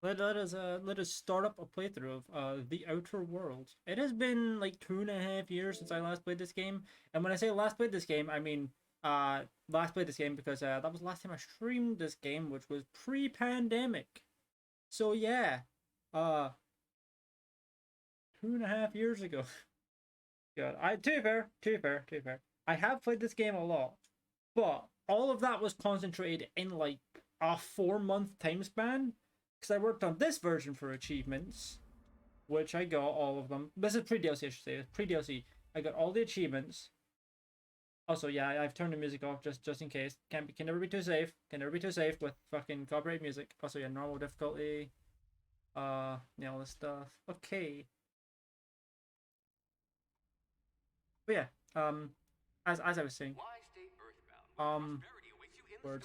Let us start up a playthrough of The Outer Worlds. It has been like 2.5 years since I last played this game, and when I say last played this game, I mean last played this game because that was the last time I streamed this game, which was pre-pandemic. So yeah, uh, 2.5 years ago. God, to be fair, I have played this game a lot, but all of that was concentrated in like a 4 month time span because I worked on this version for achievements, which I got all of them. This is pre DLC, I should say. It's pre DLC. I got all the achievements. Also, yeah, I've turned the music off just in case. Can never be too safe. Can never be too safe with fucking copyright music. Also, yeah, normal difficulty. Yeah, all this stuff. Okay, but yeah. As I was saying, um, words.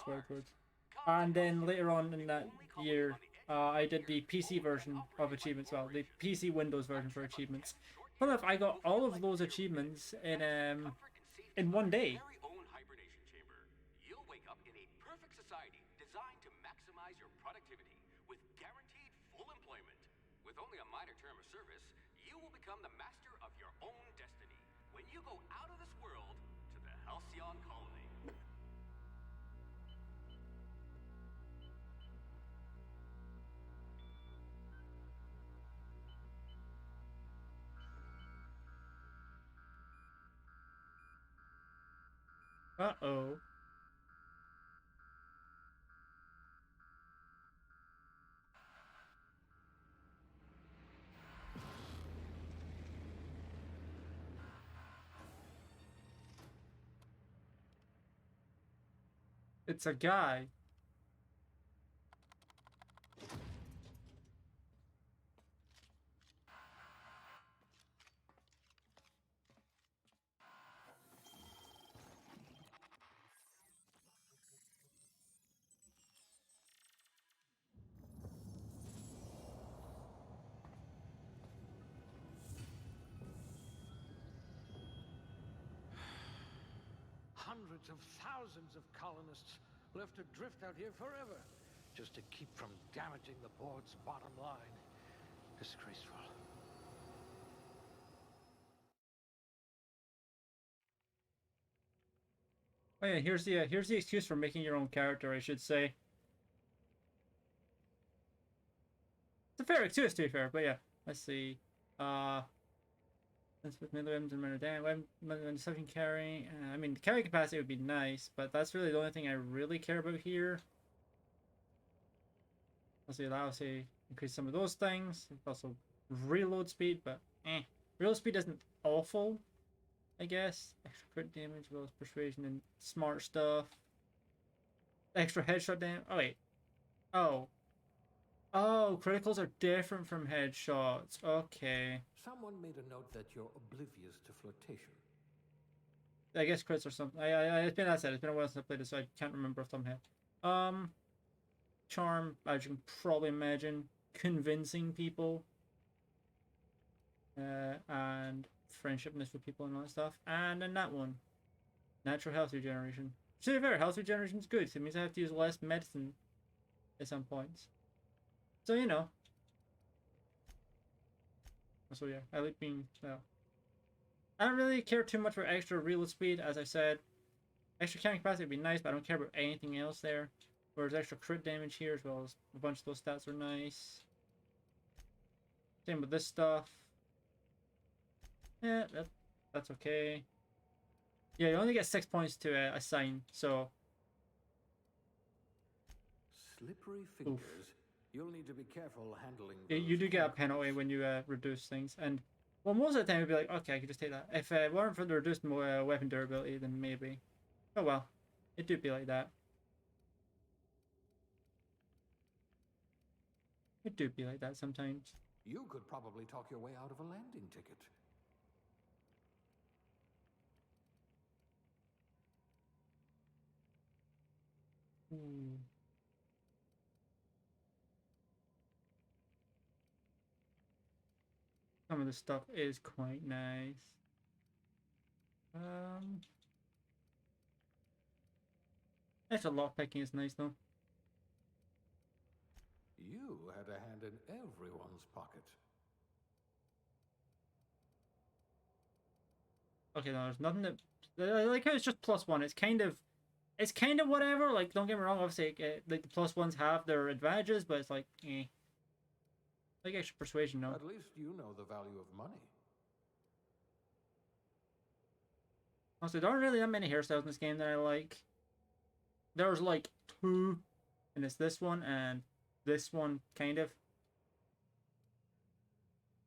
And then later on in that year, I did the PC version of achievements. Well, the PC Windows version for achievements. Fun enough, I got all of those achievements in one day. Uh-oh. It's a guy. Hundreds of thousands of colonists left adrift out here forever, just to keep from damaging the board's bottom line. Disgraceful. Oh yeah, here's the excuse for making your own character, I should say. It's a fair excuse to be fair, but yeah. Let's see. That's with melee weapons and minor damage. When something carry, I mean, carry capacity would be nice, but that's really the only thing I really care about here. Let's see, allow say increase some of those things. Also reload speed, but reload speed isn't awful, I guess. Extra crit damage, as well as persuasion and smart stuff. Extra headshot damage. Oh wait. Oh. Oh, criticals are different from headshots. Okay. Someone made a note that you're oblivious to flirtation. I guess crits or something. It's been that said. It's been a while since I played this, so I can't remember off the top of my head. Charm, as you can probably imagine, convincing people, and friendshipness with people and all that stuff. And then that one, natural health regeneration. To be fair, health regeneration is good. So it means I have to use less medicine at some points. So you know. So yeah, I like being well. I don't really care too much for extra reload speed, as I said. Extra carrying capacity would be nice, but I don't care about anything else there. Whereas extra crit damage here, as well as a bunch of those stats are nice. Same with this stuff. Yeah, that's okay. Yeah, you only get 6 points to assign, so... Slippery fingers. Oof. You'll need to be careful handling those. You do get a penalty when you reduce things, and... Well, most of the time, it'd be like, okay, I could just take that. If it weren't for the reduced weapon durability, then maybe. Oh well. It do be like that. It do be like that sometimes. You could probably talk your way out of a landing ticket. Some of the stuff is quite nice. Extra lockpicking is nice though. You had a hand in everyone's pocket. Okay, no, there's nothing that... I like how it's just +1. It's kind of whatever. Like, don't get me wrong, obviously, like, the +1s have their advantages, but it's like, eh. Like extra persuasion, no. At least you know the value of money. Also, there aren't really that many hairstyles in this game that I like. There's like 2, and it's this one and this one, kind of.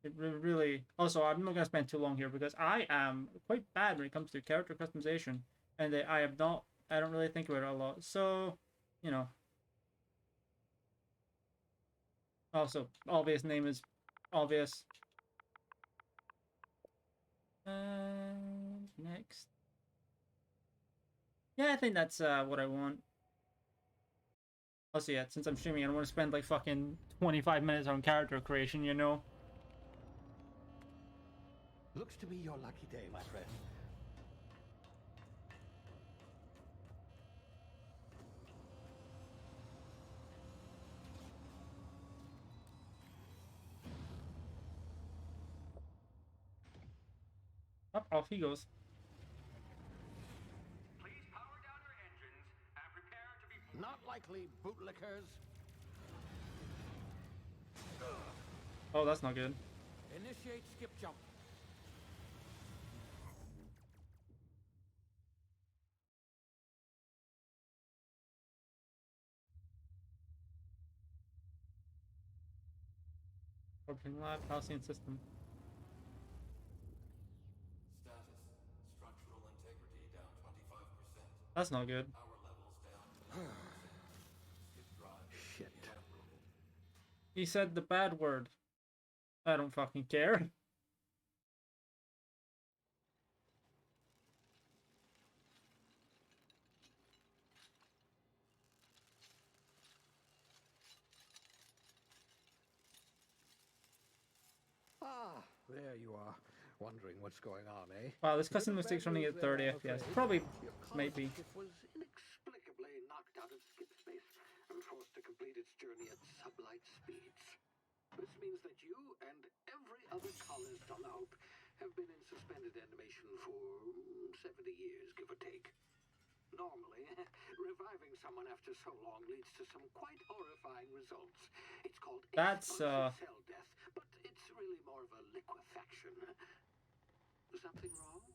It really... Also, I'm not going to spend too long here because I am quite bad when it comes to character customization. And I don't really think about it a lot. So, you know. Also, obvious name is obvious. Next. Yeah, I think that's what I want. Also, yeah, since I'm streaming, I don't want to spend like fucking 25 minutes on character creation, you know? Looks to be your lucky day, my friend. Up, off he goes. Please power down your engines and prepare to be... Not likely, bootlickers. Oh, that's not good. Initiate skip jump. Orbiting lab, Halcyon system. Status. Structural integrity down 25%. That's not good. Power levels down 10%. Skip drive. Shit. He said the bad word. I don't fucking care. Ah, there you are. Wondering what's going on, eh? Wow, this custom mistake's running at 30 FPS. Probably, might be. It was inexplicably knocked out of skip space and forced to complete its journey at sublight speeds. This means that you and every other colonist on the Hope have been in suspended animation for 70 years, give or take. Normally, reviving someone after so long leads to some quite horrifying results. It's called explosive cell death, but it's really more of a liquefaction. Something wrong?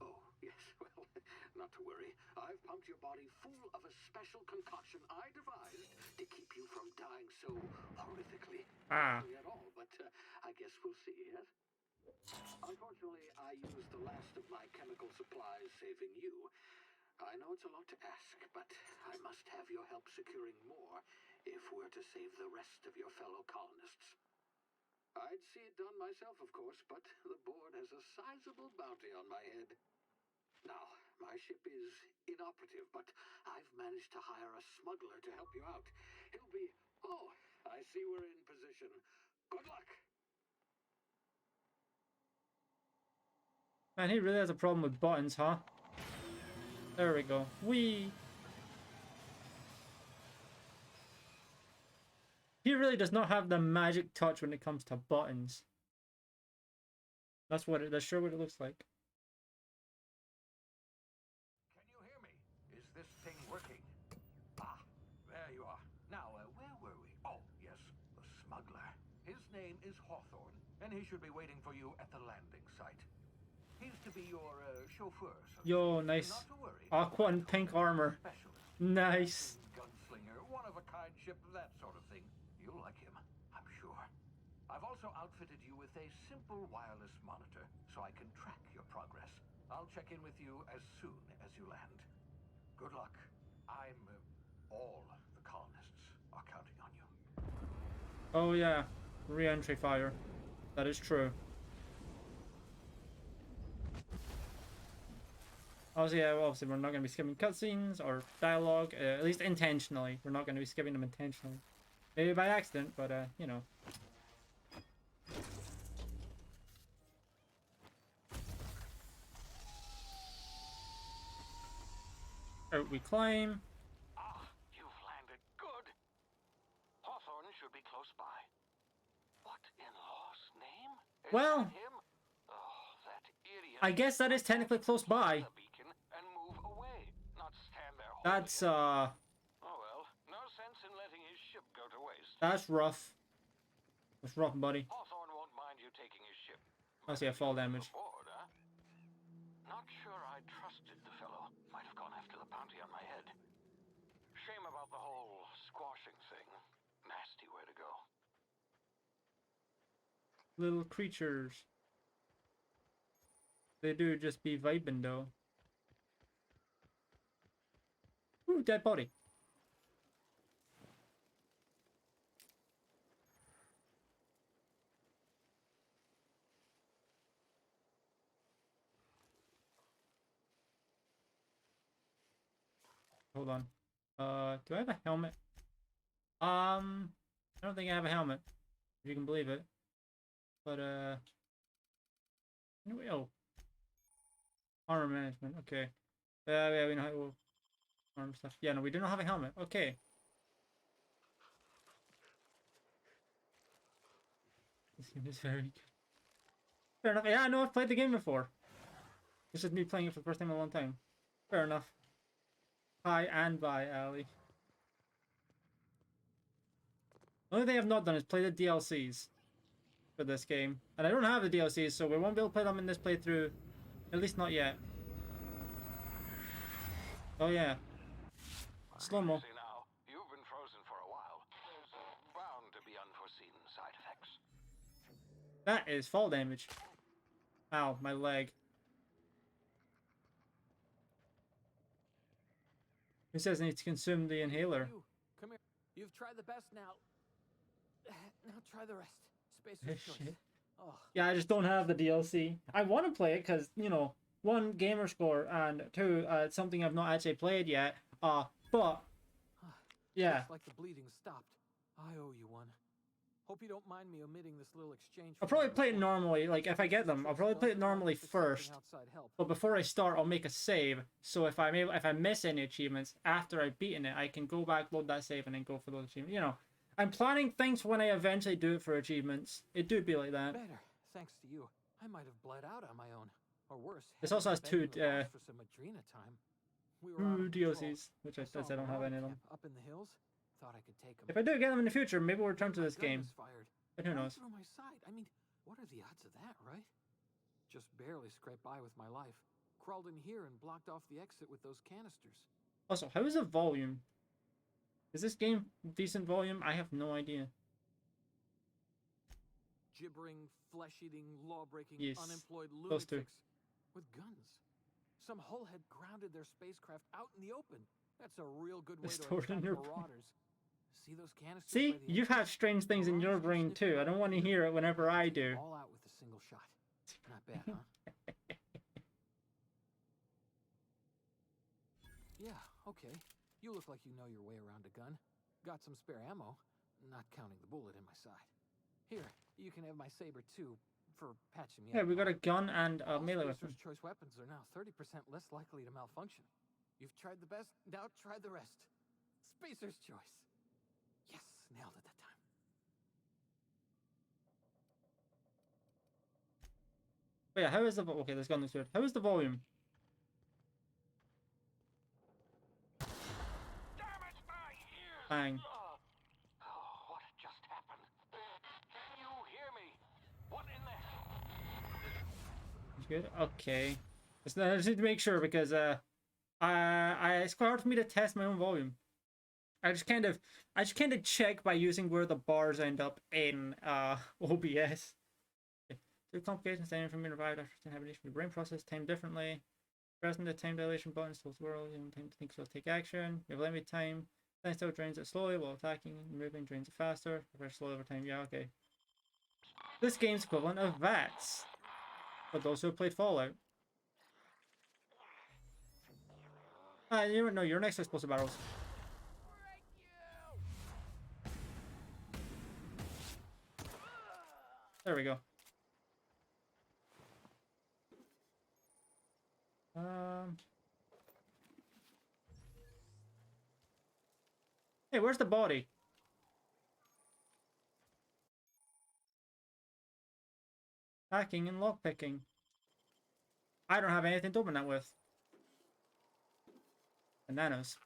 Oh, yes, well, not to worry. I've pumped your body full of a special concoction I devised to keep you from dying so horrifically. Ah. Not at all, but I guess we'll see, yes? Unfortunately, I used the last of my chemical supplies saving you. I know it's a lot to ask, but I must have your help securing more if we're to save the rest of your fellow colonists. I'd see it done myself, of course, but the board has a sizable bounty on my head. Now, my ship is inoperative, but I've managed to hire a smuggler to help you out. He'll be... Oh, I see we're in position. Good luck! Man, he really has a problem with buttons, huh? There we go. Whee! He really does not have the magic touch when it comes to buttons. That's sure what it looks like. Can you hear me? Is this thing working? Ah, there you are. Now, where were we? Oh, yes, the smuggler. His name is Hawthorne, and he should be waiting for you at the landing site. He's to be your chauffeur. So Yo, nice. not to worry. Aqua and pink armor. Specialist. Nice. Gunslinger, one-of-a-kind ship, that sort of thing. You'll like him, I'm sure. I've also outfitted you with a simple wireless monitor, so I can track your progress. I'll check in with you as soon as you land. Good luck. All the colonists are counting on you. Oh yeah, re-entry fire. That is true. Obviously, yeah, obviously we're not going to be skipping cutscenes or dialogue, at least intentionally. We're not going to be skipping them intentionally. Maybe by accident, but you know. Out we climb. Ah, you've landed good. Hawthorne should be close close by. What in law's name? Is Well, that him? Oh, that idiot. I guess that is technically close by. The beacon and move away, not stand there holding That's it. Oh well, no sense in letting his ship go to waste. that's rough. That's rough, buddy. Hawthorne won't mind you taking his ship. I see a fall damage. Aboard, huh? Not sure I trusted the fellow. Might have gone after the bounty on my head. Shame about the whole squashing thing. Nasty way to go. Little creatures. They do just be vibing though. Ooh, dead body. Hold on. Do I have a helmet? I don't think I have a helmet. If you can believe it. But anyway, oh. Armor management, okay. Yeah, we know how to armor stuff. Yeah, no, we do not have a helmet. Okay. This game is very good. Fair enough. Yeah, I know I've played the game before. This is me playing it for the first time in a long time. Fair enough. Hi and bye, Ali. The only thing I've not done is play the DLCs for this game. And I don't have the DLCs, so we won't be able to play them in this playthrough. At least not yet. Oh yeah. Slow-mo. See now, you've been frozen for a while. There's bound to be unforeseen side effects. That is fall damage. Ow, my leg. Who says I need to consume the inhaler? You, come here. You've tried the best now. Now try the rest. This Spacer's choice. shit. Oh, Yeah, I just don't have the DLC. I want to play it because, you know, one, gamer score, and two, it's something I've not actually played yet. But, yeah. looks like the bleeding stopped. I owe you one. Hope you don't mind me omitting this little exchange. I'll probably play it normally, like, if I get them. I'll probably play it normally first. But before I start, I'll make a save. So if I miss any achievements after I've beaten it, I can go back, load that save, and then go for those achievements. You know, I'm planning things for when I eventually do it for achievements. It do be like that. Better, thanks to you. I might have bled out on my own, or worse. This also has two, for some Adrena time. We were out on DLCs, which I patrol. said I don't have any of them. Up in the hills, thought I could take them. If I do get them in the future, maybe we'll return to this game. But who Right knows? through my side. I mean, what are the odds of that, right? Just barely scraped by with my life. Crawled in here and blocked off the exit with those canisters. Also, how is the volume? Is this game decent volume? I have no idea. Gibbering, flesh-eating, law-breaking, Yes, unemployed those two. lunatics with guns. Some hull had grounded their spacecraft out in the open. That's a real good way to Stored in attack your marauders. See those canisters? See, by the you exit? have strange things in your brain too. I don't want to hear it whenever I do. All out with a single shot. Not bad, huh? Yeah, okay. You look like you know your way around a gun. Got some spare ammo, not counting the bullet in my side. Here, you can have my saber too, for patching me Yeah, up. we got a gun and a All melee Spacer's weapon. choice weapons are now 30% less likely to malfunction. You've tried the best, now try the rest. Spacer's choice. Yes, nailed it that time. But yeah, how is the okay? This gun looks good. How is the volume? Damn it, my ears! Bang. Oh, what just happened? Can you hear me? What in the hell? It's good. Okay. I just need to make sure because it's quite hard for me to test my own volume. I just kind of check by using where the bars end up in OBS. Two complications stemming from being revived after inhabitation. The brain process time differently. Pressing the time dilation button slows the world. You don't time to think, so take action. You have limited time. Time still drains it slowly while attacking and moving drains it faster. Press slowly over time. Yeah, okay. This game's equivalent of VATS. For those who have played Fallout. You don't know, you're next to explosive barrels. There we go. Hey, where's the body? Hacking and lockpicking. I don't have anything to open that with. Bananas.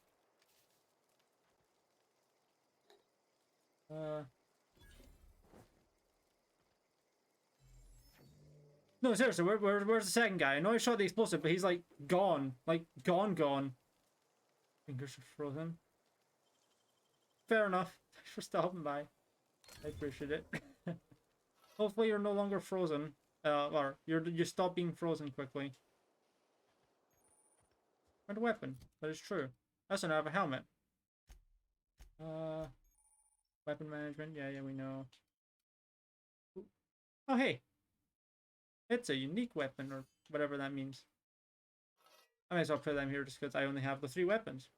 No, seriously, where's the second guy? I know I shot the explosive, but he's like gone. Like, gone. Fingers are frozen. Fair enough. Thanks for stopping by. I appreciate it. Hopefully you're no longer frozen. Or you stop being frozen quickly. And a weapon. That is true. That's another helmet. Weapon management. Yeah, we know. Ooh. Oh, hey. It's a unique weapon, or whatever that means. I might as well put them here just because I only have the 3 weapons.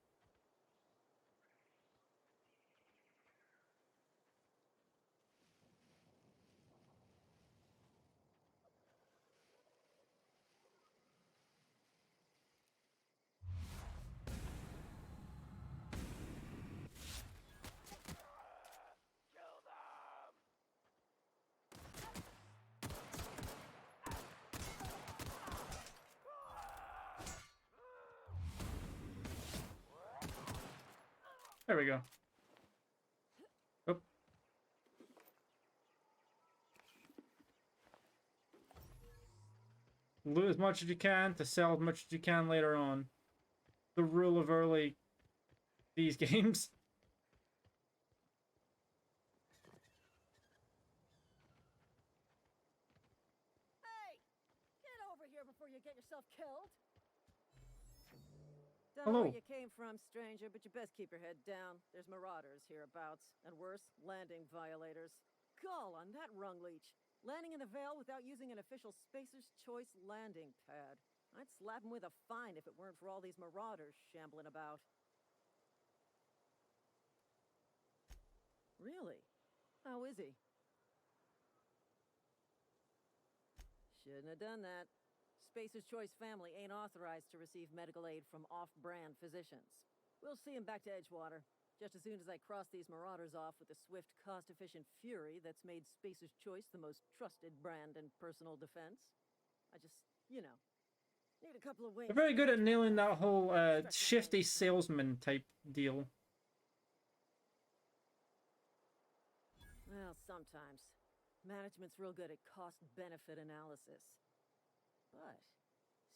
There we go. Oop. Loot as much as you can to sell as much as you can later on. The rule of early these games. Hey! Get over here before you get yourself killed! Don't Hello. know where you came from, stranger, but you best keep your head down. There's marauders hereabouts, and worse, landing violators. Gall on that rung leech. Landing in the Vale without using an official Spacer's Choice landing pad. I'd slap him with a fine if it weren't for all these marauders shambling about. Really? How is he? Shouldn't have done that. Spacer's Choice family ain't authorized to receive medical aid from off-brand physicians. We'll see him back to Edgewater, just as soon as I cross these marauders off with the swift, cost-efficient fury that's made Spacer's Choice the most trusted brand in personal defense. I just, you know, need a couple of wings. They're very good at nailing that whole shifty salesman type deal. Well, sometimes. Management's real good at cost-benefit analysis. But,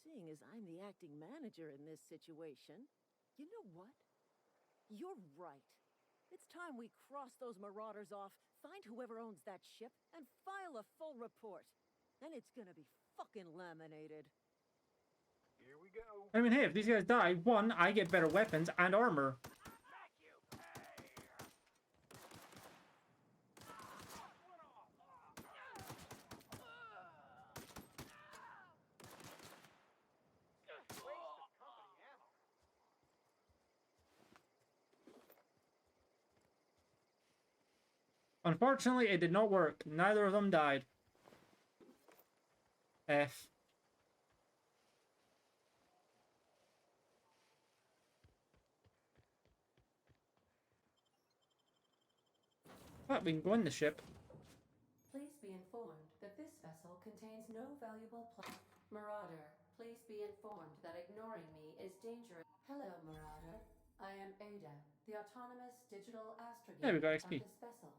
seeing as I'm the acting manager in this situation, you know what? You're right. It's time we cross those marauders off, find whoever owns that ship, and file a full report. Then it's gonna be fucking laminated. Here we go. I mean, hey, if these guys die, 1, I get better weapons and armor. Unfortunately, it did not work. Neither of them died. F. But we can go in the ship. Please be informed that this vessel contains no valuable Marauder, please be informed that ignoring me is dangerous. Hello, Marauder. I am Ada, the autonomous digital There we astrogate go, of XP. this vessel.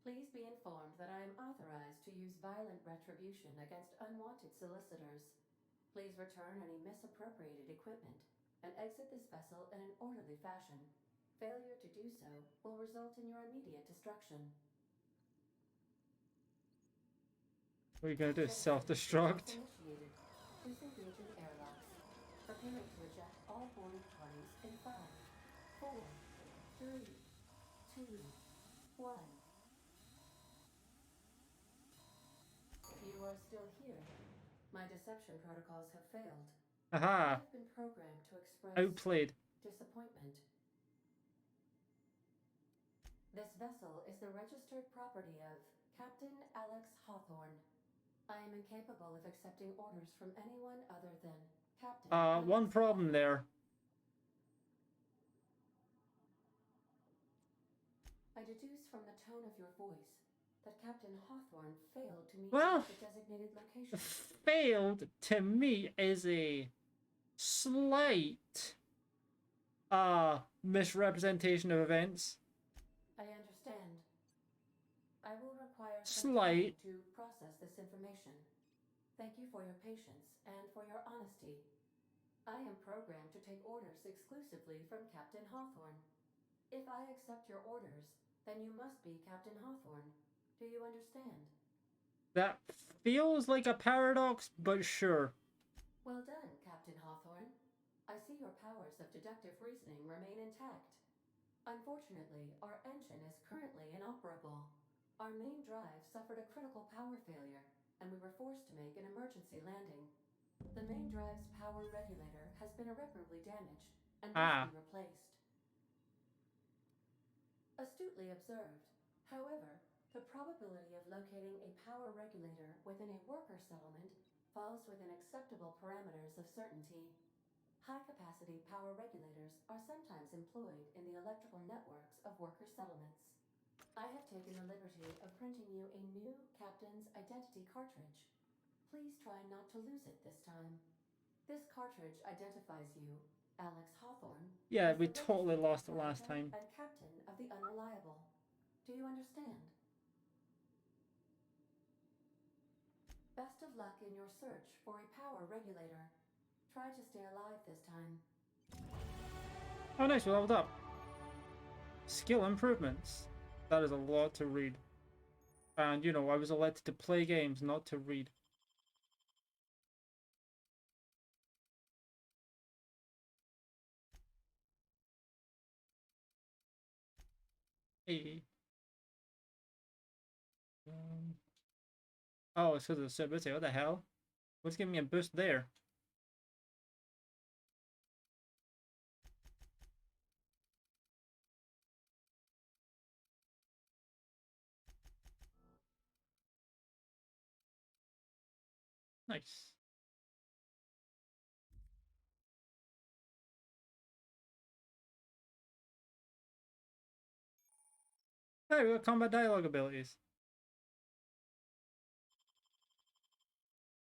Please be informed that I am authorized to use violent retribution against unwanted solicitors. Please return any misappropriated equipment and exit this vessel in an orderly fashion. Failure to do so will result in your immediate destruction. What are you gonna do? Self-destruct? Initiated. Disengaging airlocks. Preparing to eject all boarding parties in 5, 4, 3, 2, 1. You are still here. My deception protocols have failed. Aha! I've been programmed to express Outplayed. disappointment. This vessel is the registered property of Captain Alex Hawthorne. I am incapable of accepting orders from anyone other than Captain Alex One problem there. I deduce from the tone of your voice that Captain Hawthorne failed to meet you Well, at the designated location. failed to me is a slight misrepresentation of events. I understand. I will require some Slight. time to process this information. Thank you for your patience and for your honesty. I am programmed to take orders exclusively from Captain Hawthorne. If I accept your orders, then you must be Captain Hawthorne. Do you understand? That feels like a paradox, but sure. Well done, Captain Hawthorne. I see your powers of deductive reasoning remain intact. Unfortunately, our engine is currently inoperable. Our main drive suffered a critical power failure, and we were forced to make an emergency landing. The main drive's power regulator has been irreparably damaged and must be replaced. Astutely observed. However, the probability of locating a power regulator within a worker settlement falls within acceptable parameters of certainty. High-capacity power regulators are sometimes employed in the electrical networks of worker settlements. I have taken the liberty of printing you a new Captain's Identity cartridge. Please try not to lose it this time. This cartridge identifies you, Alex Hawthorne, Yeah, as we the totally registered lost it last proprietor time. and captain of the Unreliable. Do you understand? Best of luck in your search for a power regulator. Try to stay alive this time. Oh, nice, we leveled up. Skill improvements. That is a lot to read. And, you know, I was elected to play games, not to read. Hey. Oh, it's because of the stability. What the hell? What's giving me a boost there? Nice. Hey, we got combat dialogue abilities.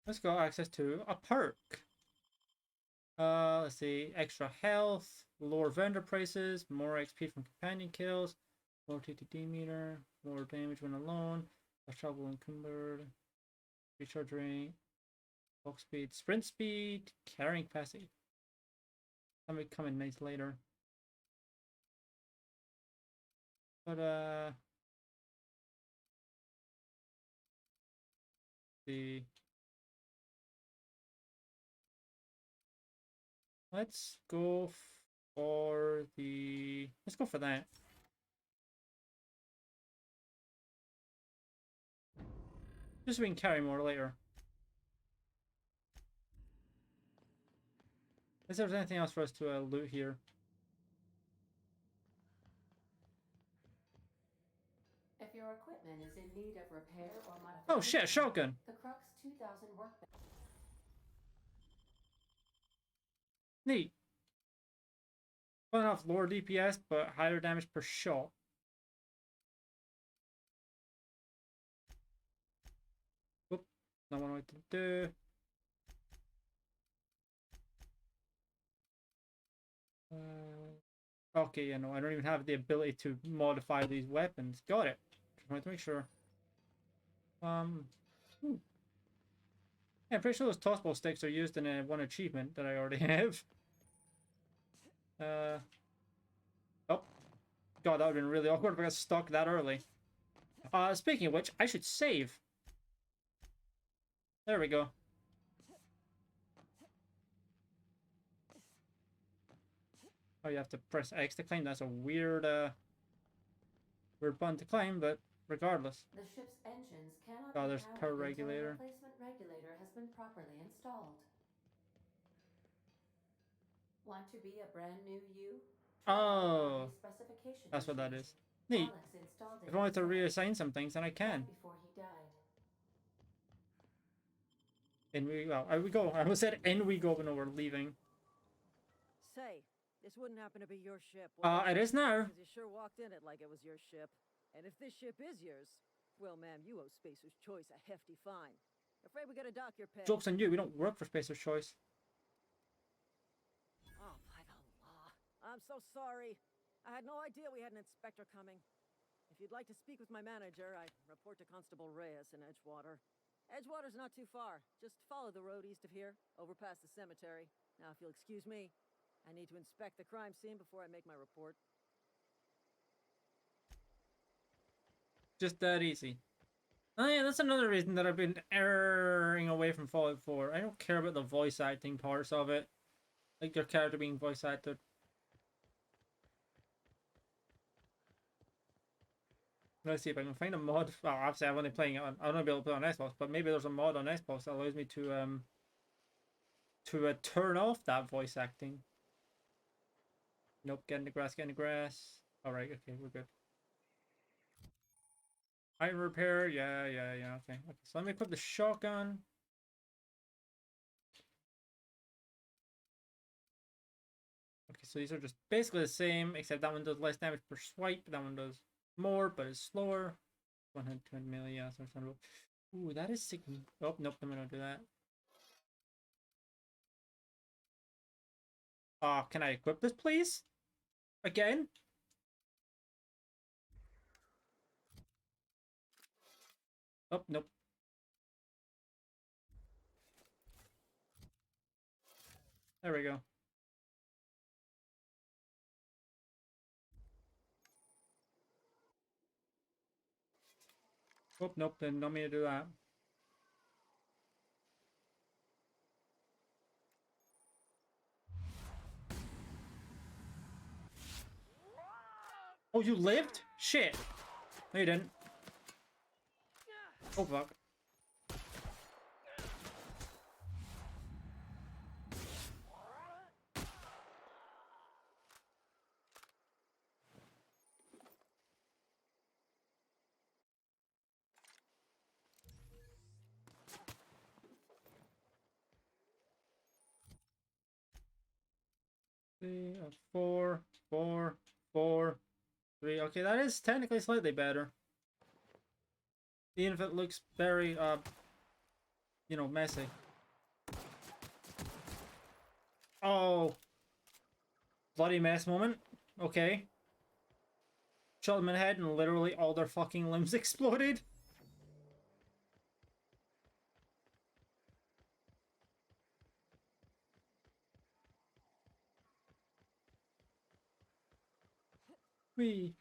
Let's go access to a perk. Let's see. Extra health, lower vendor prices, more XP from companion kills, lower TTD meter, lower damage when alone, less trouble encumbered, recharge rate, walk speed, sprint speed, carrying capacity. That may come in nice later. But the let's go for that. Just so we can carry more later. Let's see if there's anything else for us to loot here. If your equipment is in need of repair or modification, Oh shit, shotgun! the Crux 2000 workbench. Neat. Well enough, lower DPS, but higher damage per shot. Oop, not what I want to do. Okay, you know, I don't even have the ability to modify these weapons. Got it. Just wanted to make sure. Yeah, I'm pretty sure those tossball sticks are used in one achievement that I already have. Oh. God, that would have been really awkward if I got stuck that early. Speaking of which, I should save. There we go. Oh, you have to press X to climb. That's a weird, weird button to climb, but regardless. The ship's engines cannot Oh, be there's powered power until a regulator. replacement regulator has been properly installed. Want to be a brand new you? Try Oh, the specification that's what that machine. is. Neat. Alex installed it If I wanted to himself reassign some things, then I can. right before he died. In we well, I we go. I almost said in we go, but no, we're leaving. Say, this wouldn't happen to be your ship, would It is now. Because you sure walked in it like it was your ship. And if this ship is yours, Well, ma'am, you owe Spacer's Choice a hefty fine. Afraid we gotta dock your pay. Joke's on you, we don't work for Spacer's Choice. Oh, by the law. I'm so sorry. I had no idea we had an inspector coming. If you'd like to speak with my manager, I report to Constable Reyes in Edgewater. Edgewater's not too far. Just follow the road east of here, over past the cemetery. Now, if you'll excuse me, I need to inspect the crime scene before I make my report. Just that easy. Oh yeah, that's another reason that I've been erring away from Fallout 4. I don't care about the voice acting parts of it. Like your character being voice acted. Let's see if I can find a mod. Well, obviously I'm only playing it on, I don't be able to play on Xbox, but maybe there's a mod on Xbox that allows me to turn off that voice acting. Nope, get in the grass, get in the grass. Alright, okay, we're good. Item repair, yeah, okay. Okay, so let me equip the shotgun. Okay, so these are just basically the same, except that one does less damage per swipe, that one does more, but it's slower. 120 melee, yeah, so it's not real. Ooh, that is sick. Oh, nope, I'm gonna do that. Can I equip this, please? Again? Oh, nope. There we go. Oh, nope, didn't want me to do that. Oh, you lived? Shit. No, you didn't. Oh, fuck. Three, 4, 4, 4, 3. Okay, that is technically slightly better. Even if it looks very, you know, messy. Oh. Bloody mess moment. Okay. Shot them in the head and literally all their fucking limbs exploded. Whee.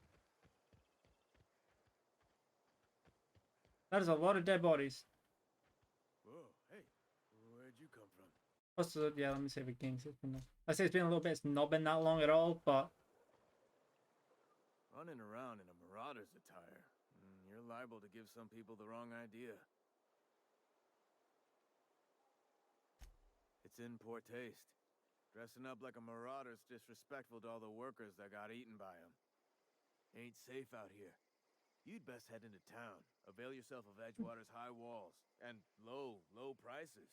That is a lot of dead bodies. Whoa, hey, where'd you come from? Also, yeah, let me save a game. I say it's been a little bit, it's not been that long at all, but... Running around in a marauder's attire. You're liable to give some people the wrong idea. It's in poor taste. Dressing up like a marauder's disrespectful to all the workers that got eaten by him. Ain't safe out here. You'd best head into town. Avail yourself of Edgewater's high walls and low prices.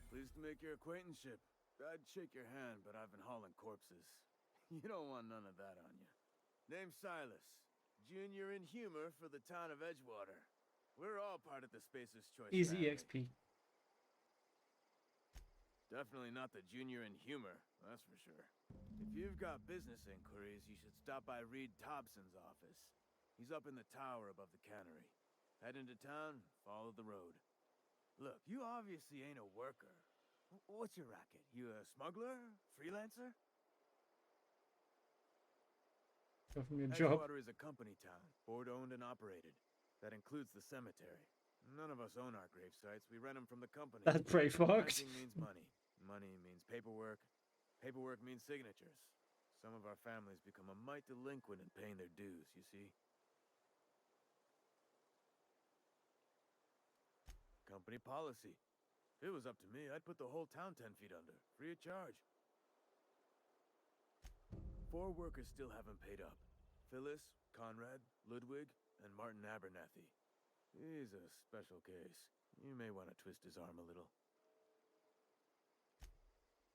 Pleased to make your acquaintanceship. I'd shake your hand, but I've been hauling corpses. You don't want none of that on you. Name's Silas. Junior in humor for the town of Edgewater. We're all part of the Spacer's Choice Easy family. XP. Definitely not the junior in humor, that's for sure. If you've got business inquiries, you should stop by Reed Thompson's office. He's up in the tower above the cannery. Head into town, follow the road. Look, you obviously ain't a worker. What's your racket? You a smuggler? Freelancer? Go from your job. Edgewater is a company town, board-owned and operated. That includes the cemetery. None of us own our grave sites. We rent them from the company. That's pretty fucked. Renting means money. Money means paperwork. Paperwork means signatures. Some of our families become a mite delinquent in paying their dues, you see? Company policy. If it was up to me, I'd put the whole town 10 feet under, free of charge. 4 workers still haven't paid up. Phyllis, Conrad, Ludwig, and Martin Abernathy. He's a special case. You may want to twist his arm a little.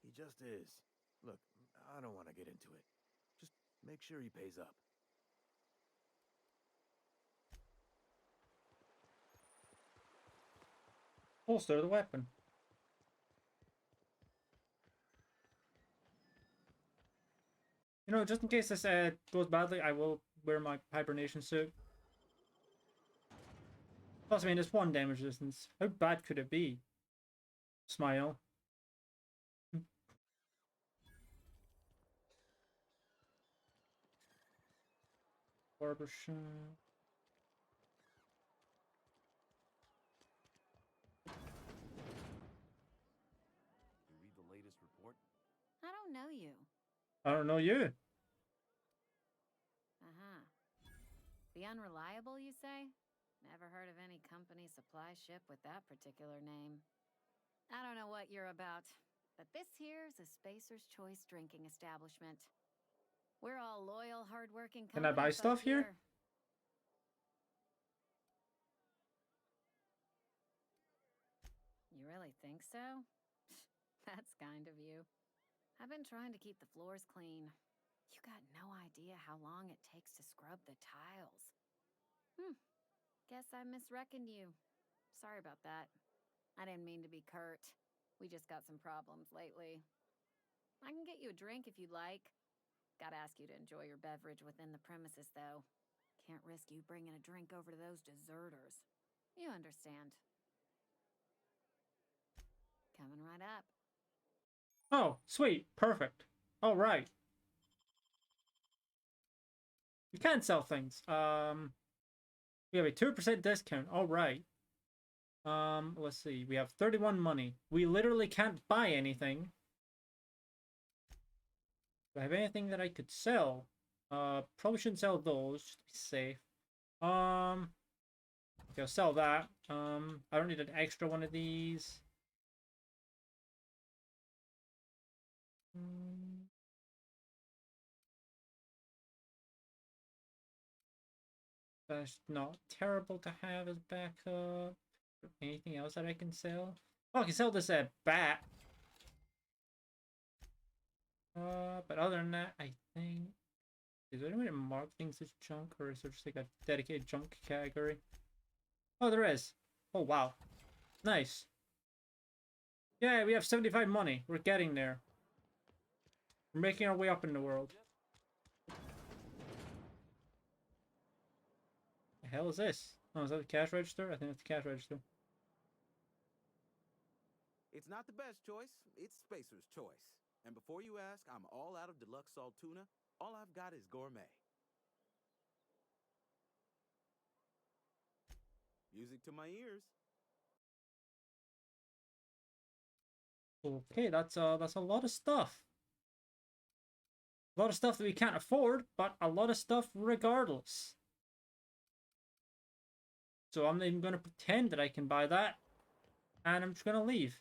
He just is. Look, I don't want to get into it. Just make sure he pays up. holster the weapon. You know, just in case this goes badly, I will wear my hibernation suit. Plus, I mean, it's 1 damage resistance. How bad could it be? Smile. Barbershop. You read the latest report? I don't know you. I don't know you. Uh-huh. The Unreliable, you say? Never heard of any company supply ship with that particular name. I don't know what you're about, but this here's a Spacer's Choice drinking establishment. We're all loyal, hardworking Can I company buy folk stuff here? You really think so? That's kind of you. I've been trying to keep the floors clean. You got no idea how long it takes to scrub the tiles. Guess I misreckoned you. Sorry about that. I didn't mean to be curt. We just got some problems lately. I can get you a drink if you'd like. Gotta ask you to enjoy your beverage within the premises, though. Can't risk you bringing a drink over to those deserters. You understand. Coming right up. Oh, sweet. Perfect. All right. You can sell things. We have a 2% discount. All right. Let's see. We have 31 money. We literally can't buy anything. Do I have anything that I could sell? Probably shouldn't sell those, just to be safe. Okay, I'll sell that. I don't need an extra one of these. That's not terrible to have as backup. Anything else that I can sell? Oh, I can sell this bat. But other than that, I think... Is there any way to mark things as junk, or is there just like a dedicated junk category? Oh, there is. Oh, wow. Nice. Yeah, we have 75 money. We're getting there. We're making our way up in the world. The hell is this? Oh, is that the cash register? I think that's the cash register. It's not the best choice. It's Spacer's Choice. And before you ask, I'm all out of deluxe salt tuna. All I've got is gourmet. Music to my ears. Okay, that's a lot of stuff. A lot of stuff that we can't afford, but a lot of stuff regardless. So I'm not even going to pretend that I can buy that. And I'm just going to leave.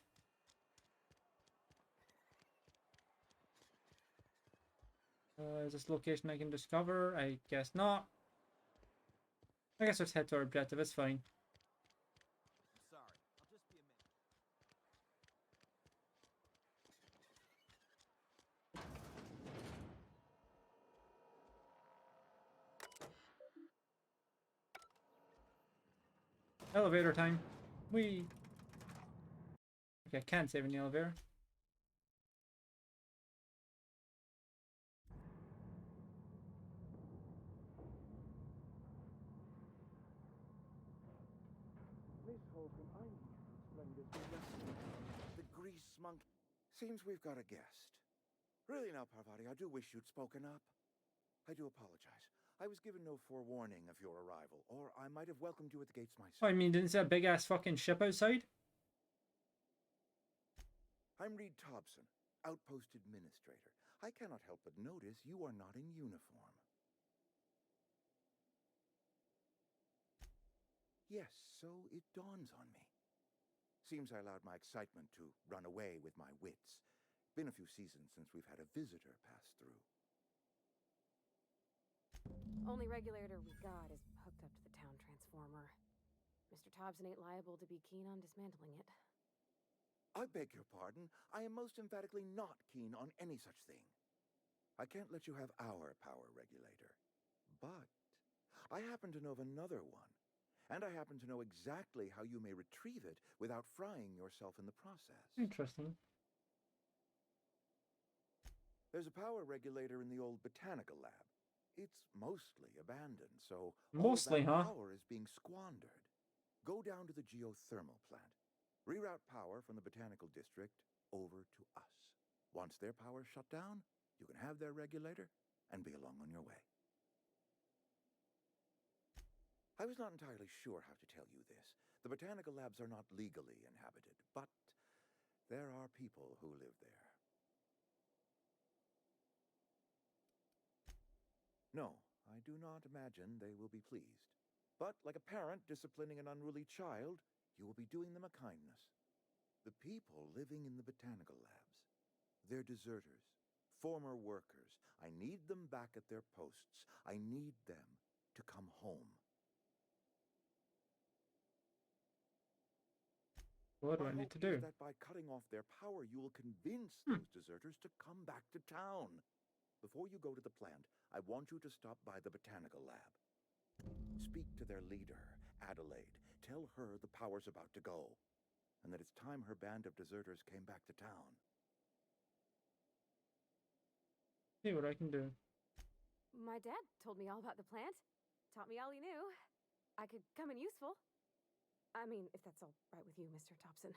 Is this location I can discover? I guess not. I guess let's head to our objective. It's fine. I'm sorry. I'll just be a minute. Elevator time. Whee! Okay, I can't save in the elevator. The grease monk. Seems we've got a guest. Really now, Parvati, I do wish you'd spoken up. I do apologize. I was given no forewarning of your arrival, or I might have welcomed you at the gates myself. Oh, I mean, didn't see a big ass fucking ship outside? I'm Reed Thompson, Outpost Administrator. I cannot help but notice you are not in uniform. Yes, so it dawns on me. Seems I allowed my excitement to run away with my wits. Been a few seasons since we've had a visitor pass through. Only regulator we got is hooked up to the town transformer. Mr. Thompson ain't liable to be keen on dismantling it. I beg your pardon. I am most emphatically not keen on any such thing. I can't let you have our power regulator. But I happen to know of another one. And I happen to know exactly how you may retrieve it without frying yourself in the process. Interesting. There's a power regulator in the old botanical lab. It's mostly abandoned, so Mostly, all of that huh? power is being squandered. Go down to the geothermal plant. Reroute power from the botanical district over to us. Once their power's shut down, you can have their regulator and be along on your way. I was not entirely sure how to tell you this. The botanical labs are not legally inhabited, but there are people who live there. No, I do not imagine they will be pleased. But like a parent disciplining an unruly child, you will be doing them a kindness. The people living in the botanical labs, they're deserters, former workers. I need them back at their posts. I need them to come home. What do I need to do? Is that by cutting off their power, you will convince those deserters to come back to town. Before you go to the plant, I want you to stop by the botanical lab. Speak to their leader, Adelaide. Tell her the power's about to go, and that it's time her band of deserters came back to town. See what I can do. My dad told me all about the plant. Taught me all he knew. I could come in useful. I mean, if that's all right with you, Mr. Thompson.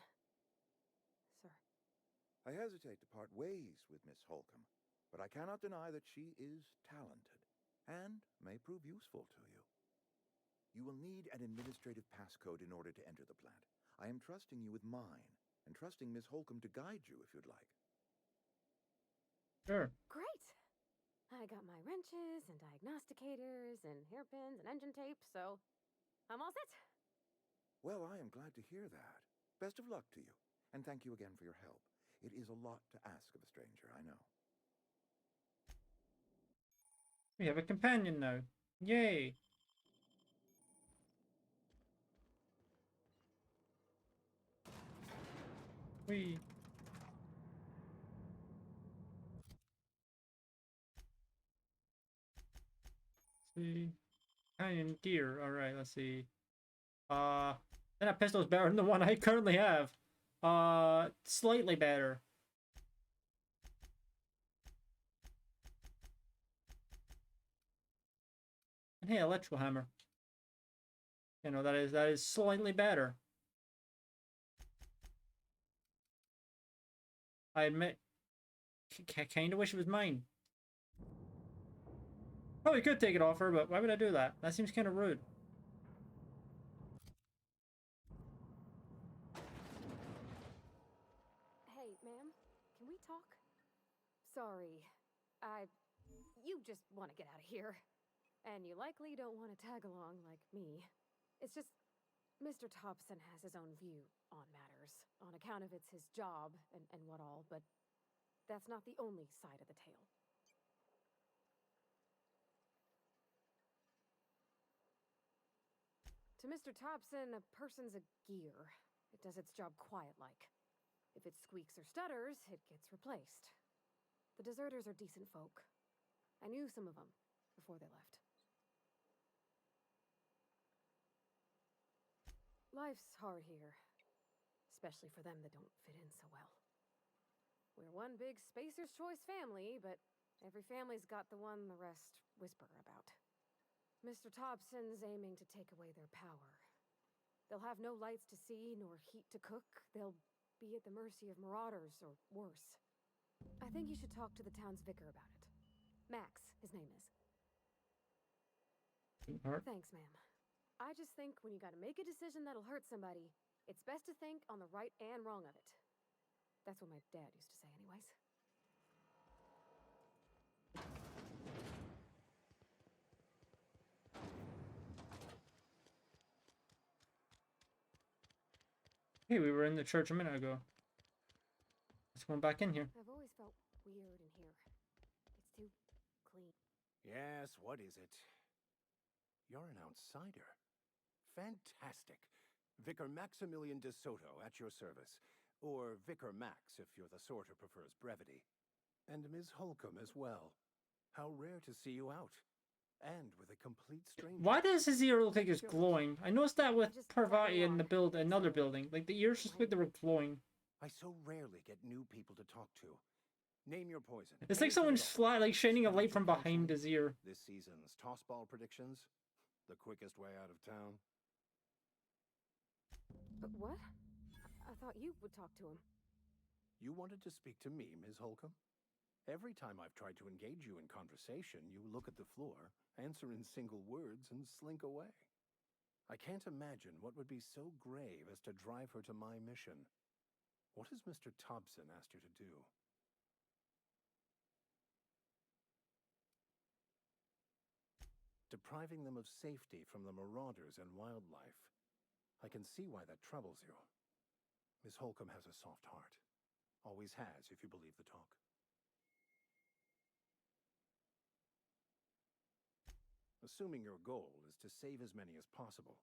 Sir. I hesitate to part ways with Miss Holcomb, but I cannot deny that she is talented and may prove useful to you. You will need an administrative passcode in order to enter the plant. I am trusting you with mine, and trusting Miss Holcomb to guide you if you'd like. Sure. Great! I got my wrenches and diagnosticators and hairpins and engine tape, so I'm all set. Well, I am glad to hear that. Best of luck to you, and thank you again for your help. It is a lot to ask of a stranger, I know. We have a companion now. Yay! We. See. Companion gear. Alright, let's see. That pistol is better than the one I currently have. Slightly better. And hey, electrical hammer. You know, that is slightly better. I admit, kind of wish it was mine. Probably could take it off her, but why would I do that? That seems kind of rude. Hey, ma'am, can we talk? Sorry, you just want to get out of here. And you likely don't want to tag along like me. It's just, Mr. Thompson has his own view on matters, on account of it's his job and what all, but that's not the only side of the tale. To Mr. Thompson, a person's a gear. It does its job quiet-like. If it squeaks or stutters, it gets replaced. The deserters are decent folk. I knew some of them before they left. Life's hard here, especially for them that don't fit in so well. We're one big Spacer's Choice family, but every family's got the one the rest whisper about. Mr. Thompson's aiming to take away their power. They'll have no lights to see, nor heat to cook. They'll be at the mercy of marauders, or worse. I think you should talk to the town's vicar about it. Max, his name is. Thanks, ma'am. I just think when you gotta make a decision that'll hurt somebody, it's best to think on the right and wrong of it. That's what my dad used to say anyways. Hey, we were in the church a minute ago. Let's go back in here. I've always felt weird in here. It's too clean. Yes, what is it? You're an outsider. Fantastic. Vicar Maximilian de Soto at your service. Or Vicar Max, if you're the sort who prefers brevity. And Ms. Holcomb as well. How rare to see you out. And with a complete stranger. Why does his ear look like it's glowing? I noticed that with Parvati in the another building. Like the ears just look like they were glowing. I so rarely get new people to talk to. Name your poison. It's like someone's like shining a light from behind his ear. This season's tossball predictions? The quickest way out of town? What? I thought you would talk to him. You wanted to speak to me, Ms. Holcomb? Every time I've tried to engage you in conversation, you look at the floor, answer in single words, and slink away. I can't imagine what would be so grave as to drive her to my mission. What has Mr. Thompson asked you to do? Depriving them of safety from the marauders and wildlife. I can see why that troubles you. Miss Holcomb has a soft heart. Always has, if you believe the talk. Assuming your goal is to save as many as possible,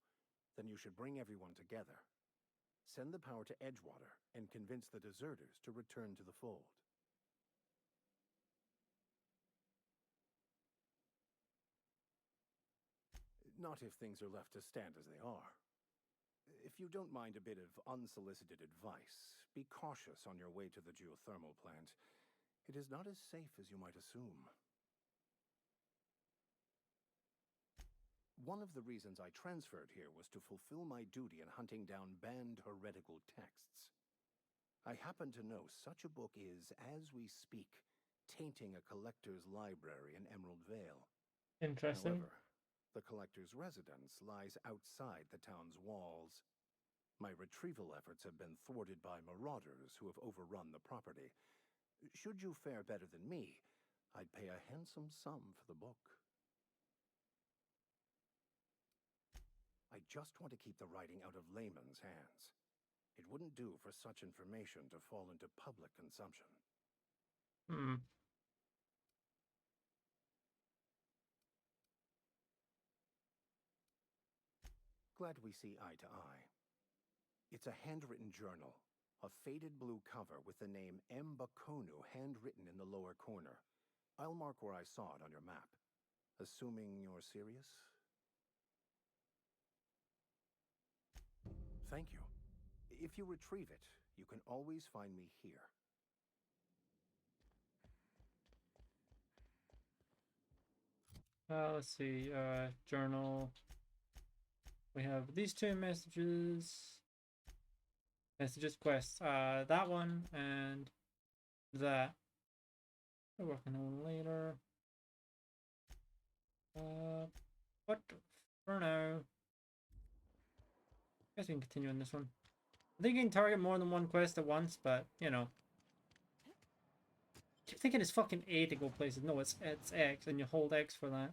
then you should bring everyone together. Send the power to Edgewater and convince the deserters to return to the fold. Not if things are left to stand as they are. If you don't mind a bit of unsolicited advice, be cautious on your way to the geothermal plant. It is not as safe as you might assume. One of the reasons I transferred here was to fulfill my duty in hunting down banned heretical texts. I happen to know such a book is, as we speak, tainting a collector's library in Emerald Vale. Interesting. However, the collector's residence lies outside the town's walls. My retrieval efforts have been thwarted by marauders who have overrun the property. Should you fare better than me, I'd pay a handsome sum for the book. I just want to keep the writing out of laymen's hands. It wouldn't do for such information to fall into public consumption. Glad we see eye to eye. It's a handwritten journal, a faded blue cover with the name M. Bakonu handwritten in the lower corner. I'll mark where I saw it on your map. Assuming you're serious? Thank you. If you retrieve it, you can always find me here. Let's see. Journal. We have these two messages. Messages, quests. That one and that. We're working on later. But for now, I guess we can continue on this one. I think you can target more than one quest at once, but you know. I keep thinking it's fucking A to go places. No, it's X, and you hold X for that.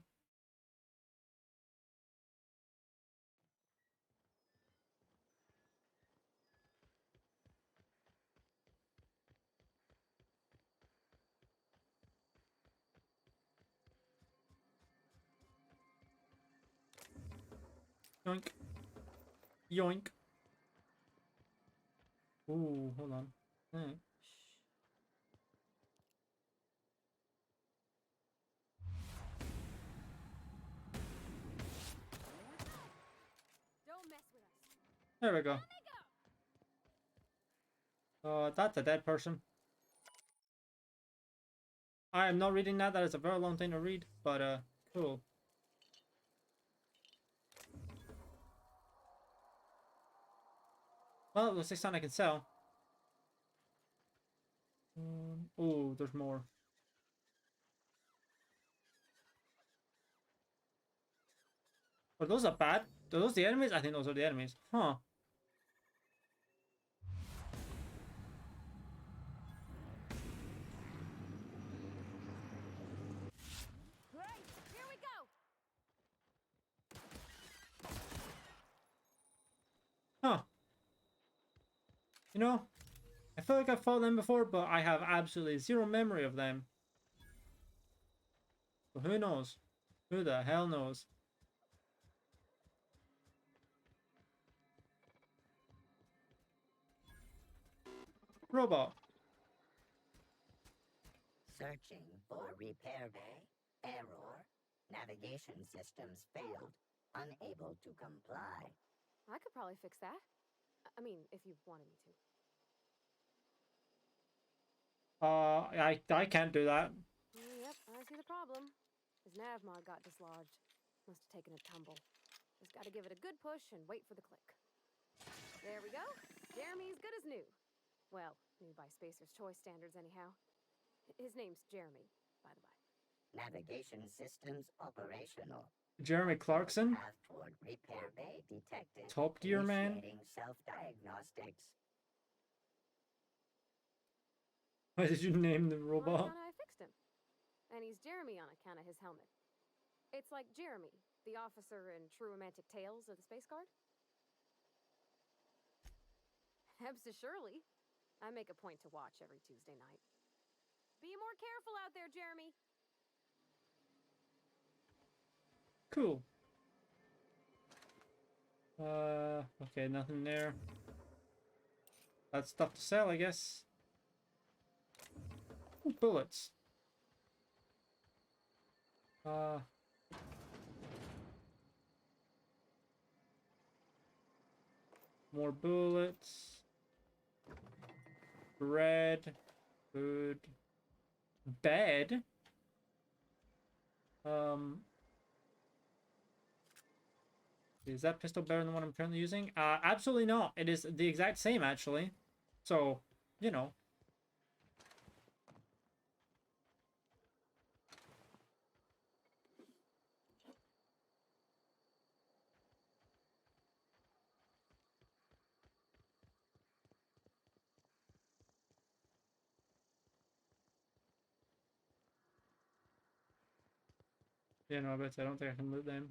Yoink. Yoink. Ooh, hold on. Thanks. Don't mess with us. There we go. That's a dead person. I am not reading that. That is a very long thing to read, but cool. Well, it looks like something I can sell. Oh, there's more. Are those a bad? Are those the enemies? I think those are the enemies. Huh. Great! Here we go! Huh. You know, I feel like I've fought them before, but I have absolutely zero memory of them. So who knows? Who the hell knows? Robot. Searching for repair bay. Error. Navigation systems failed. Unable to comply. I could probably fix that. I mean, if you wanted me to. I can't do that. Yep, I see the problem. His nav mod got dislodged. Must have taken a tumble. Just gotta give it a good push and wait for the click. There we go. Jeremy's good as new. Well, new by Spacer's Choice standards anyhow. His name's Jeremy, by the by. Navigation systems operational. Jeremy Clarkson? Path toward repair bay detected. Top Gear man? Initiating self-diagnostics. Why did you name the robot? Well, I fixed him. And he's Jeremy on account of his helmet. It's like Jeremy, the officer in True Romantic Tales of the Space Guard. Absolutely. I make a point to watch every Tuesday night. Be more careful out there, Jeremy. Cool. Okay, nothing there. That's stuff to sell, I guess. Ooh, bullets. More bullets. Bread. Food. Bed. Is that pistol better than the one I'm currently using? Absolutely not. It is the exact same, actually. So, you know. Yeah, no, I bet I don't think I can loot them.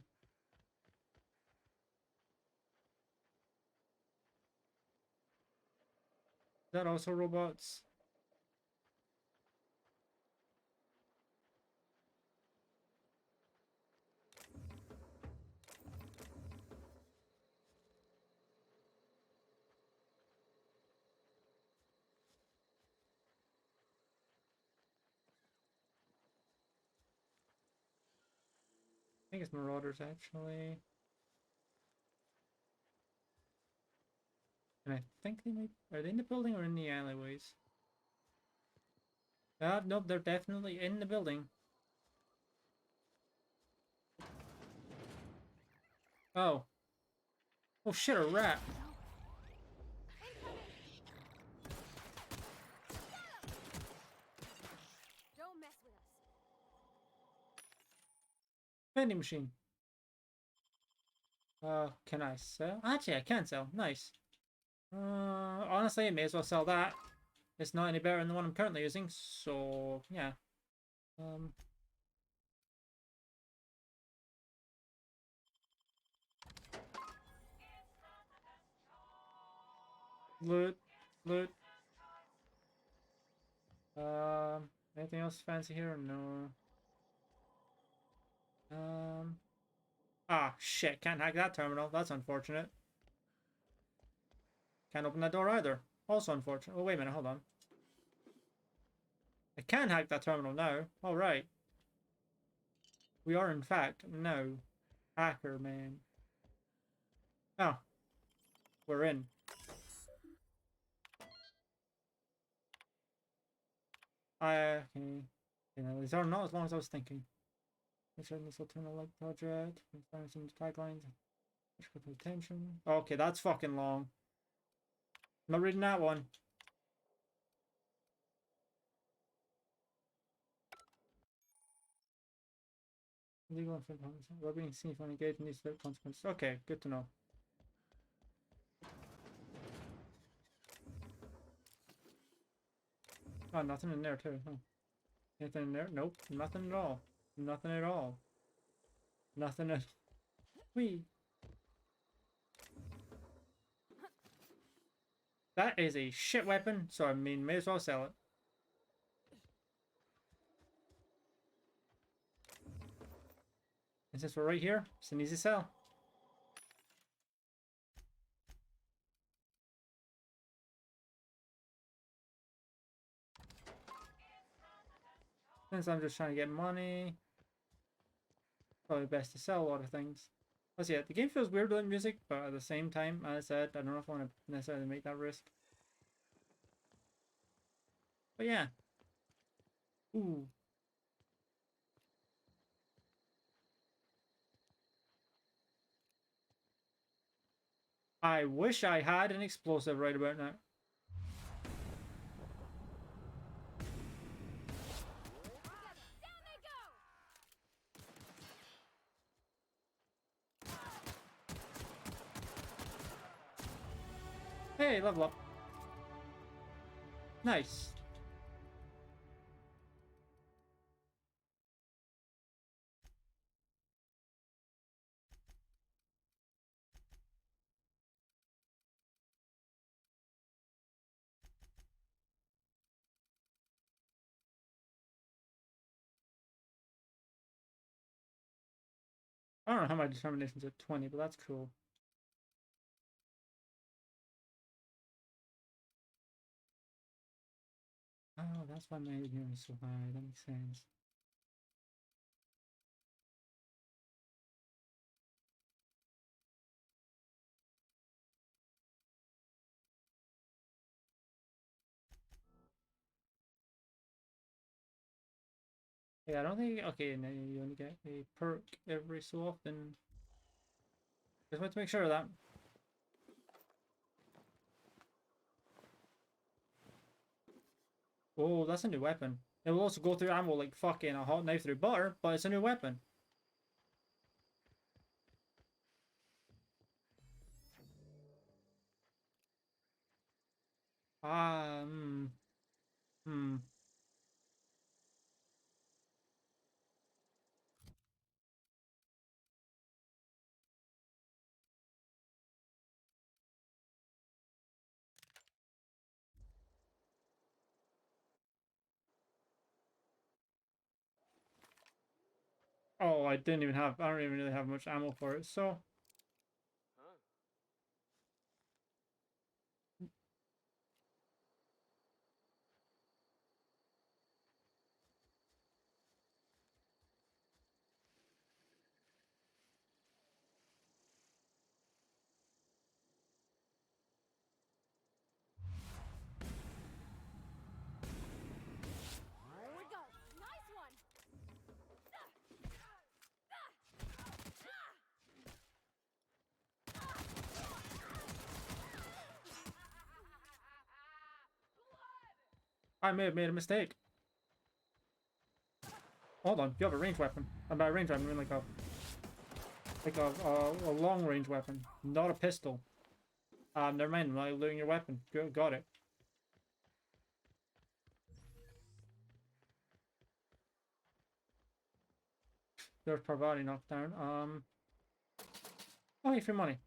Is that also robots? I think it's Marauders, actually. And I think they might... Are they in the building or in the alleyways? Nope, they're definitely in the building. Oh. Oh shit, a rat. Don't mess with us. Vending machine. Can I sell? Actually, I can sell. Nice. Honestly, I may as well sell that. It's not any better than the one I'm currently using, so yeah. Loot, loot. Anything else fancy here? No. Ah, shit! Can't hack that terminal. That's unfortunate. Can't open that door either. Also unfortunate. Oh wait a minute, hold on. I can hack that terminal now. All right. We are in fact now hacker man. Oh, we're in. Okay. You know, these are not as long as I was thinking. This will turn a light project. Find some taglines. Attention. Okay, that's fucking long. Not reading that one. Legal and we're being seen if engaged in these consequences. Okay, good to know. Oh, nothing in there too. Huh. Anything in there? Nope, nothing at all. Nothing at all. Nothing at... Whee! That is a shit weapon, so I mean, may as well sell it. And since we're right here, it's an easy sell. Since I'm just trying to get money. probably best to sell a lot of things. Let's see, the game feels weird without music, but at the same time, as I said, I don't know if I want to necessarily make that risk. But yeah. Ooh. I wish I had an explosive right about now. Hey, level up. Nice. I don't know how my determination's at 20, but that's cool. Oh, that's why my ignorance is so high. That makes sense. Yeah, I don't think. Okay, now you only get a perk every so often. Just want to make sure of that. Oh, that's a new weapon. It will also go through ammo like fucking a hot knife through butter, but it's a new weapon. Ah, hmm. Oh, I didn't even have. I don't even really have much ammo for it. So. There we go. Nice one. I may have made a mistake. Hold on, you have a ranged weapon. And by range, I mean like a long range weapon, not a pistol. Never mind. I'm not looting your weapon. Got it. There's Parvati knocked down. Oh, hey, free money.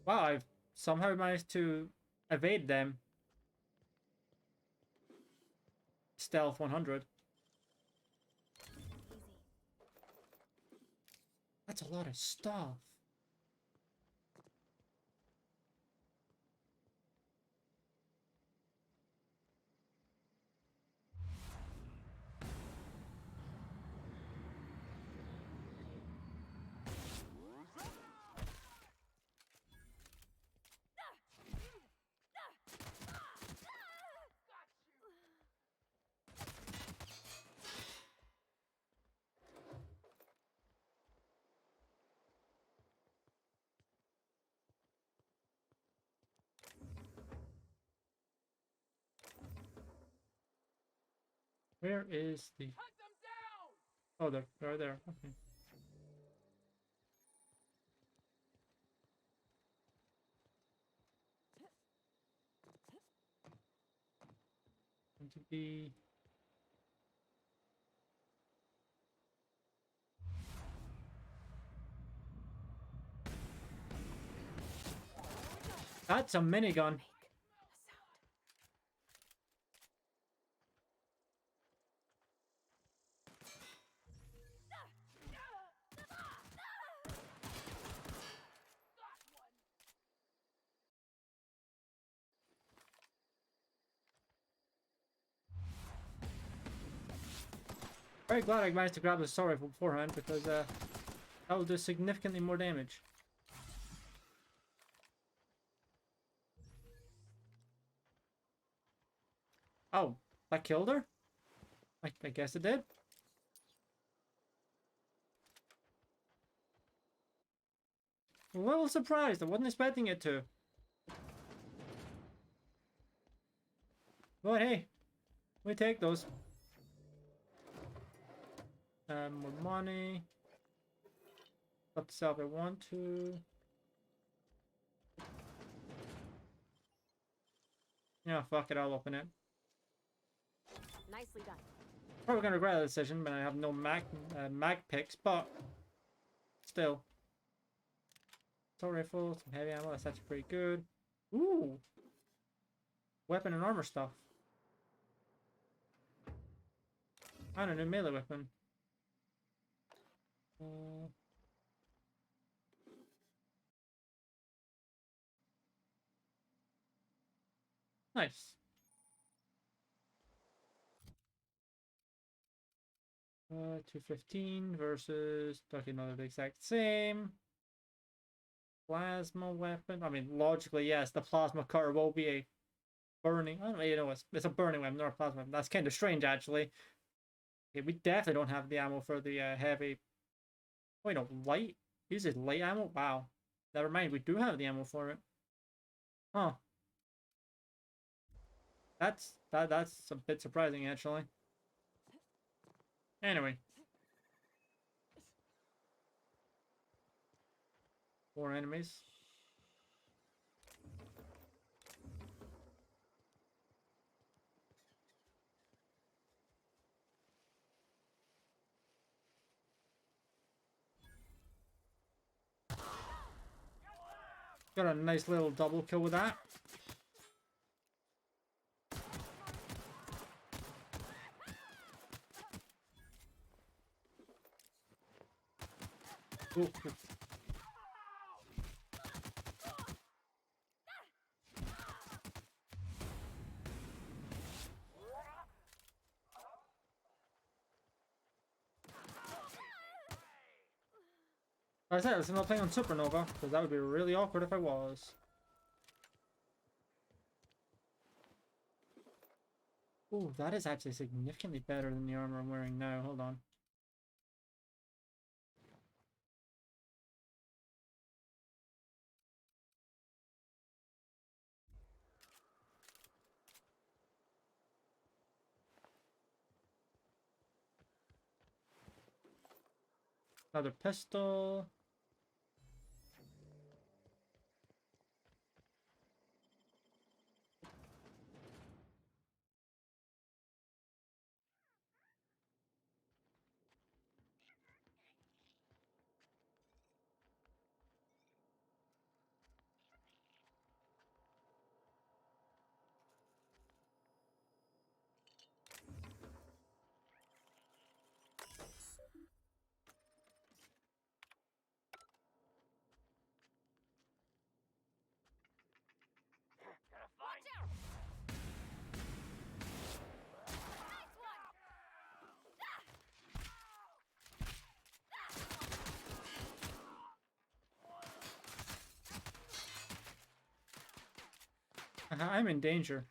Wow, I've somehow managed to evade them. Stealth 100. That's a lot of stuff. Where is the... Oh, they're right there. Okay. Going to be... That's a minigun. Very glad I managed to grab the assault rifle beforehand because that will do significantly more damage. Oh, that killed her? I guess it did. A little surprised. I wasn't expecting it to. But hey, we take those. More money. Up to sell if I want to. Yeah, fuck it, I'll open it. Nicely done. Probably gonna regret the decision, but I have no mag picks, but still. Assault rifle, some heavy ammo, that's actually pretty good. Ooh! Weapon and armor stuff. And a new melee weapon. Nice. 215 versus... Okay, no, they're the exact same. Plasma weapon. I mean, logically, yes, the plasma cutter will be a burning... I don't know, you know, it's a burning weapon, not a plasma weapon. That's kind of strange, actually. Okay, we definitely don't have the ammo for the heavy... Wait, no, light? Uses light ammo? Wow. Never mind, we do have the ammo for it. Huh. That's a bit surprising, actually. Anyway. 4 enemies. Got a nice little double kill with that. Ooh. Like I said, I'm not playing on Supernova, because that would be really awkward if I was. Ooh, that is actually significantly better than the armor I'm wearing now. Hold on. Another pistol. I'm in danger.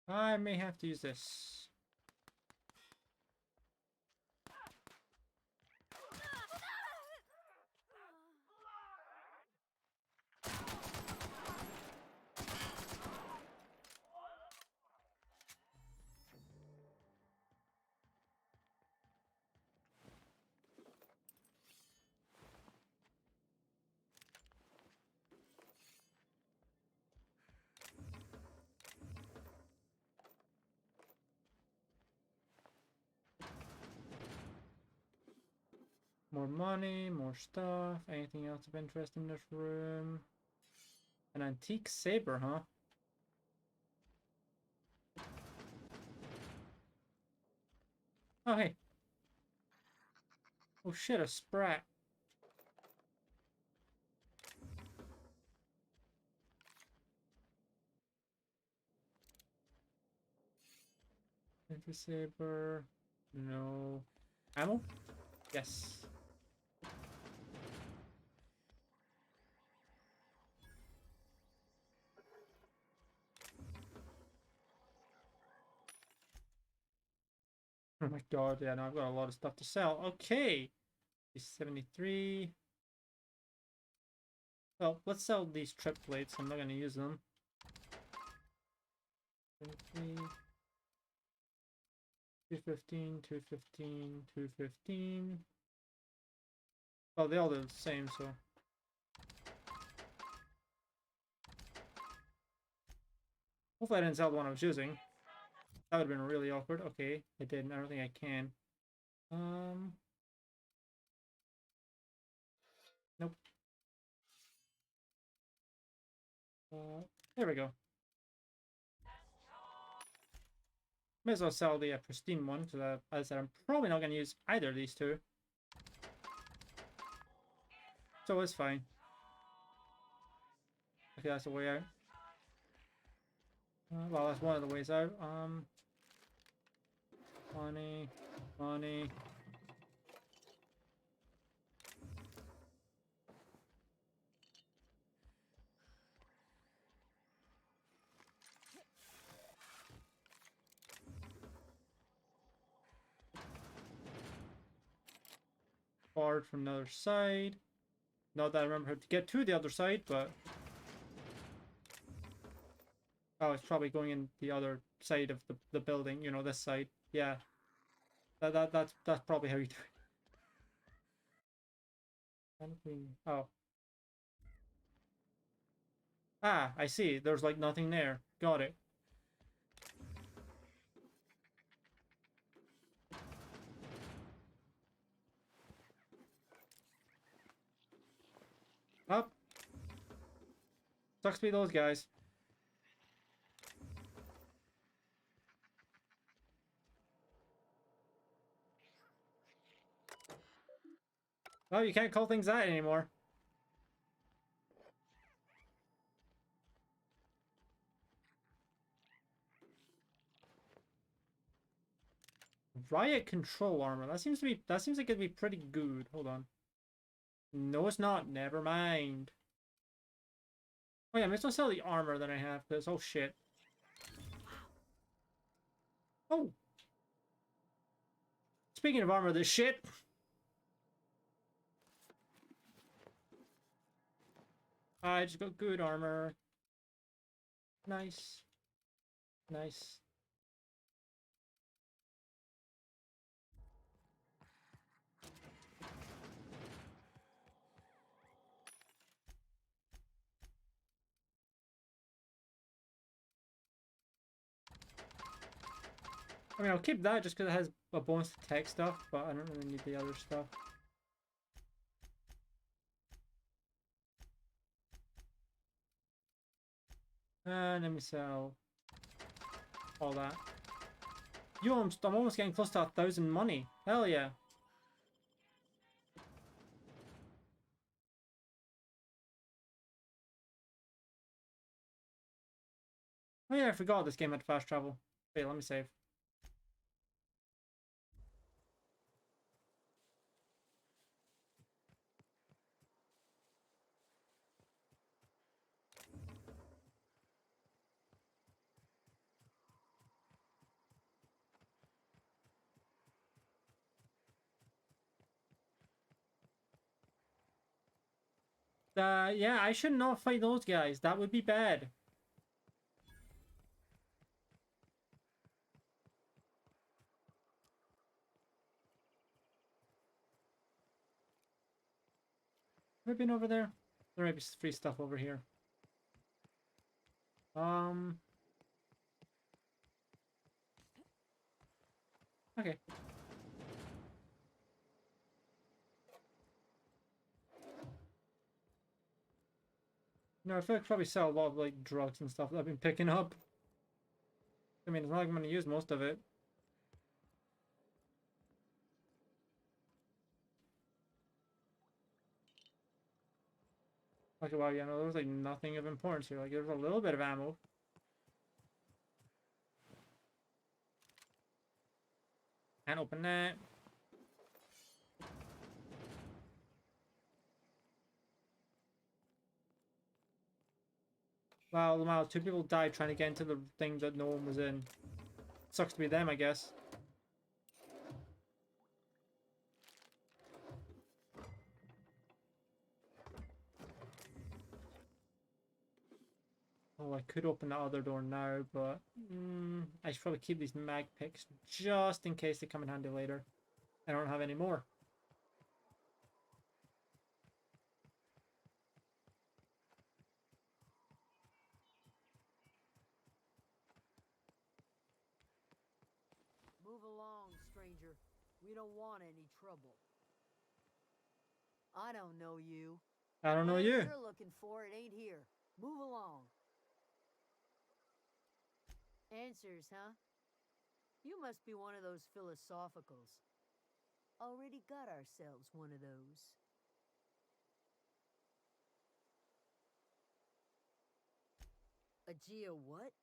I may have to use this. More money, more stuff. Anything else of interest in this room? An antique saber, huh? Oh, hey. Oh shit, a sprat. Antique saber. No. Ammo? Yes. Oh my god, yeah, now I've got a lot of stuff to sell. Okay. 73. Well, let's sell these trip plates. I'm not gonna use them. 23. 215, 215, 215. Well, they all do the same, so. Hopefully I didn't sell the one I was using. That would have been really awkward. Okay, I didn't. I don't think I can. Nope. There we go. May as well sell the pristine one, because as I said, I'm probably not going to use either of these two. So it's fine. Okay, that's the way out. Well, that's one of the ways out. Money, money. Barred from the other side. Not that I remember how to get to the other side, but... Oh, it's probably going in the other side of the building, you know, this side. Yeah. That's probably how you do it. Oh. Ah, I see. There's like nothing there. Got it. Up. Sucks to be those guys. Well, you can't call things that anymore. Riot control armor. That seems like it'd be pretty good. Hold on. No, it's not. Never mind. Oh yeah, I'm just gonna sell the armor that I have, because oh shit. Oh. Speaking of armor, this shit. I just got good armor. Nice. Nice. I mean, I'll keep that just because it has a bonus to tech stuff, but I don't really need the other stuff. And let me sell all that. Yo, I'm almost getting close to 1,000 money. Hell yeah. Oh yeah, I forgot this game had fast travel. Wait, let me save. Yeah, I should not fight those guys. That would be bad. Have I been over there? There might be free stuff over here. Okay. No, I feel like I probably sell a lot of like drugs and stuff that I've been picking up. I mean, it's not like I'm gonna use most of it. Okay, wow, yeah, no, there was like nothing of importance here. Like, there's a little bit of ammo. Can't open that. Wow, 2 people died trying to get into the thing that no one was in. Sucks to be them, I guess. Oh, I could open that other door now, but I should probably keep these mag picks just in case they come in handy later. I don't have any more. Move along, stranger. We don't want any trouble. I don't know you. I don't know Whatever you. you're looking for, it ain't here. Move along. Answers, huh? You must be one of those philosophicals. Already got ourselves one of those. A geo what?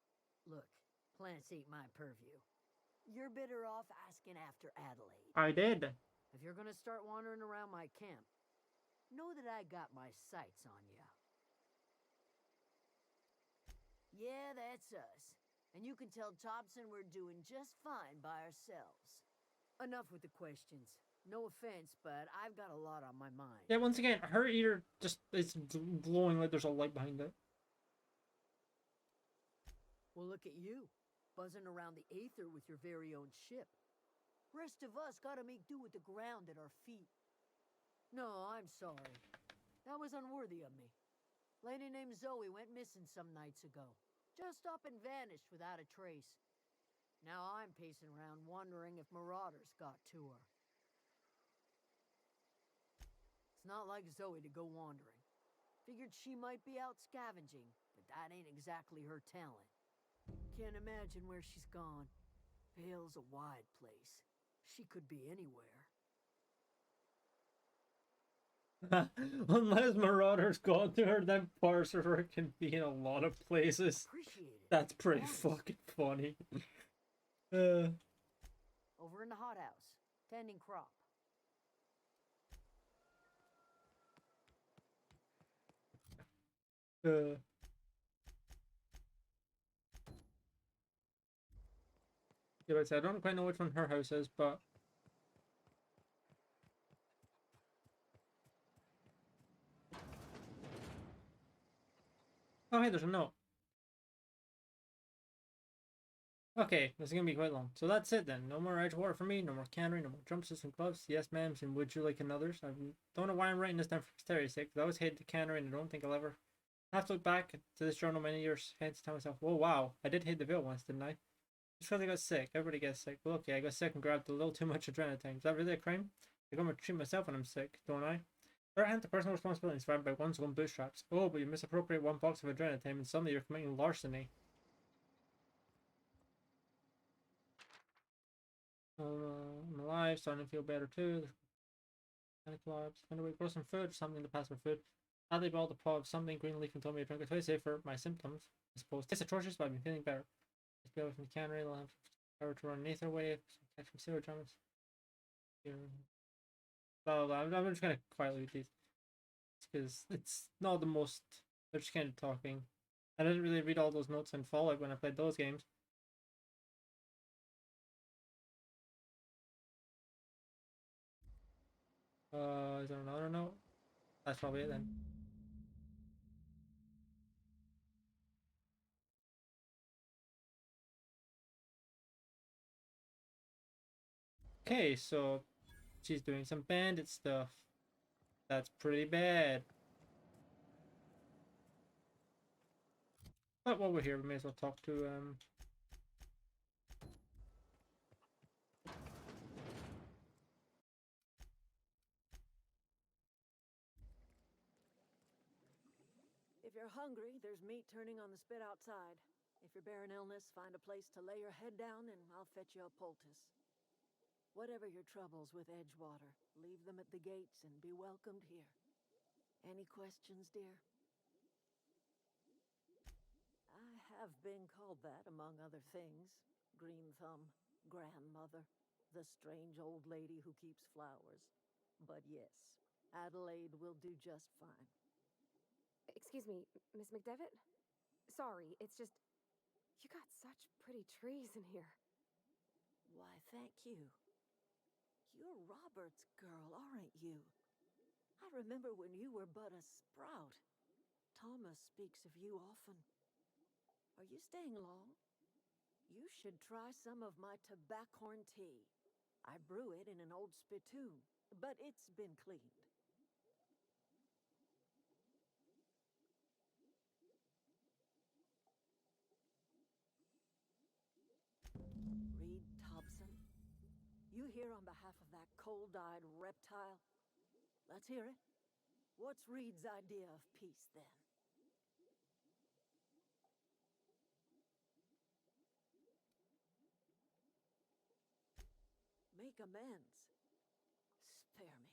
Look, plants ain't my purview. You're better off asking after Adelaide. I did. If you're gonna start wandering around my camp, know that I got my sights on ya. Yeah, that's us. And you can tell Thompson we're doing just fine by ourselves. Enough with the questions. No offense, but I've got a lot on my mind. Yeah, once again, her ear just is glowing like there's a light behind it. Well, look at you, buzzing around the aether with your very own ship. Rest of us gotta make do with the ground at our feet. No, I'm sorry. That was unworthy of me. Lady named Zoe went missing some nights ago. Just up and vanished without a trace. Now I'm pacing around wondering if marauders got to her. It's not like Zoe to go wandering. Figured she might be out scavenging, but that ain't exactly her talent. Can't imagine where she's gone. Vale's a wide place. She could be anywhere. Unless marauders got to her, then Parser can be in a lot of places. That's pretty fucking funny. Over in the hothouse, tending crop. Yeah, but I don't quite know which one her house is, but oh hey, there's a note. Okay, this is gonna be quite long. So that's it then. No more Edgewater for me, no more cannery, no more jumpsuits and gloves. Yes, ma'ams, and would you like another's? I don't know why I'm writing this down for posterity's sake, because I always hated the cannery and I don't think I'll ever have to look back to this journal many years hence to tell myself, whoa, wow, I did hate the veil once, didn't I? Just because I got sick. Everybody gets sick. Well, okay, I got sick and grabbed a little too much adrenaline. Is that really a crime? I go and treat myself when I'm sick, don't I? Third hand, the personal responsibility is surrounded by one's own bootstraps. Oh, but you misappropriate one box of adrenaline and suddenly you're committing larceny. I'm alive, starting to feel better too. Panic collapse. Find a way to grow some food, something to pass for food. Now they brought the paw of something green leaf and told me to drink it twice a day for my symptoms. I suppose it's atrocious, but I've been feeling better. Let's be away from the cannery. They'll have power to run an ether wave, catch some sewer drums. Blah, blah, blah. I'm just gonna quietly read these because it's not the most. They're just kind of talking. I didn't really read all those notes in Fallout when I played those games. Is there another note? That's probably it then. Okay, so she's doing some bandit stuff. That's pretty bad. But while we're here, we may as well talk to If you're hungry, there's meat turning on the spit outside. If you're bearing illness, find a place to lay your head down and I'll fetch you a poultice. Whatever your troubles with Edgewater, leave them at the gates and be welcomed here. Any questions, dear? I have been called that, among other things. Green Thumb, grandmother, the strange old lady who keeps flowers. But yes, Adelaide will do just fine. Excuse me, Miss McDevitt? Sorry, it's just... You got such pretty trees in here. Why, thank you. You're Robert's girl, aren't you? I remember when you were but a sprout. Thomas speaks of you often. Are you staying long? You should try some of my tobaccorn tea. I brew it in an old spittoon, but it's been cleaned. Reed Thompson, you here on behalf of that cold-eyed reptile? Let's hear it. What's Reed's idea of peace, then? Make amends. Spare me.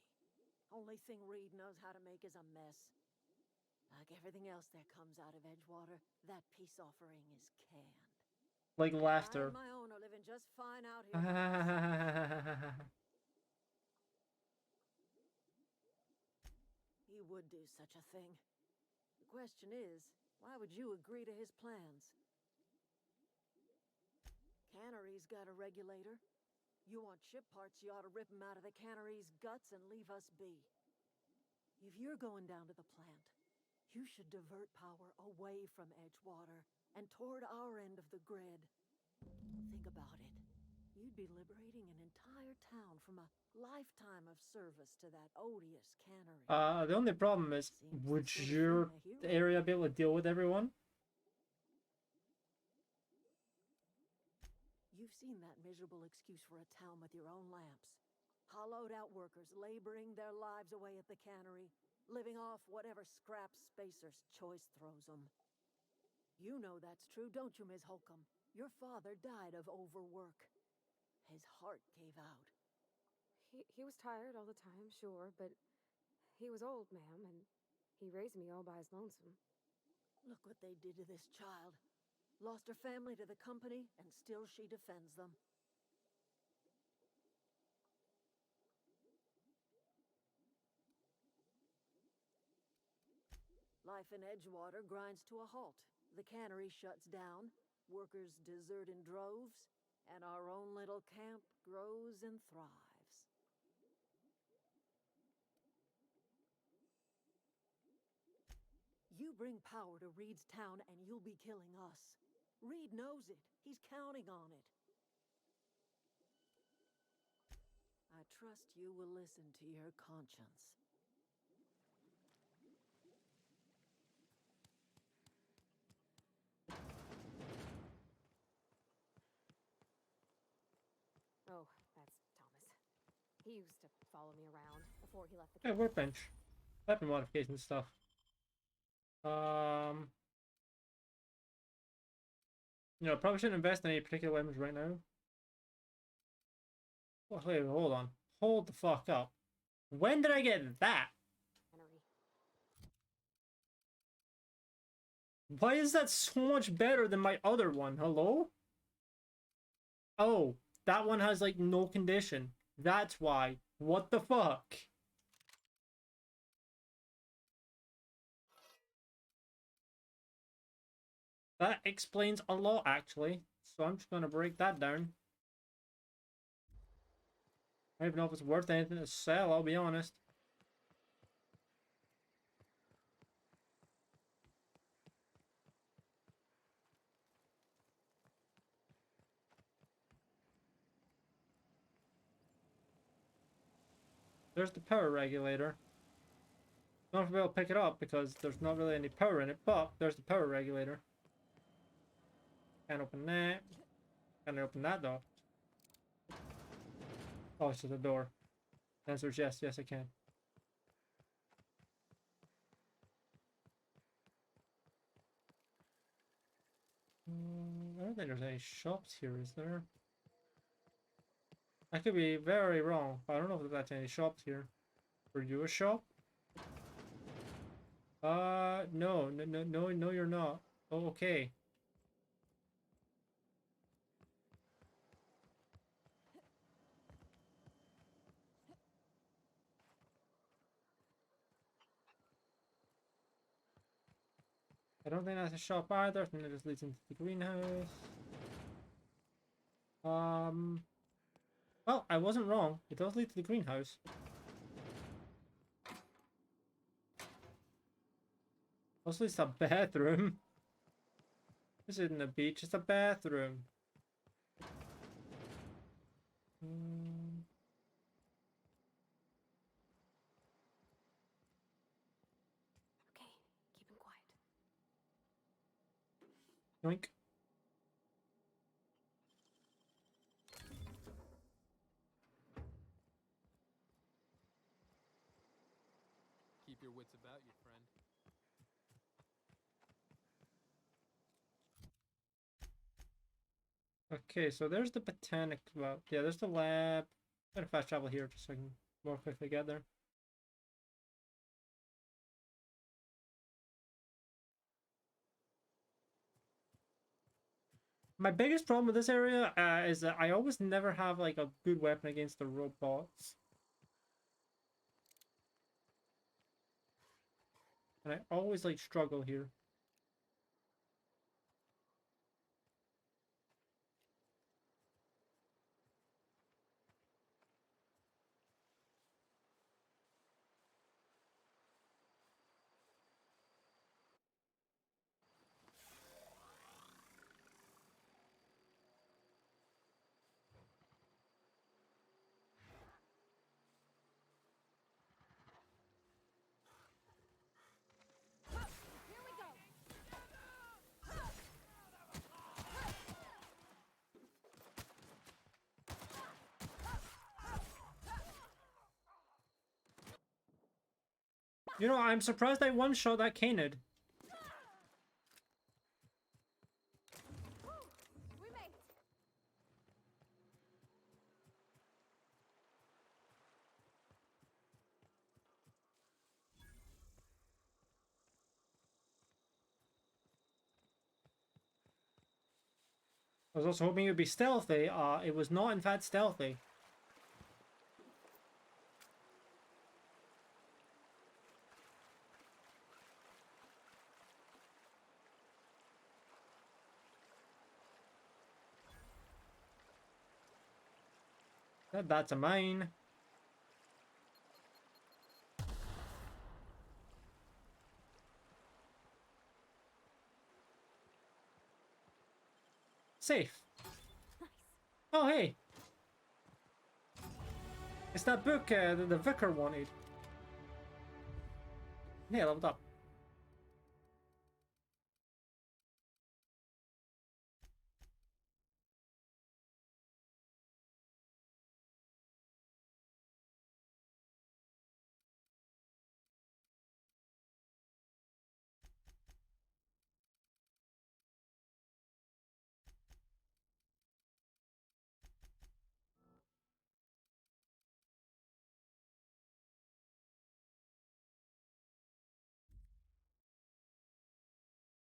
Only thing Reed knows how to make is a mess. Like everything else that comes out of Edgewater, that peace offering is canned. Like laughter. I and my own are living just fine out here. He would do such a thing. The question is, why would you agree to his plans? Cannery's got a regulator. You want ship parts, you ought to rip them out of the cannery's guts and leave us be. If you're going down to the plant, you should divert power away from Edgewater and toward our end of the grid. Think about it. You'd be liberating an entire town from a lifetime of service to that odious cannery. The only problem is, would your area be able to deal with everyone? You've seen that miserable excuse for a town with your own lamps. Hollowed out workers laboring their lives away at the cannery, living off whatever scraps Spacer's choice throws them. You know that's true, don't you, Ms. Holcomb? Your father died of overwork. His heart gave out. He was tired all the time, sure, but he was old, ma'am, and he raised me all by his lonesome. Look what they did to this child. Lost her family to the company, and still she defends them. Life in Edgewater grinds to a halt. The cannery shuts down, workers desert in droves, and our own little camp grows and thrives. You bring power to Reed's town and you'll be killing us. Reed knows it. He's counting on it. I trust you will listen to your conscience. Oh, that's Thomas. He used to follow me around before he left the Yeah, workbench. Weapon modification stuff. You know, probably shouldn't invest in any particular weapons right now. Oh, wait, hold on. Hold the fuck up. When did I get that? Why is that so much better than my other one? Hello? Oh, that one has like no condition. That's why. What the fuck? That explains a lot, actually. So I'm just gonna break that down. I don't even know if it's worth anything to sell, I'll be honest. There's the power regulator. Not be able to pick it up because there's not really any power in it, but there's the power regulator. Can't open that. Can't open that though. Oh, it's to the door. The answer is yes, yes I can. I don't think there's any shops here, is there? I could be very wrong, but I don't know if there's any shops here. Are you a shop? No, you're not. Oh, okay. I don't think that's a shop either. I think that just leads into the greenhouse. Well, I wasn't wrong. It does lead to the greenhouse. Also, it's a bathroom. This isn't a beach, it's a bathroom. Okay, keep him quiet. Yoink. Keep your wits about you, friend. Okay, so there's the botanic, well, yeah, there's the lab. I'm gonna fast travel here just so I can more quickly get there. My biggest problem with this area is that I always never have like a good weapon against the robots. And I always like struggle here. Here we go. You know, I'm surprised I one-shot that Canid. We made it. I was also hoping it would be stealthy. It was not in fact stealthy. That's a mine. Safe. Oh, hey. It's that book that the vicar wanted. Yeah, leveled up.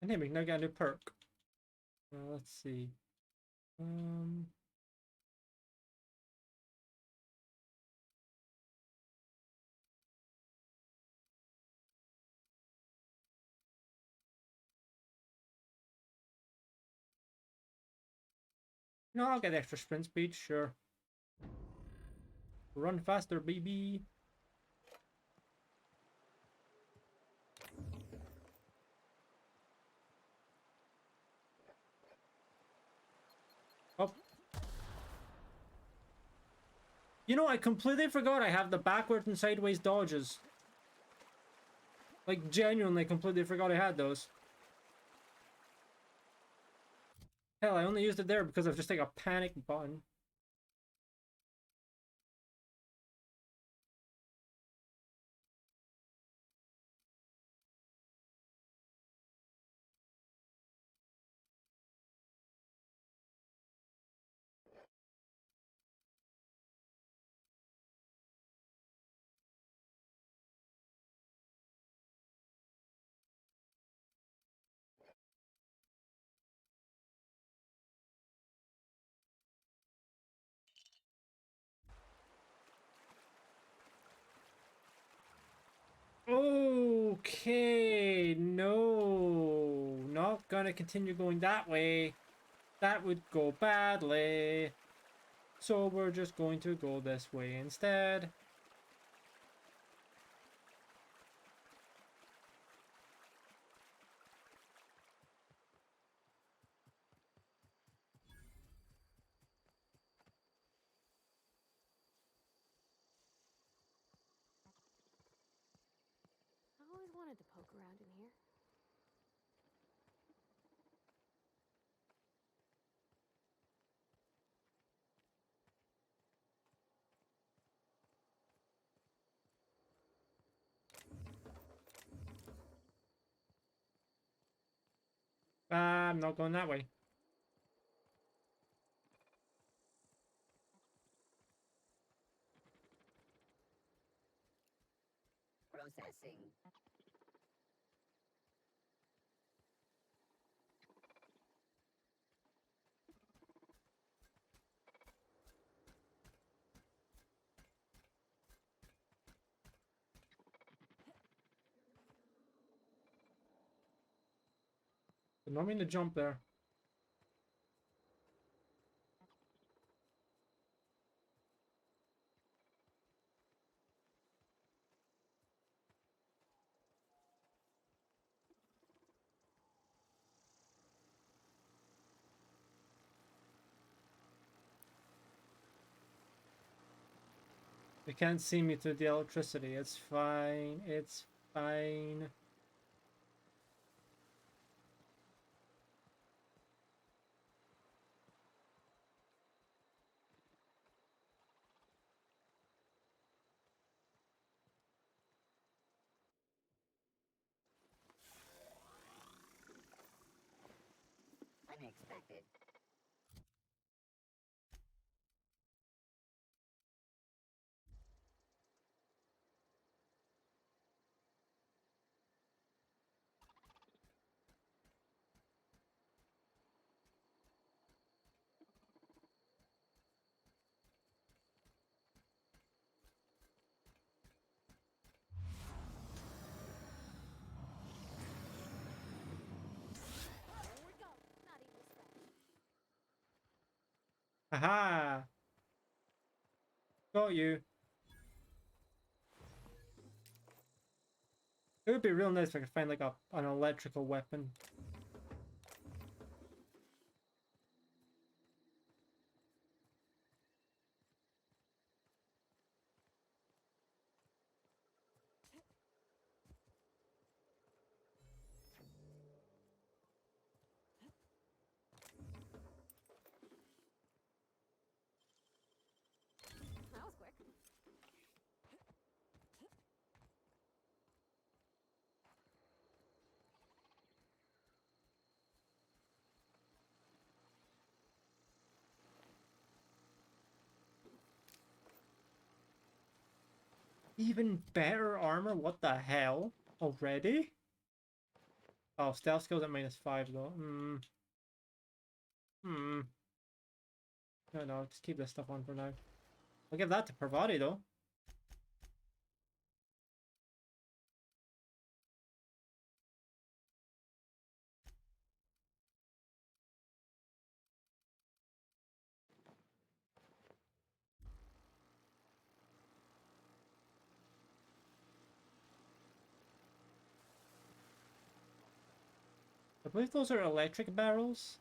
And then we can now get a new perk. Let's see. No, I'll get extra sprint speed, sure. Run faster, baby. Oh. You know, I completely forgot I have the backwards and sideways dodges. Like, genuinely completely forgot I had those. Hell, I only used it there because of just like a panic button. Okay, no, not gonna continue going that way. That would go badly. So we're just going to go this way instead. I always wanted to poke around in here. I'm not going that way. Processing. Did not mean to jump there. They can't see me through the electricity. It's fine. It's fine. Unexpected. Haha! Got you. It would be real nice if I could find like an electrical weapon. That was quick. Even better armor? What the hell? Already? Oh, stealth skills at -5 though. No, just keep this stuff on for now. I'll give that to Parvati though. I believe those are electric barrels.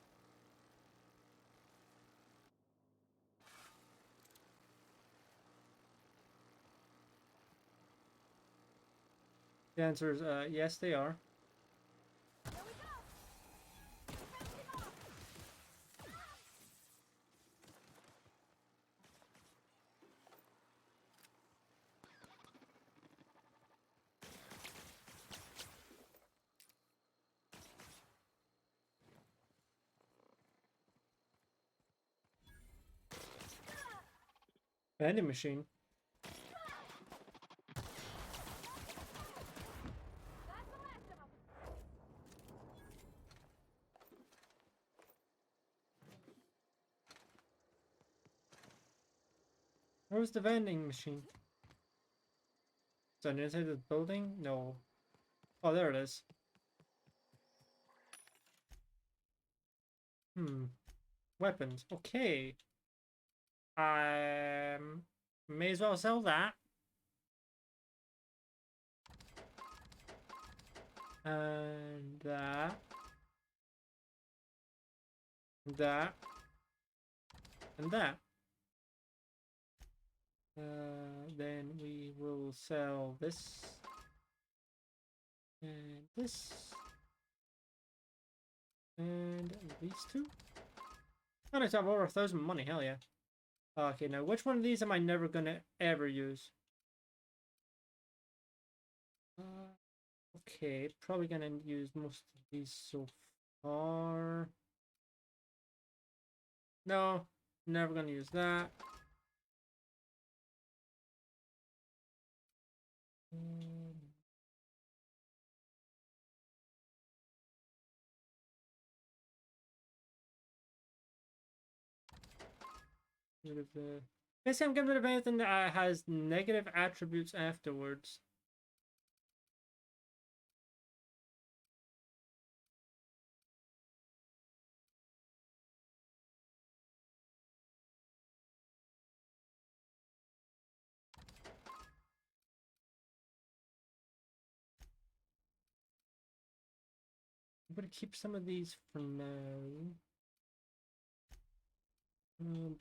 The answer is yes, they are. Vending machine. Where's the vending machine? Is that inside the building? No. Oh, there it is. Weapons. Okay. May as well sell that. And that. That. And that. Then we will sell this. And this. And these two. Oh, nice, I have over 1,000 money, hell yeah. Okay, now which one of these am I never gonna ever use? Okay, probably gonna use most of these so far. No, never gonna use that. Rid of the. Basically, I'm getting rid of anything that has negative attributes afterwards. I'm gonna keep some of these for now.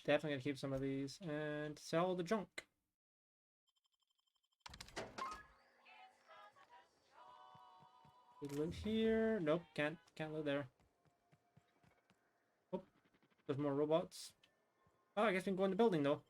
Definitely gonna keep some of these and sell the junk. Live here. Nope, can't live there. Oh, there's more robots. Oh, I guess we can go in the building though.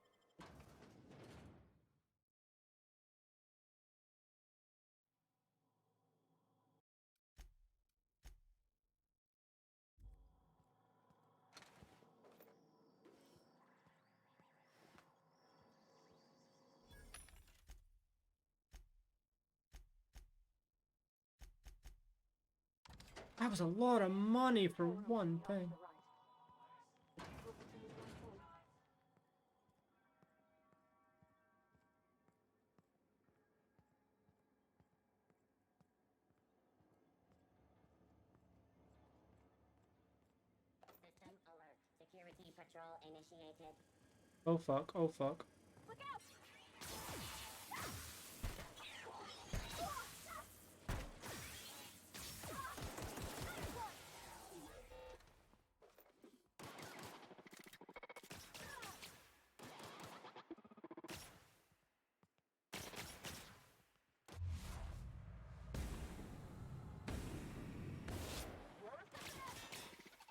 That was a lot of money for one thing. System alert. Security patrol initiated. Oh fuck, oh fuck. Look out!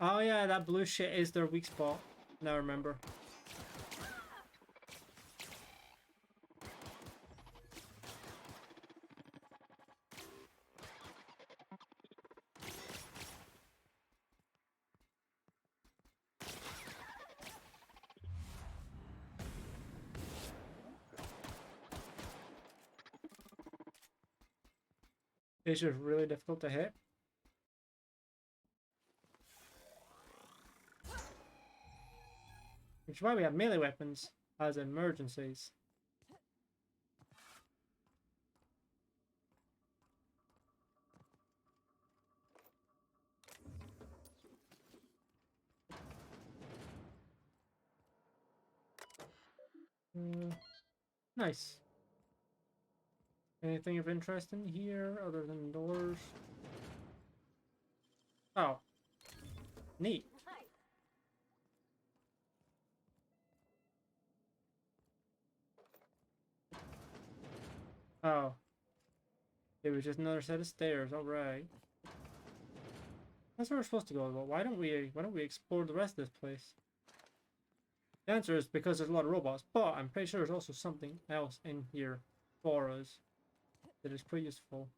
Oh yeah, that blue shit is their weak spot. Now remember. It's just really difficult to hit. Which is why we have melee weapons as emergencies. Nice. Anything of interest in here other than doors? Oh. Neat. Oh. It was just another set of stairs, alright. That's where we're supposed to go, but why don't we explore the rest of this place? The answer is because there's a lot of robots, but I'm pretty sure there's also something else in here for us that is pretty useful.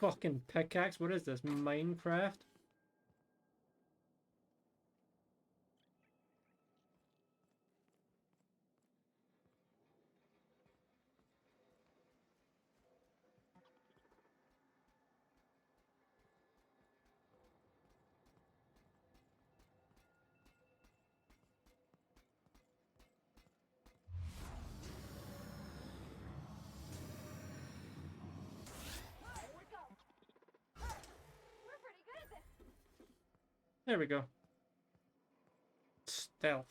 fucking pickaxe. What is this? Minecraft? There we go. Stealth.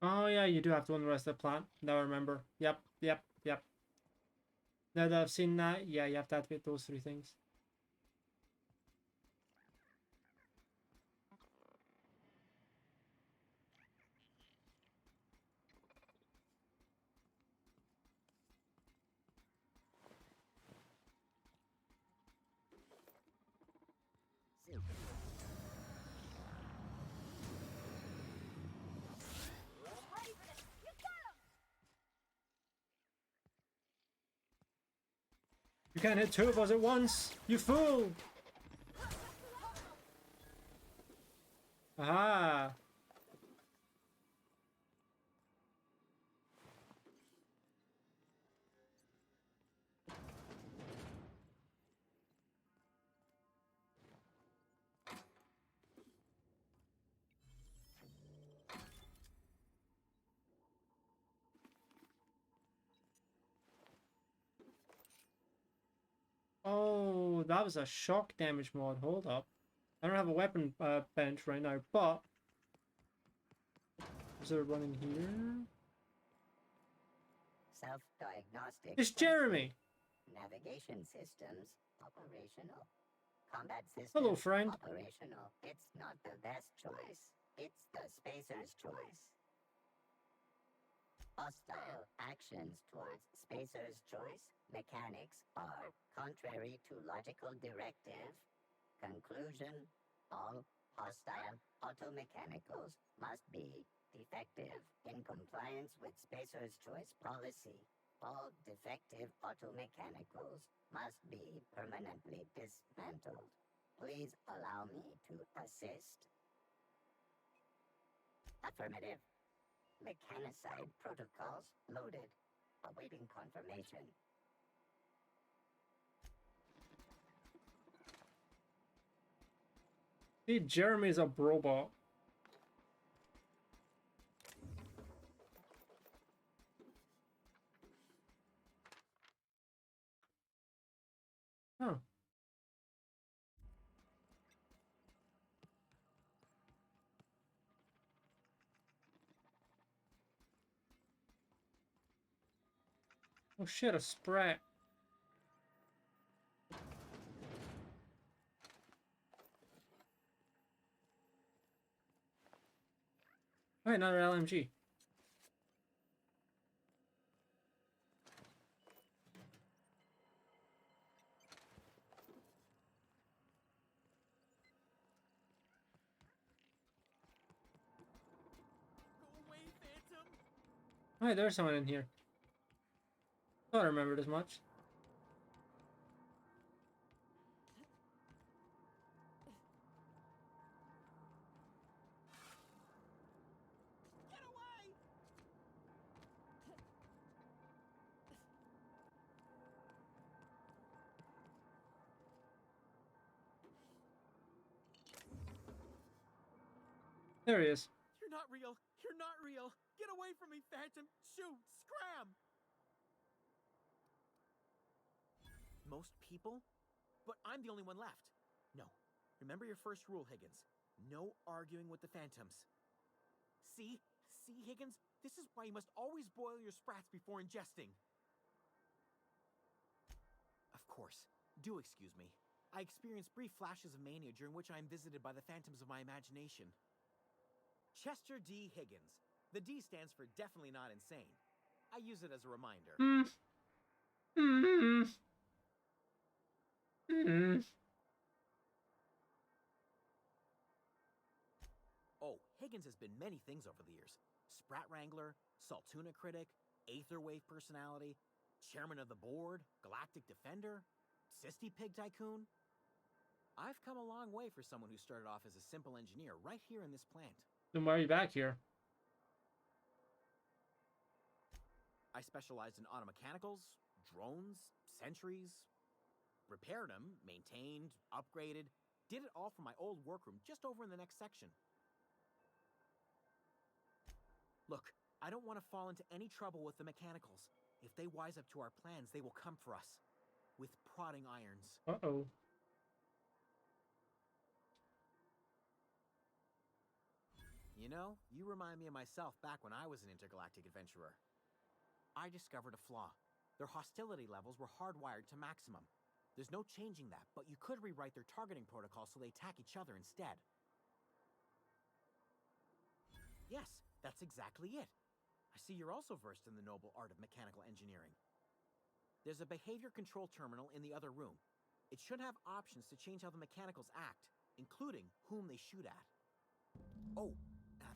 Oh yeah, you do have to own the rest of the plant. Now I remember. Yep. Now that I've seen that, yeah, you have to activate those 3 things. You can't hit 2 of us at once, you fool! Aha! Oh, that was a shock damage mod. Hold up. I don't have a weapon bench right now, but... Is there one in here? Self-diagnostic. It's Jeremy! Navigation systems operational. Combat systems Hello, friend. operational. It's not the best choice. It's the spacer's choice. Hostile actions towards spacer's choice mechanics are contrary to logical directive. Conclusion: all hostile automechanicals must be defective in compliance with spacer's choice policy. All defective automechanicals must be permanently dismantled. Please allow me to assist. Affirmative. Mechanicide protocols loaded. Awaiting confirmation. See, Jeremy's a robot. Huh. Oh shit, a sprat. Oh, another LMG. Hi, there's someone in here. Thought I remembered as much. There he is. You're not real. You're not real. Get away from me, Phantom. Shoot. Scram. Most people? But I'm the only one left. No. Remember your first rule, Higgins. No arguing with the Phantoms. See? See, Higgins? This is why you must always boil your sprats before ingesting. Of course. Do excuse me. I experience brief flashes of mania during which I am visited by the phantoms of my imagination. Chester D. Higgins, The D stands for definitely not insane. I use it as a reminder. Oh, Higgins has been many things over the years. Sprat Wrangler, Saltuna Critic, Aetherwave Personality, Chairman of the Board, Galactic Defender, Sisty Pig Tycoon. I've come a long way for someone who started off as a simple engineer right here in this plant. Then why are you back here? I specialized in automechanicals, drones, sentries, repaired them, maintained, upgraded, did it all from my old workroom just over in the next section. Look, I don't want to fall into any trouble with the mechanicals. If they wise up to our plans, they will come for us. With prodding irons. Uh-oh. You know, you remind me of myself back when I was an intergalactic adventurer. I discovered a flaw. Their hostility levels were hardwired to maximum. There's no changing that, but you could rewrite their targeting protocol so they attack each other instead. Yes, that's exactly it. I see you're also versed in the noble art of mechanical engineering. There's a behavior control terminal in the other room. It should have options to change how the mechanicals act, including whom they shoot at. Oh,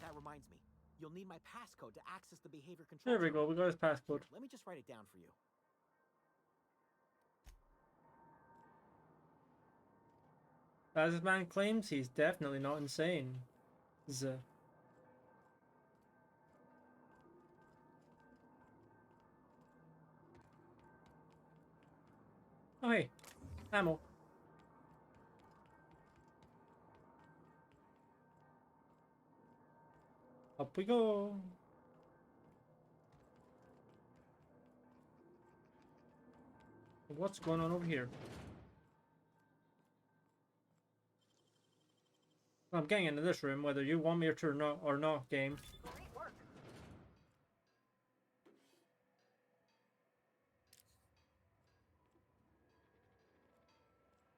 that reminds me. You'll need my passcode to access the behavior control There we go, terminal. we got his passport. Here, let me just write it down for you. As this man claims, he's definitely not insane. Oh hey, ammo. Up we go. What's going on over here? I'm getting into this room, whether you want me to or not, game. Great work.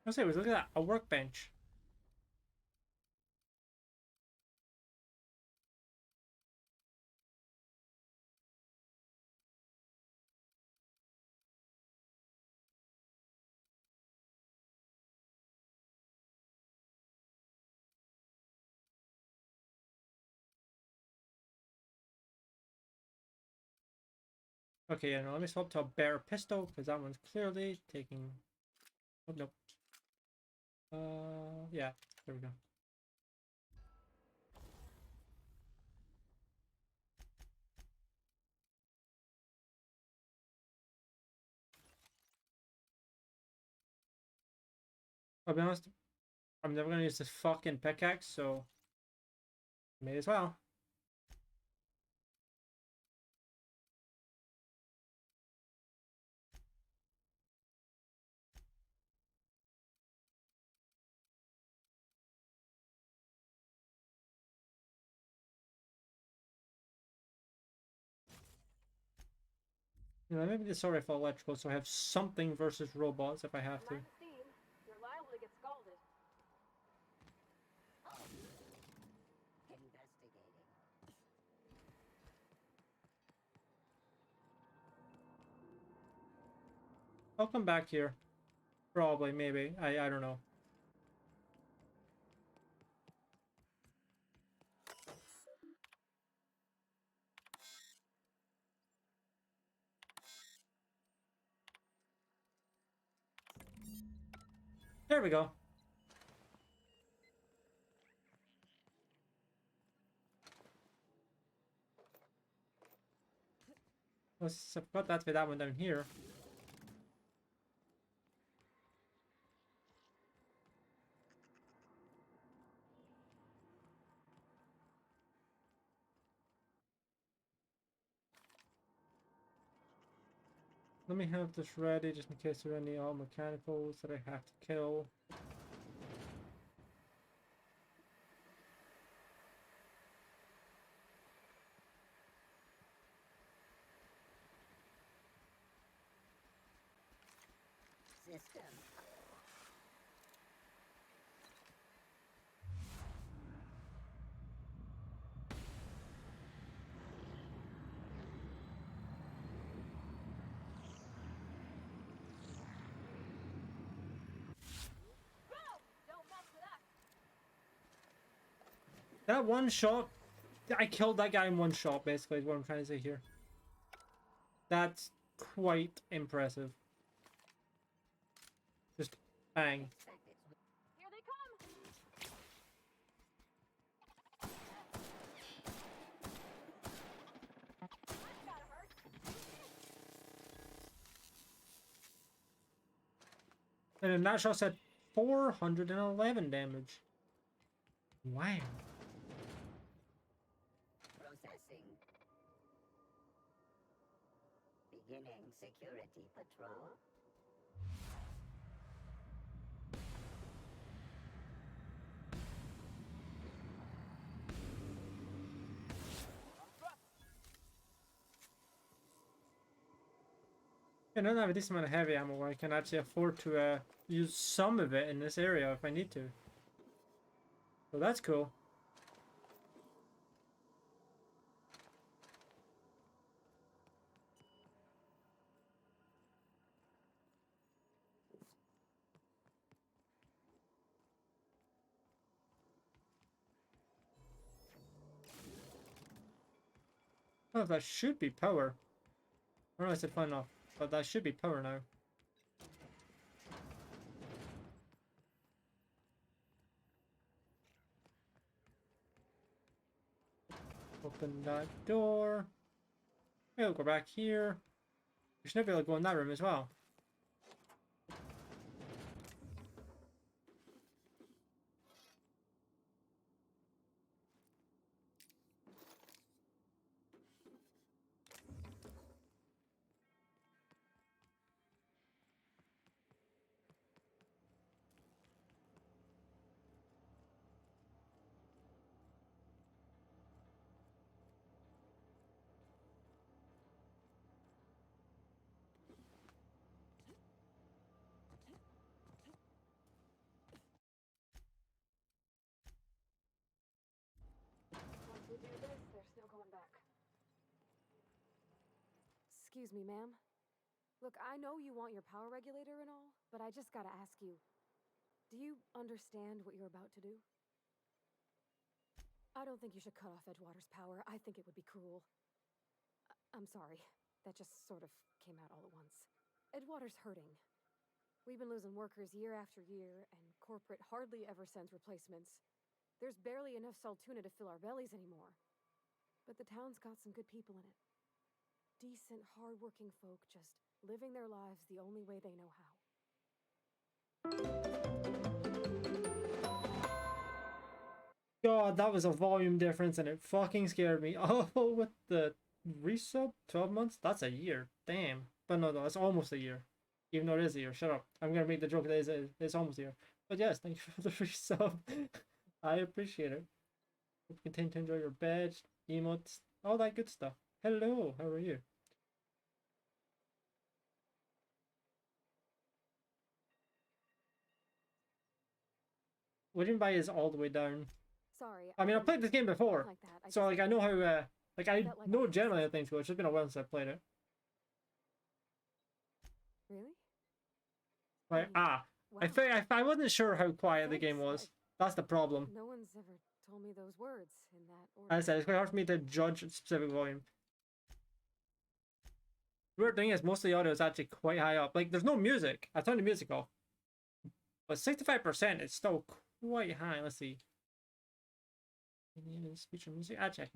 I say, look at that, a workbench. Okay, yeah, no, let me swap to a better pistol, because that one's clearly taking... Oh, no. Yeah, there we go. I'll be honest, I'm never gonna use this fucking pickaxe, so... May as well. You know, maybe this sorry for electrical, so I have something versus robots if I have to. Mind the steam. You're liable to get scalded. Investigating. I'll come back here. Probably, maybe. I don't know. There we go. I forgot that with that one down here. Let me have this ready just in case there are any all mechanicals that I have to kill. System. That one shot, I killed that guy in one shot, basically, is what I'm trying to say here. That's quite impressive. Just bang. Here they come! And then that shot said 411 damage. Wow. Processing. Beginning security patrol. I don't have a decent amount of heavy ammo where I can actually afford to use some of it in this area if I need to. So that's cool. Oh, that should be power. I don't know if I said fun enough, but that should be power now. Open that door. We'll go back here. We should be able to go in that room as well. Once we do this, there's no going back. Excuse me, ma'am. Look, I know you want your power regulator and all, but I just gotta ask you. Do you understand what you're about to do? I don't think you should cut off Edgewater's power. I think it would be cruel. I'm sorry. That just sort of came out all at once. Edgewater's hurting. We've been losing workers year after year, and corporate hardly ever sends replacements. There's barely enough salt tuna to fill our bellies anymore. But the town's got some good people in it. Decent, hard-working folk just living their lives the only way they know how. God, that was a volume difference and it fucking scared me. Oh, with the resub? 12 months? That's a year. Damn. But no, that's almost a year. Even though it is a year. Shut up. I'm gonna make the joke that it's almost a year. But yes, thank you for the resub. I appreciate it. Hope you continue to enjoy your badge, emotes, all that good stuff. Hello, how are you? What do you buy is all the way down? Sorry. I mean, I've played this game before, like that. so like I know how, like I felt like know I- generally how things go. It's just been a while since I played it. Really? Like, Wow. I wasn't sure how quiet the game was. That's the problem. No one's ever told me those words in that order. As I said, it's quite hard for me to judge specific volume. The weird thing is, most of the audio is actually quite high up. Like, there's no music. I turned the music off. But 65% is still quite high. Let's see. Speech and music. Check.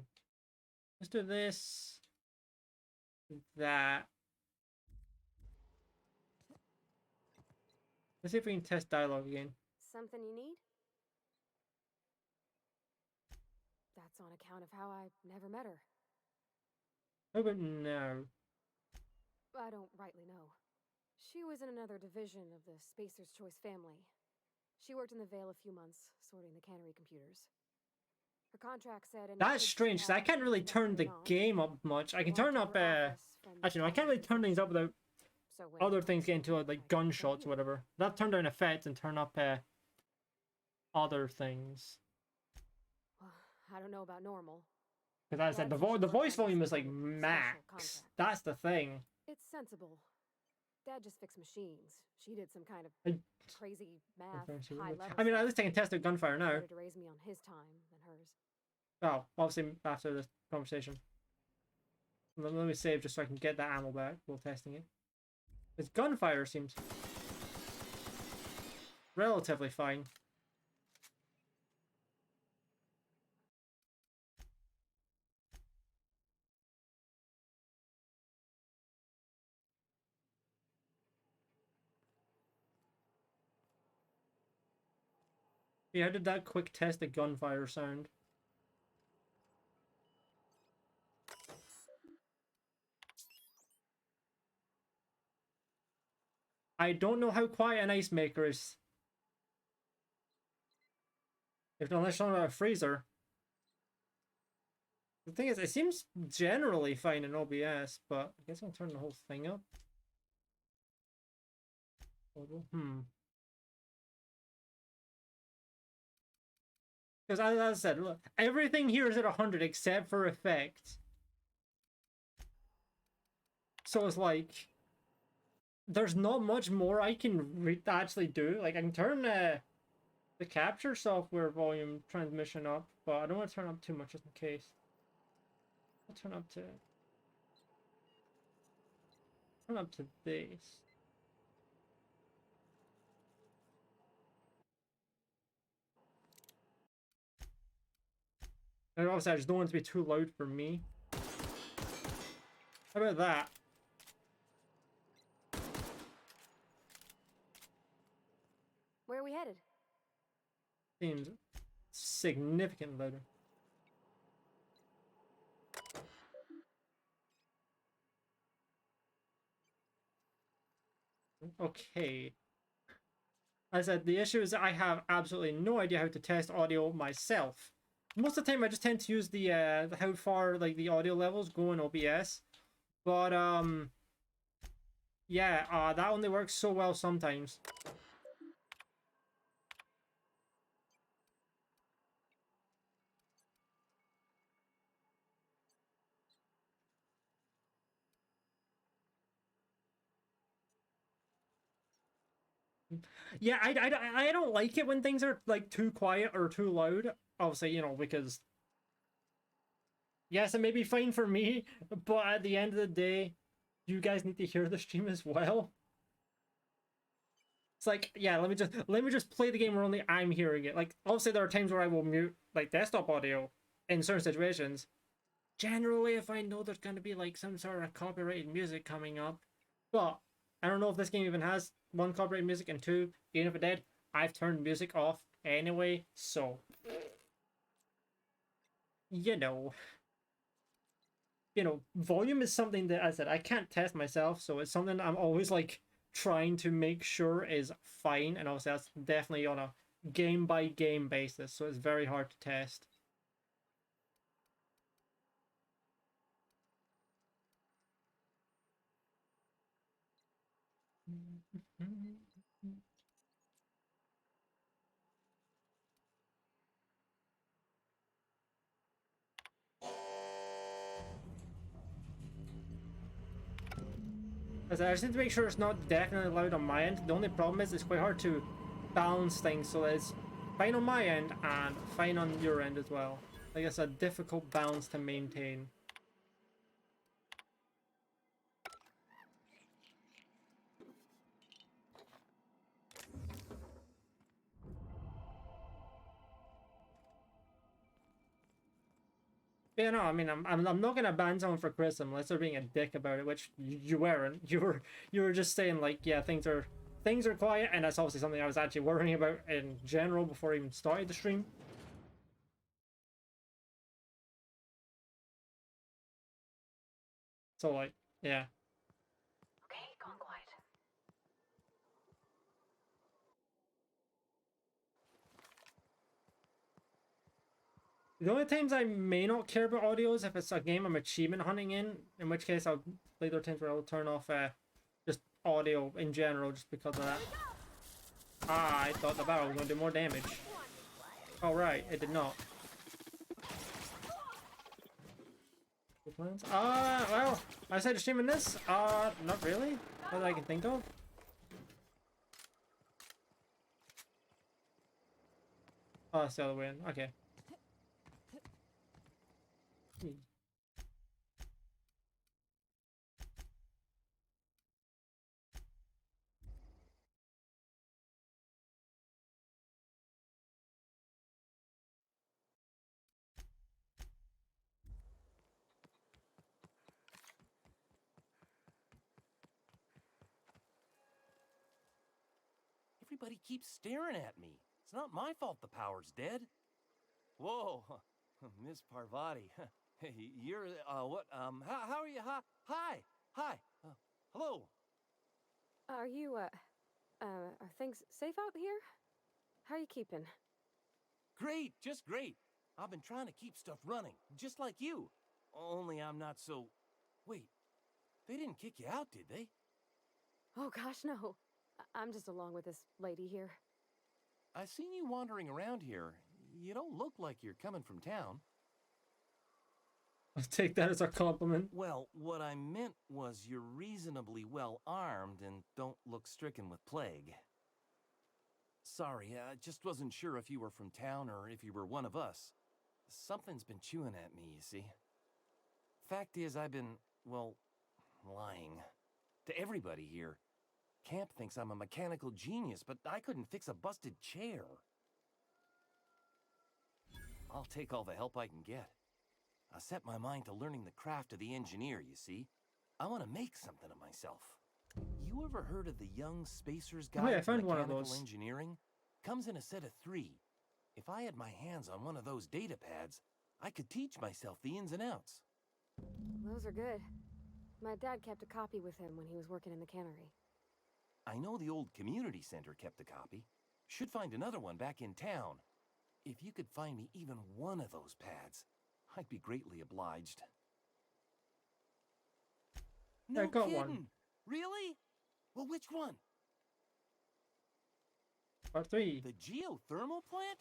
Let's do this. That. Let's see if we can test dialogue again. Something you need? That's on account of how I never met her. How about now? I don't rightly know. She was in another division of the Spacer's Choice family. She worked in the Vale a few months, sorting the cannery computers. Her contract said... That's strange, because I can't really turn the game up much. I can turn up, actually, no, I can't really turn things up without other things getting to, like, gunshots or whatever. I'll turn down effects and turn up, other things. I don't know about normal. Because as I said, the voice volume is, like, max. That's the thing. It's sensible. Dad just fixed machines. She did some kind of crazy math, high level. I mean, at least I can test out gunfire now. Better to raise me on his time than hers. Oh, obviously after this conversation. Let me save just so I can get that ammo back while testing it. Its gunfire seems relatively fine. Yeah, how did that quick test the gunfire sound? I don't know how quiet an ice maker is. If unless you're talking about a freezer. The thing is, it seems generally fine in OBS, but I guess I'll turn the whole thing up. Because as I said, look, everything here is at 100 except for effects. So it's like, there's not much more I can actually do. Like, I can turn the capture software volume transmission up, but I don't want to turn up too much just in case. I'll turn up to this. And obviously I just don't want it to be too loud for me. How about that? Where are we headed? Seems significantly louder. Okay. As I said, the issue is that I have absolutely no idea how to test audio myself. Most of the time I just tend to use the how far like the audio levels go in OBS. But yeah, that only works so well sometimes. Yeah, I don't like it when things are like too quiet or too loud. Obviously, you know, because yes, it may be fine for me, but at the end of the day, you guys need to hear the stream as well. It's like, yeah, let me just play the game where only I'm hearing it. Like, obviously there are times where I will mute like desktop audio in certain situations. Generally, if I know there's gonna be like some sort of copyrighted music coming up, but I don't know if this game even has one, copyrighted music, and two, even if it did, I've turned music off anyway. So, you know, volume is something that I said I can't test myself, so it's something I'm always like trying to make sure is fine, and obviously that's definitely on a game by game basis, so it's very hard to test. As I just need to make sure it's not definitely loud on my end. The only problem is it's quite hard to balance things, so it's fine on my end and fine on your end as well. I guess a difficult balance to maintain. Yeah, no, I mean, I'm not gonna ban someone for criticism unless they're being a dick about it, which you weren't. You were just saying like, yeah, things are quiet, and that's obviously something I was actually worrying about in general before I even started the stream. So like, yeah. Okay, gone quiet. The only times I may not care about audio is if it's a game I'm achievement hunting in which case I'll later times where I'll turn off just audio in general just because of that. Ah, I thought the barrel was going to do more damage. Oh right, it did not. Well, I said streaming this? Not really. Not that I can think of. Oh, that's the other way in. Okay. Everybody keeps staring at me. It's not my fault the power's dead. Whoa, Miss Parvati. Hey, you're, what, how are you? Hi, hello. Are you, are things safe out here? How are you keeping? Great, just great. I've been trying to keep stuff running, just like you. Only I'm not so... Wait, they didn't kick you out, did they? Oh gosh, no. I'm just along with this lady here. I seen you wandering around here. You don't look like you're coming from town. I'll take that as a compliment. Well, what I meant was you're reasonably well armed and don't look stricken with plague. Sorry, I just wasn't sure if you were from town or if you were one of us. Something's been chewing at me, you see. Fact is, I've been, well, lying. To everybody here. Camp thinks I'm a mechanical genius, but I couldn't fix a busted chair. I'll take all the help I can get. I set my mind to learning the craft of the engineer, you see. I want to make something of myself. You ever heard of the Young Spacer's Guide I to found one of Mechanical those. Engineering? Comes in a set of 3. If I had my hands on one of those data pads, I could teach myself the ins and outs. Those are good. My dad kept a copy with him when he was working in the cannery. I know the old community center kept a copy. Should find another one back in town. If you could find me even one of those pads, I'd be greatly obliged. No I got kidding. one. Really? Well, which one? Part 3. The geothermal plant?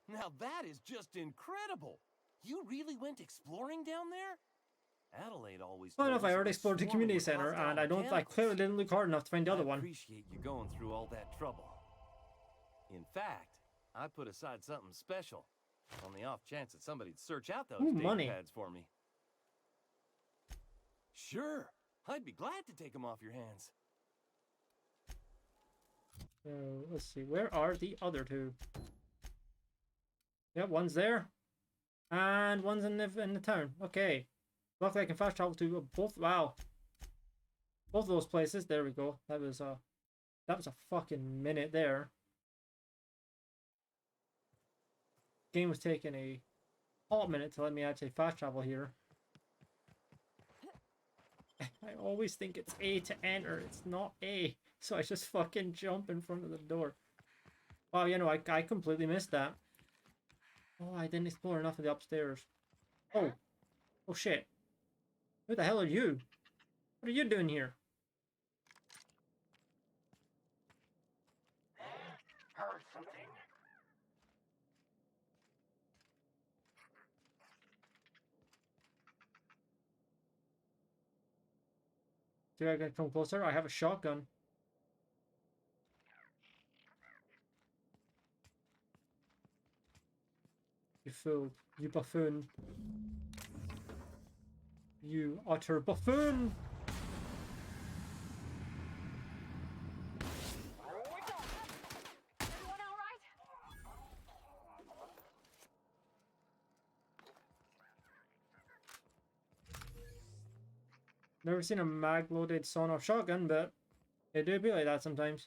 Now that is just incredible. You really went exploring down there? Adelaide always Well, told enough, I us it already was explored the swarming community with center, hostile and I mechanicals. clearly didn't look hard enough to find the other I one. appreciate you going through all that trouble. In fact, I put aside something special on the off chance that somebody'd search out those Ooh, data money. pads for me. Sure, I'd be glad to take them off your hands. So, let's see, where are the other 2? Yeah, one's there. And one's in the town. Okay. Luckily I can fast travel to both. Wow. Both of those places. There we go. That was a fucking minute there. Game was taking a hot minute to let me actually fast travel here. I always think it's A to enter. It's not A. So I just fucking jump in front of the door. Wow, you know, I completely missed that. Oh, I didn't explore enough of the upstairs. Oh. Oh shit. Who the hell are you? What are you doing here? Heard something. Do I gotta come closer? I have a shotgun. You fool. You buffoon. You utter buffoon! Everyone all right? Never seen a mag-loaded sawn-off shotgun, but they do be like that sometimes.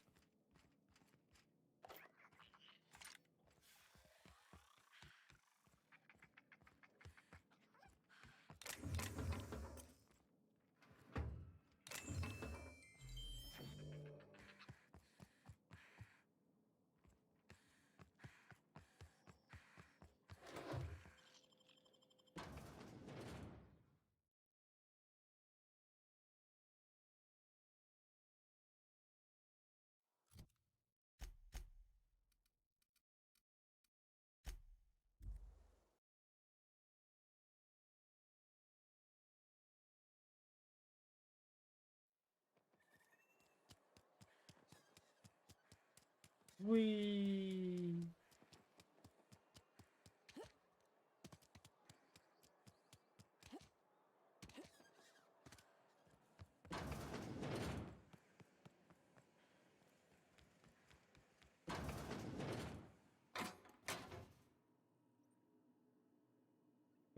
Whee!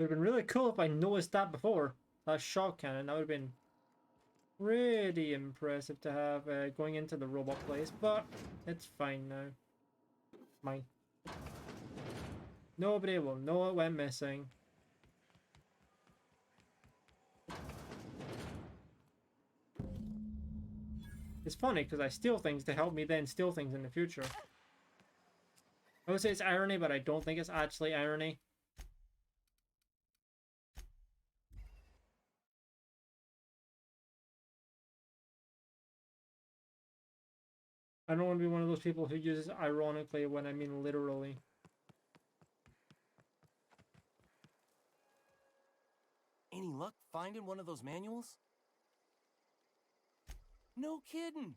Would have been really cool if I noticed that before. That shot cannon, that would have been pretty impressive to have going into the robot place, but it's fine now. Mine. Nobody will know it went missing. It's funny because I steal things to help me then steal things in the future. I would say it's irony, but I don't think it's actually irony. I don't want to be one of those people who uses ironically when I mean literally. Any luck finding one of those manuals? No kidding.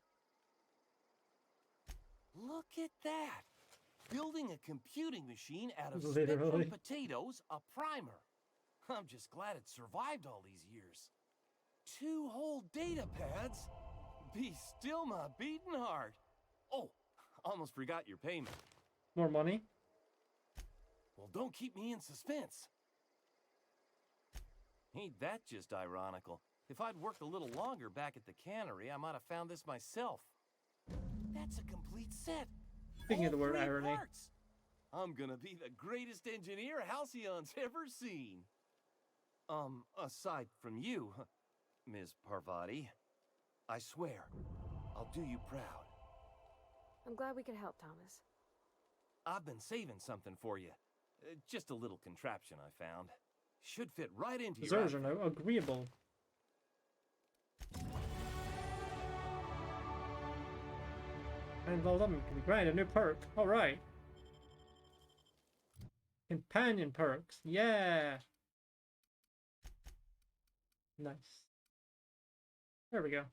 Look at that. Building a computing machine out of spit from potatoes, a primer. I'm just glad it survived all these years. 2 whole data pads? Be still my beating heart. Oh, almost forgot your payment. More money? Well, don't keep me in suspense. Ain't that just ironical? If I'd worked a little longer back at the cannery, I might have found this myself. That's a complete set. Speaking of the word irony. Parts. I'm gonna be the greatest engineer Halcyon's ever seen. Aside from you, Ms. Parvati, I swear, I'll do you proud. I'm glad we could help, Thomas. I've been saving something for you. Just a little contraption I found. Should fit right into your Reserves are now agreeable. And leveled up can be granted a new perk. Alright. Companion perks. Yeah. Nice. There we go.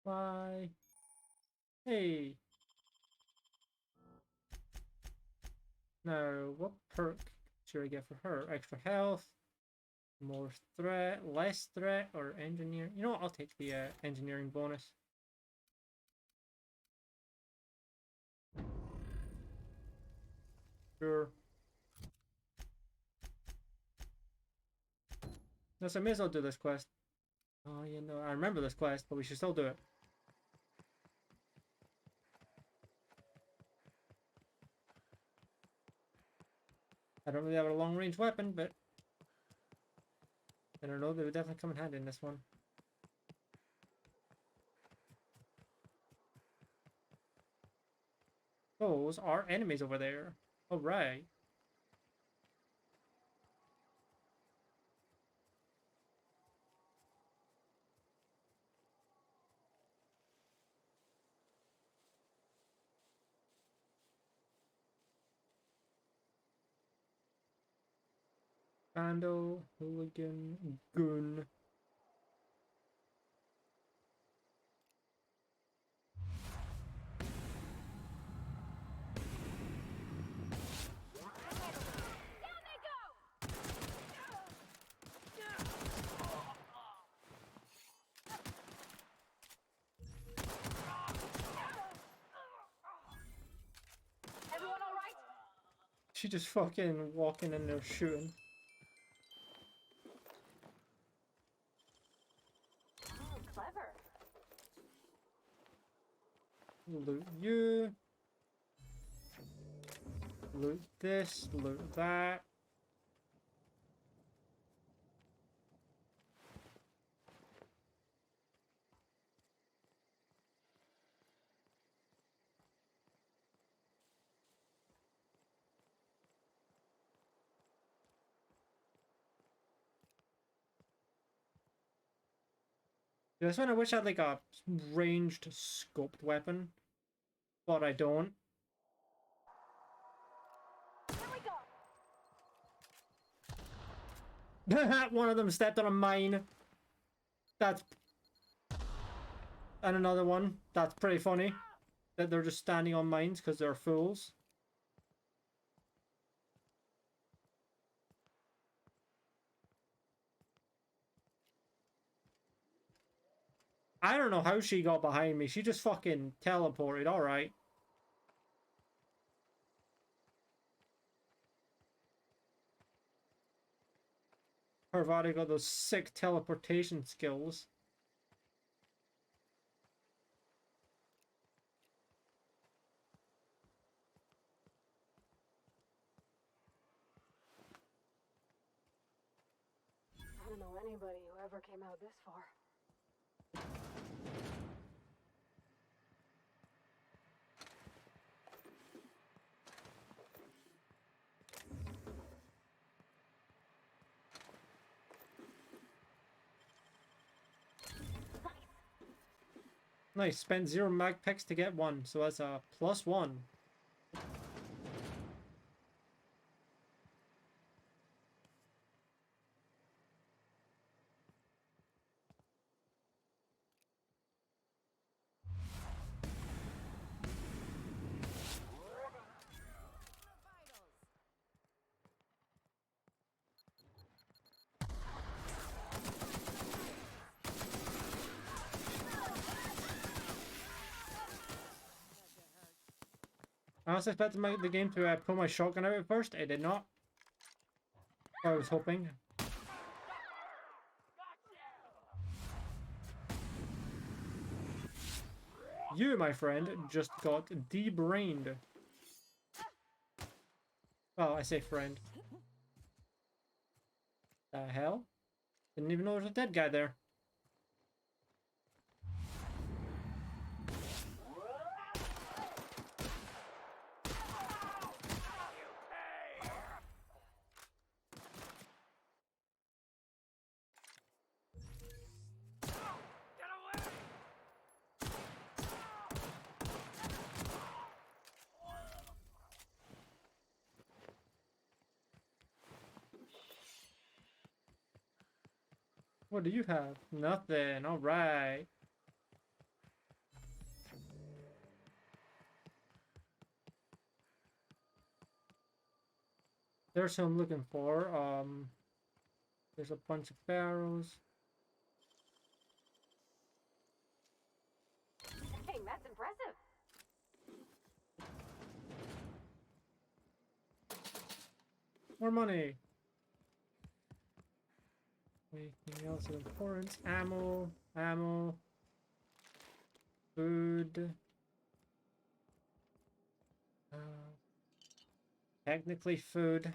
Bye. Hey. Now, what perk should I get for her? Extra health, more threat, less threat, or engineer? You know what? I'll take the engineering bonus. Sure. Yes, I may as well do this quest. Oh, you know, I remember this quest, but we should still do it. I don't really have a long-range weapon, but I don't know, they would definitely come in handy in this one. Those are enemies over there. Alright. Vandal, hooligan, goon. Everyone all right? She just fucking walking in there shooting. Oh, clever. Loot you. Loot this, loot that. This one I wish I had like a ranged scoped weapon, but I don't. One of them stepped on a mine. That's... And another one. That's pretty funny. that they're just standing on mines because they're fools. I don't know how she got behind me. She just fucking teleported. Alright. Parvati got those sick teleportation skills. I don't know anybody who ever came out this far. Nice, spent 0 mag picks to get 1, so that's a +1. I was expecting the game to pull my shotgun out at first. It did not. I was hoping. You, my friend, just got de-brained. Well, I say friend. The hell? Didn't even know there was a dead guy there. What do you have? Nothing. All right. There's who I'm looking for. There's a bunch of barrels. Dang, that's impressive. More money. Anything else of importance? Ammo. Ammo. Food. Technically food.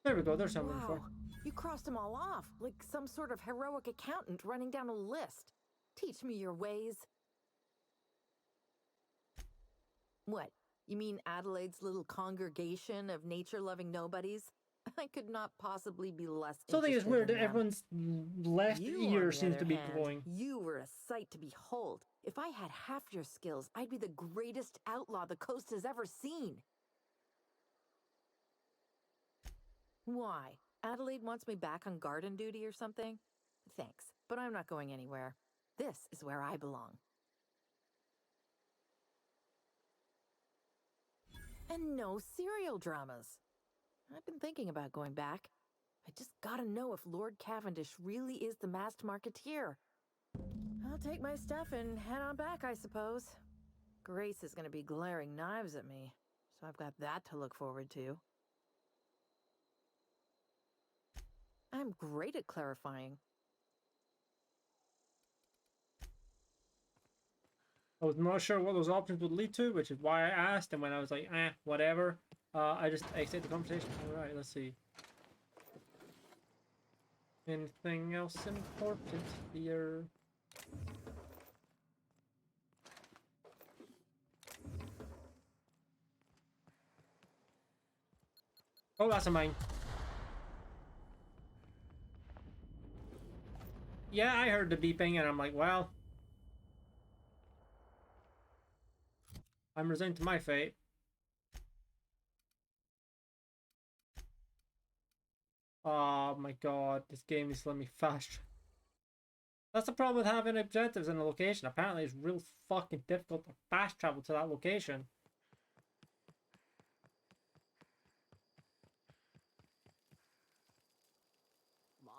There we go, there's something for. You crossed them all off, like some sort of heroic accountant running down a list. Teach me your ways. What? You mean Adelaide's little congregation of nature-loving nobodies? I could not possibly be less Something is interested weird in that them. everyone's left You, ear on the seems to other be hand, glowing. You were a sight to behold. If I had half your skills, I'd be the greatest outlaw the coast has ever seen. Why? Adelaide wants me back on garden duty or something? Thanks, but I'm not going anywhere. This is where I belong. And no serial dramas. I've been thinking about going back. I just gotta know if Lord Cavendish really is the masked marketeer. I'll take my stuff and head on back, I suppose. Grace is gonna be glaring knives at me, so I've got that to look forward to. I'm great at clarifying. I was not sure what those options would lead to, which is why I asked, and when I was like, whatever, I just exited the conversation. Alright, let's see. Anything else important here? Oh, that's a mine. Yeah, I heard the beeping and I'm like, well, I'm resigned to my fate. Oh my god, this game is letting me fast. That's the problem with having objectives in a location. Apparently it's real fucking difficult to fast travel to that location.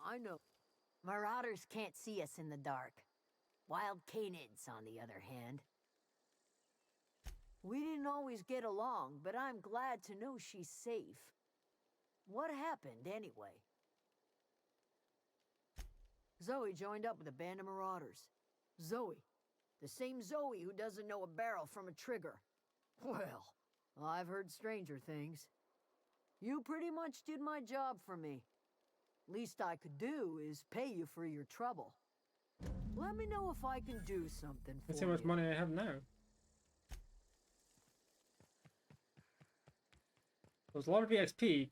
I know. Marauders can't see us in the dark. Wild canids, on the other hand. We didn't always get along, but I'm glad to know she's safe. What happened, anyway? Zoe joined up with a band of marauders. Zoe. The same Zoe who doesn't know a barrel from a trigger. Well, I've heard stranger things. You pretty much did my job for me. Least I could do is pay you for your trouble. Let me know if I can do something for you. Let's see how much money I have now. There was a lot of EXP,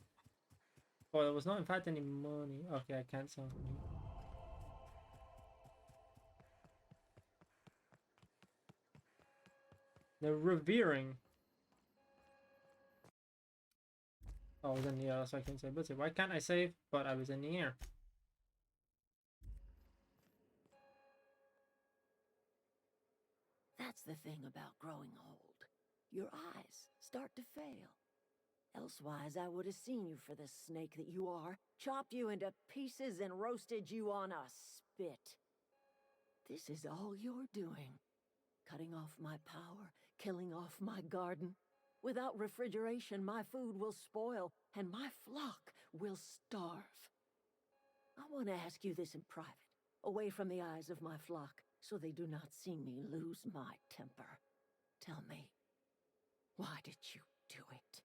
but there was not in fact any money. Okay, I can't sell money. They're revering. Oh, I was in the air, so I can save. Let's see, why can't I save? But I was in the air. That's the thing about growing old. Your eyes start to fail. Elsewise, I would have seen you for the snake that you are, chopped you into pieces and roasted you on a spit. This is all you're doing. Cutting off my power, killing off my garden. Without refrigeration, my food will spoil, and my flock will starve. I want to ask you this in private, away from the eyes of my flock, so they do not see me lose my temper. Tell me, why did you do it?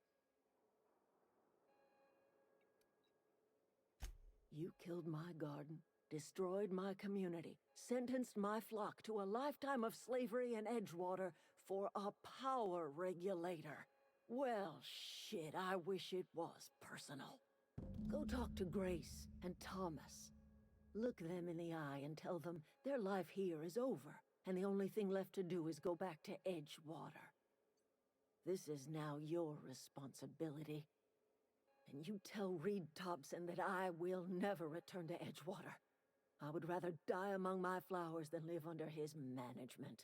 You killed my garden, destroyed my community, sentenced my flock to a lifetime of slavery in Edgewater for a power regulator. Well, shit, I wish it was personal. Go talk to Grace and Thomas. Look them in the eye and tell them their life here is over, and the only thing left to do is go back to Edgewater. This is now your responsibility. And you tell Reed Thompson that I will never return to Edgewater. I would rather die among my flowers than live under his management.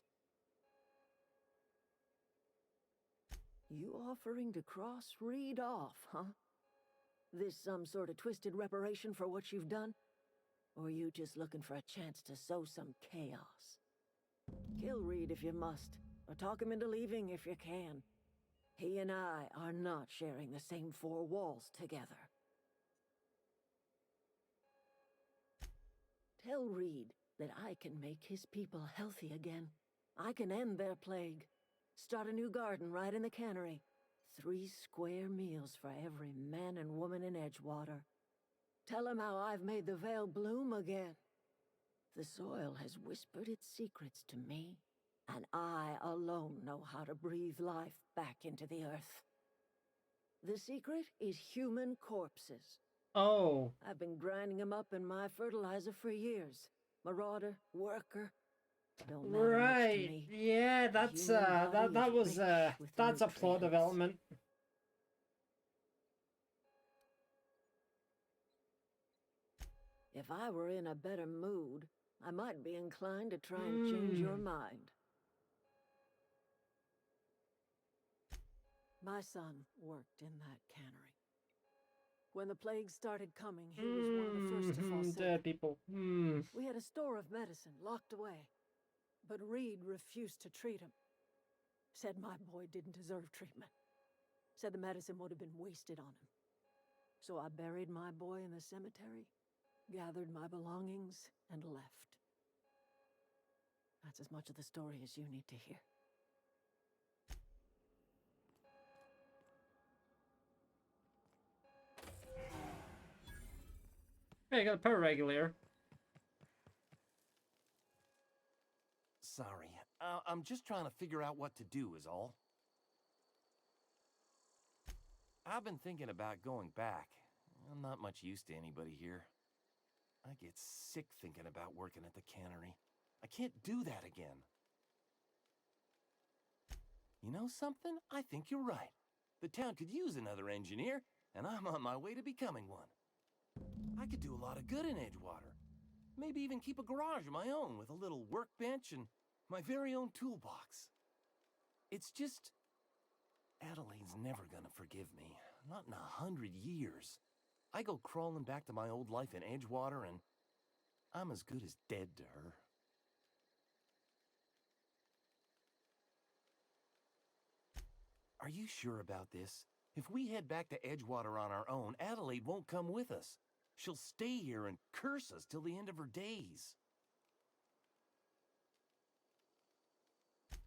You offering to cross Reed off, huh? This some sort of twisted reparation for what you've done? Or you just looking for a chance to sow some chaos? Kill Reed if you must, or talk him into leaving if you can. He and I are not sharing the same four walls together. Tell Reed that I can make his people healthy again. I can end their plague. Start a new garden right in the cannery. 3 square meals for every man and woman in Edgewater. Tell him how I've made the Vale bloom again. The soil has whispered its secrets to me, and I alone know how to breathe life back into the earth. The secret is human corpses. Oh. I've been grinding them up in my fertilizer for years. Marauder, worker, don't matter much to me. Yeah, that's that's a plot development. If I were in a better mood, I might be inclined to try and change your mind. My son worked in that cannery. When the plague started coming, he was one of the first to fall sick. Dead people. We had a store of medicine locked away, but Reed refused to treat him. Said my boy didn't deserve treatment. Said the medicine would have been wasted on him. So I buried my boy in the cemetery, gathered my belongings, and left. That's as much of the story as you need to hear. Hey, you got a power regulator. Sorry. I'm just trying to figure out what to do is all. I've been thinking about going back. I'm not much use to anybody here. I get sick thinking about working at the cannery. I can't do that again. You know something? I think you're right. The town could use another engineer, and I'm on my way to becoming one. I could do a lot of good in Edgewater. Maybe even keep a garage of my own with a little workbench and my very own toolbox. It's just... Adelaide's never gonna forgive me. Not in 100 years. I go crawling back to my old life in Edgewater, and I'm as good as dead to her. Are you sure about this? If we head back to Edgewater on our own, Adelaide won't come with us. She'll stay here and curse us till the end of her days.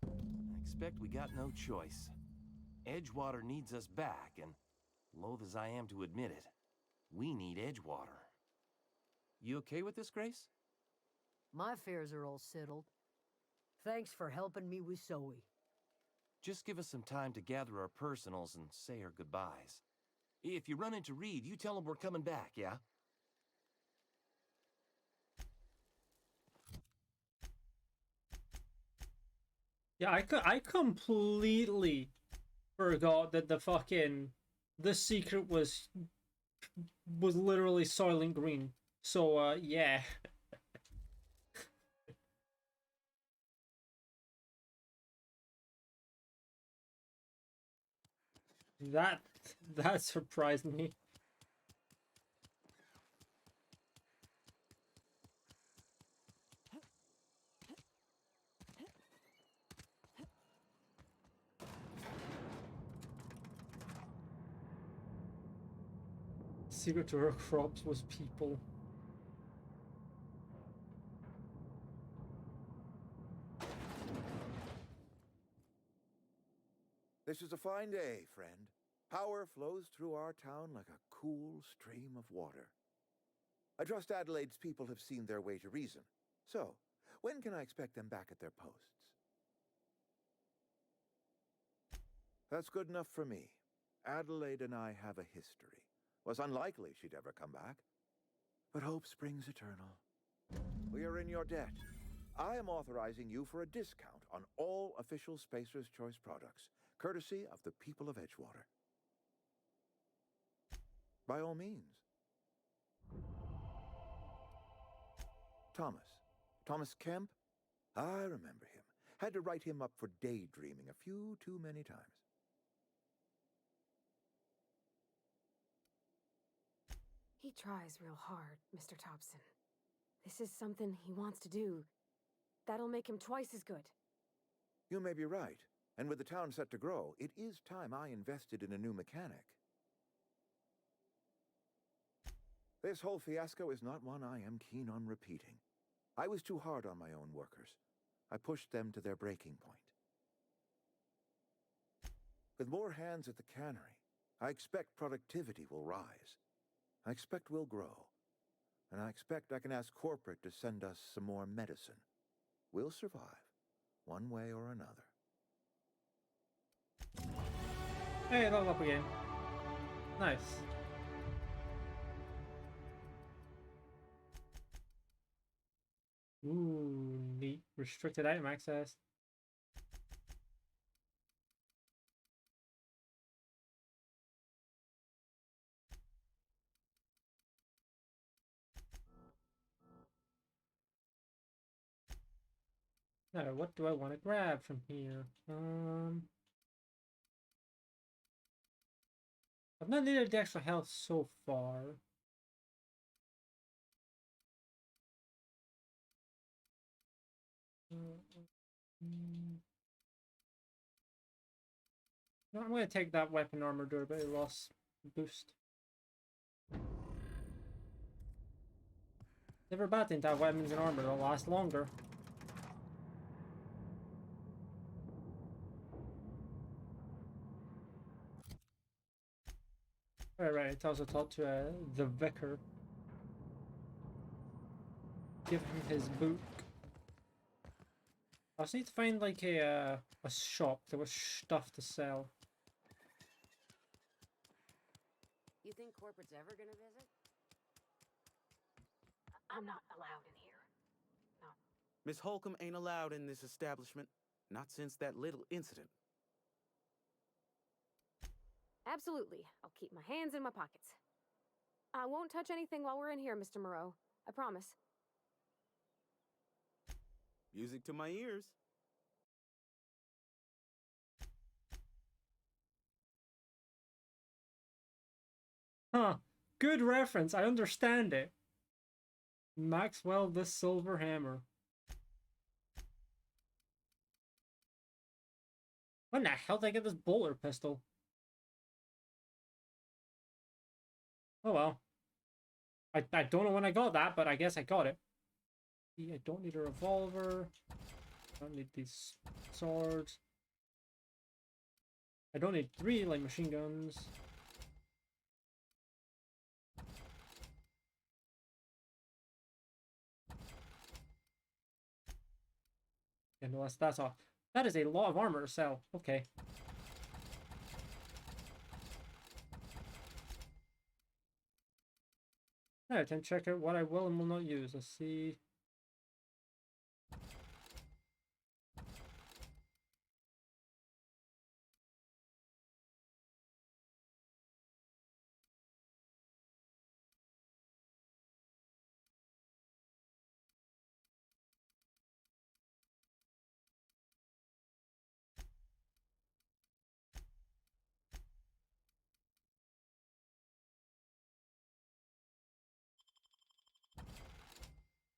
I expect we got no choice. Edgewater needs us back, and loath as I am to admit it, we need Edgewater. You okay with this, Grace? My affairs are all settled. Thanks for helping me with Zoe. Just give us some time to gather our personals and say our goodbyes. If you run into Reed, you tell him we're coming back, yeah? Yeah, I completely forgot that the secret was literally Soylent Green. So yeah. That surprised me. Secret to her crops was people. This is a fine day, friend. Power flows through our town like a cool stream of water. I trust Adelaide's people have seen their way to reason. So, when can I expect them back at their posts? That's good enough for me. Adelaide and I have a history. Was unlikely she'd ever come back. But hope springs eternal. We are in your debt. I am authorizing you for a discount on all official Spacer's Choice products, courtesy of the people of Edgewater. By all means. Thomas Kemp? I remember him. Had to write him up for daydreaming a few too many times. He tries real hard, Mr. Thompson. This is something he wants to do. That'll make him twice as good. You may be right. And with the town set to grow, it is time I invested in a new mechanic. This whole fiasco is not one I am keen on repeating. I was too hard on my own workers. I pushed them to their breaking point. With more hands at the cannery, I expect productivity will rise. I expect we'll grow. And I expect I can ask corporate to send us some more medicine. We'll survive, one way or another. Hey, level up again. Nice. Ooh, neat. Restricted item access. Now, what do I want to grab from here? I've not needed the extra health so far. No, I'm going to take that weapon armor durability loss boost. Never a bad thing to have weapons and armor that'll last longer. Right, it's also taught to the vicar. Give him his book. I just need to find like a shop that was stuff to sell. You think corporate's ever gonna visit? I'm not allowed in here. No. Miss Holcomb ain't allowed in this establishment. Not since that little incident. Absolutely. I'll keep my hands in my pockets. I won't touch anything while we're in here, Mr. Moreau. I promise. Music to my ears. Huh. Good reference. I understand it. Maxwell the Silver Hammer. When the hell did I get this bowler pistol? Oh well. I don't know when I got that, but I guess I got it. I don't need a revolver. I don't need these swords. I don't need 3 like machine guns. Yeah, no, that's all. That is a lot of armor to sell. Okay. Alright, then check out what I will and will not use. Let's see.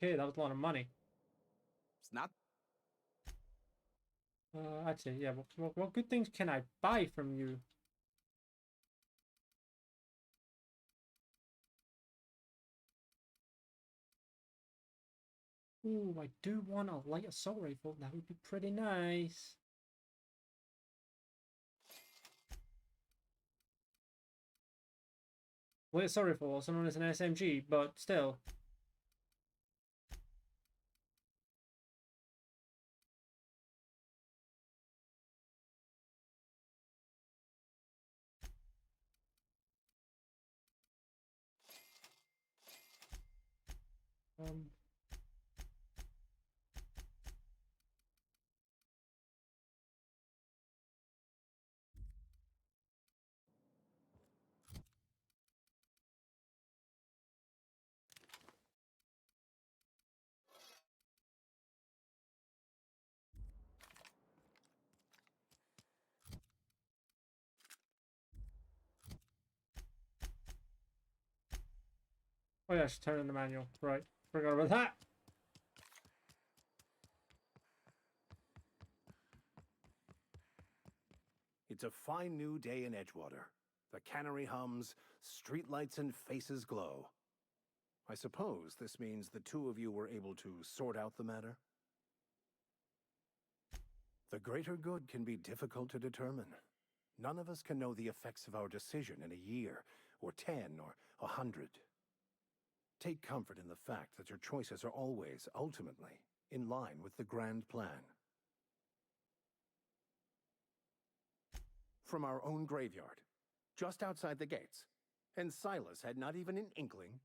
Okay, that was a lot of money. It's not. Actually, yeah. What good things can I buy from you? Ooh, I do want a light assault rifle. That would be pretty nice. Light assault rifle, also known as an SMG, but still. Um. Oh yeah, I should turn in the manual. Right. Forgot about that. It's a fine new day in Edgewater. The cannery hums, streetlights and faces glow. I suppose this means the two of you were able to sort out the matter? The greater good can be difficult to determine. None of us can know the effects of our decision in a year, or 10, or 100. Take comfort in the fact that your choices are always, ultimately, in line with the grand plan. From our own graveyard, just outside the gates. And Silas had not even an inkling.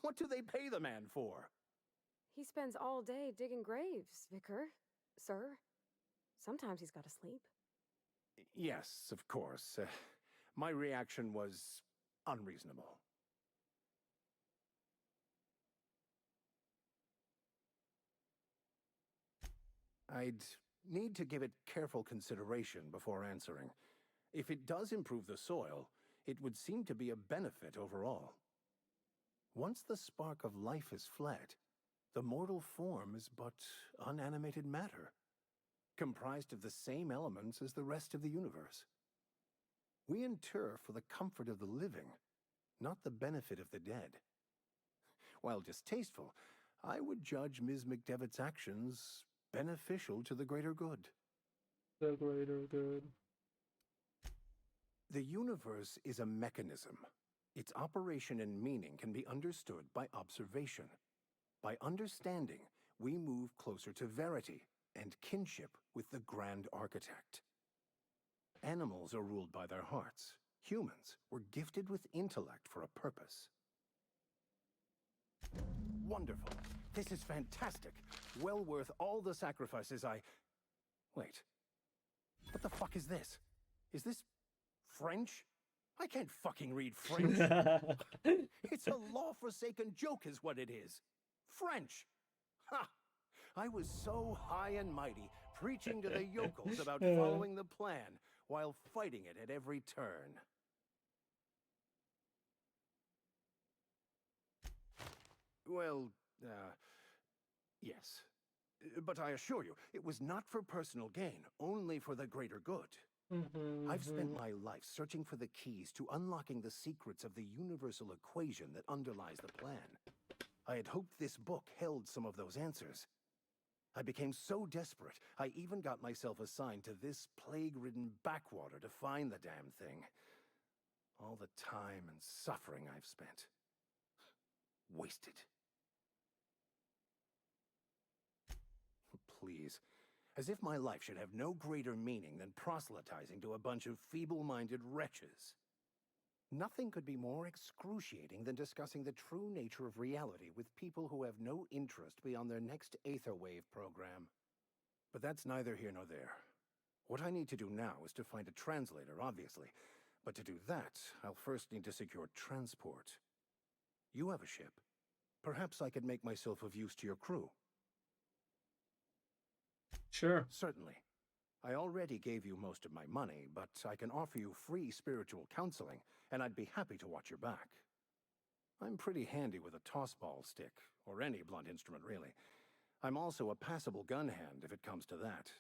What do they pay the man for? He spends all day digging graves, Vicar. Sir. Sometimes he's got to sleep. Yes, of course. My reaction was unreasonable. I'd need to give it careful consideration before answering. If it does improve the soil, it would seem to be a benefit overall. Once the spark of life is fled, the mortal form is but unanimated matter, comprised of the same elements as the rest of the universe. We inter for the comfort of the living, not the benefit of the dead. While distasteful, I would judge Ms. McDevitt's actions beneficial to the greater good. The greater good. The universe is a mechanism. Its operation and meaning can be understood by observation. By understanding, we move closer to verity and kinship with the grand architect. Animals are ruled by their hearts. Humans were gifted with intellect for a purpose. Wonderful. This is fantastic. Well worth all the sacrifices I... Wait. What the fuck is this? Is this French? I can't fucking read French. It's a law-forsaken joke is what it is. French. Ha! I was so high and mighty, preaching to the yokels about following the plan, while fighting it at every turn. Well, yes. But I assure you, it was not for personal gain, only for the greater good. I've spent my life searching for the keys to unlocking the secrets of the universal equation that underlies the plan. I had hoped this book held some of those answers. I became so desperate, I even got myself assigned to this plague-ridden backwater to find the damn thing. All the time and suffering I've spent. Wasted. Please. As if my life should have no greater meaning than proselytizing to a bunch of feeble-minded wretches. Nothing could be more excruciating than discussing the true nature of reality with people who have no interest beyond their next Aetherwave program. But that's neither here nor there. What I need to do now is to find a translator, obviously. But to do that, I'll first need to secure transport. You have a ship. Perhaps I could make myself of use to your crew. Sure. Certainly. I already gave you most of my money, but I can offer you free spiritual counseling, and I'd be happy to watch your back. I'm pretty handy with a tossball stick, or any blunt instrument, really. I'm also a passable gun hand, if it comes to that.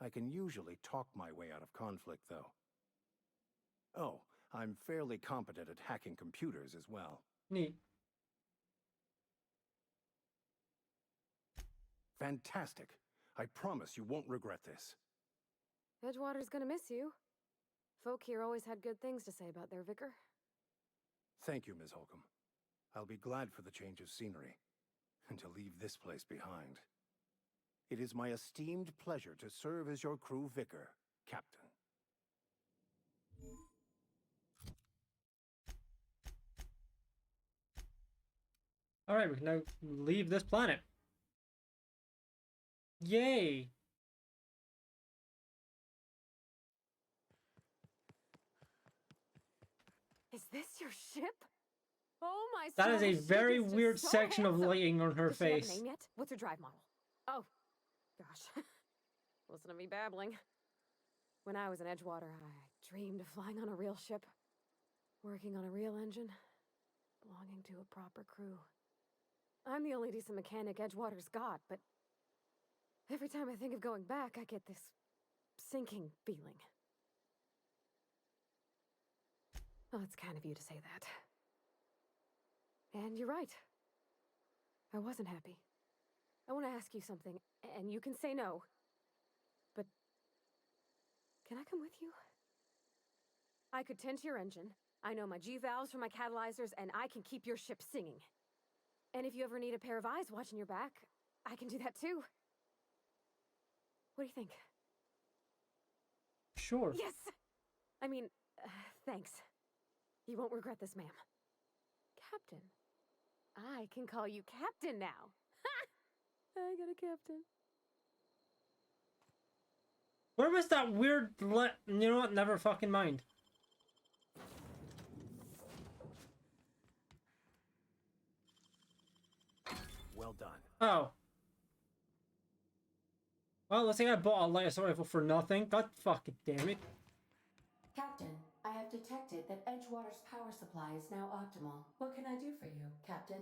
I can usually talk my way out of conflict, though. Oh, I'm fairly competent at hacking computers as well. Neat. Fantastic. I promise you won't regret this. Edgewater's gonna miss you. Folk here always had good things to say about their vicar. Thank you, Ms. Holcomb. I'll be glad for the change of scenery, and to leave this place behind. It is my esteemed pleasure to serve as your crew vicar, Captain. Alright, we can now leave this planet. Yay! Is this your ship? Oh my! That is a stars, very she is just weird so section of handsome. lighting on her Does she have a face. name yet? What's her drive model? Oh, gosh. Listen to me babbling. When I was in Edgewater, I dreamed of flying on a real ship, working on a real engine, belonging to a proper crew. I'm the only decent mechanic Edgewater's got, but every time I think of going back, I get this sinking feeling. Oh, it's kind of you to say that. And you're right. I wasn't happy. I want to ask you something, and you can say no. But can I come with you? I could tend to your engine. I know my G-valves from my catalyzers, and I can keep your ship singing. And if you ever need a pair of eyes watching your back, I can do that too. What do you think? Sure. Yes! I mean, thanks. You won't regret this, ma'am. Captain. I can call you Captain now. Ha! I got a captain. Where was that weird you know what? Never fucking mind. Well done. Oh. Well, let's say I bought a light assault rifle for nothing. God fucking damn it. Captain, I have detected that Edgewater's power supply is now optimal. What can I do for you, Captain?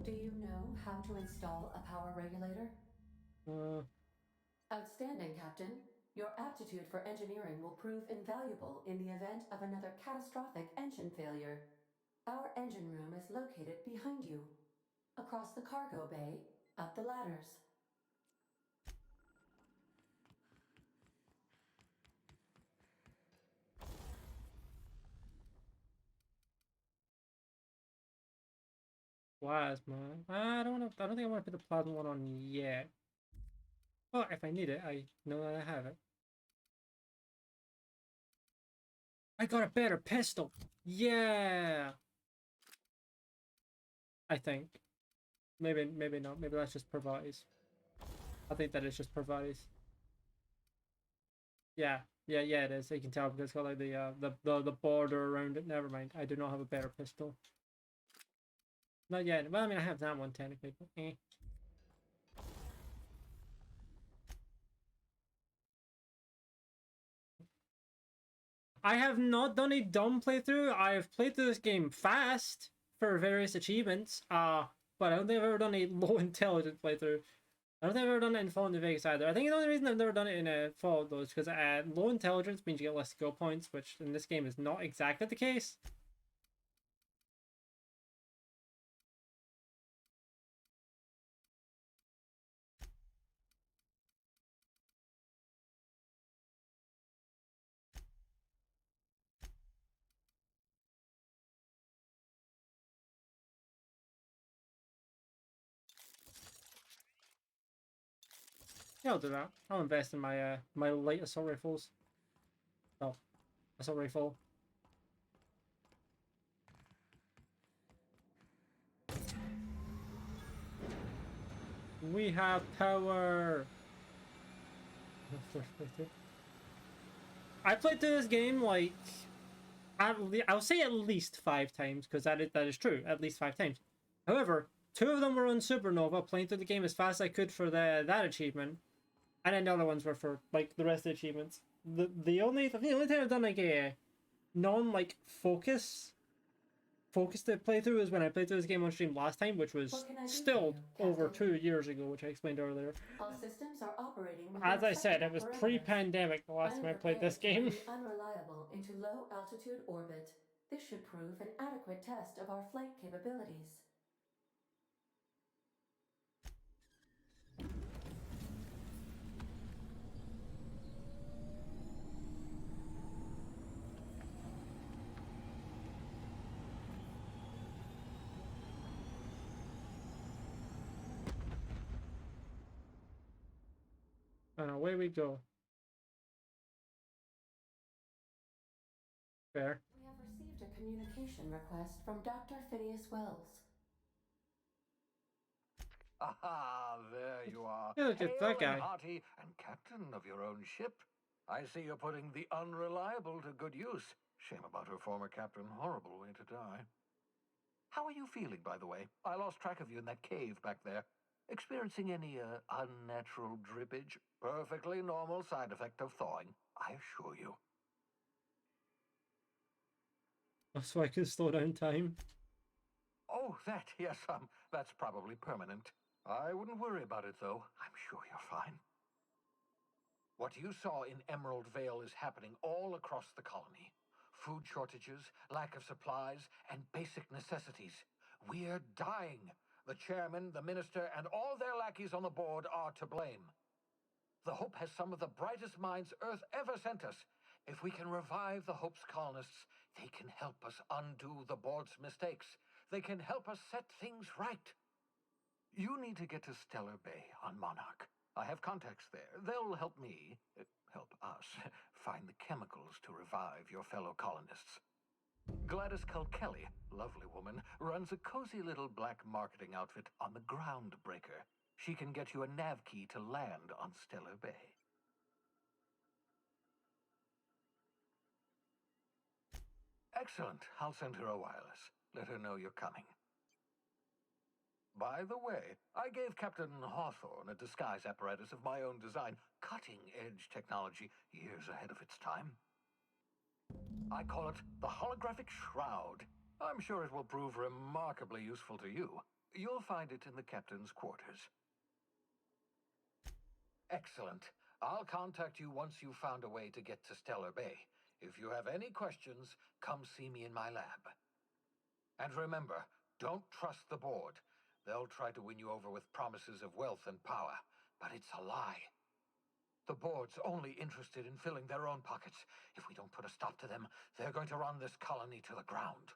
Do you know how to install a power regulator? Outstanding, Captain. Your aptitude for engineering will prove invaluable in the event of another catastrophic engine failure. Our engine room is located behind you. Across the cargo bay, up the ladders. Plasma. I don't know. I don't think I want to put the plasma one on yet. Well, if I need it, I know that I have it. I got a better pistol. Yeah. I think. Maybe not. Maybe that's just Pervades. I think that is just Pervades. Yeah. Yeah, it is. You can tell because it's got like the border around it. Never mind. I do not have a better pistol. Not yet. Well, I mean, I have that one technically, but eh. I have not done a dumb playthrough. I have played through this game fast for various achievements. But I don't think I've ever done a low intelligence playthrough. I don't think I've ever done it in Fallout New Vegas either. I think the only reason I've never done it in Fallout though is because low intelligence means you get less skill points, which in this game is not exactly the case. Yeah, I'll do that. I'll invest in my my light assault rifles. Oh, assault rifle. We have power. I played through this game like I'll say at least 5 times because that is true. At least 5 times. However, 2 of them were on Supernova, playing through the game as fast as I could for that achievement, and then the other ones were for like the rest of the achievements. The only time I've done like a non like focused playthrough is when I played through this game on stream last time, which was still over 2 years ago, which I explained earlier. All systems are operating with As no I said, it technical was parameters. pre-pandemic the last time I played this game. Prepare to bring Unreliable into low altitude orbit. This should prove an adequate test of our flight capabilities. And away we go. Fair. We have received a communication request from Dr. Phineas Wells. Aha, there you are. Yeah, look at that guy. And hearty and captain of your own ship. I see you're putting the Unreliable to good use. Shame about her former captain. Horrible way to die. How are you feeling, by the way? I lost track of you in that cave back there. Experiencing any unnatural drippage? Perfectly normal side effect of thawing, I assure you. So I can slow down time. Oh, that, yes, that's probably permanent. I wouldn't worry about it, though. I'm sure you're fine. What you saw in Emerald Vale is happening all across the colony. Food shortages, lack of supplies, and basic necessities. We're dying. The chairman, the minister, and all their lackeys on the board are to blame. The Hope has some of the brightest minds Earth ever sent us. If we can revive the Hope's colonists, they can help us undo the board's mistakes. They can help us set things right. You need to get to Stellar Bay on Monarch. I have contacts there. They'll help me, help us, find the chemicals to revive your fellow colonists. Gladys Culkelly, lovely woman, runs a cozy little black marketing outfit on the Groundbreaker. She can get you a nav key to land on Stellar Bay. Excellent. I'll send her a wireless. Let her know you're coming. By the way, I gave Captain Hawthorne a disguise apparatus of my own design, cutting-edge technology, years ahead of its time. I call it the Holographic Shroud. I'm sure it will prove remarkably useful to you. You'll find it in the captain's quarters. Excellent. I'll contact you once you've found a way to get to Stellar Bay. If you have any questions, come see me in my lab. And remember, don't trust the board. They'll try to win you over with promises of wealth and power, but it's a lie. The board's only interested in filling their own pockets. If we don't put a stop to them, they're going to run this colony to the ground.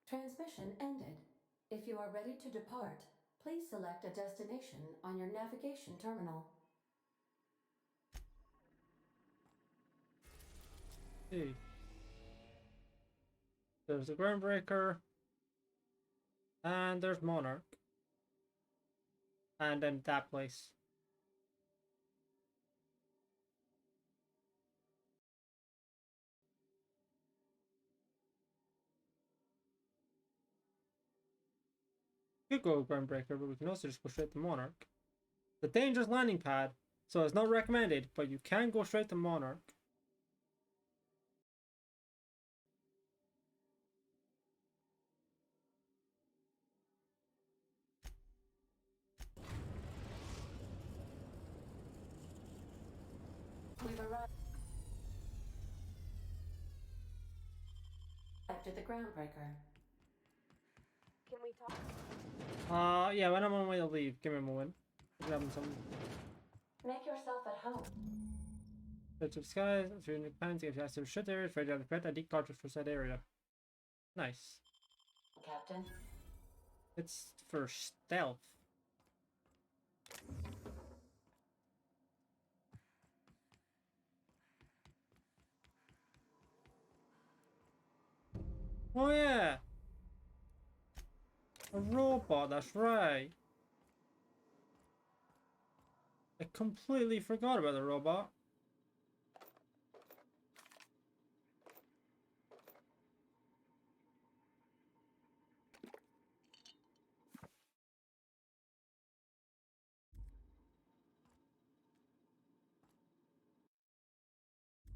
Transmission ended. If you are ready to depart, please select a destination on your navigation terminal. Hey. There's the Groundbreaker. And there's Monarch. And then that place. Could go Groundbreaker, but we can also just go straight to Monarch. The dangerous landing pad, so it's not recommended, but you can go straight to Monarch. We've arrived at the Groundbreaker. Can we talk? Yeah, when I'm on my way to leave, give me a moment. I'm grabbing some. Make yourself at home. Bits of skies, through the pans, if you have to shut areas, ready to prepare a deep cartridge for said area. Nice. Captain. It's for stealth. Oh yeah! A robot, that's right. I completely forgot about the robot.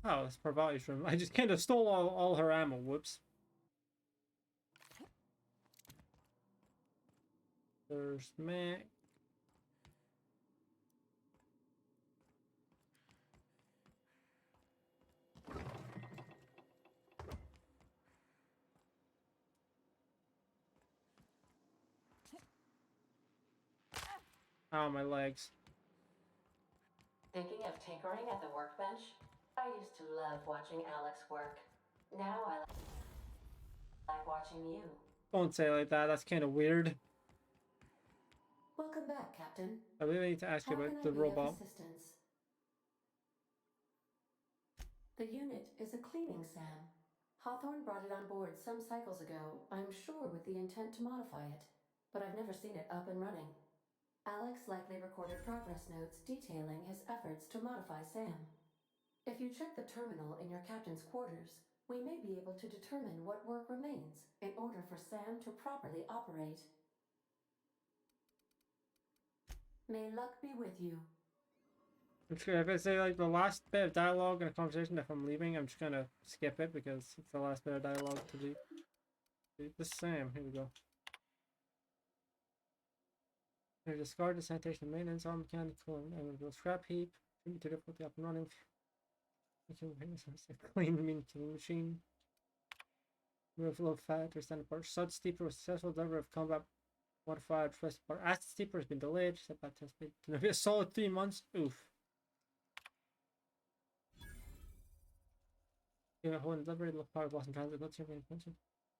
Oh, that's Parvati's room. I just kind of stole all her ammo. Whoops. There's Mac. Ow, my legs. Thinking of tinkering at the workbench? I used to love watching Alex work. Now I like watching you. Don't say it like that. That's kind of weird. Welcome back, Captain. I really need to ask you How about can the I be robot. of assistance? The unit is a cleaning SAM. Hawthorne brought it on board some cycles ago, I'm sure with the intent to modify it, but I've never seen it up and running. Alex likely recorded progress notes detailing his efforts to modify SAM. If you check the terminal in your captain's quarters, we may be able to determine what work remains in order for SAM to properly operate. May luck be with you. I'm just gonna, if I say like the last bit of dialogue in a conversation, if I'm leaving, I'm just gonna skip it because it's the last bit of dialogue to do. The Sam, here we go. There's discard the sanitation maintenance on mechanical and the scrap heap. Shouldn't be too difficult to up and running. Clean mean killing machine. Remove low fat or standard part. Sud steeper was successful delivery of combat modified first part. Acid steeper has been delayed. Set back test made. Gonna be a solid 3 months. Oof. Yeah, hold on, delivery look power loss in transit, not taking any attention.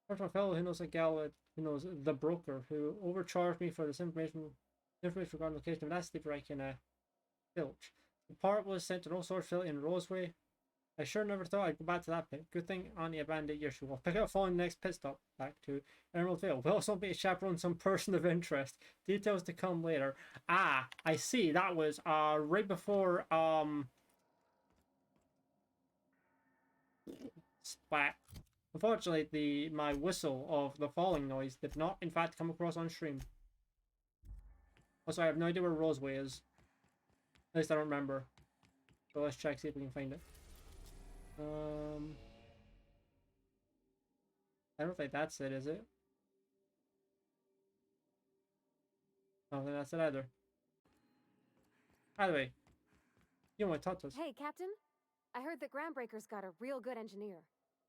First one fellow who knows a gal who knows the broker who overcharged me for this information regarding the location of that sleeper I can filch. The part was sent to no source fill in Roseway. I sure never thought I'd go back to that pit. Good thing Auntie abandoned your shoe. I'll pick up following the next pit stop back to Emerald Vale. We'll also be a chaperone some person of interest. Details to come later. Ah, I see. That was right before splat. Unfortunately, my whistle of the falling noise did not, in fact, come across on stream. Also, I have no idea where Roseway is. At least I don't remember. So let's check, see if we can find it. I don't think that's it, is it? I don't think that's it either. Either way, you want to talk to us. Hey, Captain. I heard that Groundbreaker's got a real good engineer.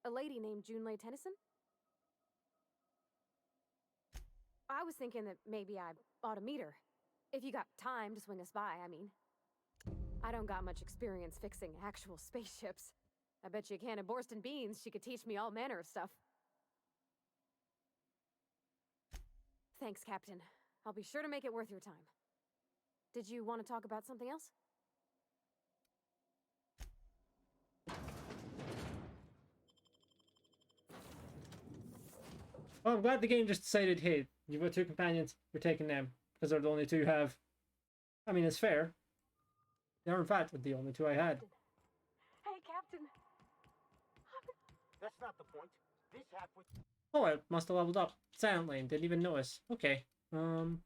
A lady named Junlei Tennyson. I was thinking that maybe I ought to meet her. If you got time to swing us by, I mean. I don't got much experience fixing actual spaceships. I bet you a can of Borston beans she could teach me all manner of stuff. Thanks, Captain. I'll be sure to make it worth your time. Did you want to talk about something else? Well, I'm glad the game just decided, hey, you've got 2 companions, you're taking them. Because they're the only 2 you have. I mean, it's fair. They're in fact the only 2 I had. Hey, Captain. That's not the point. This half was... Oh, I must have leveled up. Silent Lane, didn't even notice. Okay. Um.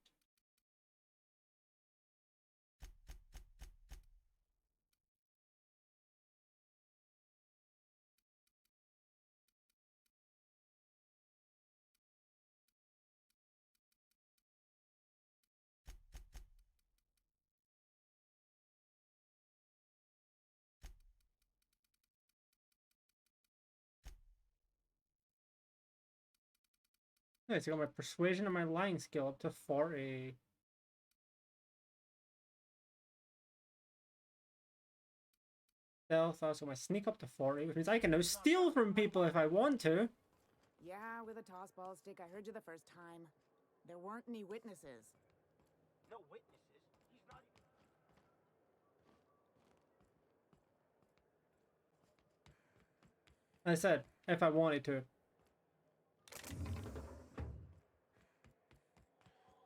Nice, I got my persuasion and my lying skill up to 40. Stealth, also my sneak up to 40, which means I can now steal from people if I want to. Yeah, with a toss ball stick. I heard you the first time. There weren't any witnesses. No witnesses? He's not. I said, if I wanted to.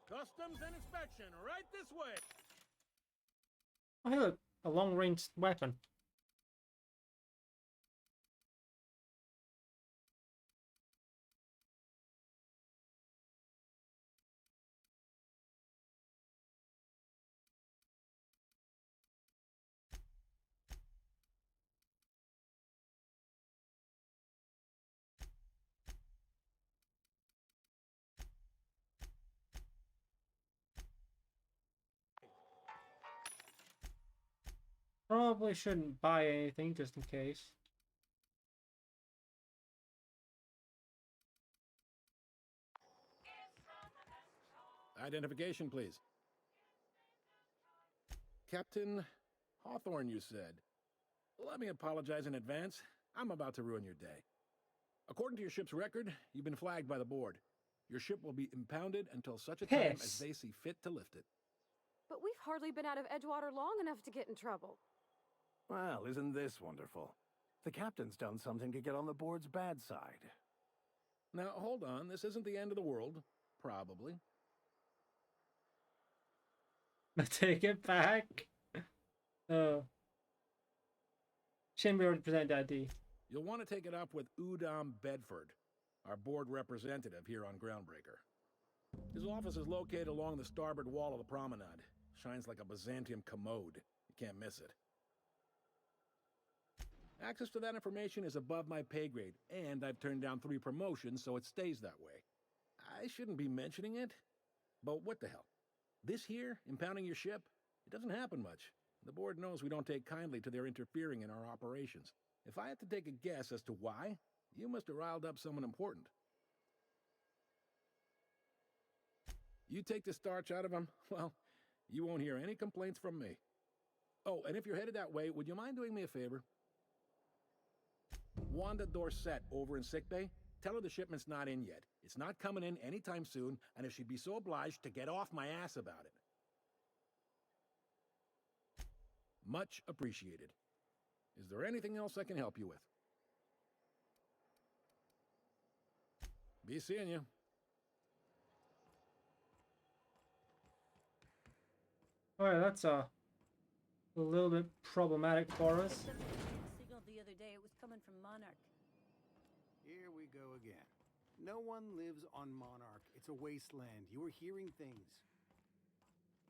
Customs and inspection, right this way. Oh, hey, look, a long-range weapon. Probably shouldn't buy anything just in case. Identification, please. Captain Hawthorne, you said. Let me apologize in advance. I'm about to ruin your day. According to your ship's record, you've been flagged by the board. Your ship will be impounded until such a time as they see fit to lift it. But we've hardly been out of Edgewater long enough to get in trouble. Well, isn't this wonderful? The captain's done something to get on the board's bad side. Now, hold on. This isn't the end of the world. Probably. Take it back. Oh. Shouldn't be able to present ID. You'll want to take it up with Udom Bedford, our board representative here on Groundbreaker. His office is located along the starboard wall of the promenade. Shines like a Byzantium commode. You can't miss it. Access to that information is above my pay grade, and I've turned down 3 promotions, so it stays that way. I shouldn't be mentioning it, but what the hell? This here, impounding your ship, it doesn't happen much. The board knows we don't take kindly to their interfering in our operations. If I had to take a guess as to why, you must have riled up someone important. You take the starch out of them, well, you won't hear any complaints from me. Oh, and if you're headed that way, would you mind doing me a favor? Wanda Dorset over in sickbay, tell her the shipment's not in yet. It's not coming in anytime soon, and if she'd be so obliged to get off my ass about it. Much appreciated. Is there anything else I can help you with? Be seeing you. Alright, that's a little bit problematic for us. Signal the other day, it was coming from Monarch. Here we go again. No one lives on Monarch. It's a wasteland. You were hearing things.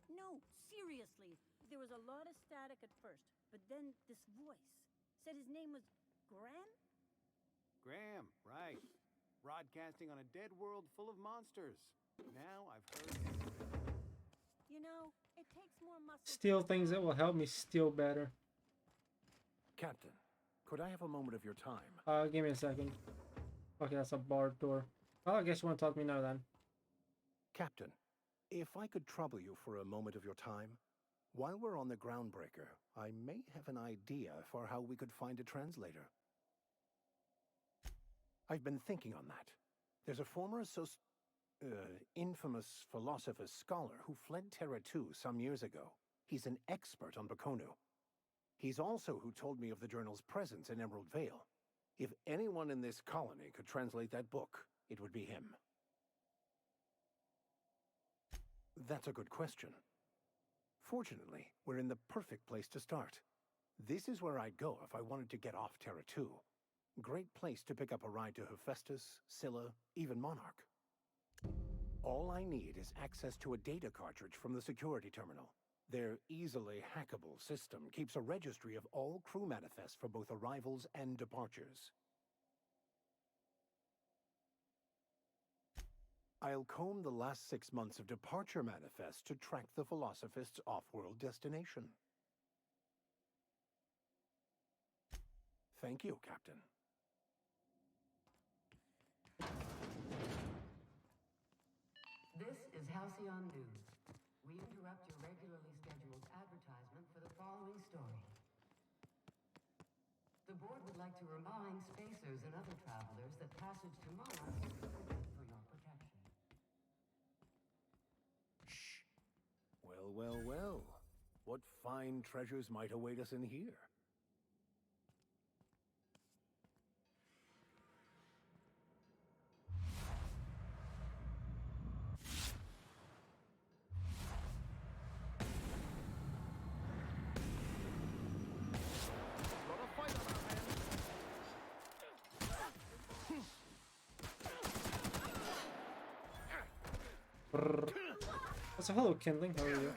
No, seriously. There was a lot of static at first, but then this voice said his name was Graham? Graham, right. Broadcasting on a dead world full of monsters. Now I've heard. You know, it takes more muscle. Steal things that will help me steal better. Captain, could I have a moment of your time? Give me a second. Okay, that's a barred door. Well, I guess you want to talk to me now then. Captain, if I could trouble you for a moment of your time, while we're on the Groundbreaker, I may have an idea for how we could find a translator. I've been thinking on that. There's a former infamous philosopher scholar who fled Terra 2 some years ago. He's an expert on Bakonu. He's also who told me of the journal's presence in Emerald Vale. If anyone in this colony could translate that book, it would be him. That's a good question. Fortunately, we're in the perfect place to start. This is where I'd go if I wanted to get off Terra 2. Great place to pick up a ride to Hephaestus, Scylla, even Monarch. All I need is access to a data cartridge from the security terminal. Their easily hackable system keeps a registry of all crew manifests for both arrivals and departures. I'll comb the last 6 months of departure manifests to track the Philosophist's off-world destination. Thank you, Captain. This is Halcyon News. We interrupt your regularly scheduled advertisement for the following story. The board would like to remind spacers and other travelers that passage to Monarch is restricted for your protection. Shh. Well, well, well. What fine treasures might await us in here? So hello, Kindling. How are you?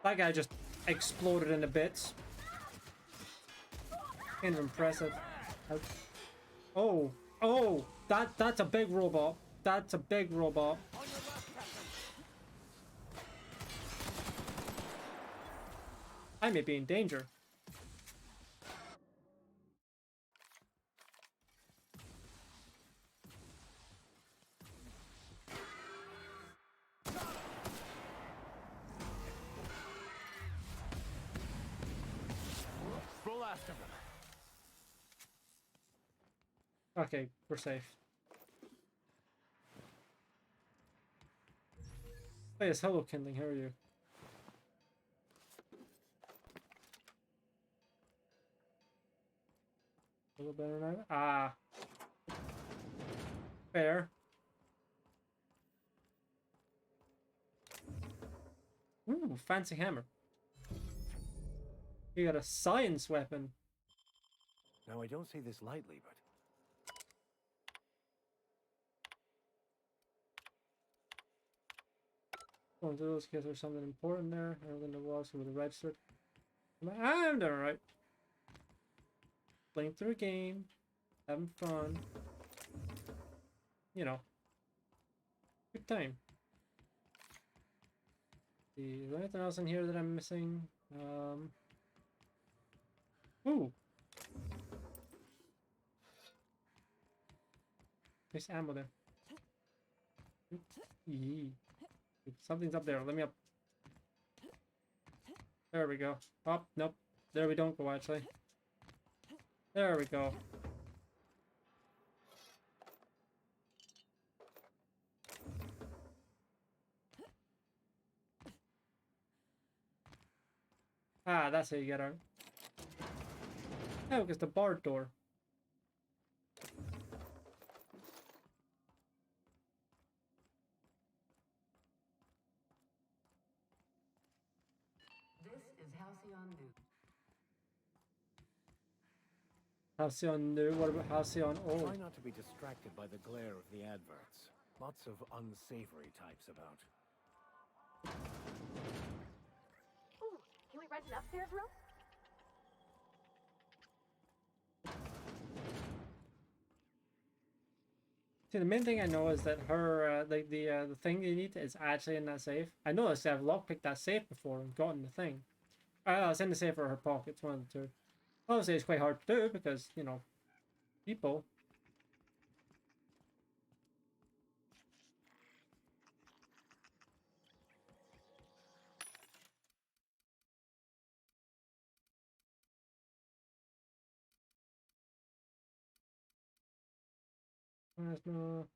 That guy just exploded into bits. Kind of impressive. Oh, oh, that's a big robot. That's a big robot. I may be in danger. Roll after them. Okay, we're safe. Oh, yes, hello, Kindling. How are you? A little better now. Ah, fair. Ooh, fancy hammer. You got a science weapon. Now, I don't say this lightly, but Going through those because there's something important there. Other than there was with the registered. I'm doing alright. Playing through a game, having fun. You know, good time. Is there anything else in here that I'm missing? Ooh. Nice ammo there. Yee. Something's up there. Let me up. There we go. Oh, nope. There we don't go, actually. There we go. Ah, that's how you get out. Oh, it's the barred door. This is Halcyon News. Halcyon new. What about Halcyon old? try not to be distracted by the glare of the adverts. Lots of unsavory types about. Ooh, can we rent an upstairs room? See, the main thing I know is that her, the thing you need is actually in that safe. I noticed I've lockpicked that safe before and gotten the thing. It's in the safe or her pockets, one of the two. Obviously, it's quite hard to do because, you know, people. There's no...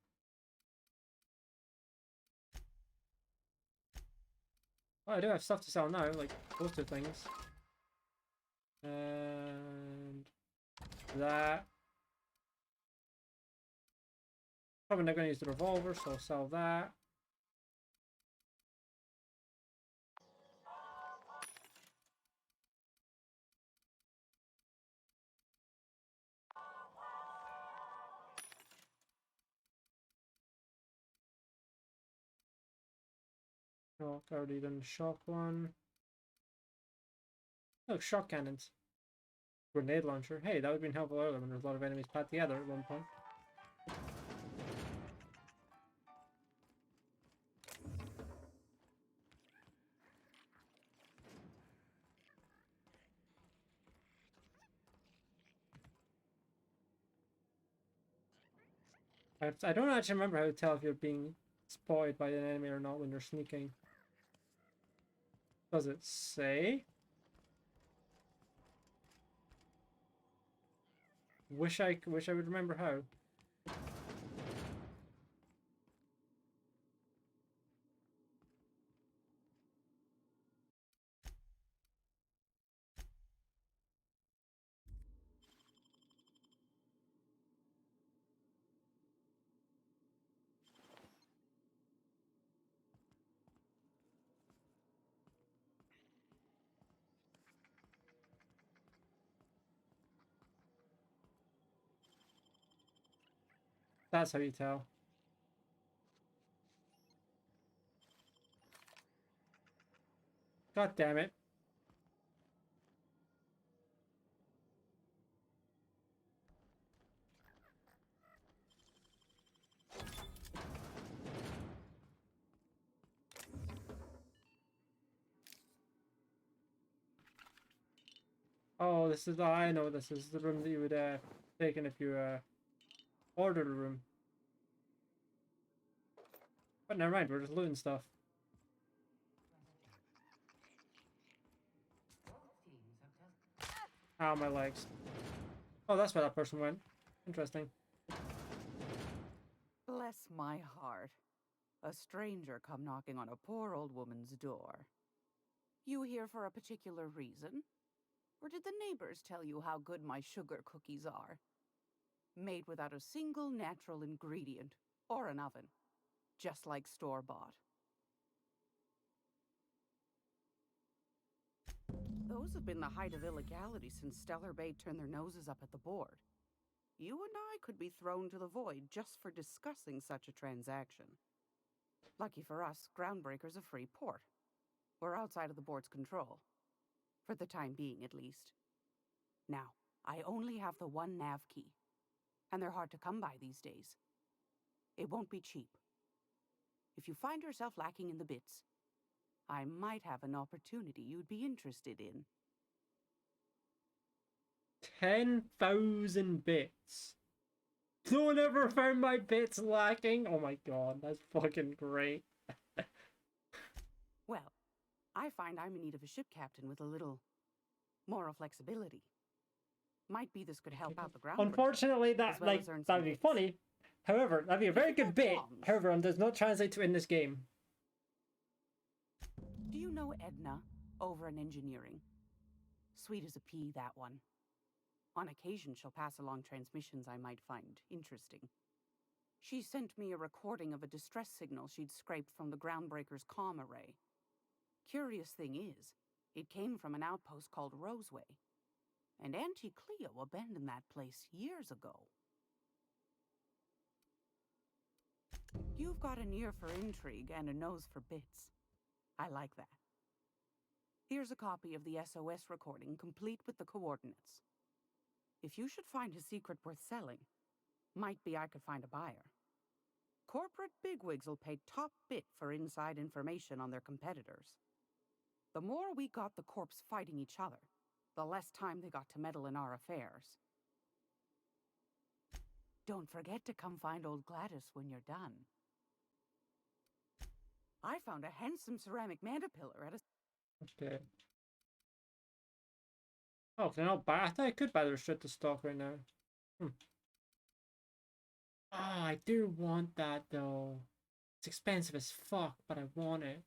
Oh, I do have stuff to sell now, like those two things. And that. Probably not going to use the revolver, so I'll sell that. Oh, already done the shock one. Oh, shock cannons. Grenade launcher. Hey, that would have been helpful earlier when there's a lot of enemies packed together at one point. I don't actually remember how to tell if you're being spotted by an enemy or not when you're sneaking. Does it say? Wish I would remember how. That's how you tell. God damn it. Oh, this is, I know this is the room that you would take in if you ordered a room. But never mind, we're just looting stuff. Ow, my legs. Oh, that's where that person went. Interesting. Bless my heart. A stranger come knocking on a poor old woman's door. You here for a particular reason? Or did the neighbors tell you how good my sugar cookies are? Made without a single natural ingredient or an oven. Just like store-bought. Those have been the height of illegality since Stellar Bay turned their noses up at the board. You and I could be thrown to the void just for discussing such a transaction. Lucky for us, Groundbreaker's a free port. We're outside of the board's control. For the time being, at least. Now, I only have the one nav key. And they're hard to come by these days. It won't be cheap. If you find yourself lacking in the bits, I might have an opportunity you'd be interested in. 10,000 bits. No one ever found my bits lacking. Oh my god, that's fucking great. Well, I find I'm in need of a ship captain with a little moral flexibility. Might be this could help out the ground. Unfortunately, that that'd be funny. However, that'd be a very good bit. However, it does not translate to in this game. Do you know Edna over in engineering? Sweet as a pea, that one. On occasion, she'll pass along transmissions I might find interesting. She sent me a recording of a distress signal she'd scraped from the Groundbreaker's comm array. Curious thing is, it came from an outpost called Roseway. And Auntie Cleo abandoned that place years ago. You've got an ear for intrigue and a nose for bits. I like that. Here's a copy of the SOS recording, complete with the coordinates. If you should find a secret worth selling, might be I could find a buyer. Corporate bigwigs will pay top bit for inside information on their competitors. The more we got the corps fighting each other, the less time they got to meddle in our affairs. Don't forget to come find old Gladys when you're done. I found a handsome ceramic mandapillar at a... Okay. Oh, can I not buy? I thought I could buy the restricted stock right now. Ah, I do want that though. It's expensive as fuck, but I want it.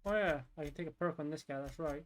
Oh yeah, I can take a perk on this guy, that's right.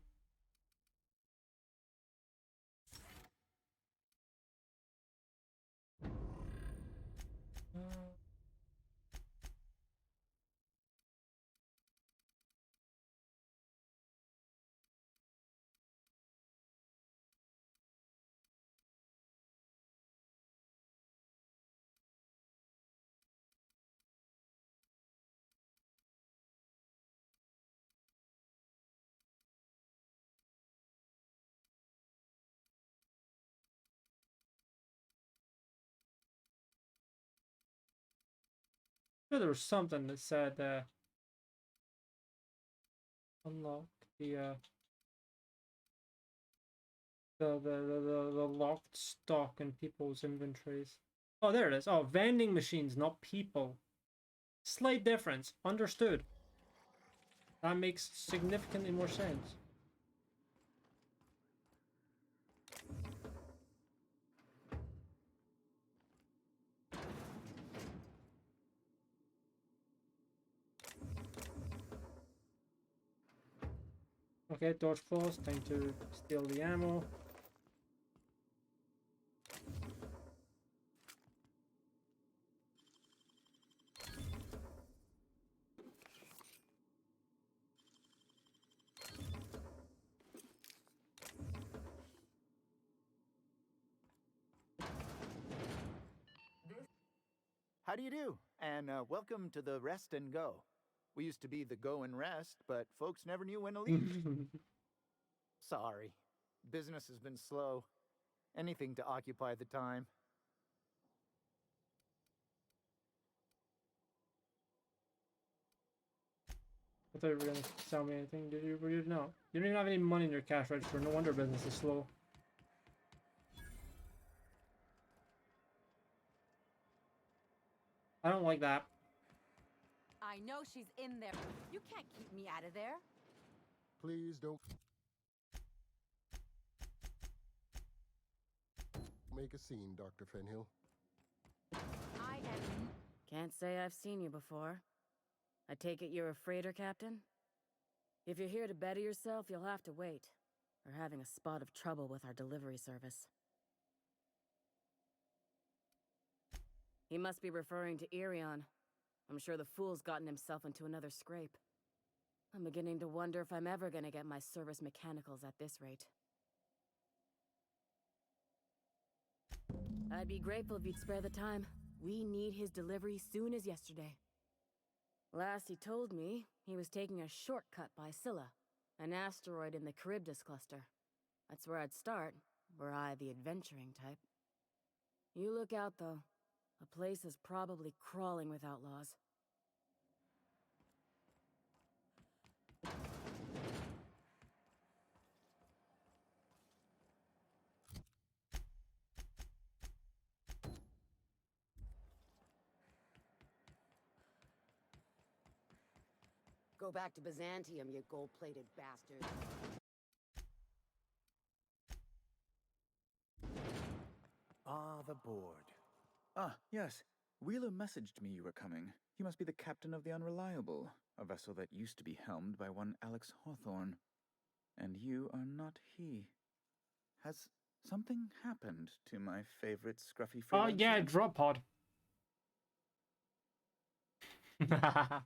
Sure, there was something that said unlock the locked stock in people's inventories. Oh, there it is. Oh, vending machines, not people. Slight difference. Understood. That makes significantly more sense. Okay, dodge falls. Time to steal the ammo. How do you do? And welcome to the Rest and Go. We used to be the Go and Rest, but folks never knew when to leave. Sorry. Business has been slow. Anything to occupy the time. I thought you were gonna sell me anything. Did you? Were you? No. You don't even have any money in your cash register. No wonder business is slow. I don't like that. I know she's in there. You can't keep me out of there. Please don't make a scene, Dr. Fenhill. I am... Can't say I've seen you before. I take it you're a freighter captain? If you're here to better yourself, you'll have to wait. We're having a spot of trouble with our delivery service. He must be referring to Irion. I'm sure the fool's gotten himself into another scrape. I'm beginning to wonder if I'm ever gonna get my service mechanicals at this rate. I'd be grateful if you'd spare the time. We need his delivery soon as yesterday. Last he told me, he was taking a shortcut by Scylla, an asteroid in the Charybdis cluster. That's where I'd start, were I the adventuring type. You look out, though. The place is probably crawling with outlaws. Go back to Byzantium, you gold-plated bastard. Ah, the board. Ah, yes. Wheeler messaged me you were coming. He must be the captain of the Unreliable, a vessel that used to be helmed by one Alex Hawthorne. And you are not he. Has something happened to my favorite scruffy Oh freelancer? yeah, drop pod. Oh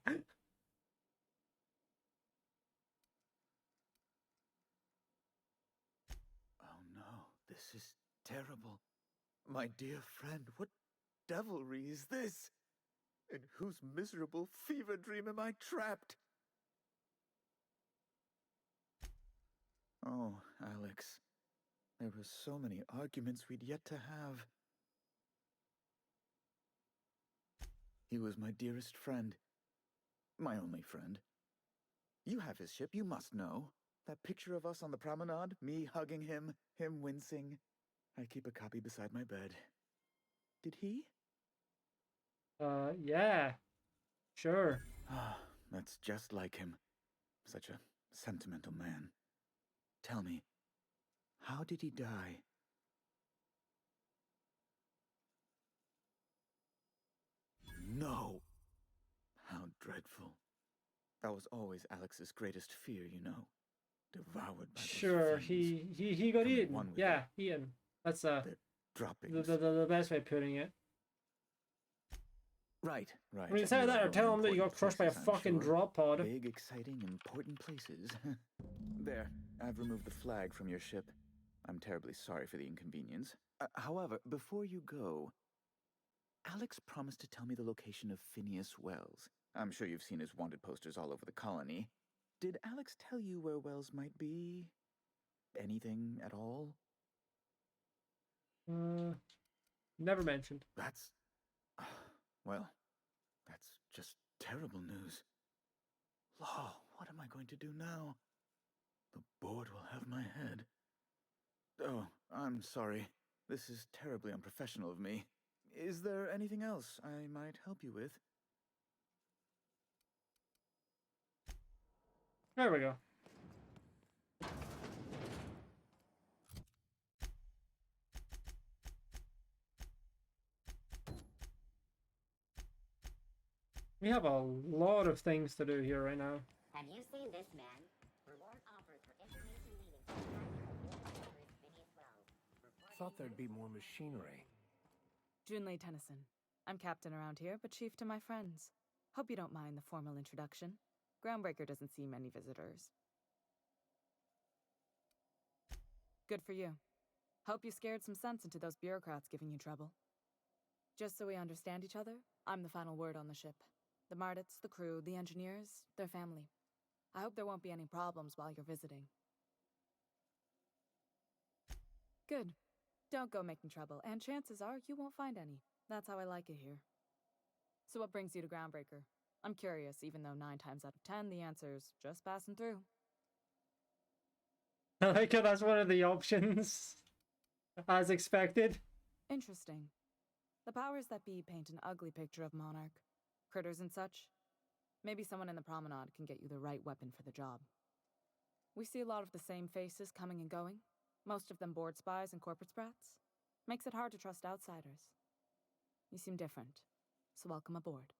no, this is terrible. My dear friend, what devilry is this? In whose miserable fever dream am I trapped? Oh, Alex. There were so many arguments we'd yet to have. He was my dearest friend. My only friend. You have his ship, you must know. That picture of us on the promenade, me hugging him, him wincing. I keep a copy beside my bed. Did he? Yeah. Sure. Ah, that's just like him. Such a sentimental man. Tell me, how did he die? No. How dreadful. That was always Alex's greatest fear, you know. Devoured by those Sure, fiends. he got Becoming eaten. one with Yeah, them. eaten. That's Their droppings. the best way of putting it. Right. I mean, instead of You're that, or going tell him that you got important crushed by a places, I'm fucking sure. drop pod. Big, exciting, important places. There, I've removed the flag from your ship. I'm terribly sorry for the inconvenience. However, before you go, Alex promised to tell me the location of Phineas Wells. I'm sure you've seen his wanted posters all over the colony. Did Alex tell you where Wells might be? Anything at all? Never mentioned. That's... well, that's just terrible news. Law, what am I going to do now? The board will have my head. Oh, I'm sorry. This is terribly unprofessional of me. Is there anything else I might help you with? There we go. We have a lot of things to do here right now. Have you seen this man? Reward offered for information meeting. Thought there'd be more machinery. Junlei Tennyson. I'm captain around here, but chief to my friends. Hope you don't mind the formal introduction. Groundbreaker doesn't see many visitors. Good for you. Hope you scared some sense into those bureaucrats giving you trouble. Just so we understand each other, I'm the final word on the ship. The Mardits, the crew, the engineers, their family. I hope there won't be any problems while you're visiting. Good. Don't go making trouble, and chances are you won't find any. That's how I like it here. So what brings you to Groundbreaker? I'm curious, even though 9 times out of 10 the answer's just passing through. I like how that's one of the options. As expected. Interesting. The powers that be paint an ugly picture of Monarch. Critters and such. Maybe someone in the promenade can get you the right weapon for the job. We see a lot of the same faces coming and going. Most of them board spies and corporate sprats. Makes it hard to trust outsiders. You seem different, so welcome aboard.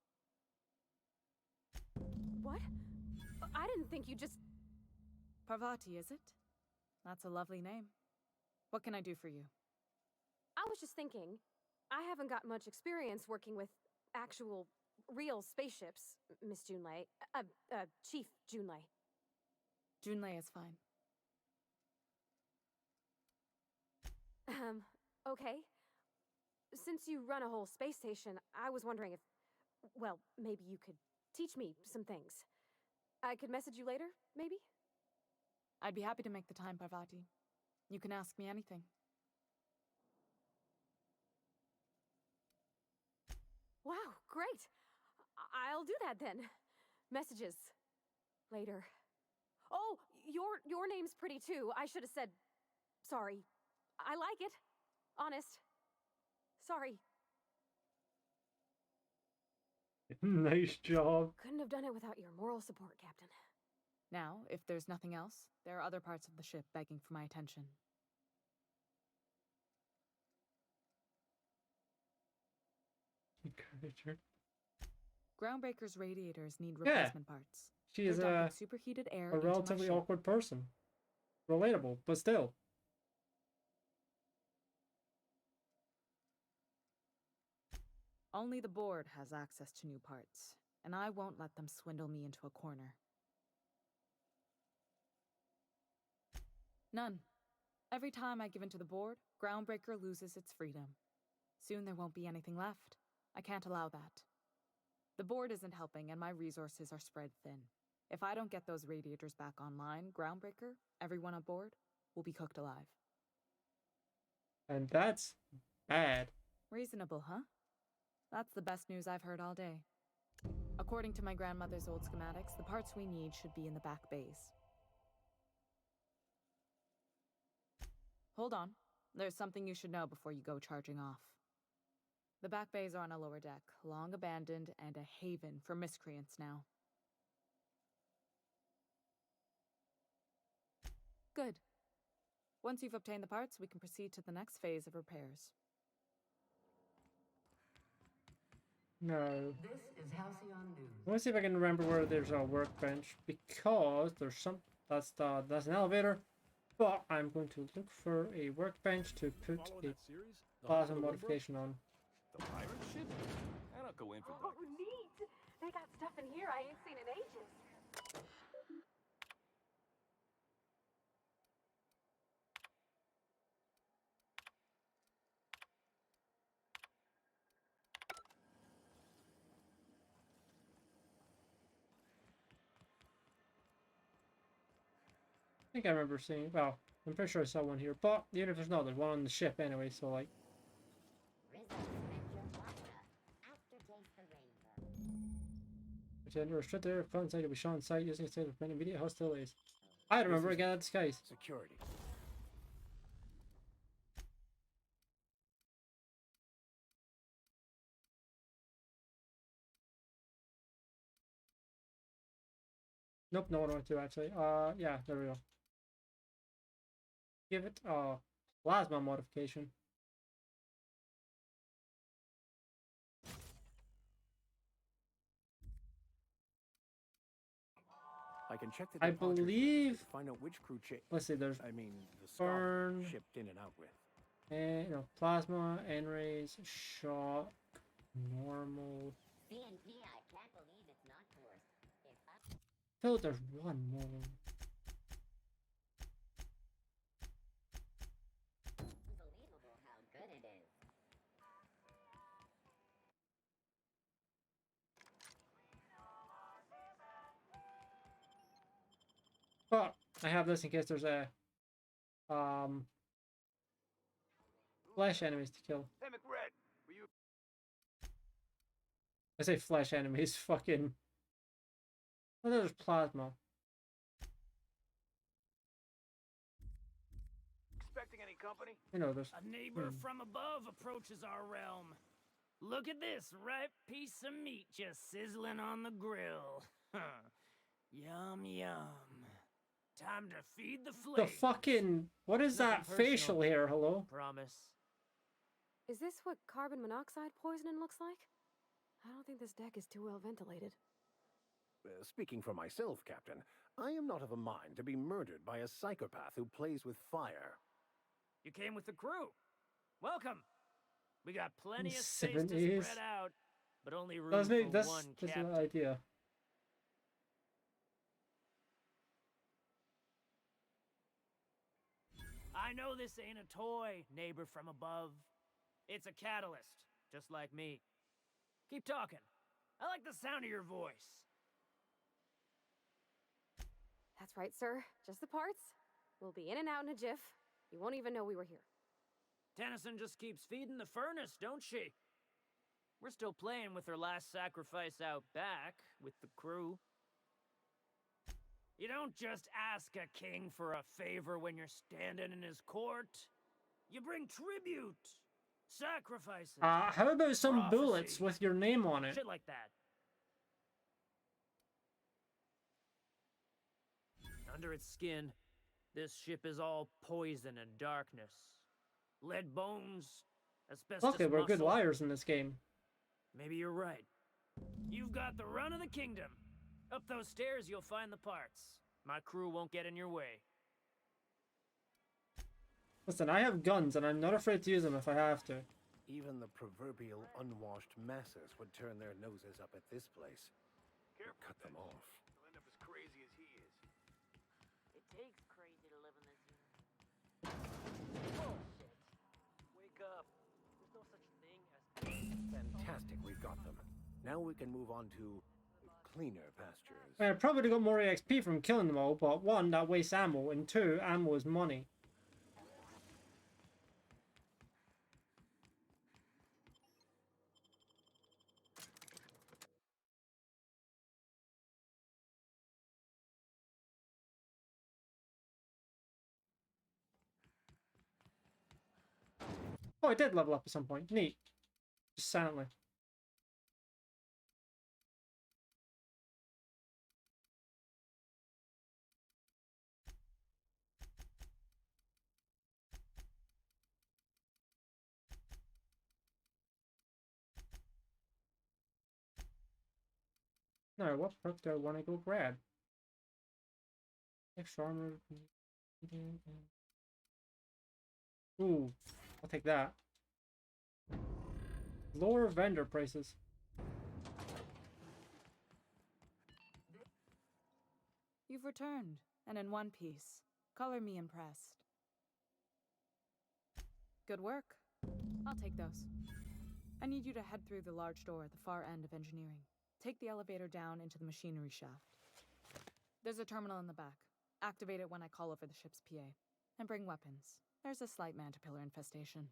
What? I didn't think you just... Parvati, is it? That's a lovely name. What can I do for you? I was just thinking, I haven't got much experience working with actual, real spaceships, Miss Junlei. Chief Junlei. Junlei is fine. Okay. Since you run a whole space station, I was wondering if, well, maybe you could teach me some things. I could message you later, maybe? I'd be happy to make the time, Parvati. You can ask me anything. Wow, great! I'll do that then. Messages. Later. Oh, your name's pretty too. I should have said... sorry. I like it. Honest. Sorry. Nice job. Couldn't have done it without your moral support, Captain. Now, if there's nothing else, there are other parts of the ship begging for my attention. Encourager. Groundbreaker's radiators need replacement parts. She is They're dumping superheated air a into relatively my ship. awkward person. Relatable, but still. Only the board has access to new parts, and I won't let them swindle me into a corner. None. Every time I give in to the board, Groundbreaker loses its freedom. Soon there won't be anything left. I can't allow that. The board isn't helping, and my resources are spread thin. If I don't get those radiators back online, Groundbreaker, everyone aboard, will be cooked alive. And that's bad. Reasonable, huh? That's the best news I've heard all day. According to my grandmother's old schematics, the parts we need should be in the back bays. Hold on. There's something you should know before you go charging off. The back bays are on a lower deck, long abandoned and a haven for miscreants now. Good. Once you've obtained the parts, we can proceed to the next phase of repairs. No. This is Halcyon News. Let me see if I can remember where there's a workbench, because there's some. That's an elevator, but I'm going to look for a workbench to put a plasma modification on. The pirate ship? I don't go in for Oh, neat! They got stuff in here I ain't seen in ages. I think I remember seeing. Well, I'm pretty sure I saw one here, but even if there's not, there's one on the ship anyway. So like. Gender restricted area front side will be shown on site using a state of prevent immediate hostilities. I remember again at disguise. Security. Nope, no one went to actually. Yeah, there we go. Give it a plasma modification. I can check the I departures believe. to find out which crew Let's see. There's. the burn. shipped in and out with. And plasma, N-rays, shock, normal. CNP, I can't believe it's not forced. If I... I feel like there's one more. Unbelievable how good it is. But I have this in case there's a flesh enemies to kill. Hey, McRed, were you... I say flesh enemies, fucking. Oh, there's plasma. Expecting any company? You know, there's. A neighbor from above approaches our realm. Look at this ripe piece of meat just sizzling on the grill. Yum, yum. Time to feed the The flames. fucking. What is Nothing that personal. facial hair? Hello? Promise. Is this what carbon monoxide poisoning looks like? I don't think this deck is too well ventilated. Speaking for myself, Captain, I am not of a mind to be murdered by a psychopath who plays with fire. You came with the crew. Welcome. We got plenty of space to 70s. spread out, but only room That's for that's one that's captain. an idea. I know this ain't a toy, neighbor from above. It's a catalyst, just like me. Keep talking. I like the sound of your voice. That's right, sir. Just the parts. We'll be in and out in a jiff. You won't even know we were here. Tennyson just keeps feeding the furnace, don't she? We're still playing with her last sacrifice out back, with the crew. You don't just ask a king for a favor when you're standing in his court. You bring tribute, sacrifices. How about some prophecy, bullets with your name on it? shit like that. Under its skin, this ship is all poison and darkness. Lead bones, asbestos Okay, we're good muscle. liars in this game. Maybe you're right. You've got the run of the kingdom. Up those stairs, you'll find the parts. My crew won't get in your way. Listen, I have guns and I'm not afraid to use them if I have to. Even the proverbial unwashed masses would turn their noses up at this place. Cut them off. You'll end up as crazy as he is. It takes crazy to live in this universe. Bullshit. Wake up. There's no such thing as... Fantastic, we've got them. Now we can move on to cleaner pastures. I probably got more EXP from killing them all, but one, that wastes ammo, and two, ammo is money. Oh, I did level up at some point. Neat. Just silently. Now, what perk do I want to go grab? Extra armor. Ooh, I'll take that. Lower vendor prices. You've returned, and in one piece. Color me impressed. Good work. I'll take those. I need you to head through the large door at the far end of engineering. Take the elevator down into the machinery shaft. There's a terminal in the back. Activate it when I call over the ship's PA. And bring weapons. There's a slight mantipillar infestation.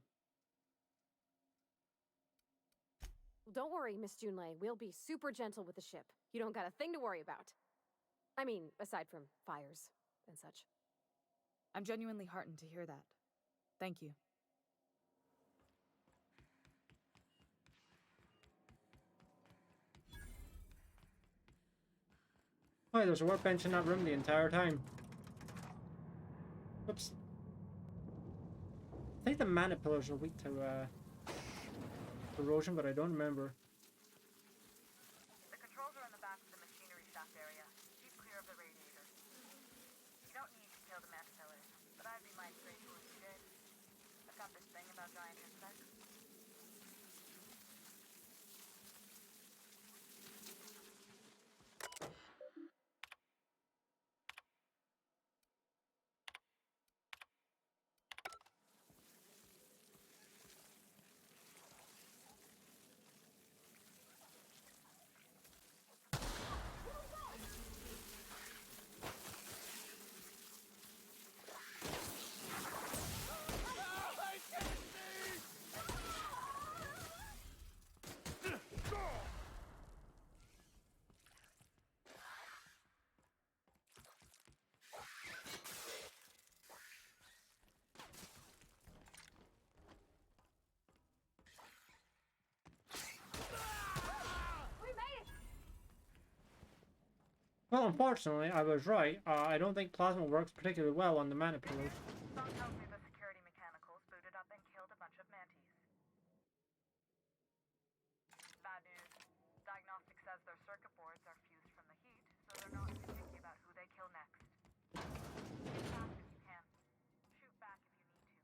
Don't worry, Miss Junlei. We'll be super gentle with the ship. You don't got a thing to worry about. I mean, aside from fires and such. I'm genuinely heartened to hear that. Thank you. Oh, there's a workbench in that room the entire time. Oops. I think the mana pillars are weak to erosion, but I don't remember. The controls are in the back of the machinery shaft area. Keep clear of the radiator. You don't need to kill the mana pillars, but I'd be mighty grateful if you did. I've got this thing about giant insects. Well, unfortunately, I was right. I don't think plasma works particularly well on the mana pillars. Some tells me the security mechanicals booted up and killed a bunch of mantis. Bad news. Diagnostic says their circuit boards are fused from the heat, so they're not too picky about who they kill next. Shoot fast if you can. Shoot back if you need to.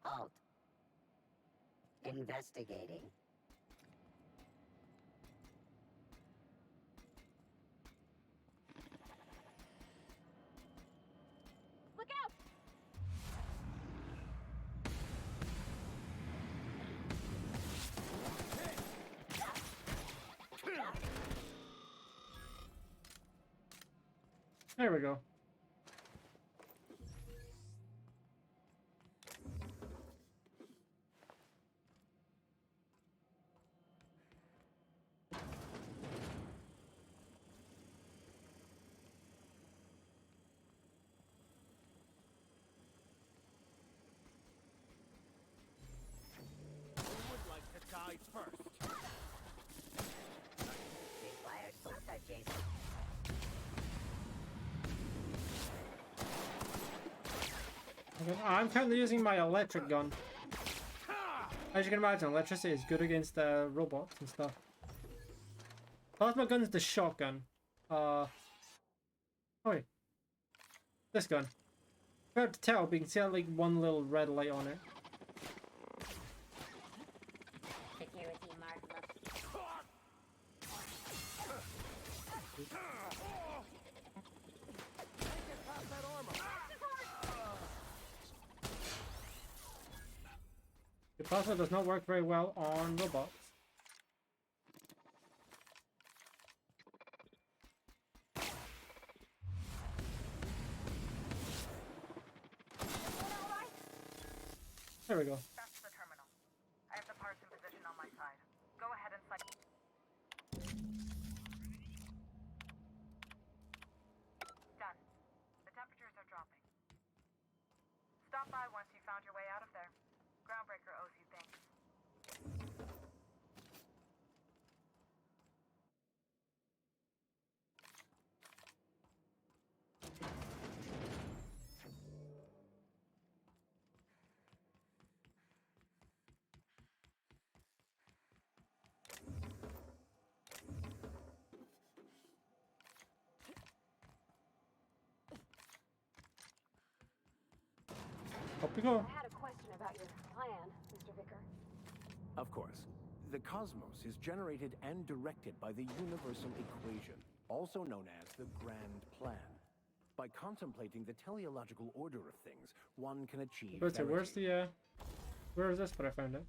Halt. Investigating. Look out! There we go. Who would like to die first? Required full Jason. Okay, I'm currently using my electric gun. As you can imagine, electricity is good against robots and stuff. Plasma gun is the shotgun. Oh wait. This gun. Hard to tell, but you can see like one little red light on it. Security mark left. The plasma does not work very well on robots. There we go. That's the terminal. I have the parts in position on my side. Go ahead and select. Done. The temperatures are dropping. Stop by once you found your way out of there. Groundbreaker owes you thanks. Up we go. I had a question about your plan, Mr. Vicker. Of course. The cosmos is generated and directed by the universal equation, also known as the Grand Plan. By contemplating the teleological order of things, one can achieve Let's see, where's verity. the where is this? But I found it.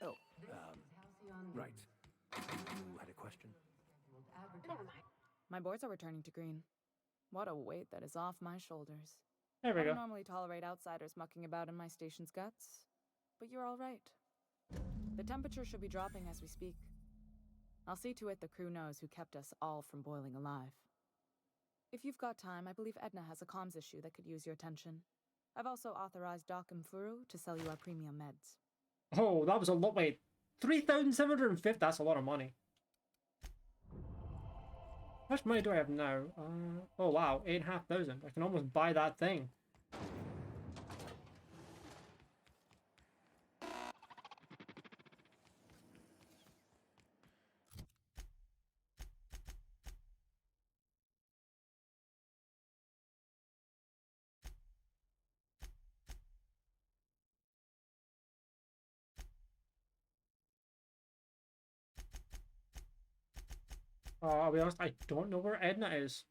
Oh, right. You had a question? Never mind. My boards are returning to green. What a weight that is off my shoulders. There we I go. don't normally tolerate outsiders mucking about in my station's guts, but you're all right. The temperature should be dropping as we speak. I'll see to it the crew knows who kept us all from boiling alive. If you've got time, I believe Edna has a comms issue that could use your attention. I've also authorized Doc and Furu to sell you our premium meds. Oh, that was a lot. Wait, 3,750. That's a lot of money. How much money do I have now? Oh wow, 8,500. I can almost buy that thing. I'll be honest, I don't know where Edna is.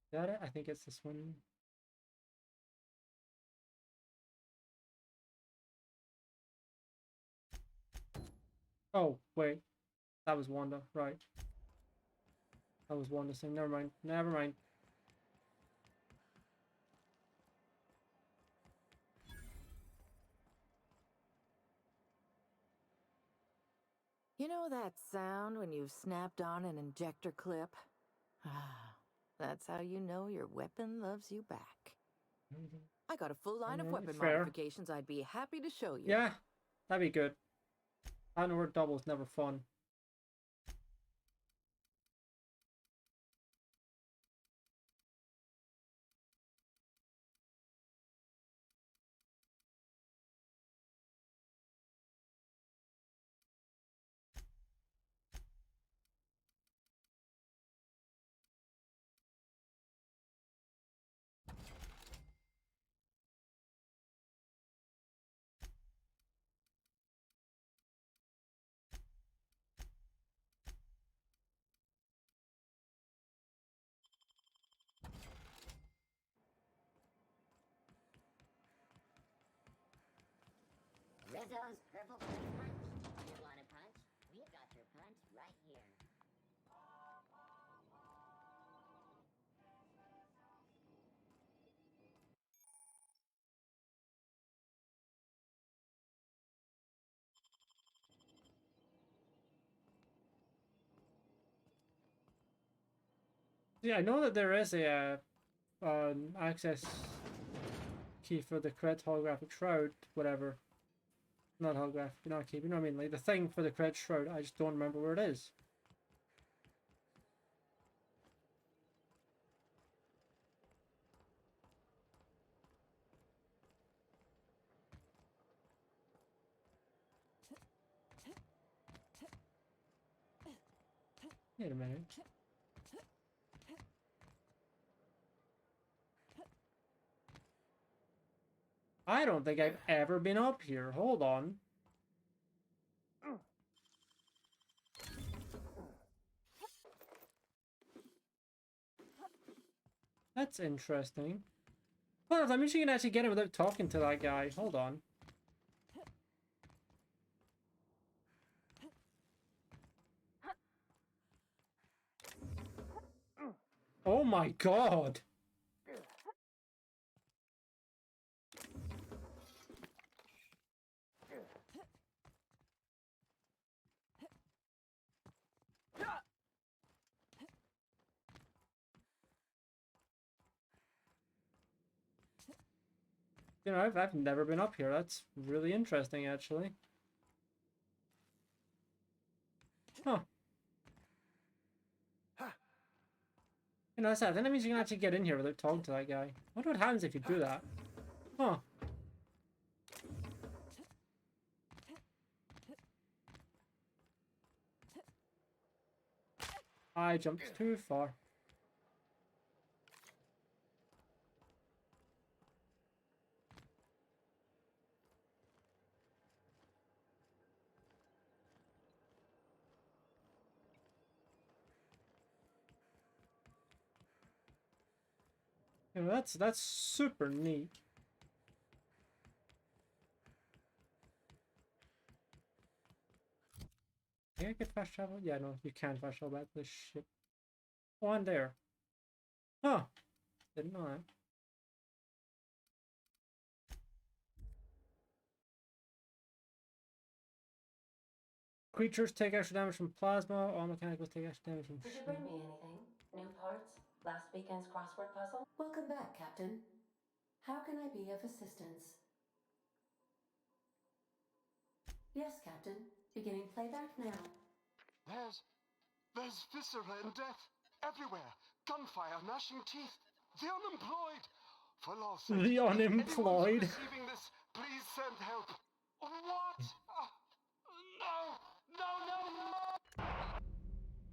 Is that it? I think it's this one. Oh, wait. That was Wanda, right. That was Wanda's thing. Never mind. Never mind. You know that sound when you've snapped on an injector clip? Ah, that's how you know your weapon loves you back. I got a full line of weapon Fair. modifications I'd be happy to show you. Yeah, that'd be good. I know where double's never fun. Rizzo's Purple Flame Punch. You want a punch? We've got your punch right here. Yeah, I know that there is a access key for the correct holographic shroud, whatever. Not holographic, not key, you know what I mean? Like the thing for the correct shroud, I just don't remember where it is. Wait a minute. I don't think I've ever been up here. Hold on. That's interesting. Hold on, I'm sure you can actually get him without talking to that guy. Hold on. Oh my god! You know, I've never been up here. That's really interesting, actually. Huh. You know, that's sad. Then that means you can actually get in here without talking to that guy. I wonder what happens if you do that. Huh. I jumped too far. You know, that's super neat. Can I get fast travel? Yeah, no, you can't fast travel back to the ship. Oh, I'm there. Huh. Didn't know that. Creatures take extra damage from plasma. All mechanicals take extra damage from Did you shield. bring me anything? New parts? Last weekend's crossword puzzle? Welcome back, Captain. How can I be of assistance? Yes, Captain. Beginning playback now. There's viscera and death everywhere. Gunfire, gnashing teeth. The unemployed. For law's sake, The if anyone's unemployed. receiving this, please send help. What? No!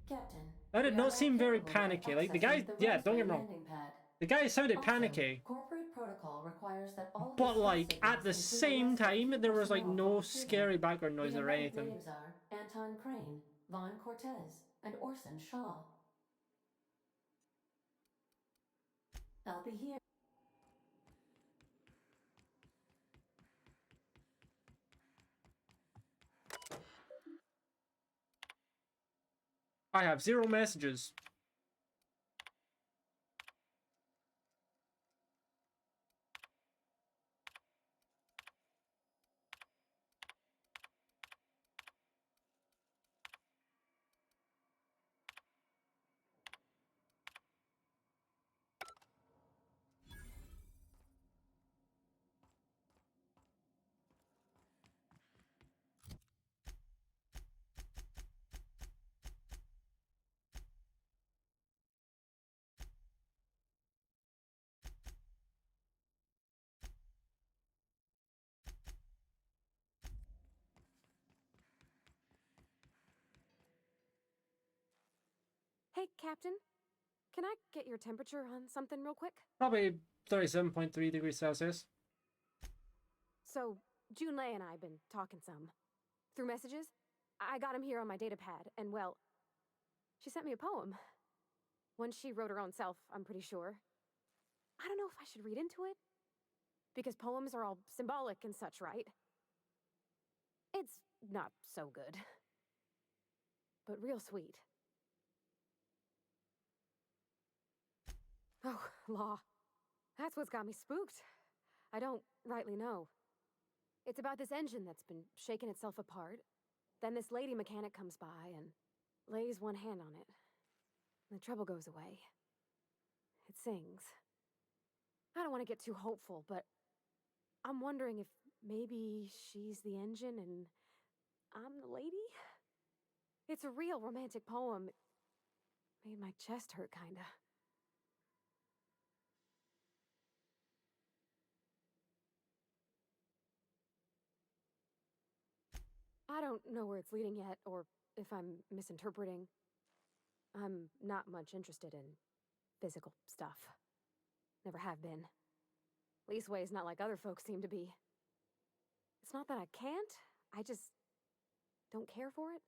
Captain. That did we are not seem very capable of panicky. Like, the accessing guy, the yeah, don't get Roseway me wrong. landing pad. The guy sounded Also, panicky. corporate protocol requires that all But, distress like, at signals the include a same list of time, key there was, like, personnel no for retrieval. scary background noise The or embedded anything. names are Anton Crane, Vaughn Cortez, and Orson Shaw. I'll be here. I have 0 messages. Hey, Captain. Can I get your temperature on something real quick? Probably 37.3 degrees Celsius. So, Junlei and I have been talking some. Through messages? I got him here on my data pad, and well, she sent me a poem. One she wrote her own self, I'm pretty sure. I don't know if I should read into it. Because poems are all symbolic and such, right? It's not so good. But real sweet. Oh, law. That's what's got me spooked. I don't rightly know. It's about this engine that's been shaking itself apart. Then this lady mechanic comes by and lays one hand on it. And the trouble goes away. It sings. I don't want to get too hopeful, but I'm wondering if maybe she's the engine and I'm the lady? It's a real romantic poem. It made my chest hurt, kinda. I don't know where it's leading yet, or if I'm misinterpreting. I'm not much interested in physical stuff. Never have been. Leastways, not like other folks seem to be. It's not that I can't, I just don't care for it.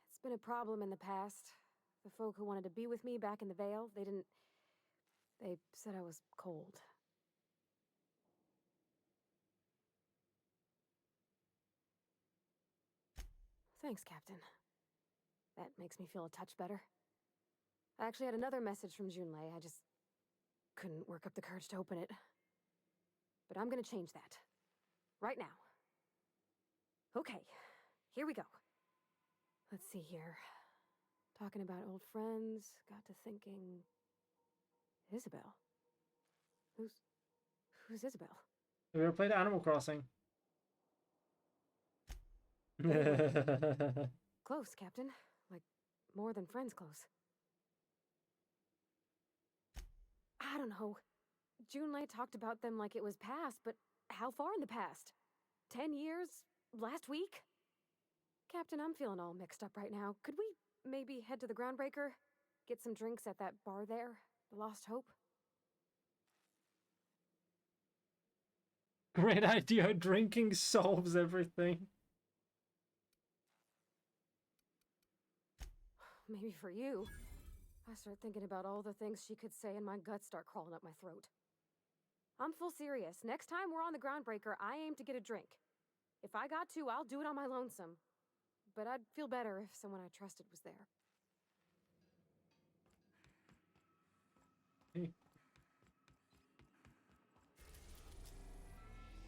It's been a problem in the past. The folk who wanted to be with me back in the Vale, they said I was cold. Thanks, Captain. That makes me feel a touch better. I actually had another message from Junlei. I just couldn't work up the courage to open it. But I'm gonna change that. Right now. Okay, here we go. Let's see here. Talking about old friends, got to thinking... Isabel? Who's Isabel? Have you ever played Animal Crossing? Close, Captain. Like, more than friends close. I don't know. Junlei talked about them like it was past, but how far in the past? 10 years? Last week? Captain, I'm feeling all mixed up right now. Could we maybe head to the Groundbreaker? Get some drinks at that bar there? The Lost Hope? Great idea. Drinking solves everything. Maybe for you. I start thinking about all the things she could say and my guts start crawling up my throat. I'm full serious. Next time we're on the Groundbreaker, I aim to get a drink. If I got to, I'll do it on my lonesome. But I'd feel better if someone I trusted was there.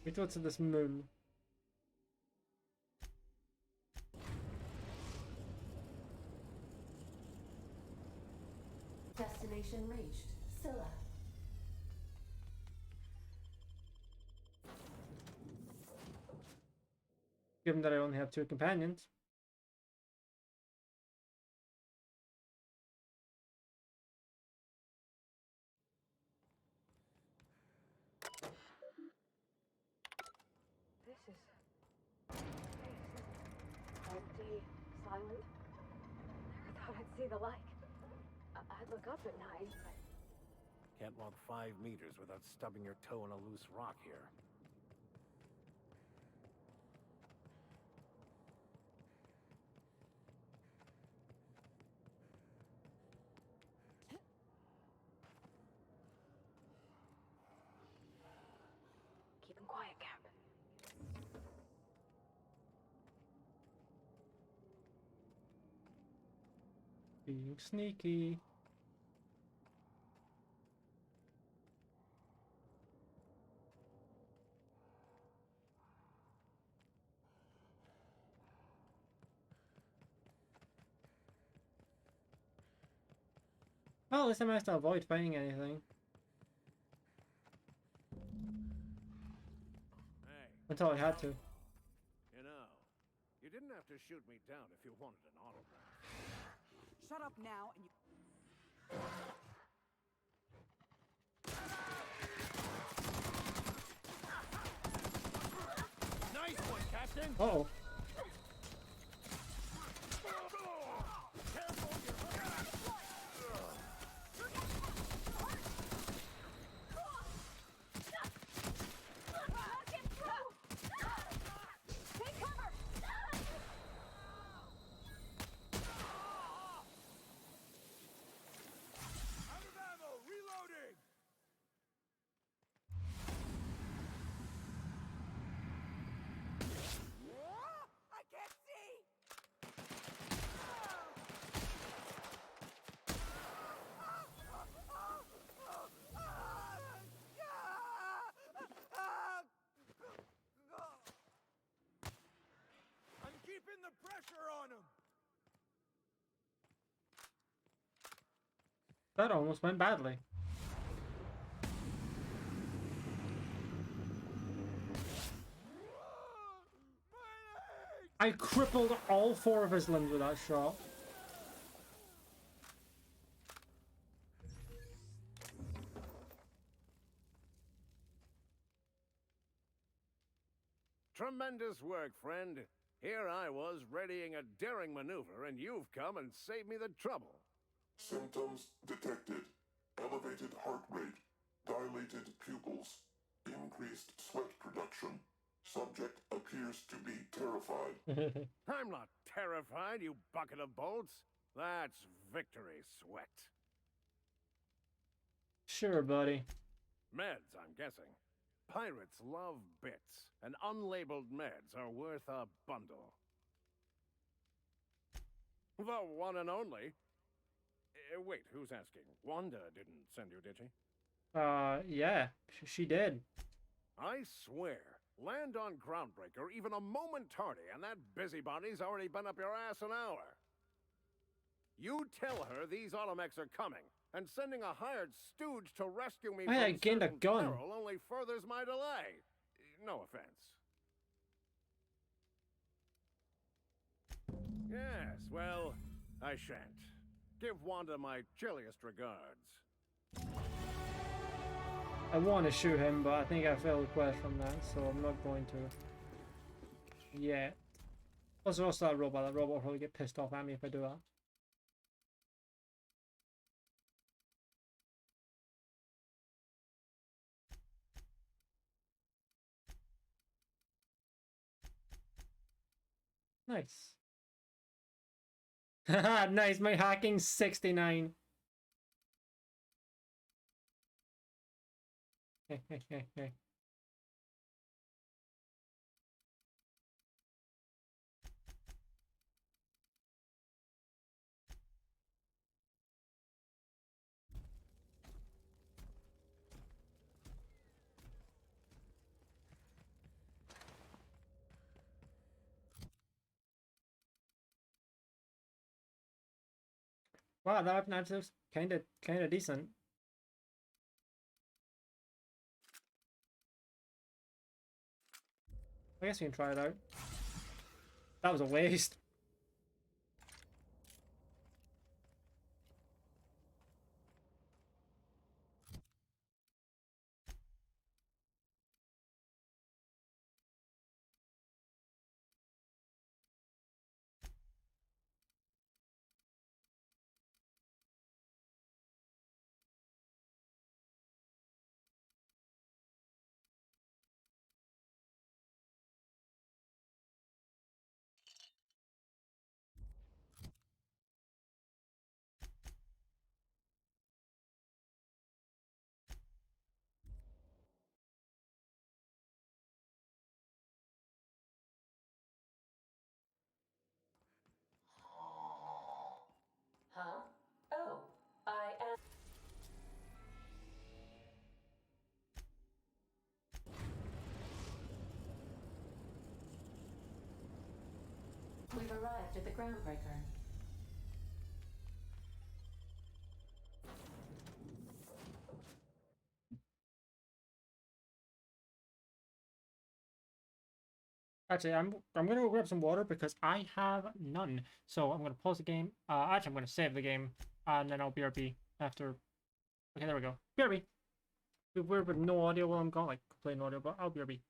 We thought of this moon. Destination reached. Scylla. Given that I only have 2 companions. This is empty, silent. Never thought I'd see the like. I'd look up at night, but Can't walk 5 meters without stubbing your toe on a loose rock here. keep him quiet, Cap. Being sneaky. Well, at least I managed to avoid finding anything. Hey. Until I had to. You know, you didn't have to shoot me down if you wanted an autograph. Shut up now and you... Nice one, Captain! Uh-oh. Keeping the pressure on him. That almost went badly. I crippled all 4 of his limbs with that shot. Tremendous work, friend. Here I was readying a daring maneuver, and you've come and saved me the trouble. Symptoms detected. Elevated heart rate, dilated pupils, increased sweat production. Subject appears to be terrified. I'm not terrified, you bucket of bolts. That's victory sweat. Sure, buddy. Meds, I'm guessing. Pirates love bits, and unlabeled meds are worth a bundle. The one and only. Wait, who's asking? Wanda didn't send you, did she? Yeah, she did. I swear, land on Groundbreaker even a moment tardy, and that busybody's already been up your ass an hour. You tell her these automechs are coming, and sending a hired stooge to rescue me I from gained a certain gun. peril only furthers my delay. No offense. Yes, well, I shan't. Give Wanda my chilliest regards. I want to shoot him, but I think I failed the quest from that, so I'm not going to. Yeah. Also, that robot. That robot will probably get pissed off at me if I do that. Nice. Nice, my hacking 69. Wow, that weapon is kinda decent. I guess we can try it out. That was a waste. Huh? Oh, I am. We've arrived at the groundbreaker. Actually, I'm gonna go grab some water because I have none. So I'm gonna pause the game. Actually, I'm gonna save the game, and then I'll BRB after. Okay, there we go. BRB. We're with no audio while I'm gone, like plain audio, but I'll BRB.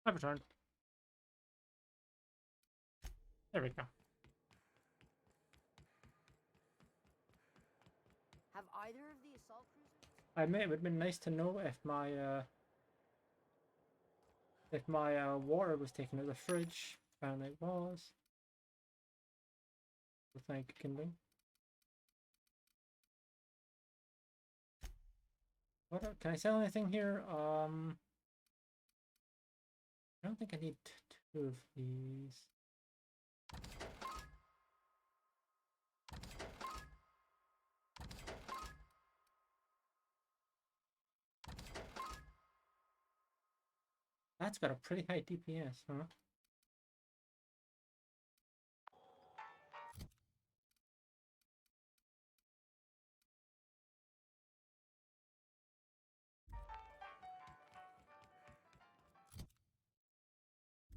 I've returned. There we go. Have either of the assault cruisers? I admit it would have been nice to know if my water was taken out of the fridge. Apparently it was. So thank you, Kindling. What can I sell anything here? I don't think I need two of these. That's got a pretty high DPS, huh?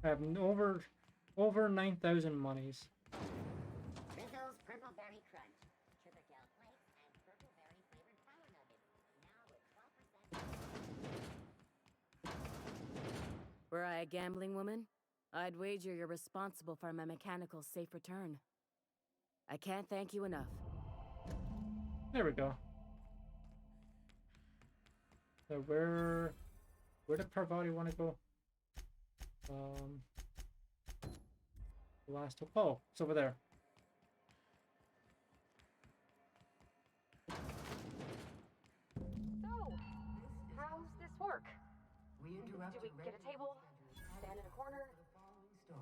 I have over 9,000 monies. Were I a gambling woman, I'd wager you're responsible for my mechanical safe return. I can't thank you enough. There we go. So where did Parvati want to go? The last one. Oh, it's over there. So, how's this work? We interrupt Do we your get a table? Stand in a corner? story.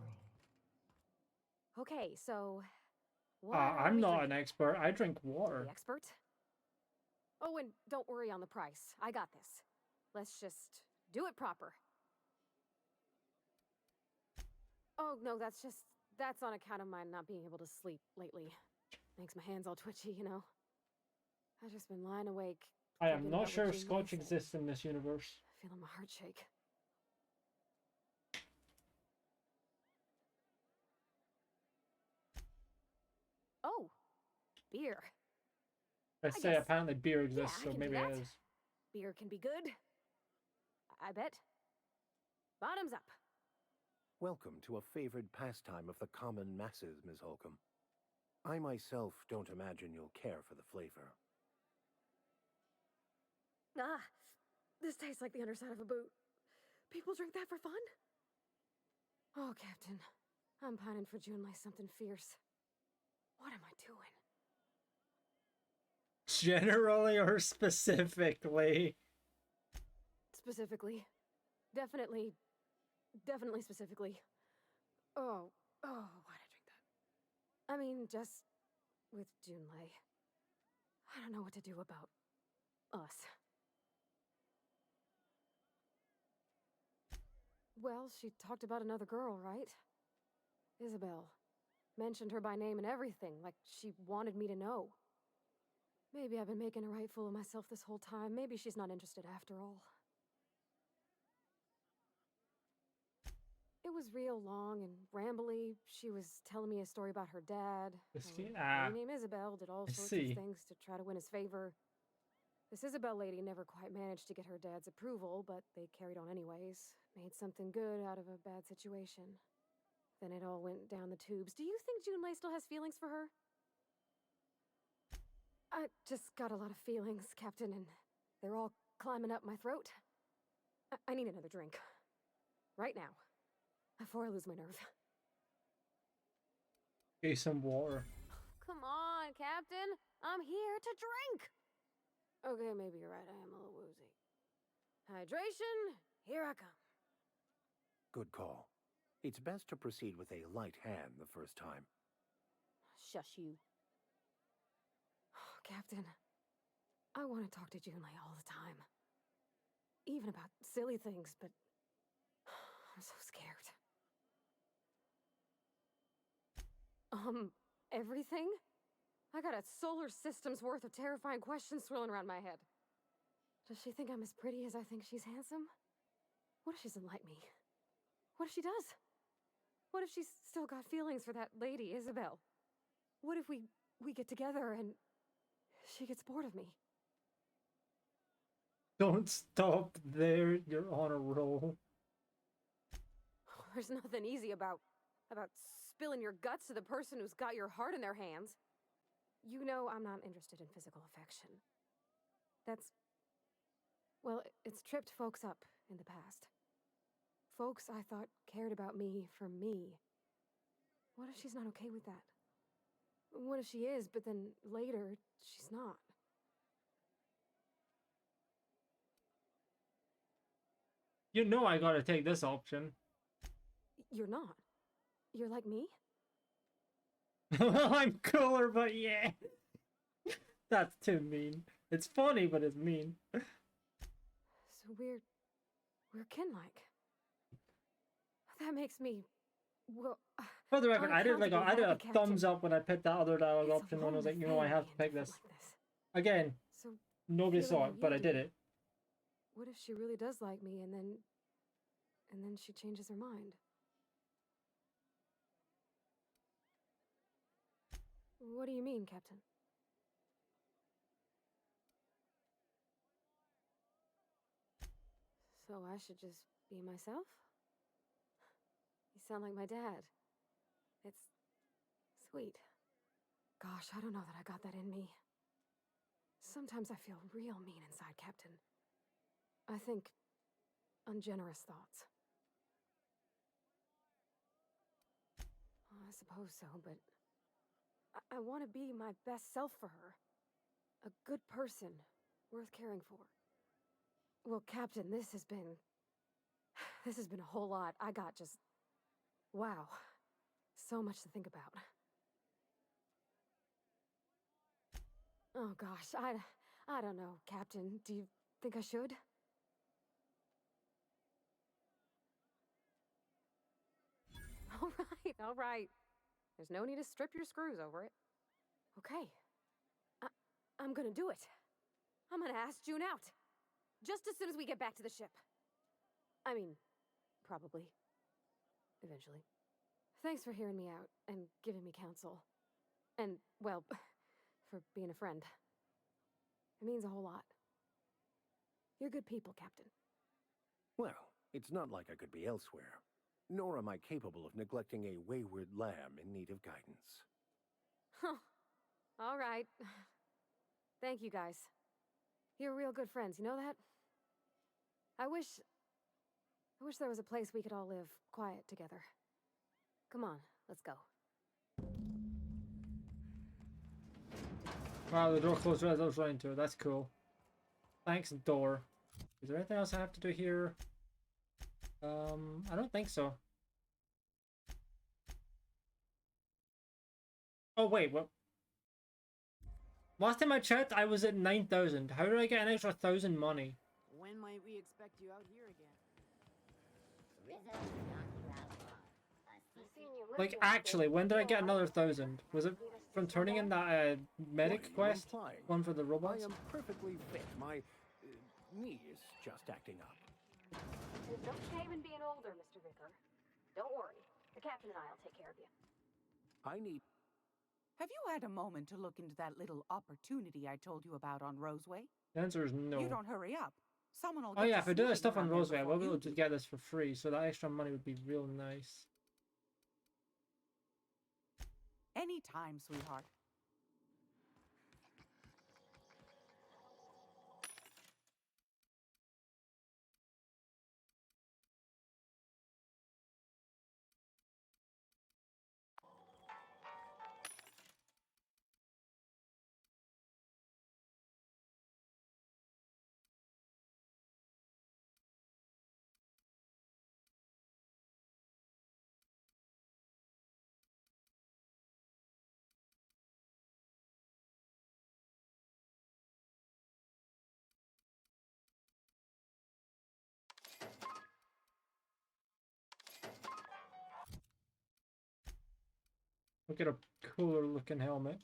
Okay, so what I'm not an expert. I drink water. The expert? Oh, and don't worry on the price. I got this. Let's just do it proper. Oh, no, that's on account of my not being able to sleep lately. Makes my hands all twitchy, you know. I've just been lying awake. I am thinking not about sure what if June Scotch said. exists in this universe. Feeling my heart shake. Oh, beer. I say guess- apparently beer Yeah, exists, I so can maybe do it that. is. Beer can be good. I bet. Bottoms up. Welcome to a favored pastime of the common masses, Ms. Holcomb. I myself don't imagine you'll care for the flavor. Ah, this tastes like the underside of a boot. People drink that for fun? Oh, Captain. I'm pining for June like something fierce. What am I doing? Generally or specifically? Specifically. Definitely specifically. Oh, why'd I drink that? I mean, just with Junlei. I don't know what to do about us. Well, she talked about another girl, right? Isabel. Mentioned her by name and everything, like she wanted me to know. Maybe I've been making a right fool of myself this whole time. Maybe she's not interested after all. It was real long and rambly. She was telling me a story about her dad. A lady named Isabel did all sorts of things to try to win his favor. This Isabel lady never quite managed to get her dad's approval, but they carried on anyways. Made something good out of a bad situation. Then it all went down the tubes. Do you think Junlei still has feelings for her? I just got a lot of feelings, Captain, and they're all climbing up my throat. I need another drink. Right now. Before I lose my nerve. Get some water. Come on, Captain. I'm here to drink. Okay, maybe you're right. I am a little woozy. Hydration, here I come. Good call. It's best to proceed with a light hand the first time. Shush you. Captain, I want to talk to Junlei all the time. Even about silly things, but I'm so scared. Everything? I got a solar system's worth of terrifying questions swirling around my head. Does she think I'm as pretty as I think she's handsome? What if she doesn't like me? What if she does? What if she's still got feelings for that lady, Isabel? What if we get together and she gets bored of me? Don't stop there. You're on a roll. There's nothing easy about spilling your guts to the person who's got your heart in their hands. You know I'm not interested in physical affection. Well, it's tripped folks up in the past. Folks I thought cared about me for me. What if she's not okay with that? What if she is, but then later, she's not? You know I gotta take this option. You're not. You're like me? Well, I'm cooler, but yeah. That's too mean. It's funny, but it's mean. So we're kin-like. That makes me, well... For the record, I did a Captain. thumbs up when I picked that other dialogue It's a option when I was like, wrong you know, I have to thing pick this. like this. Again, So nobody feeling saw how it, but you I did do. it. What if she really does like me and then she changes her mind? What do you mean, Captain? So I should just be myself? sound like my dad. It's sweet. Gosh, I don't know that I got that in me. Sometimes I feel real mean inside, Captain. I think ungenerous thoughts. Well, I suppose so, but I want to be my best self for her. A good person, worth caring for. Well, Captain, this has been a whole lot. I got just... wow. So much to think about. Oh gosh, I don't know, Captain. Do you think I should? All right. There's no need to strip your screws over it. Okay. I'm gonna do it. I'm gonna ask June out. Just as soon as we get back to the ship. I mean, probably. Eventually. Thanks for hearing me out and giving me counsel. And, well, for being a friend. It means a whole lot. You're good people, Captain. Well, it's not like I could be elsewhere. Nor am I capable of neglecting a wayward lamb in need of guidance. Huh. All right. Thank you, guys. You're real good friends, you know that? I wish there was a place we could all live quiet together. Come on, let's go. Wow, the door closed as I was running to it. That's cool. Thanks, door. Is there anything else I have to do here? I don't think so. Oh wait, what? Last time I checked, I was at 9,000. How did I get an extra 1,000 money? When might we expect you out here again? Like, actually, when did I get another 1,000? Was it from turning in that medic quest? One for the robots? I am perfectly fit. My knee is just acting up. There's no shame in being older, Mr. Vicker. Don't worry. The captain and I'll take care of you. I need... Have you had a moment to look into that little opportunity I told you about on Roseway? The answer is no. You don't hurry up. Someone will Oh get yeah, to if I do that snooping stuff on around there Roseway, I will before be you able to do. get this for free, so that extra money would be real nice. Anytime, sweetheart. Look at a cooler looking helmet.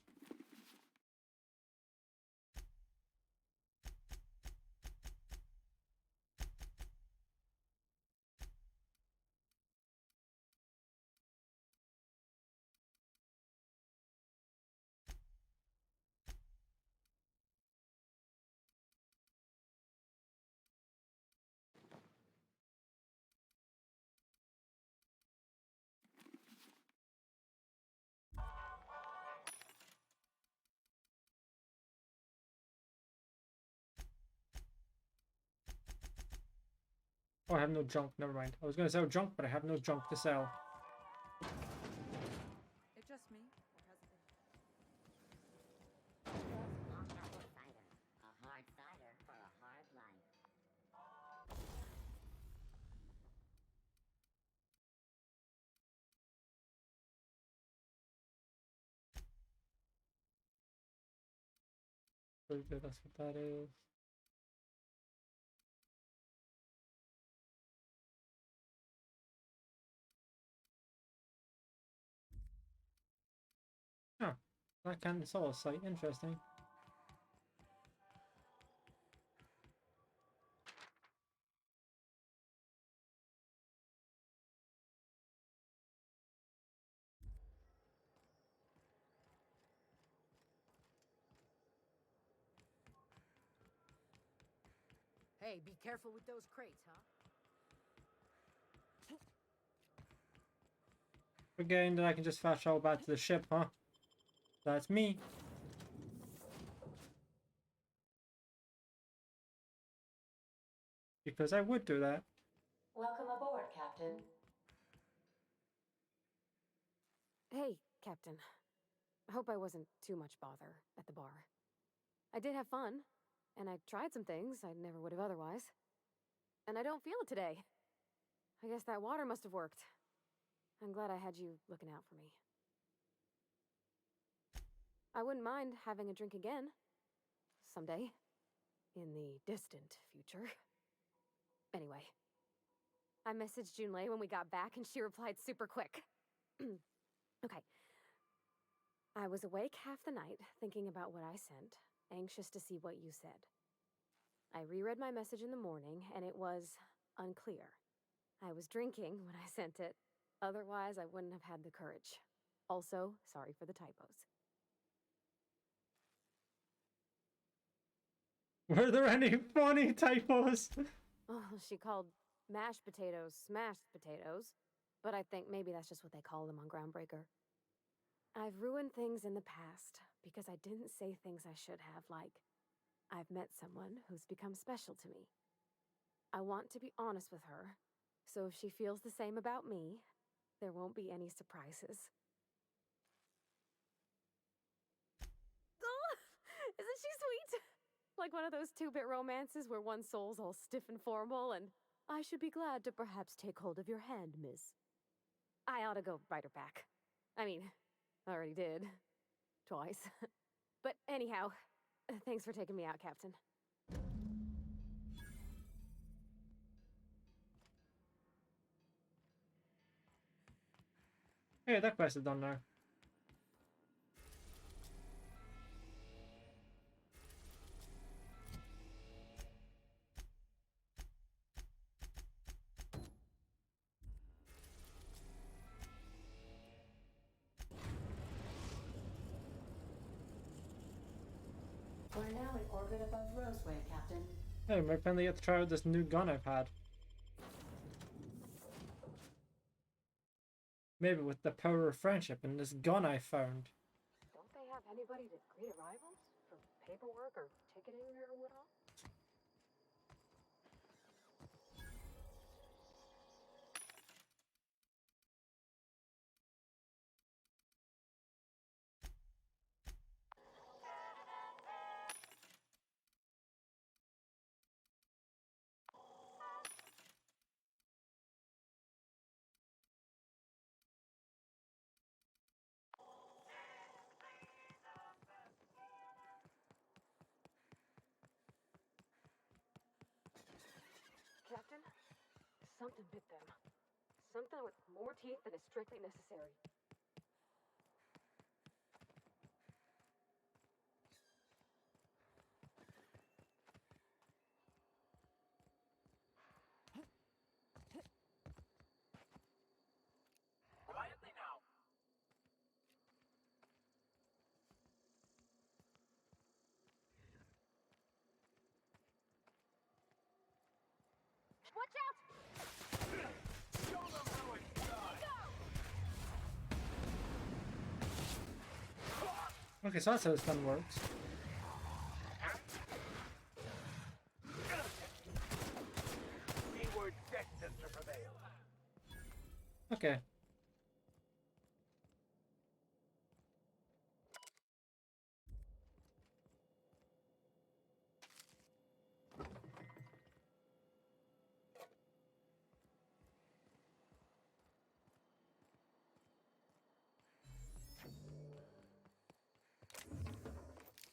Oh, I have no junk. Never mind. I was going to sell junk, but I have no junk to sell. It's just me, or has it been? A hard cider for a hard life. Pretty good, that's what that is. Oh, that kind of solo site. Interesting. Hey, be careful with those crates, huh? Forgetting that I can just fast travel back to the ship, huh? That's me. Because I would do that. Welcome aboard, Captain. Hey, Captain. I hope I wasn't too much bother at the bar. I did have fun, and I tried some things I never would have otherwise. And I don't feel it today. I guess that water must have worked. I'm glad I had you looking out for me. I wouldn't mind having a drink again. Someday. In the distant future. Anyway. I messaged Junlei when we got back, and she replied super quick. Okay. I was awake half the night, thinking about what I sent, anxious to see what you said. I reread my message in the morning, and it was unclear. I was drinking when I sent it. Otherwise, I wouldn't have had the courage. Also, sorry for the typos. Were there any funny typos? Oh, she called mashed potatoes smashed potatoes, but I think maybe that's just what they call them on Groundbreaker. I've ruined things in the past because I didn't say things I should have, like, I've met someone who's become special to me. I want to be honest with her, so if she feels the same about me, there won't be any surprises. Oh, isn't she sweet? Like one of those 2-bit romances where one soul's all stiff and formal and, I should be glad to perhaps take hold of your hand, miss. I ought to go write her back. I mean, I already did. Twice. But anyhow, thanks for taking me out, Captain. Hey, that quest is done now. We're now in orbit above Roseway, Captain. Hey, we finally get to try out this new gun I've had. Maybe with the power of friendship and this gun I found. Don't they have anybody to greet arrivals? For paperwork or ticketing or what all? Captain, something bit them. Something with more teeth than is strictly necessary. Quietly now. Watch out! Show them how it's done. Okay, so that's how this gun works. We were destined to prevail. Okay.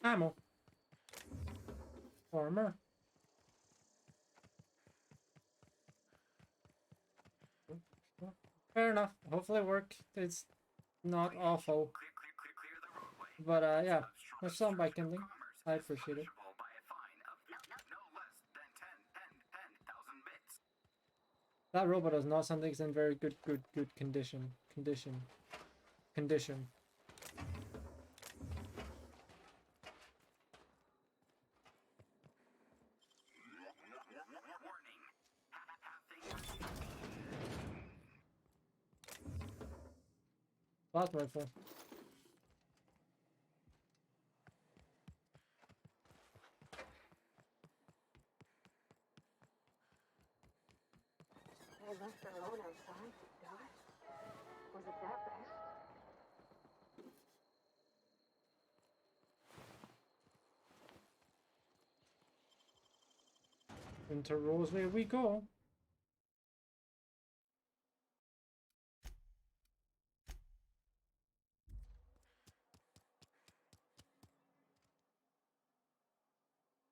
Ammo. Armor. Fair enough. Hopefully it worked. It's not awful. But yeah, there's some bike ending. I appreciate it. That robot does not sound like it's in very good condition. Condition. That's rifle. They left her alone outside to die? Was it that bad? Into Rosalie we go.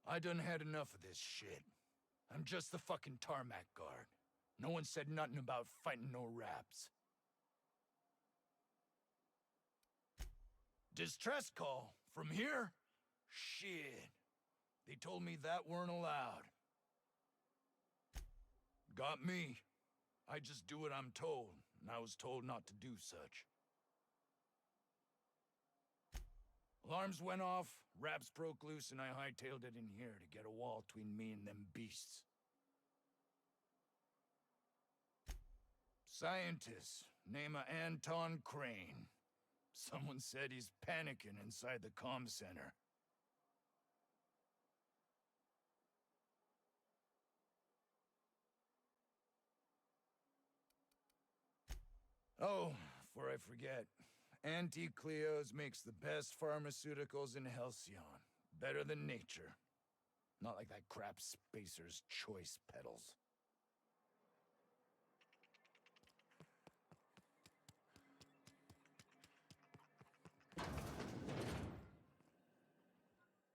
I done had enough of this shit. I'm just the fucking tarmac guard. No one said nothing about fighting no raps. Distress call? From here? Shit. They told me that weren't allowed. Got me. I just do what I'm told, and I was told not to do such. Alarms went off, raps broke loose, and I hightailed it in here to get a wall between me and them beasts. Scientist, name of Anton Crane. Someone said he's panicking inside the comm center. Oh, before I forget, Auntie Cleo's makes the best pharmaceuticals in Halcyon. Better than nature. Not like that crap Spacer's Choice peddles.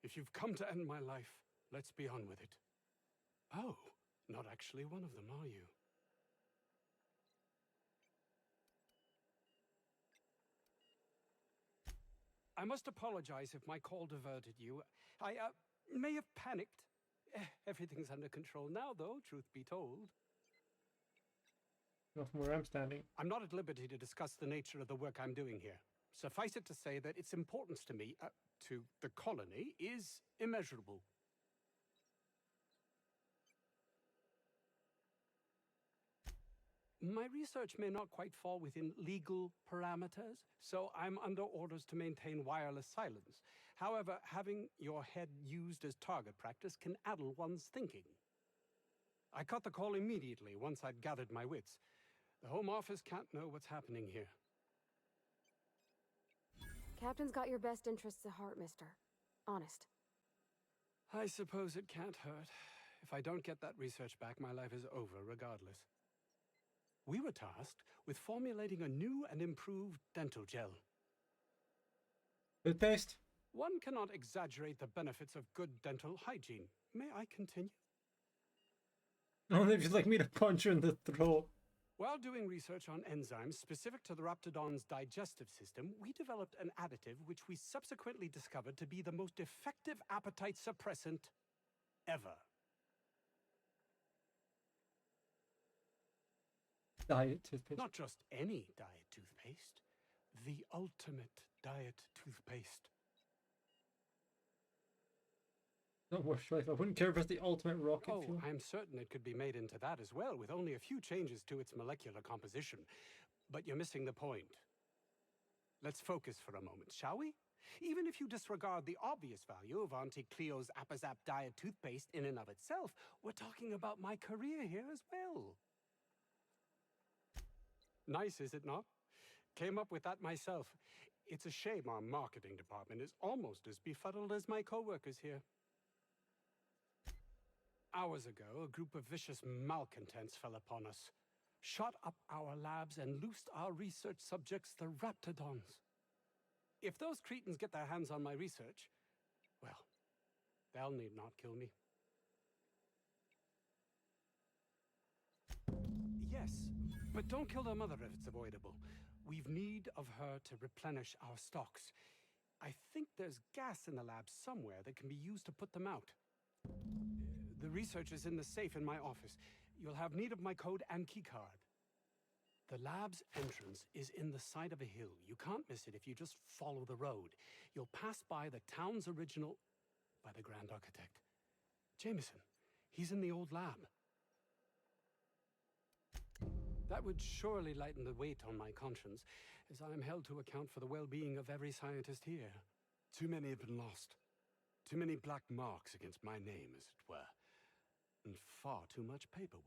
If you've come to end my life, let's be on with it. Oh, not actually one of them, are you? I must apologize if my call diverted you. I may have panicked. Everything's under control now, though, truth be told. Not from where I'm standing. I'm not at liberty to discuss the nature of the work I'm doing here. Suffice it to say that its importance to me, to the colony, is immeasurable. My research may not quite fall within legal parameters, so I'm under orders to maintain wireless silence. However, having your head used as target practice can addle one's thinking. I cut the call immediately once I'd gathered my wits. The Home Office can't know what's happening here. Captain's got your best interests at heart, mister. Honest. I suppose it can't hurt. If I don't get that research back, my life is over regardless. We were tasked with formulating a new and improved dental gel. Toothpaste? One cannot exaggerate the benefits of good dental hygiene. May I continue? Only if you'd like me to punch her in the throat. While doing research on enzymes specific to the Raptidon's digestive system, we developed an additive which we subsequently discovered to be the most effective appetite suppressant ever. Diet toothpaste. Not just any diet toothpaste, the ultimate diet toothpaste. Not worth choice. I wouldn't care if it's the ultimate rocket fuel. I'm certain it could be made into that as well, with only a few changes to its molecular composition. But you're missing the point. Let's focus for a moment, shall we? Even if you disregard the obvious value of Auntie Cleo's Appazap diet toothpaste in and of itself, we're talking about my career here as well. Nice, is it not? Came up with that myself. It's a shame our marketing department is almost as befuddled as my co-workers here. Hours ago, a group of vicious malcontents fell upon us, shot up our labs and loosed our research subjects, the Raptidons. If those cretins get their hands on my research, well, they'll need not kill me. Yes, but don't kill their mother if it's avoidable. We've need of her to replenish our stocks. I think there's gas in the lab somewhere that can be used to put them out. The research is in the safe in my office. You'll have need of my code and keycard. The lab's entrance is in the side of a hill. You can't miss it if you just follow the road. You'll pass by the town's original, by the Grand Architect. Jameson, he's in the old lab. That would surely lighten the weight on my conscience, as I am held to account for the well-being of every scientist here. Too many have been lost. Too many black marks against my name, as it were. And far too much paperwork.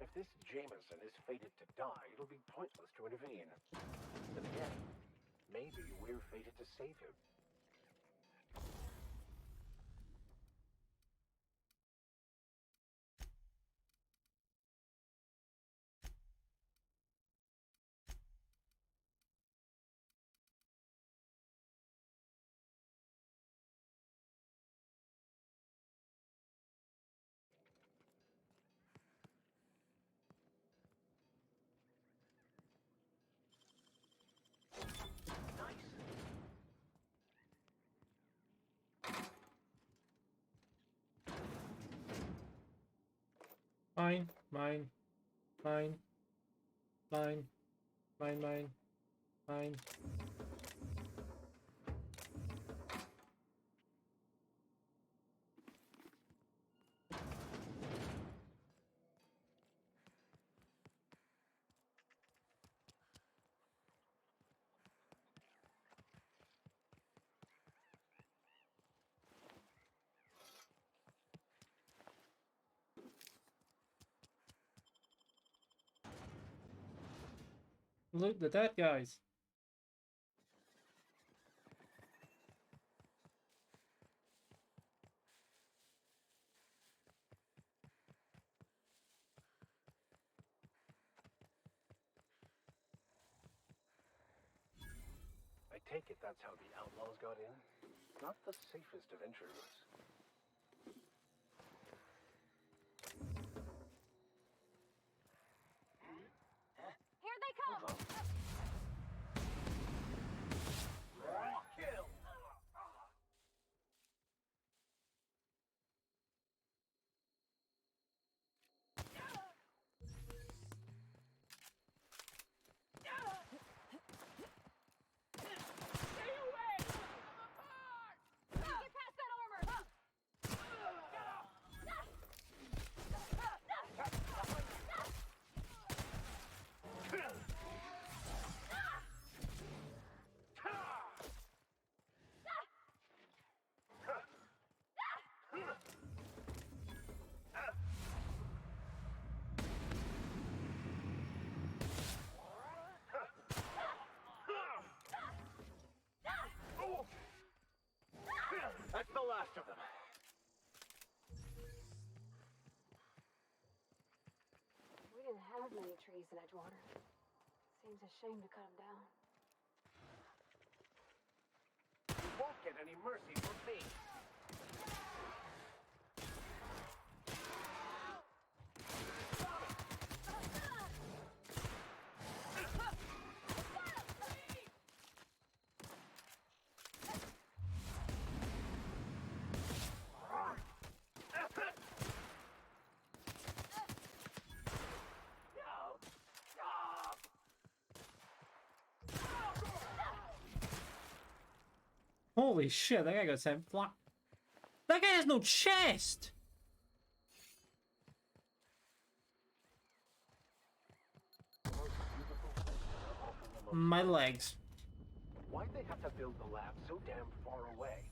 If this Jameson is fated to die, it'll be pointless to intervene. Then again, maybe we're fated to save him. Mine, mine, mine, mine, mine, mine, mine. Look, the dead guys. I take it that's how the outlaws got in? Not the safest of entry routes. Here they come! Kill! Stay away! Get past that armor! That's the last of them. We didn't have many trees in Edgewater. Seems a shame to cut them down. You won't get any mercy from me. Holy shit, that guy got sent flat. That guy has no chest! My legs. Why'd they have to build the lab so damn far away?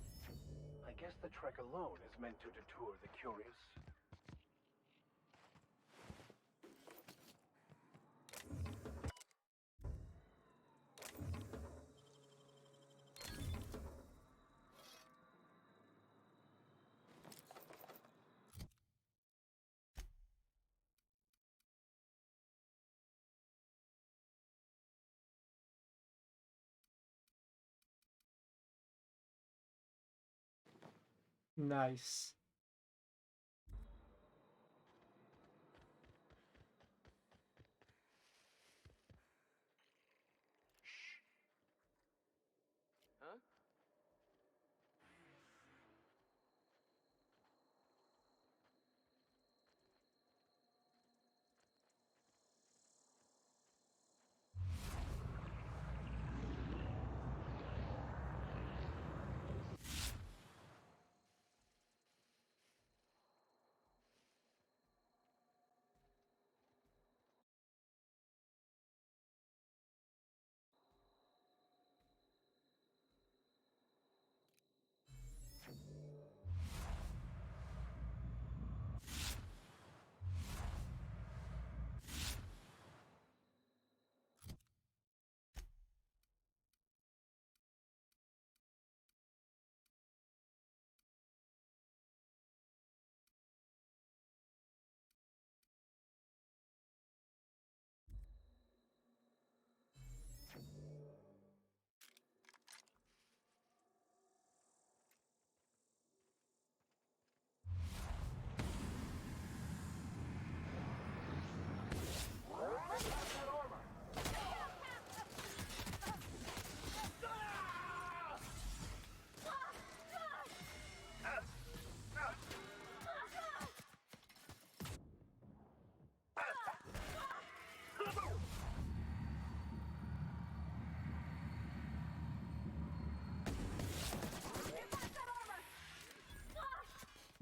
I guess the trek alone is meant to deter the curious. Nice. Huh?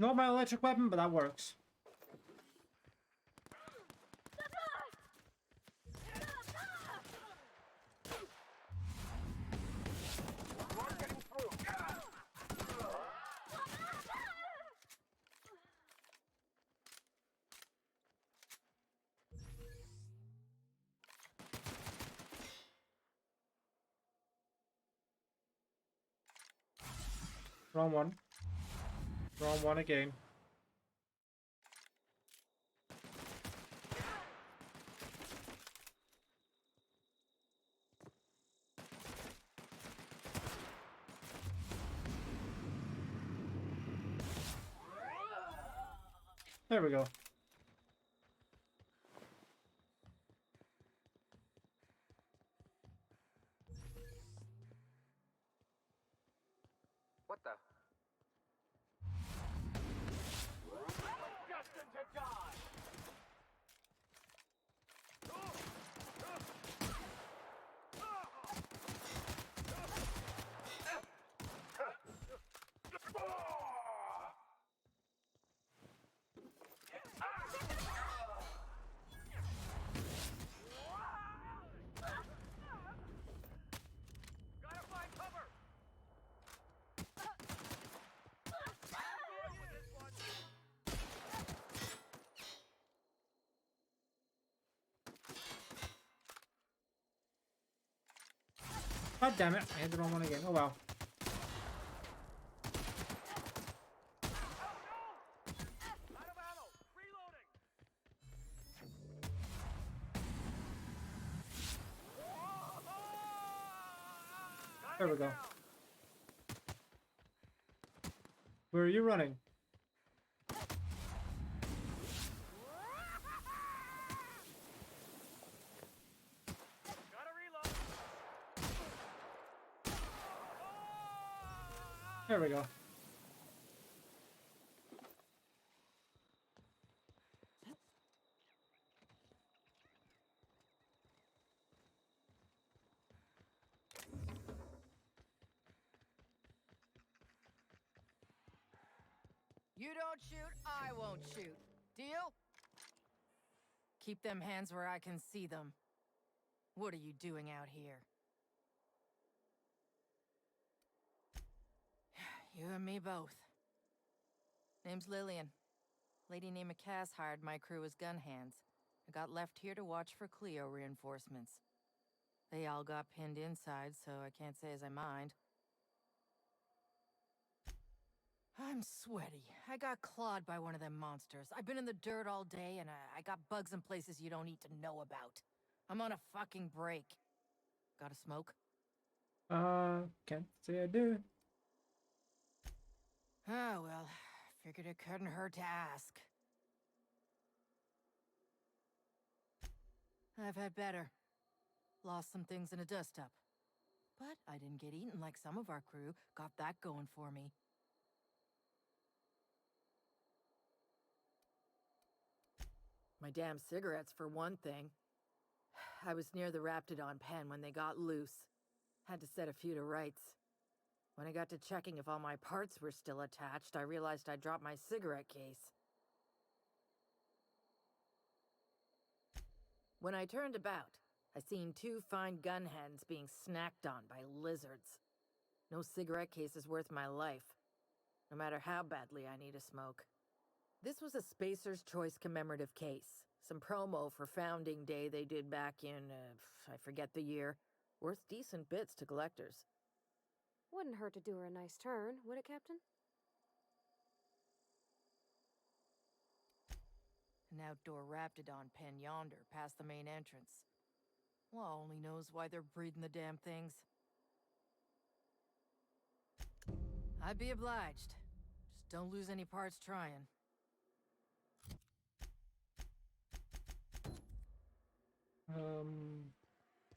not my electric weapon, but that works. Wrong one. Wrong one again. There we go. What the? Destined to die! Gotta find cover! God damn it, I hit the wrong one again. Oh well. There we go. Where are you running? There we go. You don't shoot, I won't shoot. Deal? Keep them hands where I can see them. What are you doing out here? You and me both. Name's Lillian. Lady named Cass hired my crew as gun hands. I got left here to watch for Cleo reinforcements. They all got pinned inside, so I can't say as I mind. I'm sweaty. I got clawed by one of them monsters. I've been in the dirt all day, and I got bugs in places you don't need to know about. I'm on a fucking break. Got a smoke? Can't say I do. Oh, well, figured it couldn't hurt to ask. I've had better. Lost some things in a dust-up. But I didn't get eaten like some of our crew. Got that going for me. My damn cigarettes, for one thing. I was near the Raptidon pen when they got loose. Had to set a few to rights. When I got to checking if all my parts were still attached, I realized I dropped my cigarette case. When I turned about, I seen two fine gun hands being snacked on by lizards. No cigarette case is worth my life, no matter how badly I need a smoke. This was a Spacer's Choice commemorative case. Some promo for Founding Day they did back in, I forget the year. Worth decent bits to collectors. Wouldn't hurt to do her a nice turn, would it, Captain? An outdoor Raptidon pen yonder, past the main entrance. Law only knows why they're breeding the damn things. I'd be obliged. Just don't lose any parts trying.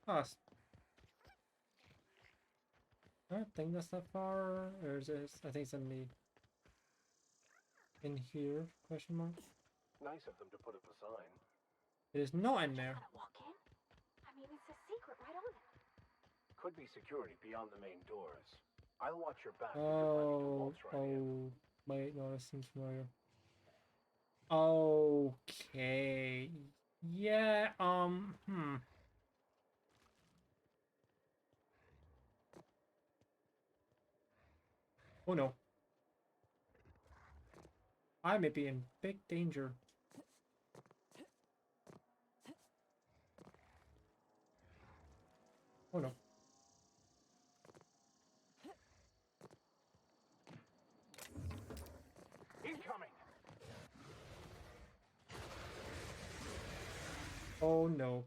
Us. I don't think that's that far. Or is it? I think it's in the. In here? Question mark. Nice of them to put up a sign. It is not in there. Walk in? I mean, it's a secret right on it. Could be security beyond the main doors. I'll watch your back. Oh, wait, no, that seems familiar. Okay. Yeah, Oh no. I may be in big danger. Oh no. Incoming. Oh no.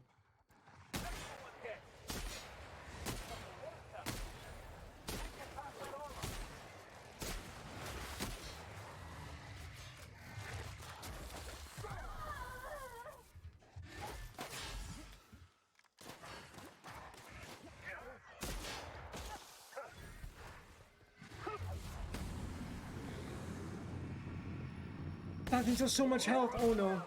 That gives us so much health. Oh no.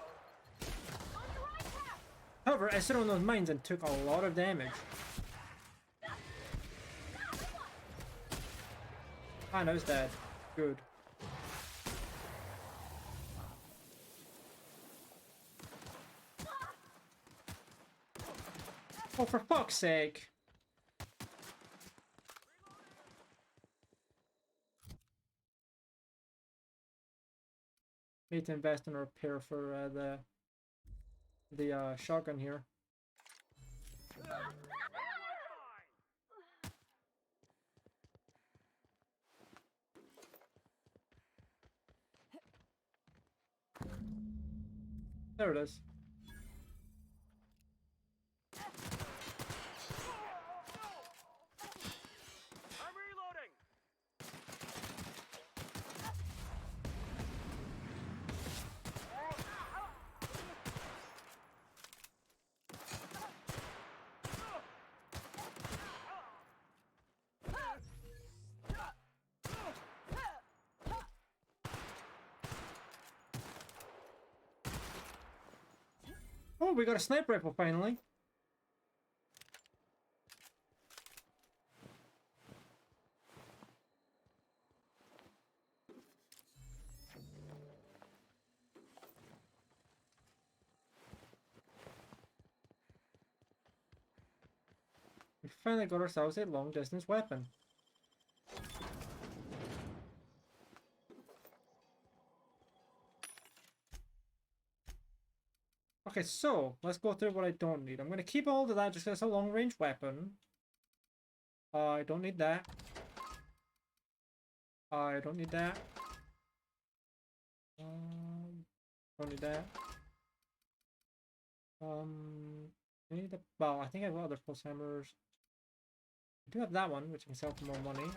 However, I stood on those mines and took a lot of damage. I know it's dead. Good. Oh, for fuck's sake. Need to invest in a repair for the shotgun here. There it is. I'm reloading. Oh, we got a sniper rifle finally. We finally got ourselves a long distance weapon. Okay, so let's go through what I don't need. I'm gonna keep all of that just as a long range weapon. I don't need that. I don't need that. Don't need that. I need the, well, I think I've got other pulse hammers. I do have that one, which can sell for more money.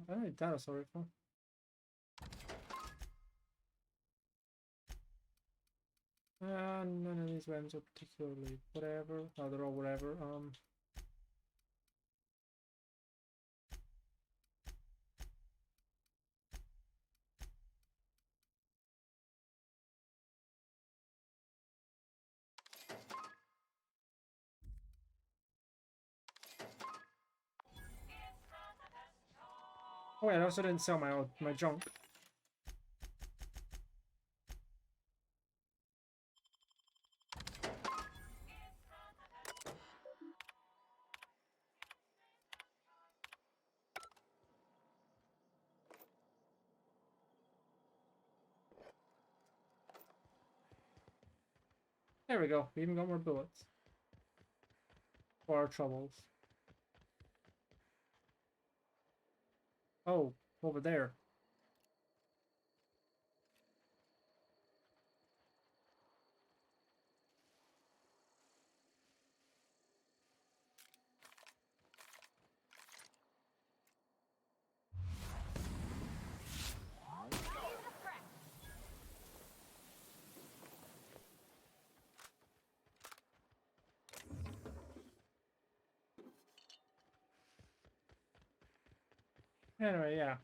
I don't need dinosaur rifle. None of these weapons are particularly whatever. Oh, they're all whatever. Oh wait, I also didn't sell my junk. There we go. We even got more bullets. for our troubles. Oh, over there. Anyway, yeah.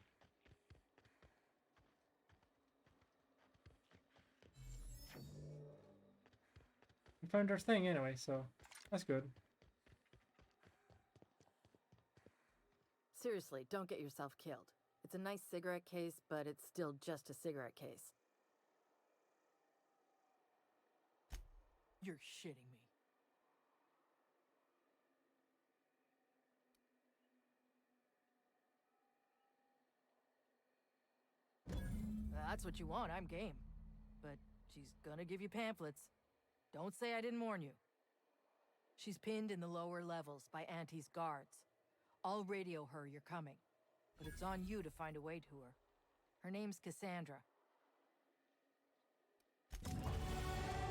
We found our thing anyway, so that's good. Seriously, don't get yourself killed. It's a nice cigarette case, but it's still just a cigarette case. You're shitting me. That's what you want, I'm game. But she's gonna give you pamphlets. Don't say I didn't warn you. She's pinned in the lower levels by Auntie's guards. I'll radio her you're coming, but it's on you to find a way to her. Her name's Cassandra.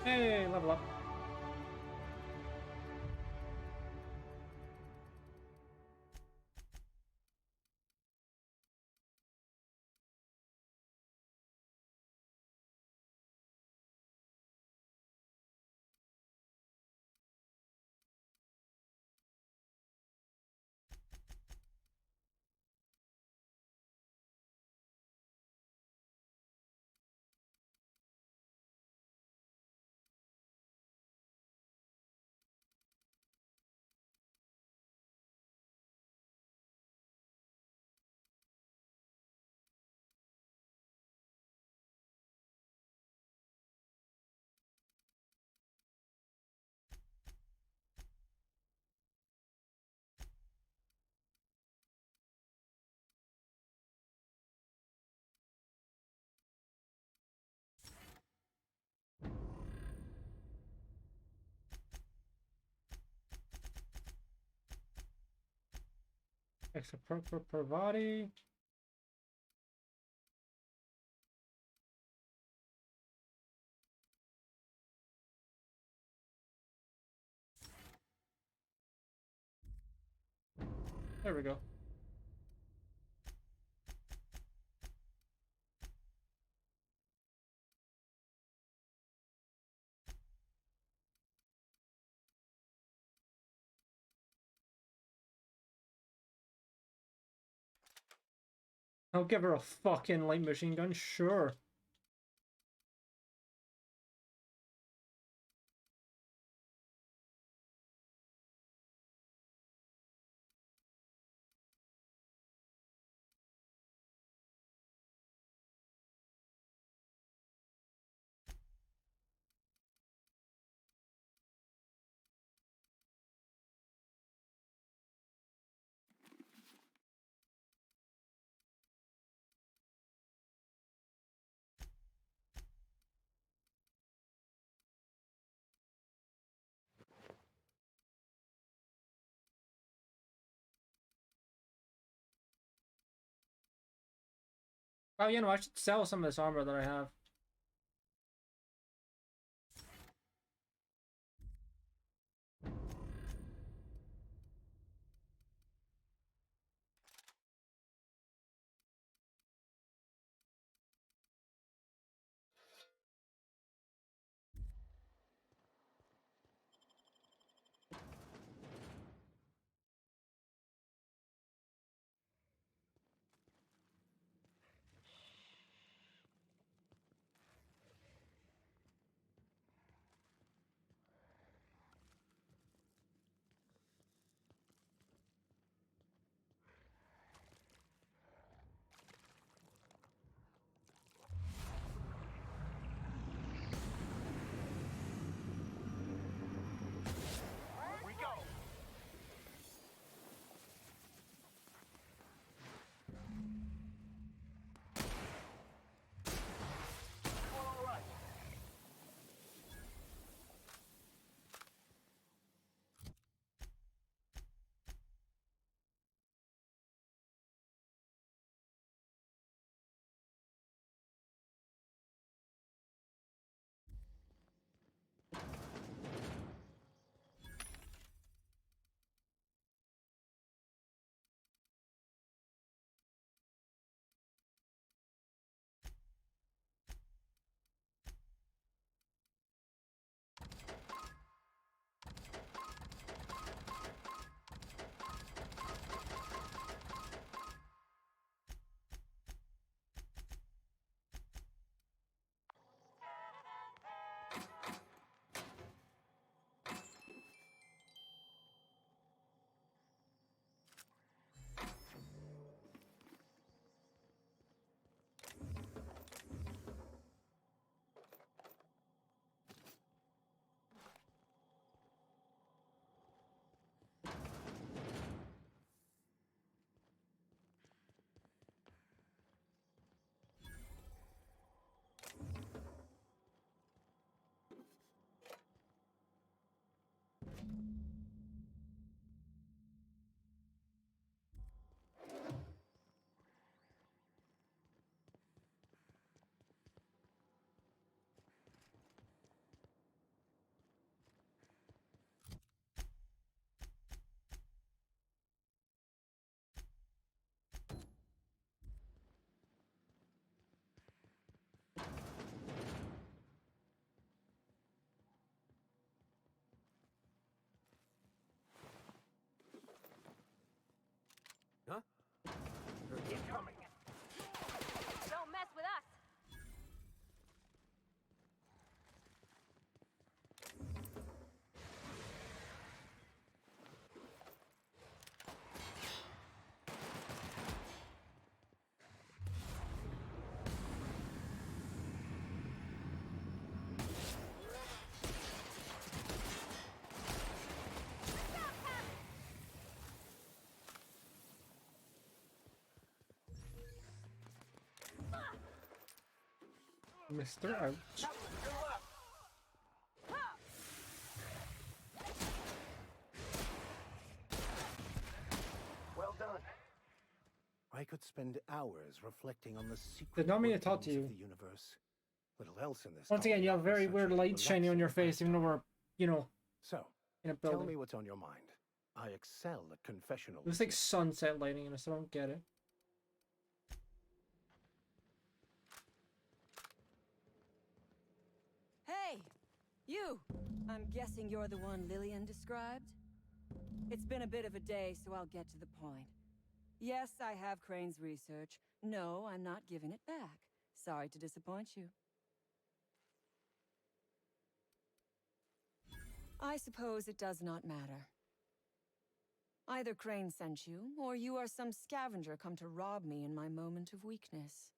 Hey, level up. Extra per body. There we go. I'll give her a fucking light machine gun, sure. Oh, you know, I should sell some of this armor that I have. Mr. Ouch. Well done. I could spend hours reflecting on the secret Did not mean to talk workings to you. of the universe. Little else in this. Once again, you have very weird light shining on your face, even though we're, you know, so, in a tell building. me what's on your mind. I excel at confessionals. It looks like sunset lighting in this, I don't get it. Hey! You! I'm guessing you're the one Lillian described? It's been a bit of a day, so I'll get to the point. Yes, I have Crane's research. No, I'm not giving it back. Sorry to disappoint you. I suppose it does not matter. Either Crane sent you, or you are some scavenger come to rob me in my moment of weakness.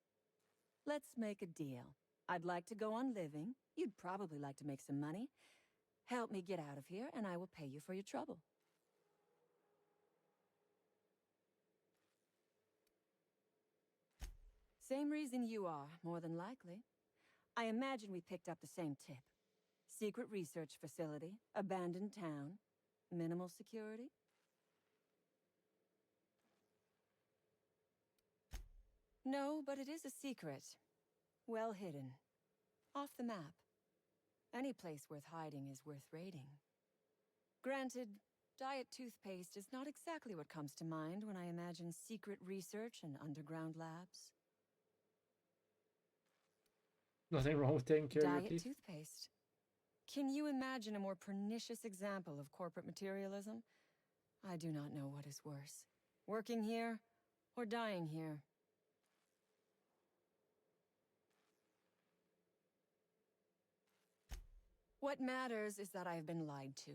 Let's make a deal. I'd like to go on living. You'd probably like to make some money. Help me get out of here, and I will pay you for your trouble. Same reason you are, more than likely. I imagine we picked up the same tip. Secret research facility, abandoned town, minimal security. No, but it is a secret. Well hidden. Off the map. Any place worth hiding is worth raiding. Granted, diet toothpaste is not exactly what comes to mind when I imagine secret research and underground labs. Nothing wrong with taking care of your Diet teeth. toothpaste. Can you imagine a more pernicious example of corporate materialism? I do not know what is worse. Working here, or dying here. What matters is that I have been lied to.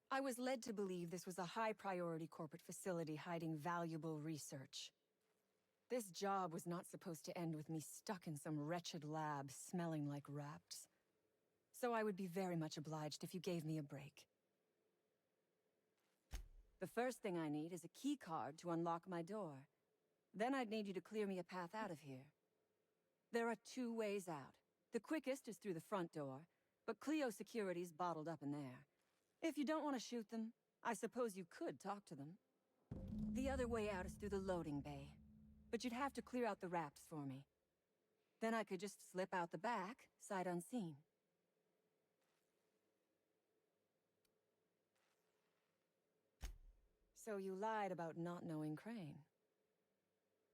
I was led to believe this was a high-priority corporate facility hiding valuable research. This job was not supposed to end with me stuck in some wretched lab smelling like rats. So I would be very much obliged if you gave me a break. The first thing I need is a key card to unlock my door. Then I'd need you to clear me a path out of here. There are 2 ways out. The quickest is through the front door, but Cleo Security's bottled up in there. If you don't want to shoot them, I suppose you could talk to them. The other way out is through the loading bay, but you'd have to clear out the wraps for me. Then I could just slip out the back, sight unseen. So you lied about not knowing Crane.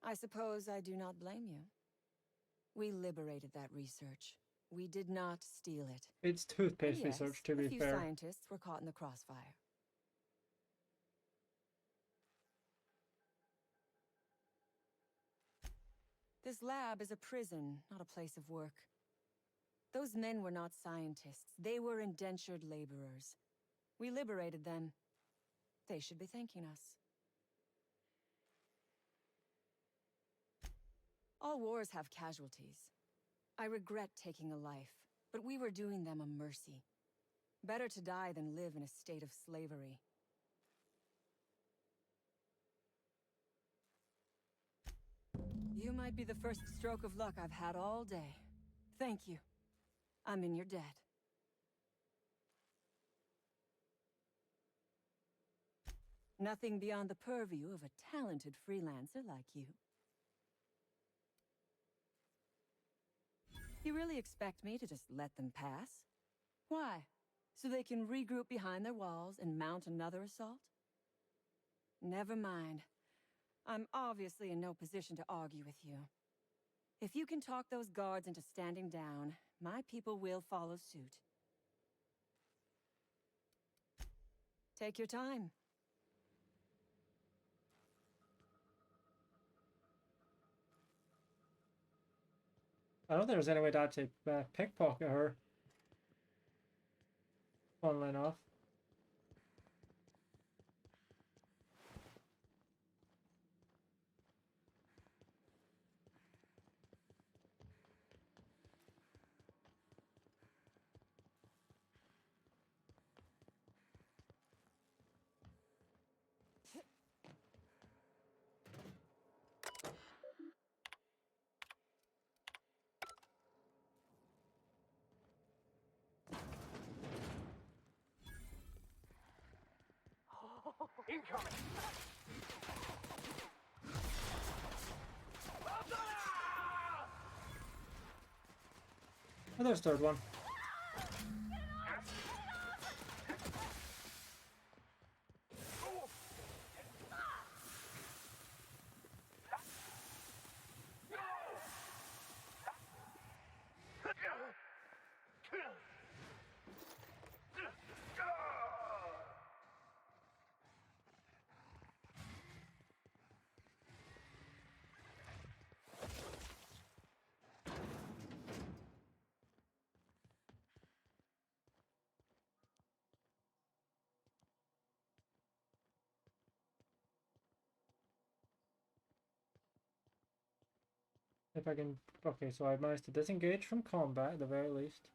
I suppose I do not blame you. We liberated that research. We did not steal it. It's toothpaste Yes, research, to a be few fair. scientists were caught in the crossfire. This lab is a prison, not a place of work. Those men were not scientists. They were indentured laborers. We liberated them. They should be thanking us. All wars have casualties. I regret taking a life, but we were doing them a mercy. Better to die than live in a state of slavery. You might be the first stroke of luck I've had all day. Thank you. I'm in your debt. Nothing beyond the purview of a talented freelancer like you. You really expect me to just let them pass? Why? So they can regroup behind their walls and mount another assault? Never mind. I'm obviously in no position to argue with you. If you can talk those guards into standing down, my people will follow suit. Take your time. I don't think there's any way to actually pickpocket her. Funnily enough. Incoming! Oh, there's third one. If I can... Okay, so I managed to disengage from combat at the very least.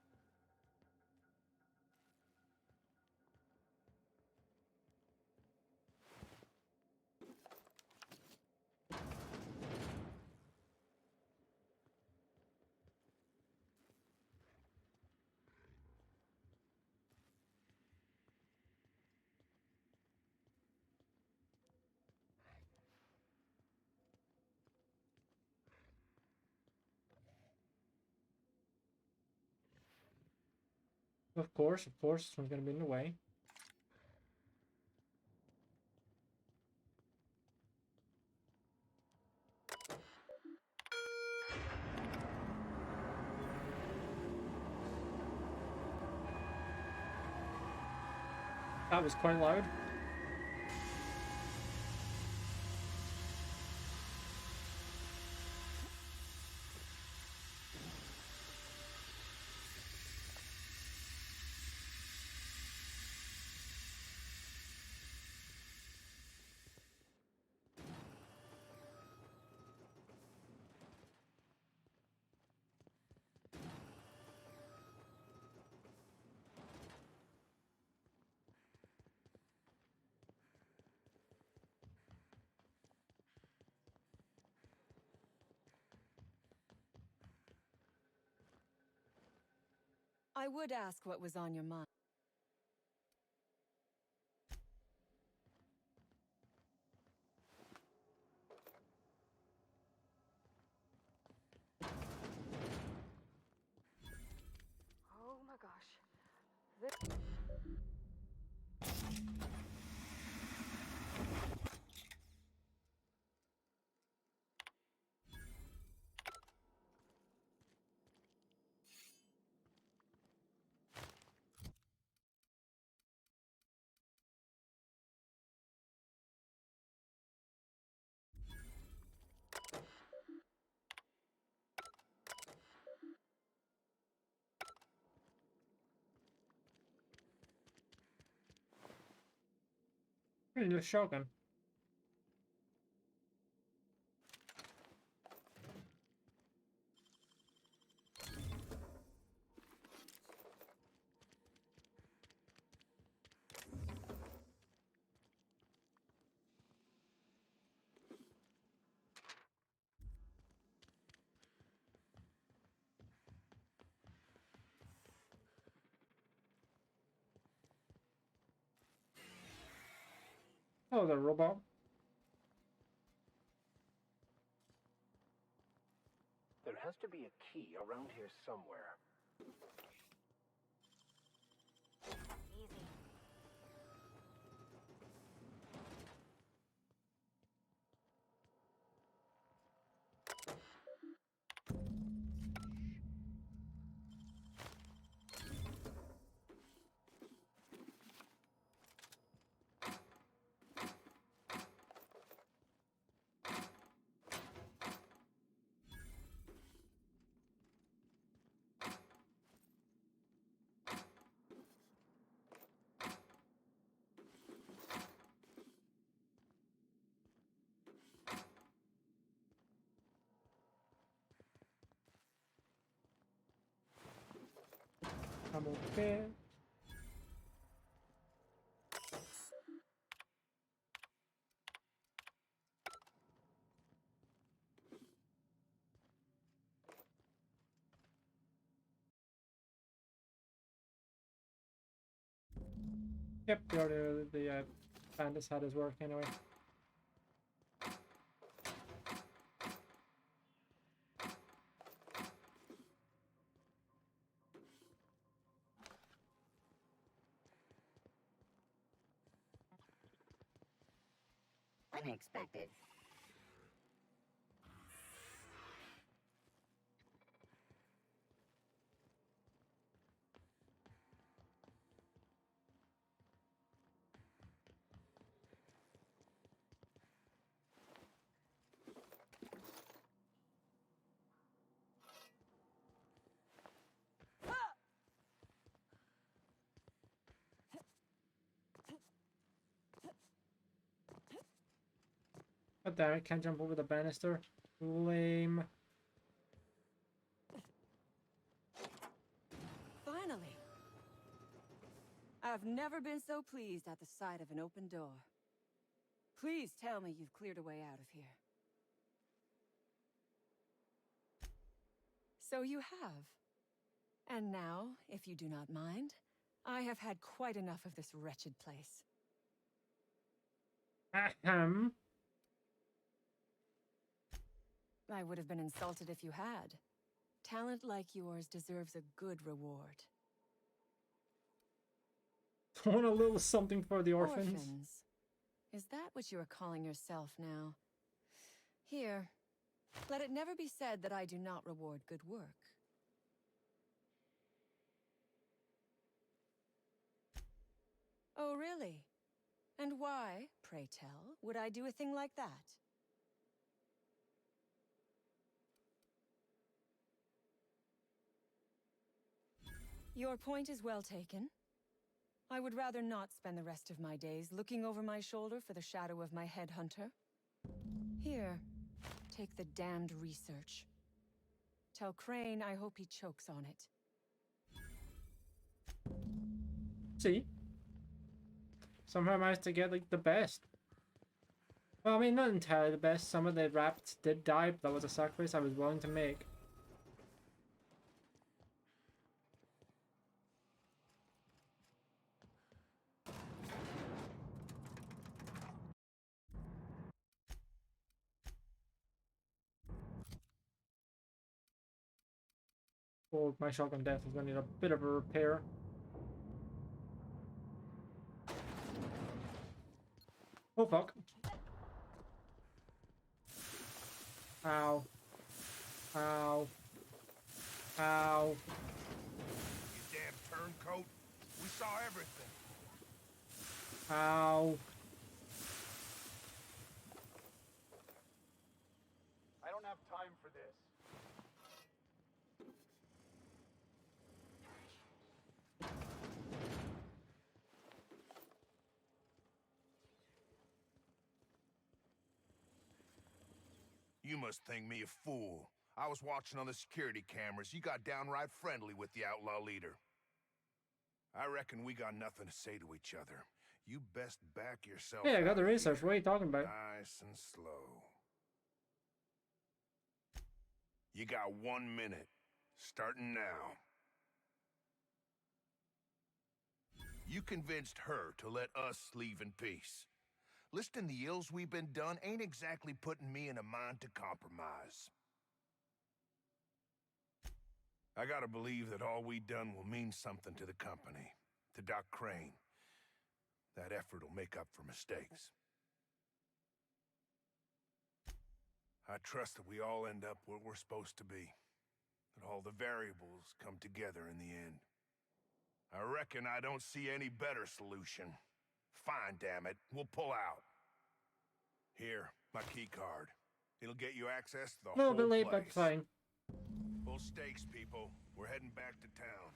Of course, I'm gonna be in the way. That was quite loud. I would ask what was on your mind. Oh my gosh. This... Pretty new shotgun. Oh, the robot. There has to be a key around here somewhere. Easy. I'm okay. Yep, the And this how this work anyway. Unexpected. God damn it, can't jump over the banister. Lame. Finally! I've never been so pleased at the sight of an open door. Please tell me you've cleared a way out of here. So you have. And now, if you do not mind, I have had quite enough of this wretched place. Ahem. I would have been insulted if you had. Talent like yours deserves a good reward. Want a little something for the orphans? Is that what you are calling yourself now? Here, let it never be said that I do not reward good work. Oh, really? And why, pray tell, would I do a thing like that? Your point is well taken. I would rather not spend the rest of my days looking over my shoulder for the shadow of my headhunter. Here, take the damned research. Tell Crane I hope he chokes on it. See? Somehow I managed to get like the best. Well, I mean, not entirely the best. Some of the rats did die, but that was a sacrifice I was willing to make. Oh, my shotgun death is going to need a bit of a repair. Oh, fuck. Ow. Ow. Ow. You damn turncoat. We saw everything. Ow. I don't have time for this. You must think me a fool. I was watching on the security cameras. You got downright friendly with the outlaw leader. I reckon we got nothing to say to each other. You best back yourself Hey, I got out the of research. here. What are you talking about? Nice and slow. You got 1 minute. Starting now. You convinced her to let us leave in peace. Listing the ills we've been done ain't exactly putting me in a mind to compromise. I gotta believe that all we done will mean something to the company, to Doc Crane. That effort will make up for mistakes. I trust that we all end up where we're supposed to be. That all the variables come together in the end. I reckon I don't see any better solution. Fine, damn it. We'll pull out. Here, my key card. It'll get you access to the A little whole bit late, place. but fine. Full stakes, people. We're heading back to town.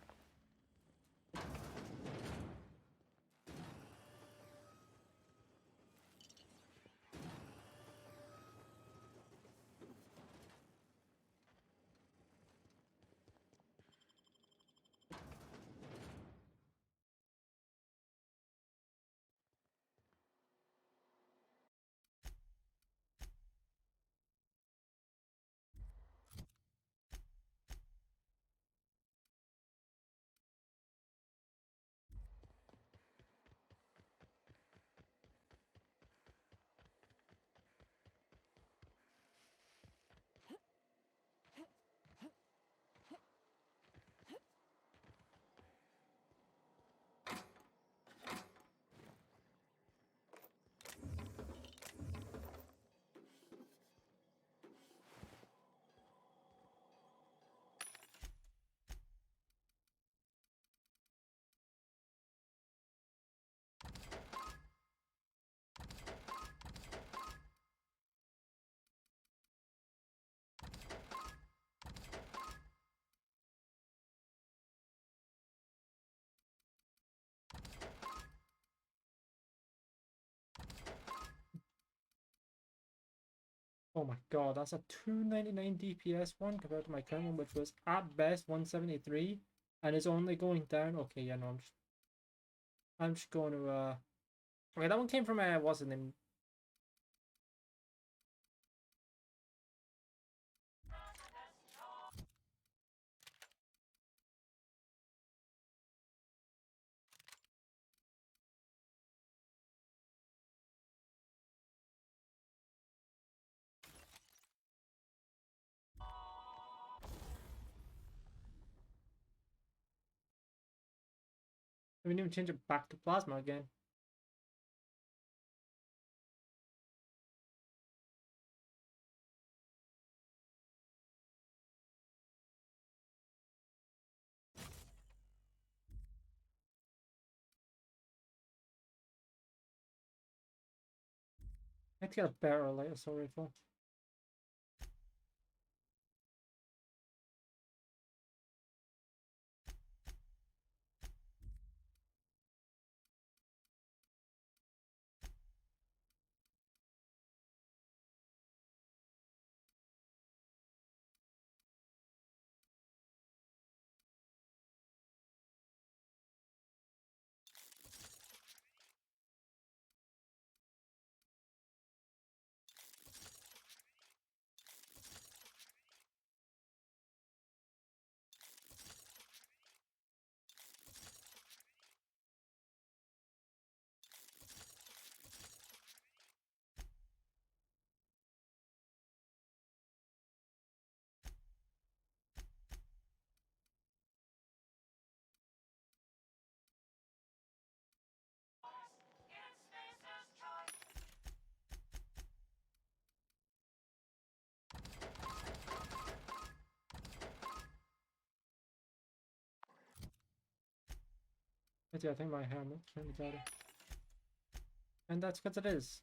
Oh my god, that's a 299 DPS one compared to my current one, which was at best 173, and is only going down. Okay, yeah, no, I'm just going to okay, that one came from what's his name? I didn't even change it back to plasma again. I have to get a better light assault rifle. I think my helmet turned better. And that's because it is.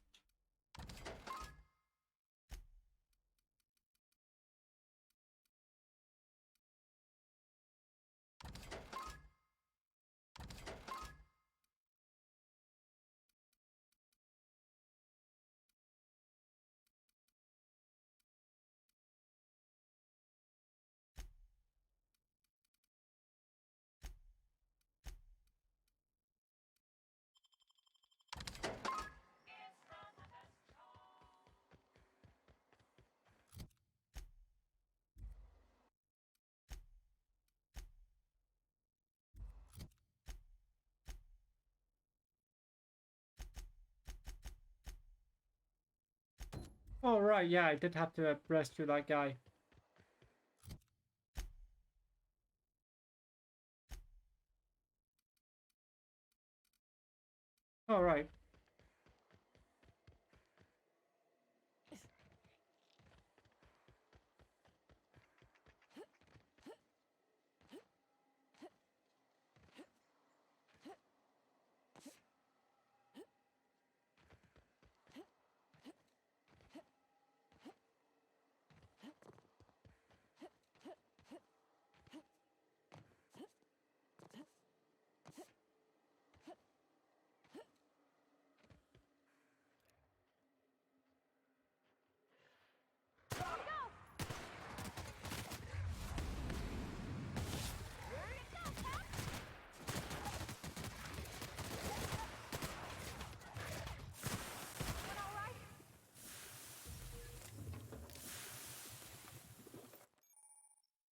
Oh right, yeah, I did have to rescue that guy. All right.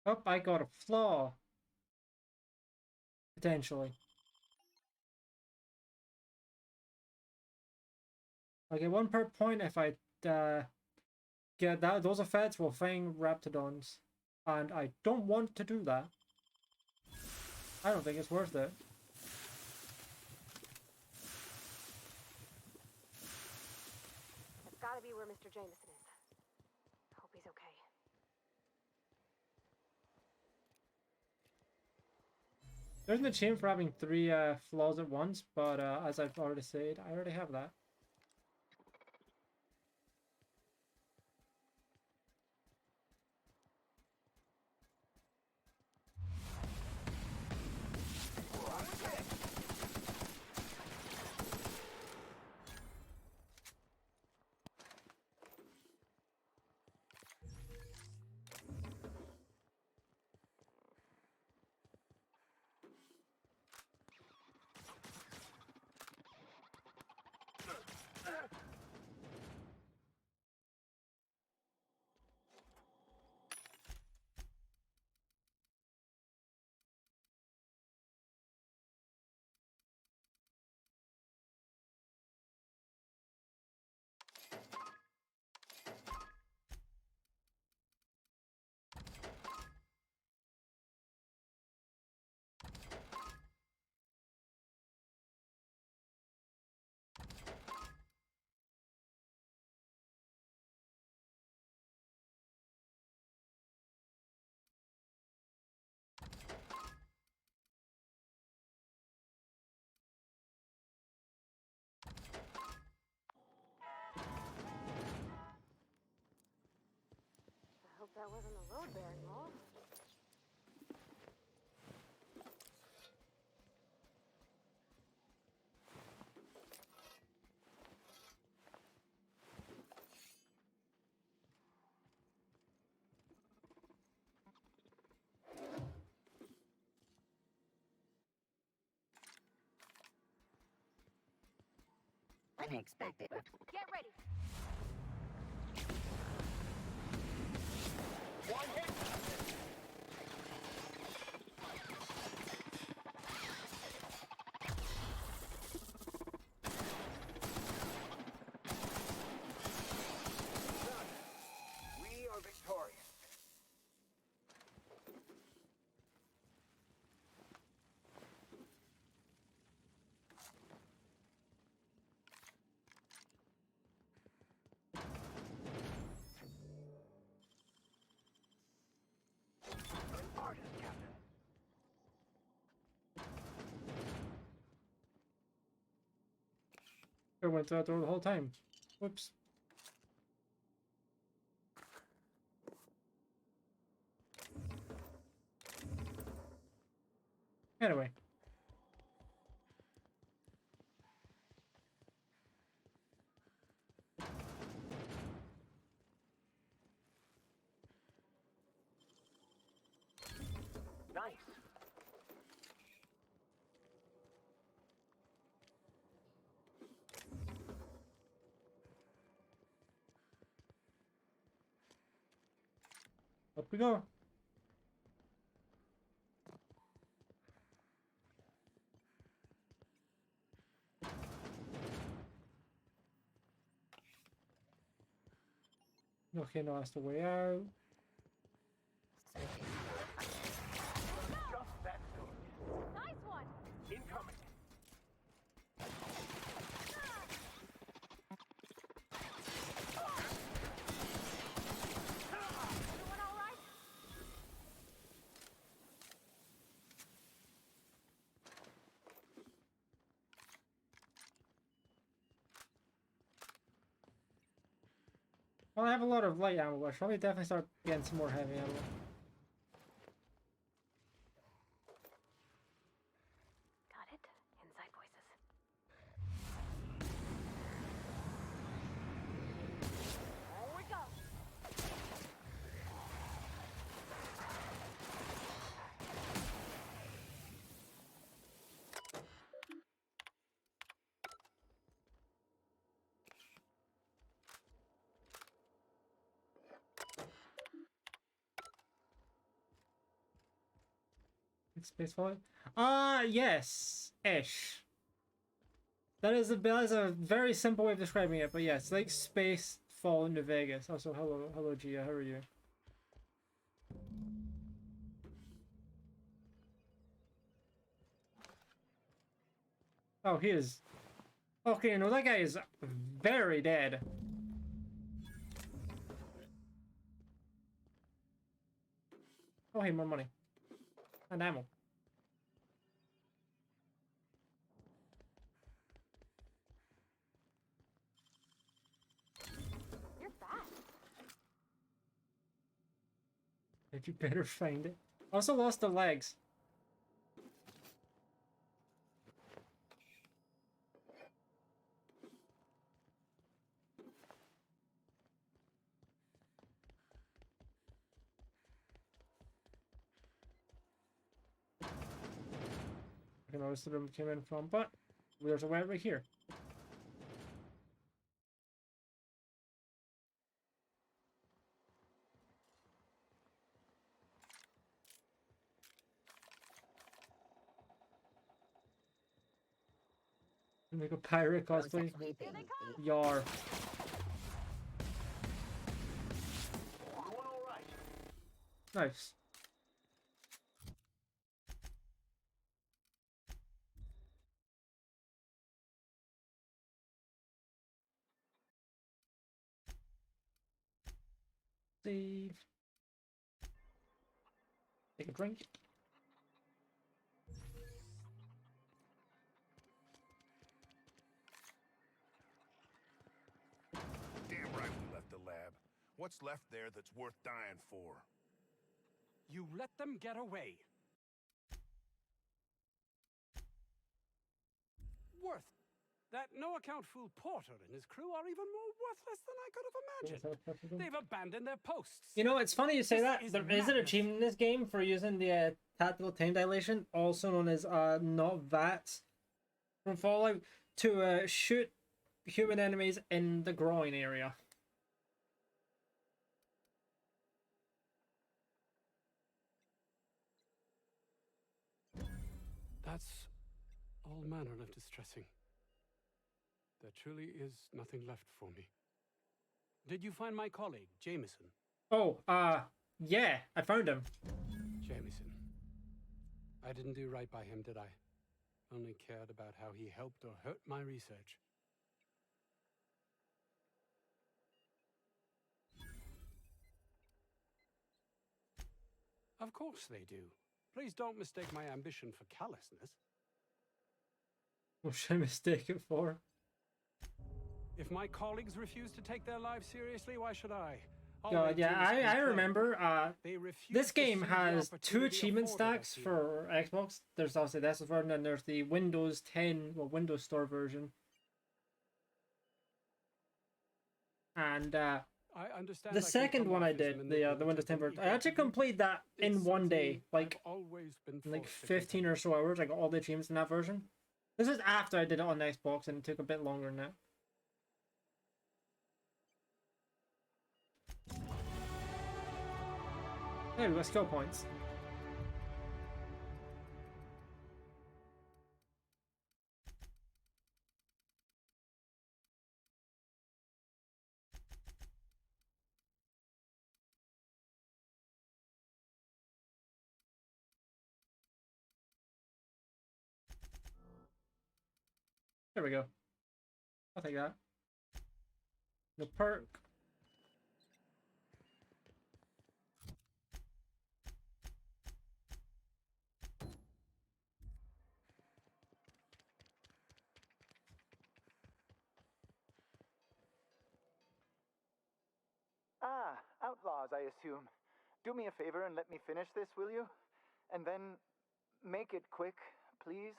Oh, I got a flaw. Potentially. I get 1 per point if I get that. Those effects will fang Raptidons. And I don't want to do that. I don't think it's worth it. That's gotta be where Mr. Jameson is. Hope he's okay. There's no shame for having 3 flaws at once, but as I've already said, I already have that. I hope that wasn't a load bearing roll. Unexpected. Get ready. One hit! We are victorious. I went through that door the whole time. Whoops. Anyway. Nice. Up we go. Okay, no, that's the way out. Just that good. Nice one. Incoming. Everyone all right? Well, I have a lot of light ammo, but I should probably definitely start getting some more heavy ammo. Got it. Inside voices. Here we go. Space falling? Yes, ish. That is a very simple way of describing it, but yes, like space fall into Vegas. Also, hello, Gia. How are you? Oh, he is. Okay, no, that guy is very dead. Oh, hey, more money and ammo. You're fast. If you better find it. Also lost the legs. I can notice the room it came in from, but there's a way right here. Make a pirate cosplay. Yar. Nice. Save. Take a drink. Damn right we left the lab. What's left there that's worth dying for? You let them get away. Worth. That no-account fool Porter and his crew are even more worthless than I could have imagined. They've abandoned their posts. You know, it's funny you say that. Is There is an madness. achievement in this game for using the tactical time dilation, also known as not VATS, from Fallout, to shoot human enemies in the groin area. That's all manner of distressing. There truly is nothing left for me. Did you find my colleague, Jameson? Oh, yeah, I found him. Jameson. I didn't do right by him, did I? Only cared about how he helped or hurt my research. Of course they do. Please don't mistake my ambition for callousness. What should I mistake it for? If my colleagues refuse to take their lives seriously, why should I? All God, they yeah, do is I complain. remember. They refuse This to game see the has 2 opportunity achievement afforded us stacks here. for Xbox. There's obviously this version, and there's the Windows 10, well, Windows Store version. And I understand the I can second one I come off as did, the Windows 10 manipulative and version, I actually eager-to-be. completed that in It's one day, something like I've always been like forced to 15 or so hours. I got all the achievements in that version. This is after I did it on Xbox, and it took a bit longer than that. Hey, we got skill points. There we go. I'll take that. No perk. Ah, outlaws, I assume. Do me a favor and let me finish this, will you? And then make it quick, please.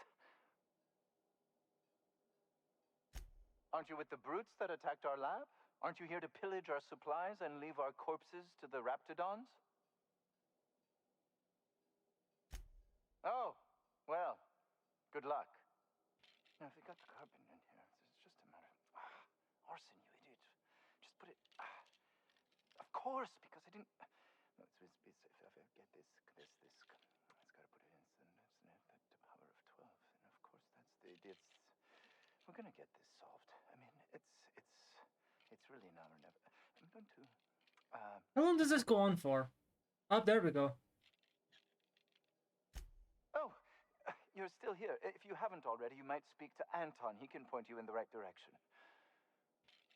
Aren't you with the brutes that attacked our lab? Aren't you here to pillage our supplies and leave our corpses to the raptidons? Oh, well, good luck. Now, if you got the carbon in here, it's just a matter of... arson, you idiot. Just put it... of course, because I didn't... No, if I get this, it's got to put it in, the power of 12. And of course, that's the... we're going to get this solved. I mean, it's really now or never. I'm going to... How long does this go on for? Oh, there we go. Oh, you're still here. If you haven't already, you might speak to Anton. He can point you in the right direction.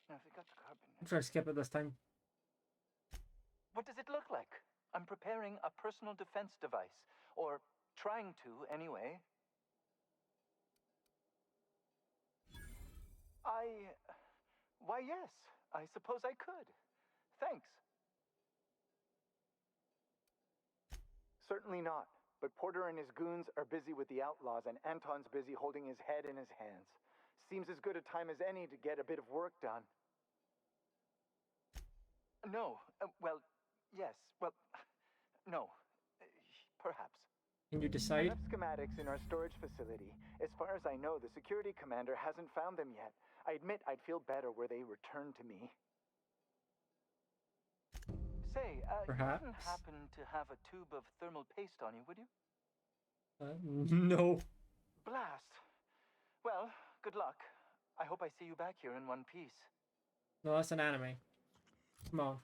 Now, if you got the carbon... I'm trying to skip it this time. What does it look like? I'm preparing a personal defense device. Or trying to, anyway. Why, yes. I suppose I could. Thanks. Certainly not. But Porter and his goons are busy with the outlaws, and Anton's busy holding his head in his hands. Seems as good a time as any to get a bit of work done. No. Well, yes. Well, no. Perhaps. Can you I decide? left schematics in our storage facility. As far as I know, the security commander hasn't found them yet. I admit I'd feel better were they returned to me. Say, you wouldn't happen to have a tube of thermal paste on you, would you? No. Blast. Well, Good luck. I hope I see you back here in one piece. No, that's an anime. Come on.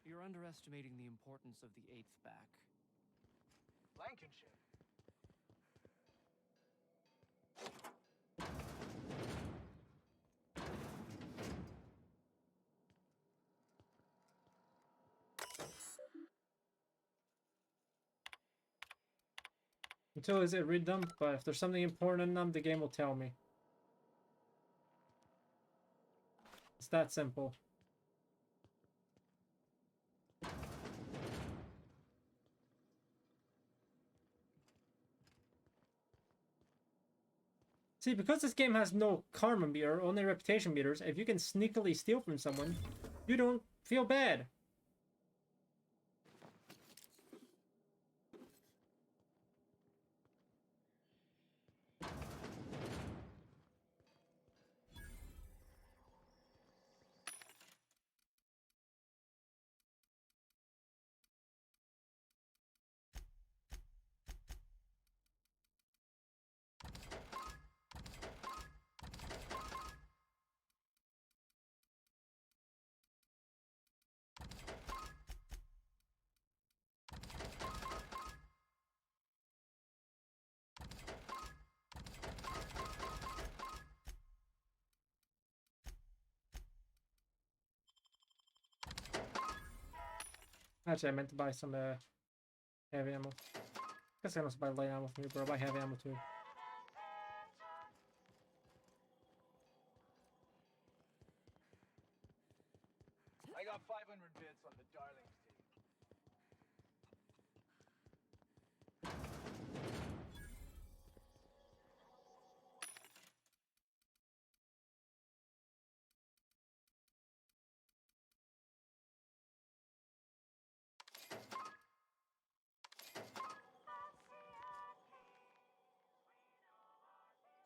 You're underestimating the importance of the 8th back. Blankenship. Until is it read them, but if there's something important in them, the game will tell me. It's that simple. See, because this game has no karma meter, only reputation meters, if you can sneakily steal from someone, you don't feel bad. Actually, I meant to buy some heavy ammo. Guess I must buy light ammo from you, bro. Buy heavy ammo too. I got 500 bits on the Darlings team.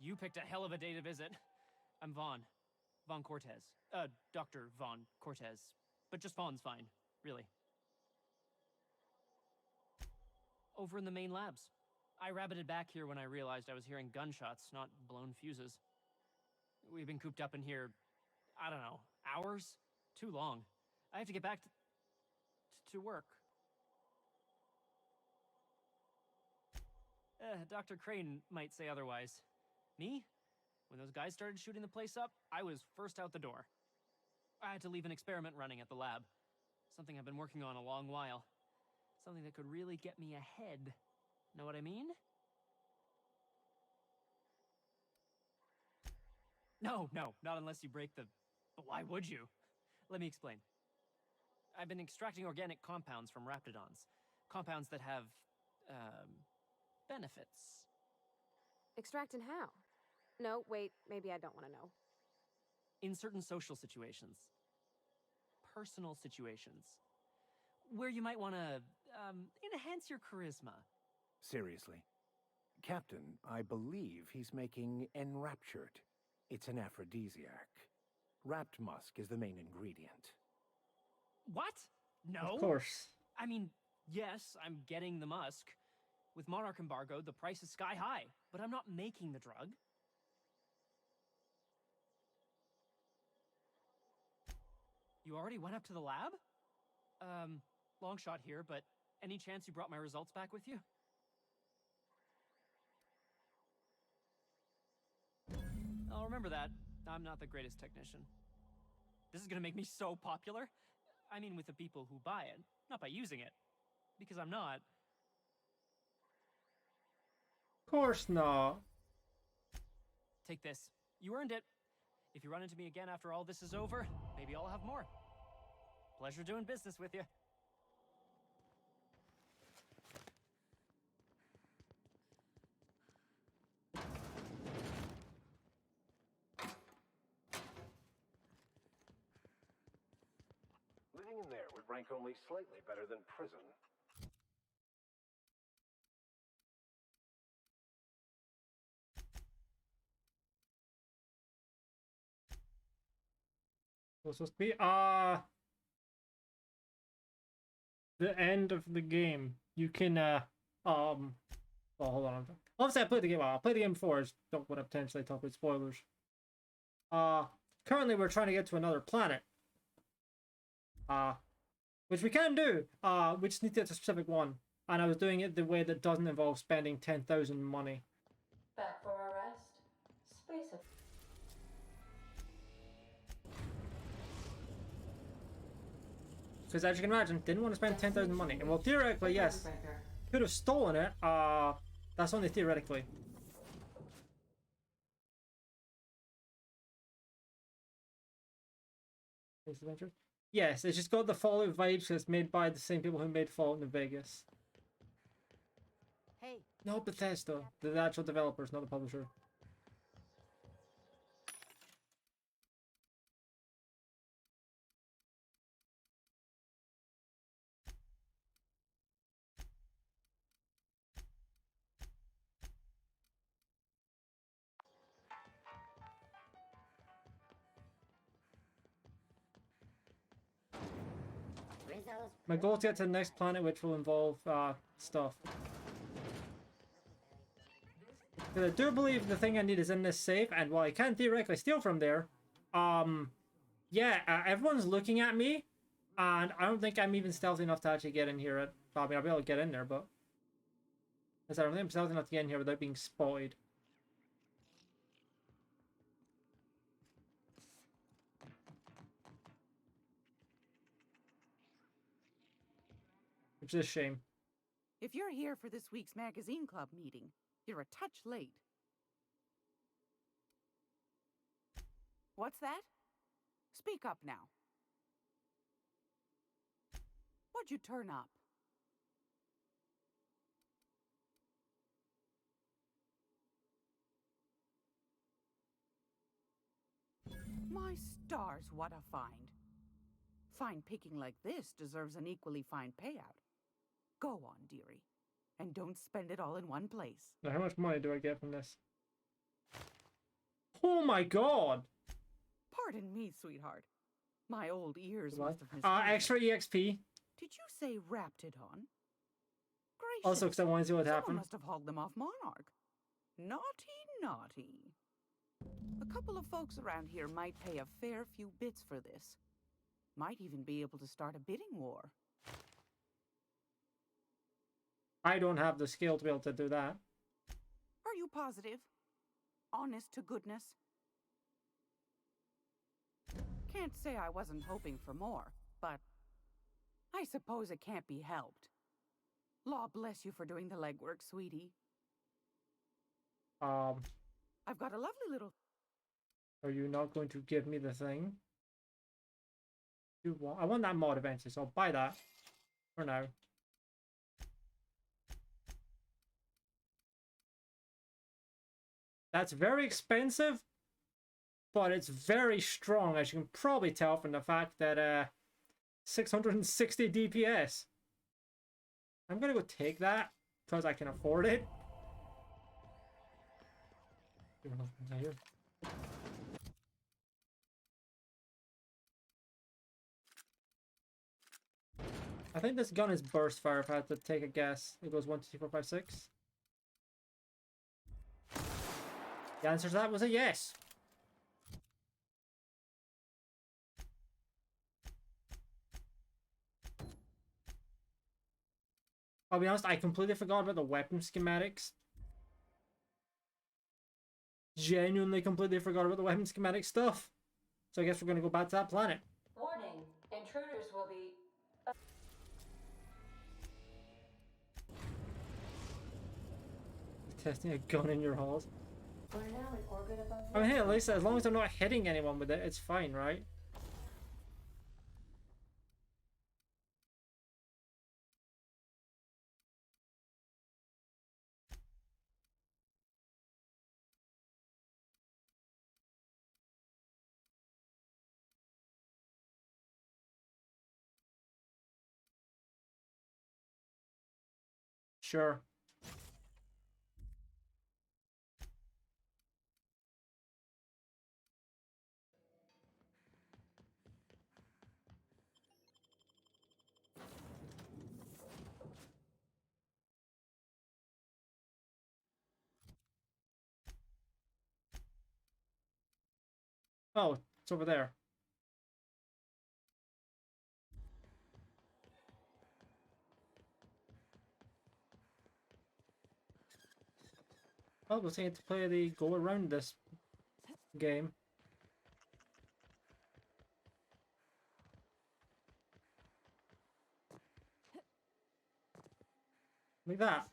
You picked a hell of a day to visit. I'm Vaughn. Vaughn Cortez. Dr. Vaughn Cortez. But just Vaughn's fine, really. Over in the main labs. I rabbited back here when I realized I was hearing gunshots, not blown fuses. We've been cooped up in here, I don't know, hours? Too long. I have to get back to work. Dr. Crane might say otherwise. Me? When those guys started shooting the place up, I was first out the door. I had to leave an experiment running at the lab. Something I've been working on a long while. Something that could really get me ahead. Know what I mean? No, not unless you break the... But why would you? Let me explain. I've been extracting organic compounds from raptidons. Compounds that have, benefits. Extract and how? No, wait, maybe I don't want to know. In certain social situations. Personal situations. Where you might want to, enhance your charisma. Seriously. Captain, I believe he's making enraptured. It's an aphrodisiac. Wrapped musk is the main ingredient. What? No? Of course. I mean, yes, I'm getting the musk. With Monarch embargo, the price is sky high, but I'm not making the drug. You already went up to the lab? Long shot here, but any chance you brought my results back with you? I'll remember that. I'm not the greatest technician. This is gonna make me so popular. I mean, with the people who buy it, not by using it. Because I'm not. Of course not. Take this. You earned it. If you run into me again after all this is over, maybe I'll have more. Pleasure doing business with you. rank only slightly better than prison. What's supposed to be? The end of the game. You can oh, hold on. Obviously I played the game. Well, I played the game before. I just don't want to potentially talk about spoilers. Currently we're trying to get to another planet. Which we can do. We just need to get to a specific one. And I was doing it the way that doesn't involve spending 10,000 money. Back for a rest? Space. Because as you can imagine, didn't want to spend 10,000 money. And well, theoretically, yes, could have stolen it. That's only theoretically. Yes, it's just got the Fallout vibes because it's made by the same people who made Fallout New Vegas. Hey. No, Bethesda. The actual developers, not the publisher. My goal is to get to the next planet, which will involve stuff. Because I do believe the thing I need is in this safe, and while I can theoretically steal from there, yeah, everyone's looking at me, and I don't think I'm even stealthy enough to actually get in here. I mean, I'll be able to get in there, but I don't think I'm stealthy enough to get in here without being spotted. Which is a shame. If you're here for this week's magazine club meeting, you're a touch late. What's that? Speak up now. What'd you turn up? My stars, what a find. Fine picking like this deserves an equally fine payout. Go on, dearie. And don't spend it all in one place. Now, how much money do I get from this? Oh my god! Pardon me, sweetheart. My old ears What? must have misheard. Extra EXP. Did you say wrapped it on? Gracious. Also, because I want to see what Someone happened. must have hogged them off Monarch. Naughty, naughty. A couple of folks around here might pay a fair few bits for this. Might even be able to start a bidding war. I don't have the skill to be able to do that. Are you positive? Honest to goodness? Can't say I wasn't hoping for more, but I suppose it can't be helped. Law bless you for doing the legwork, sweetie. I've got a lovely little... Are you not going to give me the thing? I want that mod eventually, so I'll buy that for now. That's very expensive, but it's very strong, as you can probably tell from the fact that 660 DPS. I'm gonna go take that because I can afford it. I think this gun is burst fire if I had to take a guess. It goes 1, 2, 3, 4, 5, 6. The answer to that was a yes. I'll be honest, I completely forgot about the weapon schematics. Genuinely completely forgot about the weapon schematic stuff. So I guess we're going to go back to that planet. Warning, intruders will be... Testing a gun in your halls. We're now in orbit above... I mean, hey, at least as long as they're not hitting anyone with it, it's fine, right? Sure. Oh, it's over there. Oh, we'll see to play the go around this game. Like that.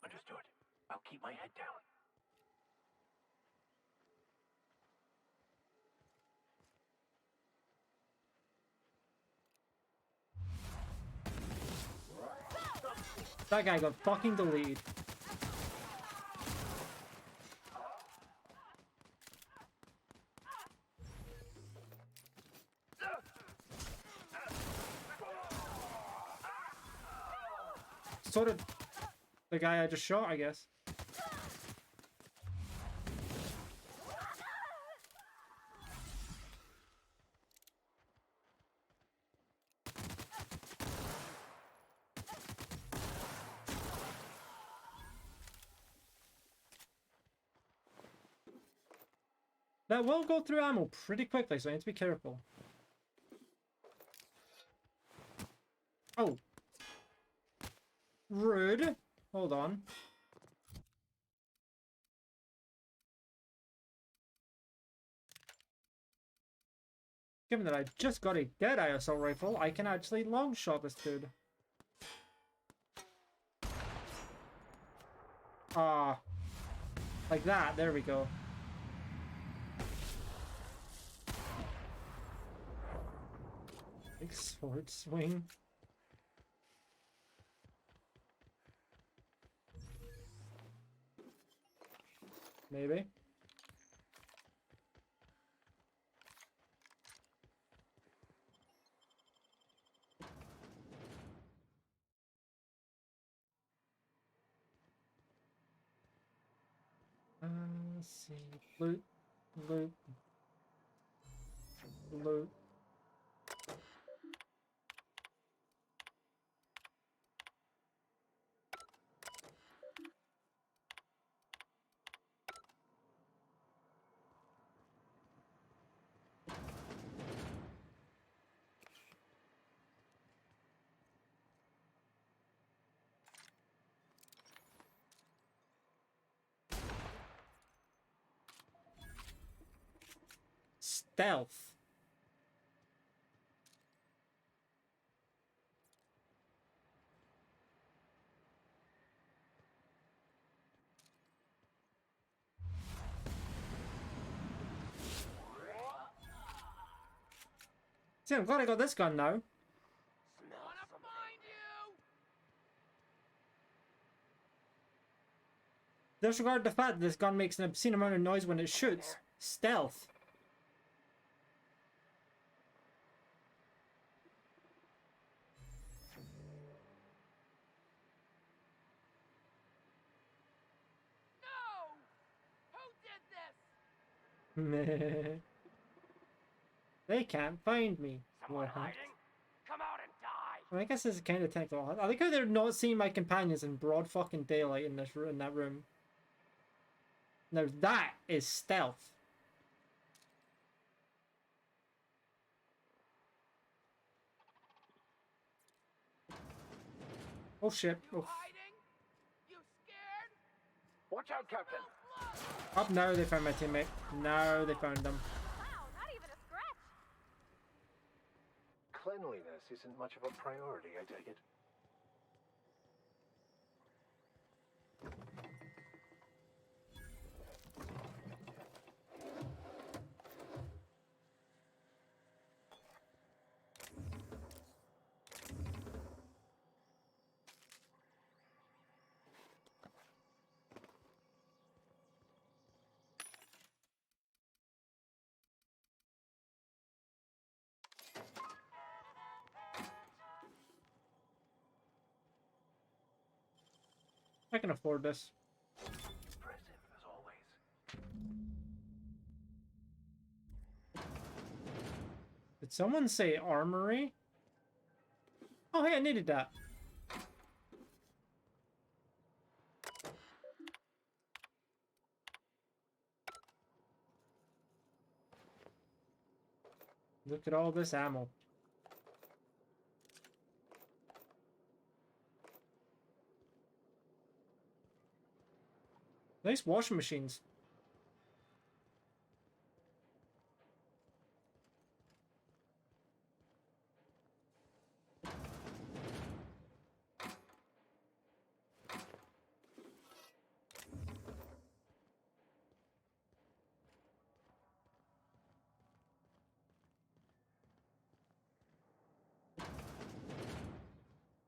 Understood. I'll keep my head down. That guy got fucking deleted. Sort of the guy I just shot, I guess. That will go through ammo pretty quickly, so I need to be careful. Oh. Rude. Hold on. Given that I just got a Deadeye assault rifle, I can actually long shot this dude. Ah. Like that. There we go. Big sword swing. Maybe. Let's see. Loot. Loot. Loot. Stealth. See, I'm glad I got this gun now. Disregard the fact that this gun makes an obscene amount of noise when it shoots. Stealth. They can't find me. What? Come out and die. Well, I guess this is kind of technical. I like how they're not seeing my companions in broad fucking daylight in this in that room. Now that is stealth. Oh shit! Oh. Watch out, Captain! Up now they found my teammate. Now they found them. Wow, not even a scratch. Cleanliness isn't much of a priority, I take it. I can afford this. Impressive, as always. Did someone say armory? Oh, hey, I needed that. Look at all this ammo. Nice washing machines.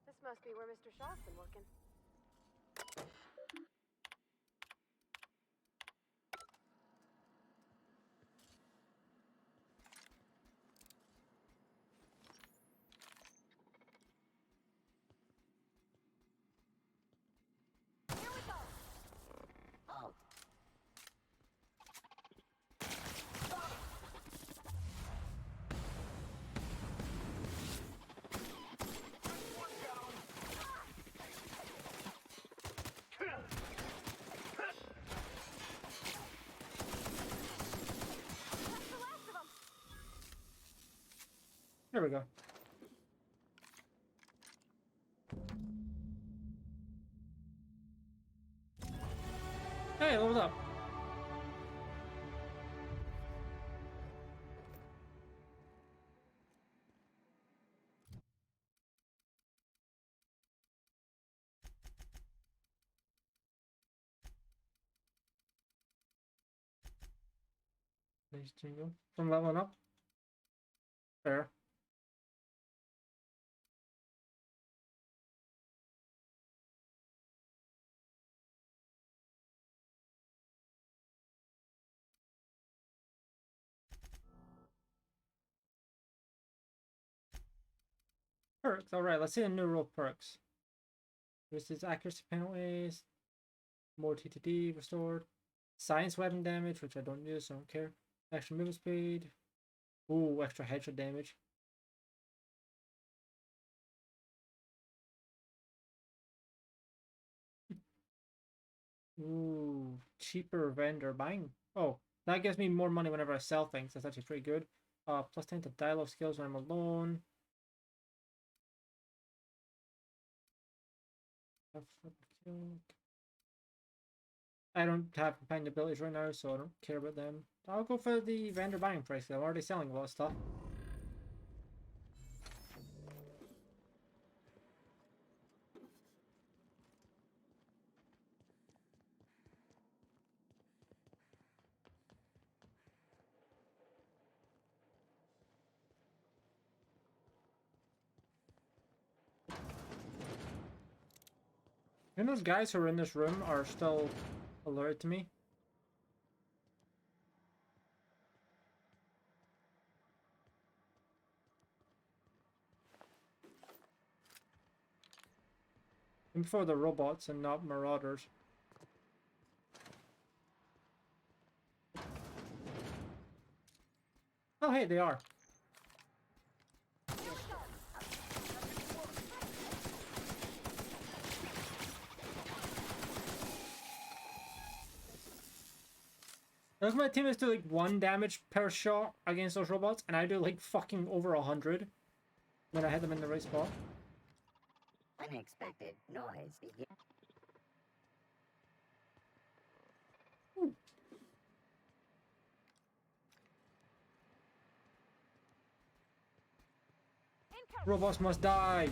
This must be where Mr. Shaw's been working. There we go. Hey, leveled up. Nice jingle. From leveling up. Fair. Perks. Alright, let's see the new rule perks. This is accuracy penalties. More TTD restored. Science weapon damage, which I don't use, so I don't care. Extra movement speed. Ooh, extra headshot damage. Ooh, cheaper vendor buying. Oh, that gives me more money whenever I sell things. That's actually pretty good. Plus 10 to dialogue skills when I'm alone. I don't have companion abilities right now, so I don't care about them. I'll go for the vendor buying price. I'm already selling a lot of stuff. And those guys who are in this room are still alerted to me. And before the robots and not marauders. Oh, hey, they are. Look, my teammates do like 1 damage per shot against those robots, and I do like fucking over 100 when I hit them in the right spot. Unexpected noise begin. Robots must die.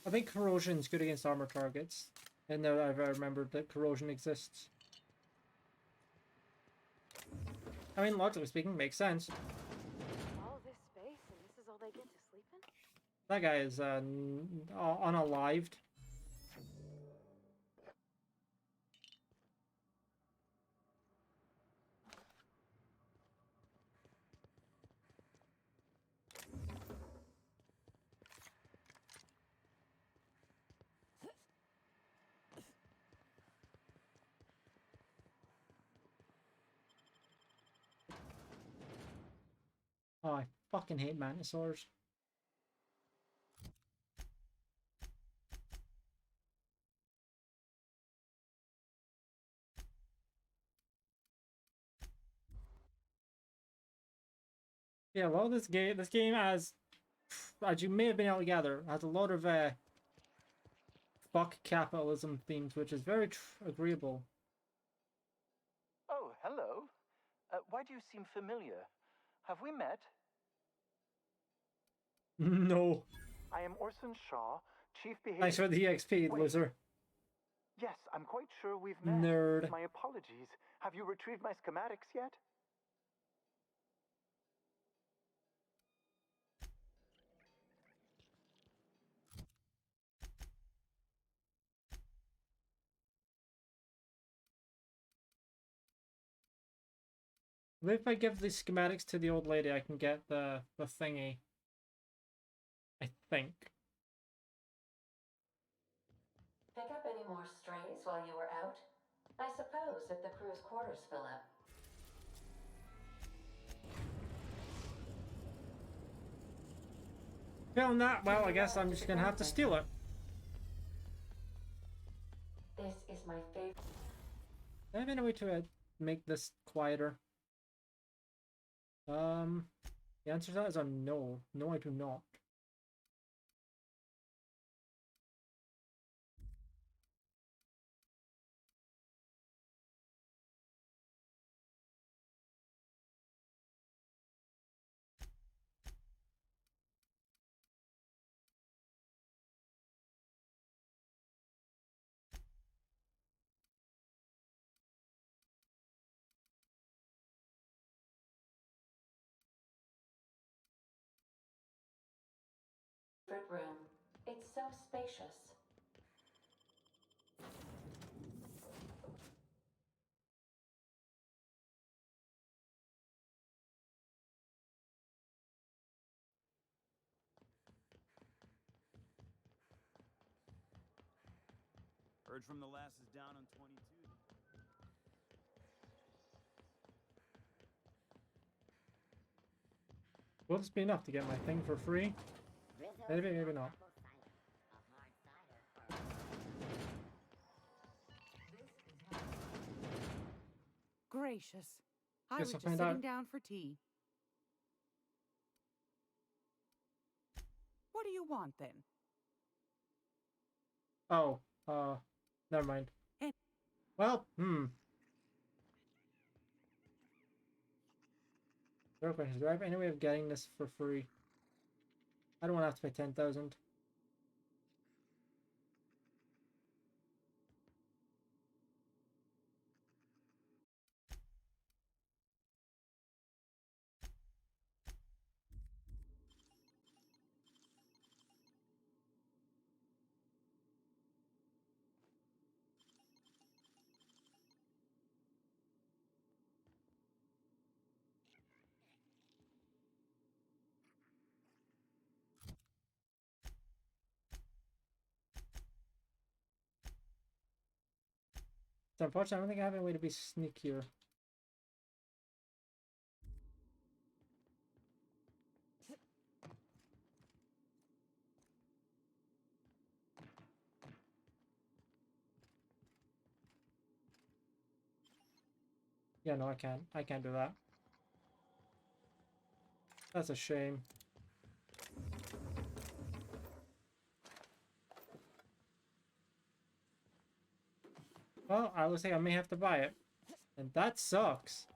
I think corrosion's good against armor targets. And now I've remembered that corrosion exists. I mean, logically speaking, makes sense. All this space and this is all they get to sleep in? That guy is unalived. Oh, I fucking hate mantisaurs. Yeah, well, this game has, as you may have been able to gather, has a lot of fuck capitalism themes, which is very agreeable. Oh, hello. Why do you seem familiar? Have we met? No. I am Orson Shaw, Chief Behavior... Thanks for the EXP, Wait. loser. Yes, I'm quite sure we've met. Nerd. My apologies. Have you retrieved my schematics yet? Maybe if I give the schematics to the old lady, I can get the thingy. I think. Pick up any more strays while you were out? I suppose if the crew's quarters fill up. Feeling that, well, I guess I'm just gonna have to steal it. This is my favorite. Do I have any way to make this quieter? The answer to that is a no. No, I do not. Room. It's so spacious. Heard from the lasses down on 22. Will this be enough to get my thing for free? Maybe, maybe not. Gracious. I Guess was I'll just find sitting out. down for tea. What do you want then? Oh, never mind. Hey. Well, Zero questions. Do I have any way of getting this for free? I don't want to have to pay 10,000. So unfortunately, I don't think I have any way to be sneakier. Yeah, no, I can't. I can't do that. That's a shame. Well, I looks like I may have to buy it. And that sucks.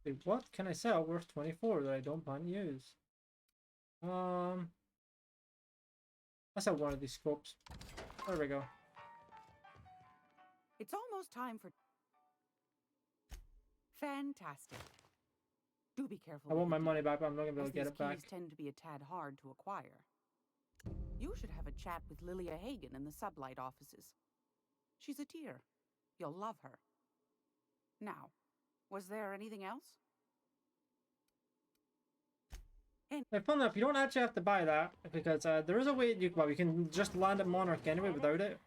Wait, what can I sell worth 24 that I don't plan to use? I sell one of these scopes. There we go. It's almost time for... Fantastic. Do be careful. I want with my the money deal, back, but I'm not gonna be able as to get these it back. keys tend to be a tad hard to acquire. You should have a chat with Lilia Hagen in the sublight offices. She's a dear. You'll love her. Now, was there anything else? I found out you don't actually have to buy that because there is a way you can just land at Monarch anyway without it.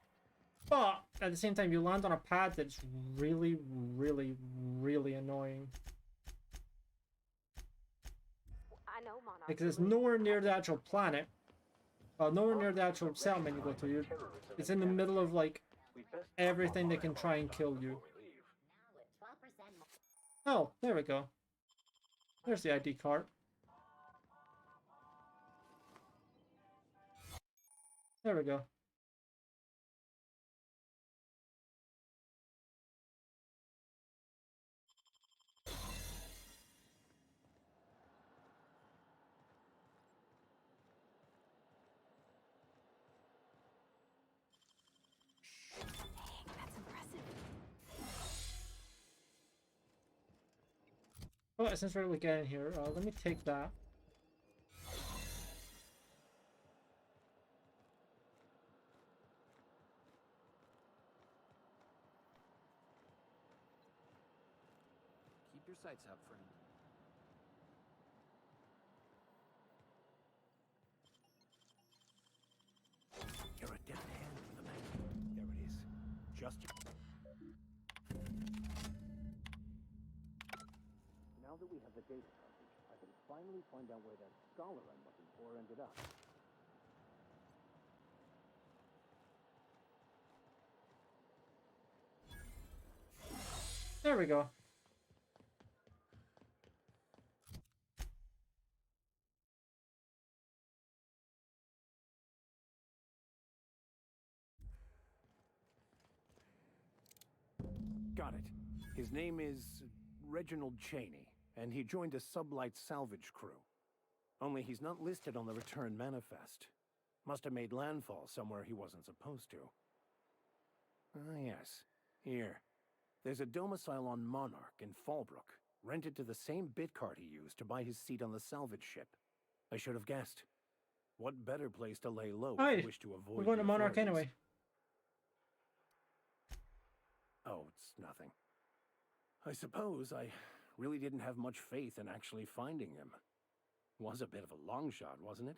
But at the same time, you land on a pad that's really, really, really annoying. I know Monarch. Because it's nowhere near the actual planet. Nowhere near the actual settlement you go to. It's in the middle of like everything that can try and kill you. Oh, there we go. There's the ID card. There we go. That's impressive. Oh, since we're getting here, let me take that. Keep your sights out, friend. You're a deft hand with the knife. There it is. Just... Now that we have the data cartridge, I can finally find out where that scholar I'm looking for ended up. There we go. Got it. His name is Reginald Cheney, and he joined a sublight salvage crew. Only he's not listed on the return manifest. Must have made landfall somewhere he wasn't supposed to. Ah, yes. Here. There's a domicile on Monarch in Fallbrook, rented to the same bit card he used to buy his seat on the salvage ship. I should have guessed. What better place to lay low if you wish to avoid We're going to the Monarch authorities? anyway. Oh, it's nothing. I suppose I really didn't have much faith in actually finding him. Was a bit of a long shot, wasn't it?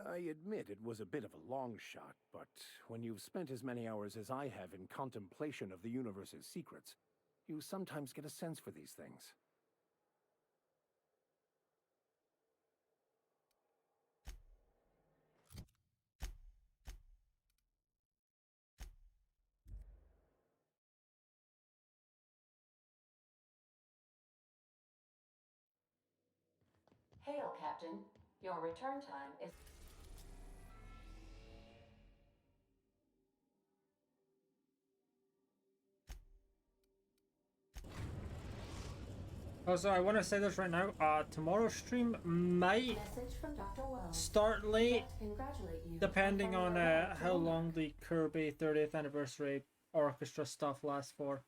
I admit it was a bit of a long shot, but when you've spent as many hours as I have in contemplation of the universe's secrets, you sometimes get a sense for these things. Hail, Captain. Your return time is... Also, I want to say this right now. Tomorrow's stream might start late, depending on how long the Kirby 30th anniversary orchestra stuff lasts for.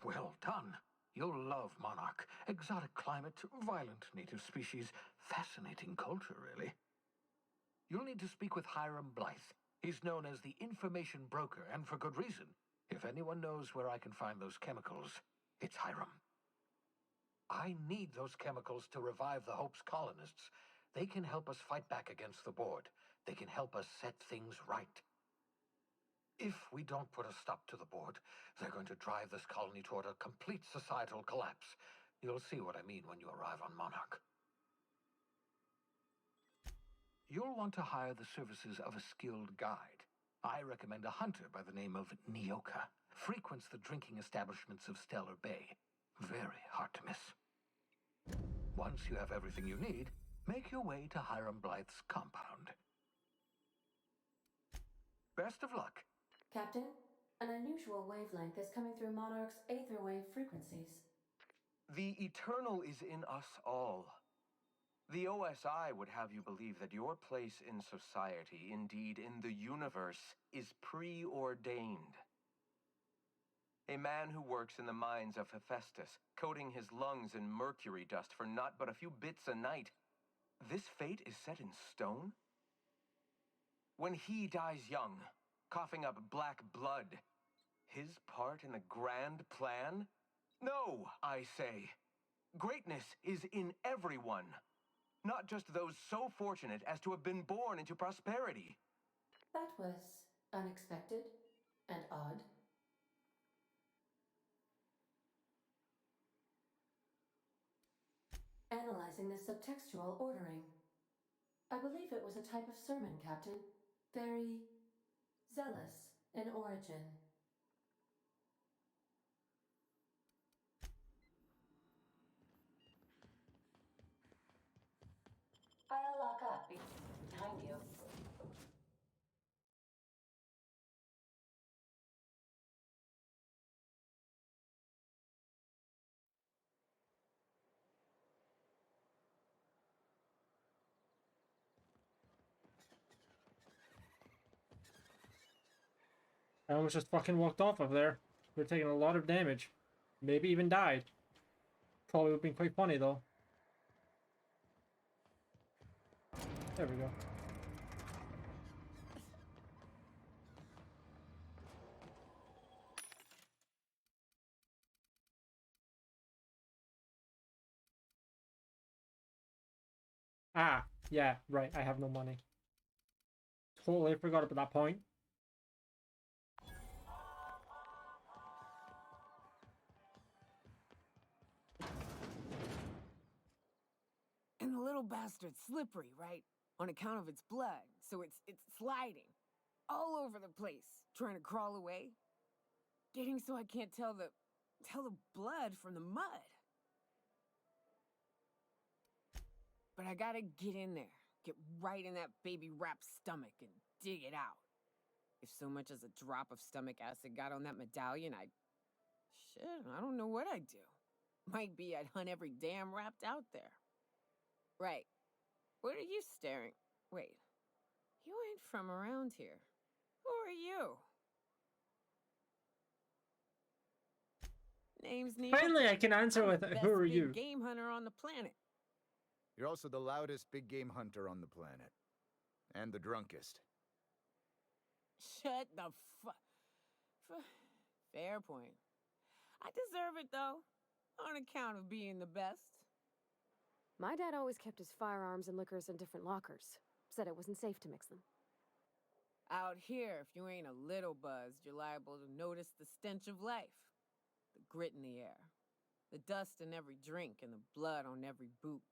Well done. You'll love Monarch. Exotic climate, violent native species, fascinating culture, really. You'll need to speak with Hiram Blythe. He's known as the information broker, and for good reason. If anyone knows where I can find those chemicals, it's Hiram. I need those chemicals to revive the Hope's colonists. They can help us fight back against the Board. They can help us set things right. If we don't put a stop to the Board, they're going to drive this colony toward a complete societal collapse. You'll see what I mean when you arrive on Monarch. You'll want to hire the services of a skilled guide. I recommend a hunter by the name of Nyoka. Frequents the drinking establishments of Stellar Bay. Very hard to miss. Once you have everything you need, make your way to Hiram Blythe's compound. Best of luck. Captain, An unusual wavelength is coming through Monarch's aether wave frequencies. The eternal is in us all. The OSI would have you believe that your place in society, indeed in the universe, is preordained. A man who works in the mines of Hephaestus, coating his lungs in mercury dust for not but a few bits a night. This fate is set in stone? When he dies young, coughing up black blood, his part in the grand plan? No, I say. Greatness is in everyone, not just those so fortunate as to have been born into prosperity. That was unexpected and odd. Analyzing the subtextual ordering. I believe it was a type of sermon, Captain. Very zealous in origin. I'll lock up behind you. I almost just fucking walked off of there. We're taking a lot of damage. Maybe even died. Probably would have been quite funny though. There we go. Ah, yeah, right. I have no money. Totally forgot about that point. And the little bastard's slippery, right? On account of its blood, so it's sliding all over the place, trying to crawl away. Getting so I can't tell the blood from the mud. But I gotta get in there, get right in that baby rap's stomach and dig it out. If so much as a drop of stomach acid got on that medallion, I don't know what I'd do. Might be I'd hunt every damn rapt out there. Right. What are you staring? Wait. You ain't from around here. Who are you? Name's Neil. Finally, I can answer I'm with the who are best you? big game hunter on the planet. You're also the loudest big game hunter on the planet. And the drunkest. Shut the Fair point. I deserve it, though, on account of being the best. My dad always kept his firearms and liquors in different lockers. Said it wasn't safe to mix them. Out here, if you ain't a little buzzed, you're liable to notice the stench of life. The grit in the air. The dust in every drink and the blood on every boot.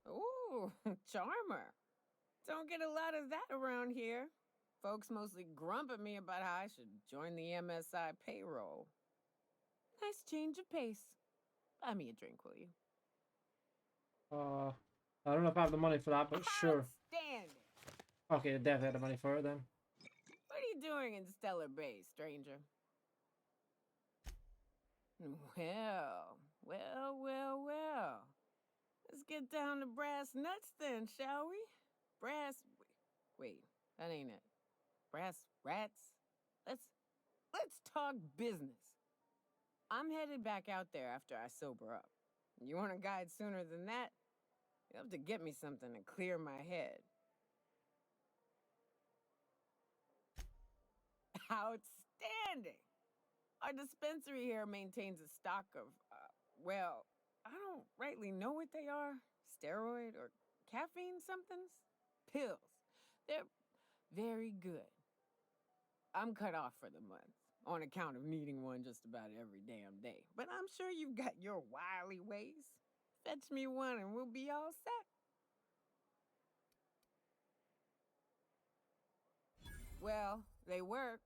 Ooh, charmer. Don't get a lot of that around here. Folks mostly grump at me about how I should join the MSI payroll. Nice change of pace. Buy me a drink, will you? I don't know if I have the money for that, but sure. Outstanding. Okay, I definitely have the money for it then. What are you doing in Stellar Bay, stranger? Well. Let's get down to brass nuts then, shall we? Wait, that ain't it. Brass rats? Let's talk business. I'm headed back out there after I sober up. You want a guide sooner than that? You'll have to get me something to clear my head. Outstanding! Our dispensary here maintains a stock of, well, I don't rightly know what they are. Steroid or caffeine somethings? Pills. They're very good. I'm cut off for the month, on account of needing one just about every damn day. But I'm sure you've got your wily ways. Fetch me one and we'll be all set. Well, they work.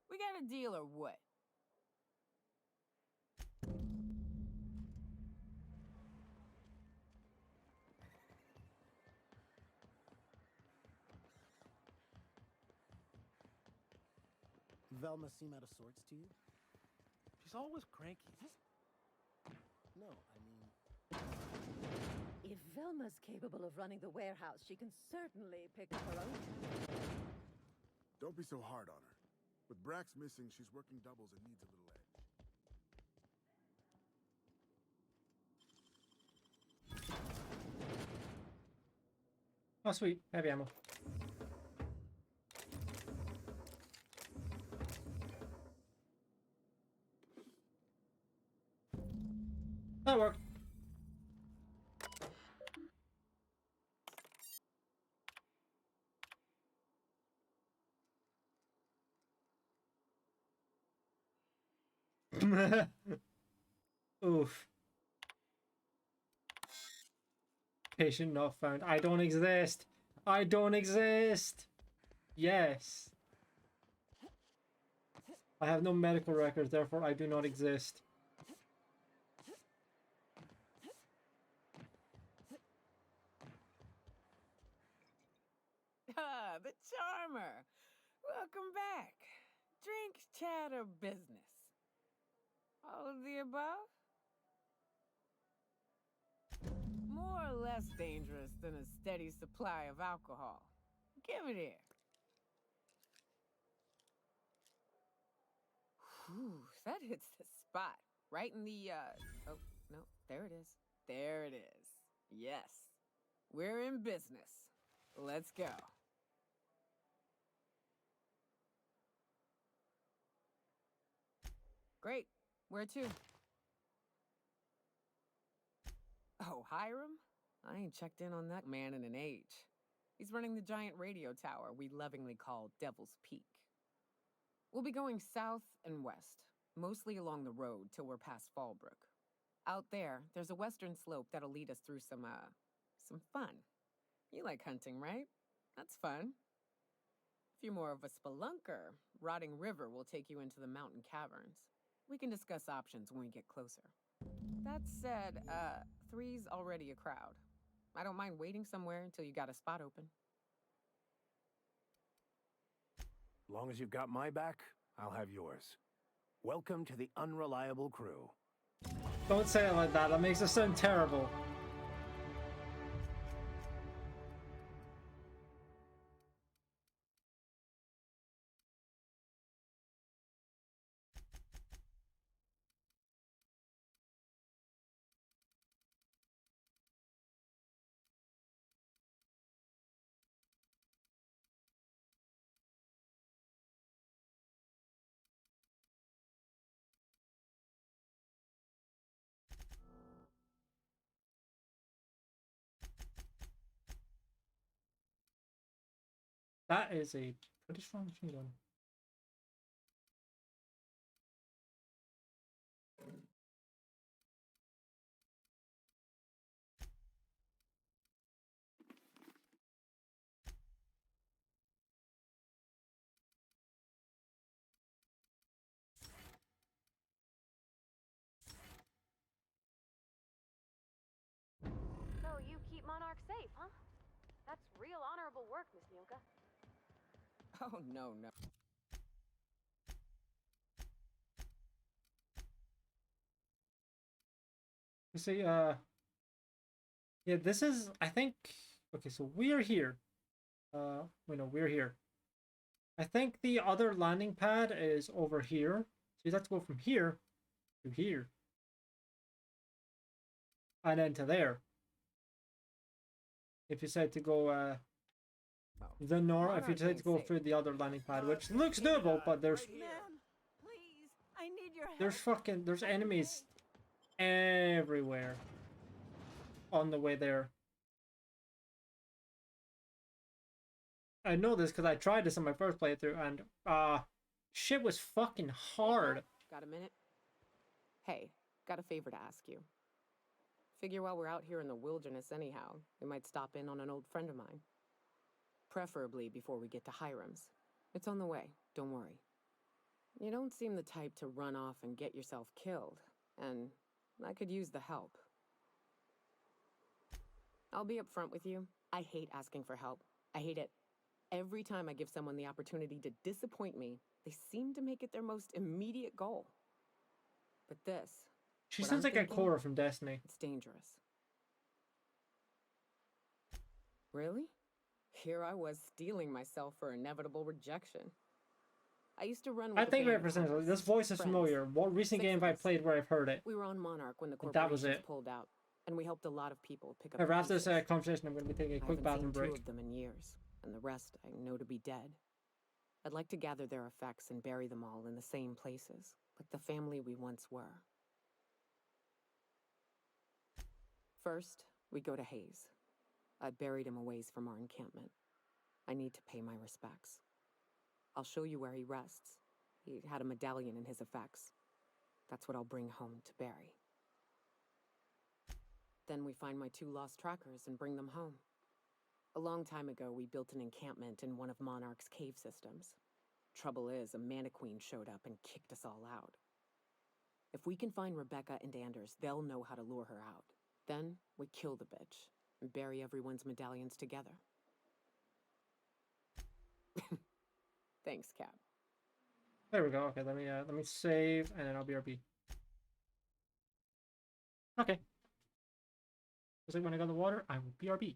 We got a deal or what? Velma seem out of sorts to you? She's always cranky. No, I mean... If Velma's capable of running the warehouse, she can certainly pick up her own. Don't be so hard on her. With Brax missing, she's working doubles and needs a little edge. Oh, sweet. Heavy ammo. That worked. Oof. Patient not found. I don't exist. I don't exist. Yes. I have no medical records, therefore I do not exist. Ah, the charmer. Welcome back. Drink, chat, or business? All of the above? More or less dangerous than a steady supply of alcohol. Give it here. Whew, that hits the spot. Right in the, oh, no, there it is. There it is. Yes. We're in business. Let's go. Great. Where to? Oh, Hiram? I ain't checked in on that man in an age. He's running the giant radio tower we lovingly call Devil's Peak. We'll be going south and west, mostly along the road till we're past Fallbrook. Out there's a western slope that'll lead us through some fun. You like hunting, right? That's fun. If you're more of a spelunker, Rotting River will take you into the mountain caverns. We can discuss options when we get closer. That said, 3's already a crowd. I don't mind waiting somewhere until you got a spot open. Long as you've got my back, I'll have yours. Welcome to the unreliable crew. Don't say it like that. That makes it sound terrible. That is a pretty strong machine gun. So you keep Monarch safe, huh? That's real honorable work, Miss Nyoka. Oh, no. You see, yeah, this is, I think, okay, so we're here. Wait, no, we're here. I think the other landing pad is over here. So you have to go from here to here. And then to there. If you decide to go, the north, if you decide to go through the other landing pad, which looks doable, but there's, Please, I need your help. there's enemies everywhere on the way there. I know this because I tried this in my first playthrough, and shit was fucking hard. Got a minute? Hey, got a favor to ask you. Figure while we're out here in the wilderness anyhow, we might stop in on an old friend of mine. Preferably before we get to Hiram's. It's on the way, don't worry. You don't seem the type to run off and get yourself killed, and I could use the help. I'll be upfront with you. I hate asking for help. I hate it. Every time I give someone the opportunity to disappoint me, they seem to make it their most immediate goal. But this... She what sounds I'm like a thinking, Korra from Destiny. it's dangerous. Really? Here I was steeling myself for inevitable rejection. I used to run with I the think band representative. Compass. This voice is Friends. familiar. What recent 6 game of have I us. played where I've heard it? We were on Monarch when the And that was corporations it. pulled out, and we helped a lot of people pick up However, the after this pieces. conversation, I'm going to be taking a I quick haven't bathroom seen break. 2 of them in years, and the rest I know to be dead. I'd like to gather their effects and bury them all in the same places, like the family we once were. First, we go to Hayes. I buried him a ways from our encampment. I need to pay my respects. I'll show you where he rests. He had a medallion in his effects. That's what I'll bring home to bury. Then we find my 2 lost trackers and bring them home. A long time ago, we built an encampment in one of Monarch's cave systems. Trouble is, a Mantiqueen showed up and kicked us all out. If we can find Rebecca and Anders, they'll know how to lure her out. Then we kill the bitch and bury everyone's medallions together. Thanks, Cap. There we go. Okay, let me save, and then I'll BRB. Okay. Just like when I got the water, I will BRB.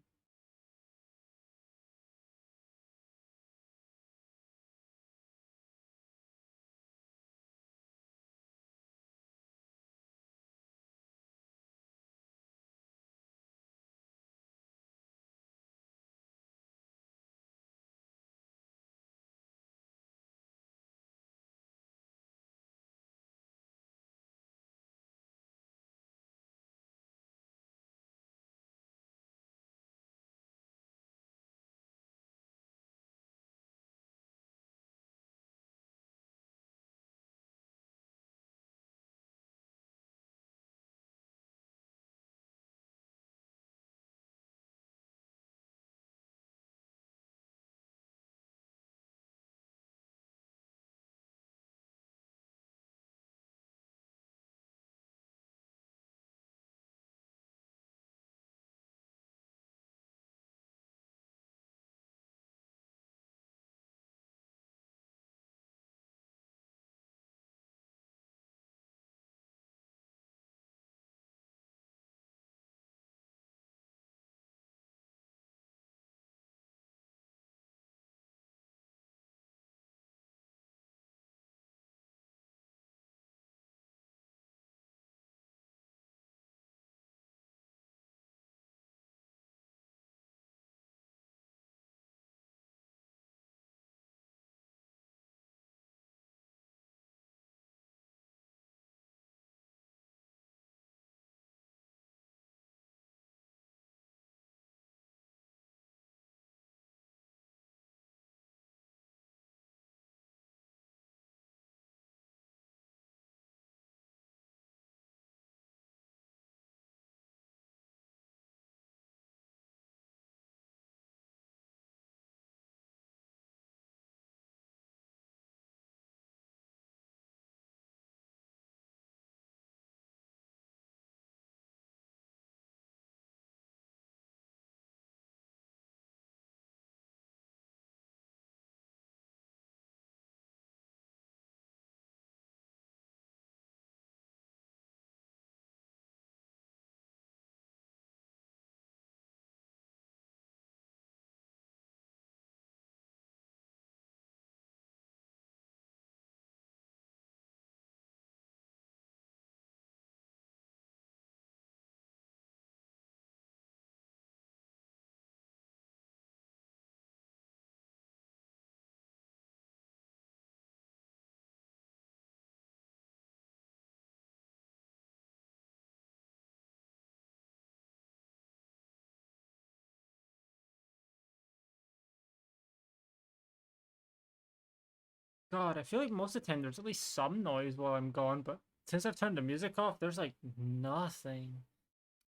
God, I feel like most of the time there's at least some noise while I'm gone, but since I've turned the music off, there's like nothing.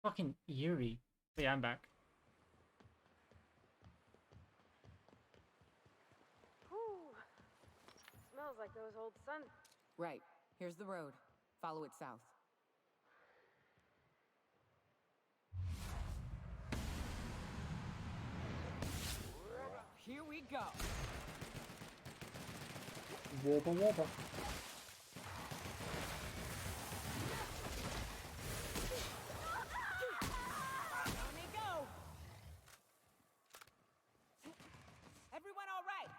Fucking eerie. But yeah, I'm back. Whew. Smells like those old sun. Right. Here's the road. Follow it south. Here we go. Wobble wobble. On they go. Everyone all right?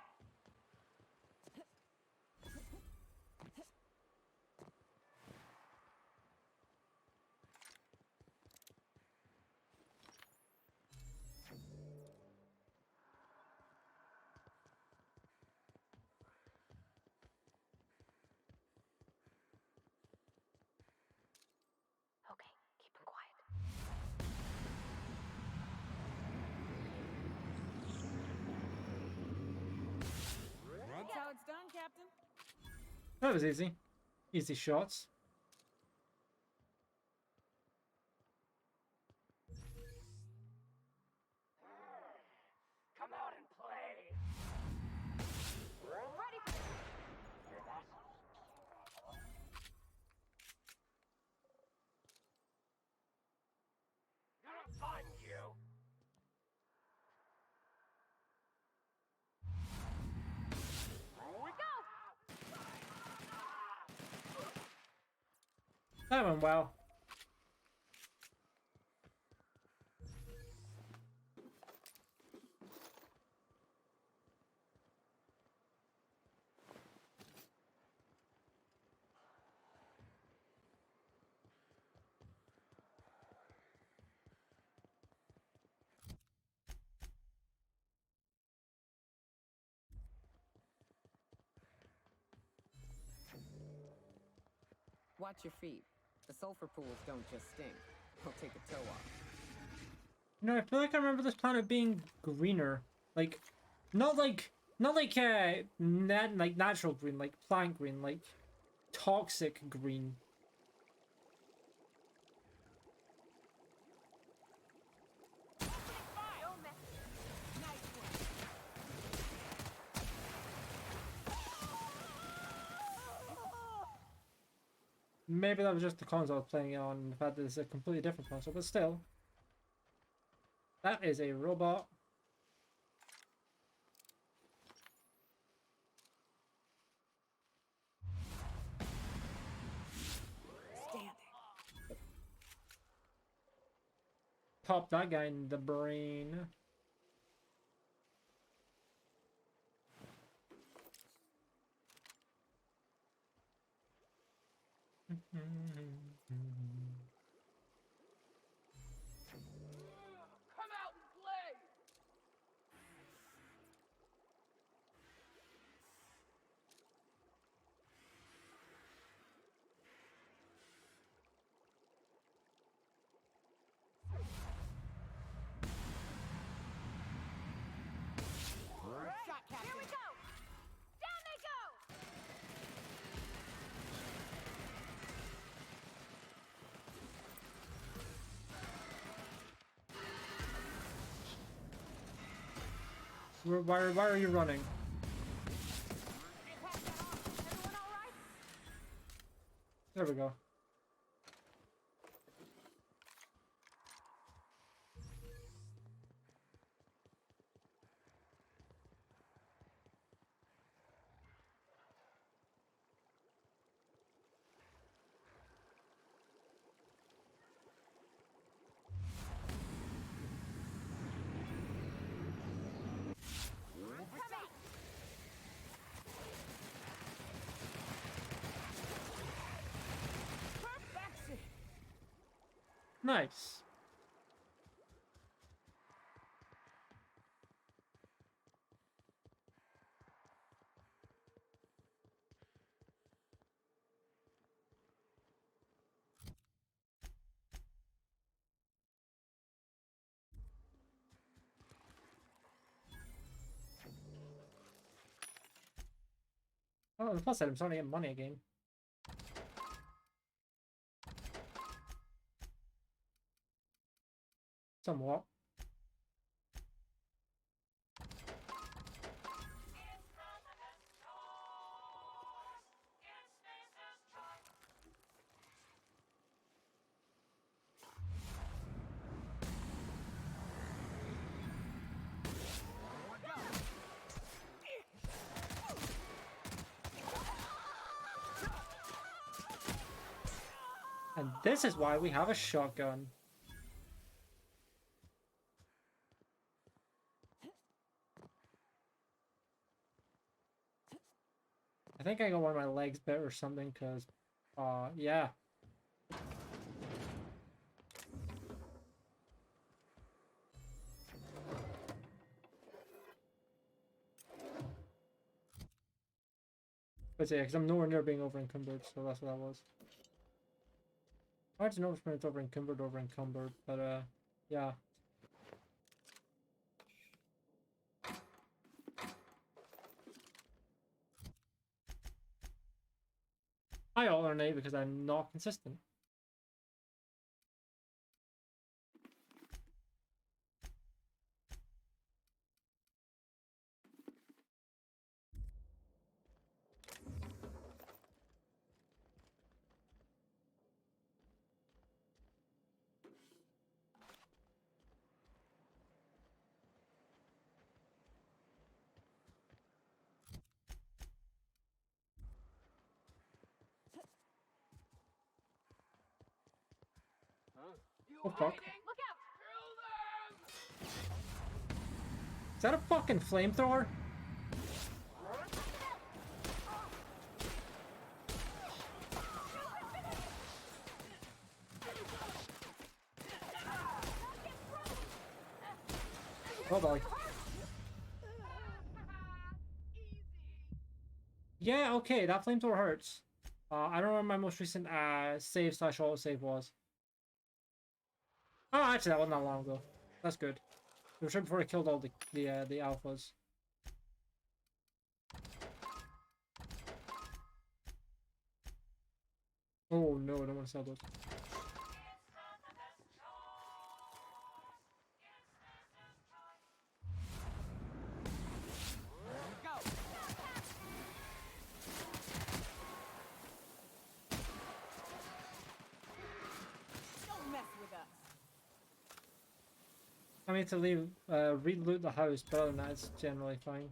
Okay, keep it quiet. That's how it's done, Captain. That was easy. Easy shots. Come out and play. Ready for Gonna find you. Here we go. That went well. Watch your feet. The sulfur pools don't just stink. They'll take a toe off. You know, I feel like I remember this planet being greener. Like, not like natural green, like plant green, like toxic green. Maybe that was just the console I was playing it on, and the fact that it's a completely different console, but still. That is a robot. Standing. Pop that guy in the brain. Come out and play. Shot, Captain. Here we go. Down they go. Why are you running? Everyone all right? There we go. Nice. Oh, the plus side, I'm starting to get money again. Somewhat. And this is why we have a shotgun. I think I got one of my legs bit or something, because, yeah. But yeah, because I'm nowhere near being over encumbered, so that's what that was. Hard to know if it's over encumbered, but, yeah. I alternate because I'm not consistent. Oh fuck. Is that a fucking flamethrower? Oh boy. Yeah, okay, that flamethrower hurts. I don't know what my most recent save slash auto save was. Oh, actually, that wasn't that long ago. That's good. It was right before I killed all the alphas. Oh no, I don't want to sell those. Don't mess with us. I mean to leave, re-loot the house, but other than that, it's generally fine.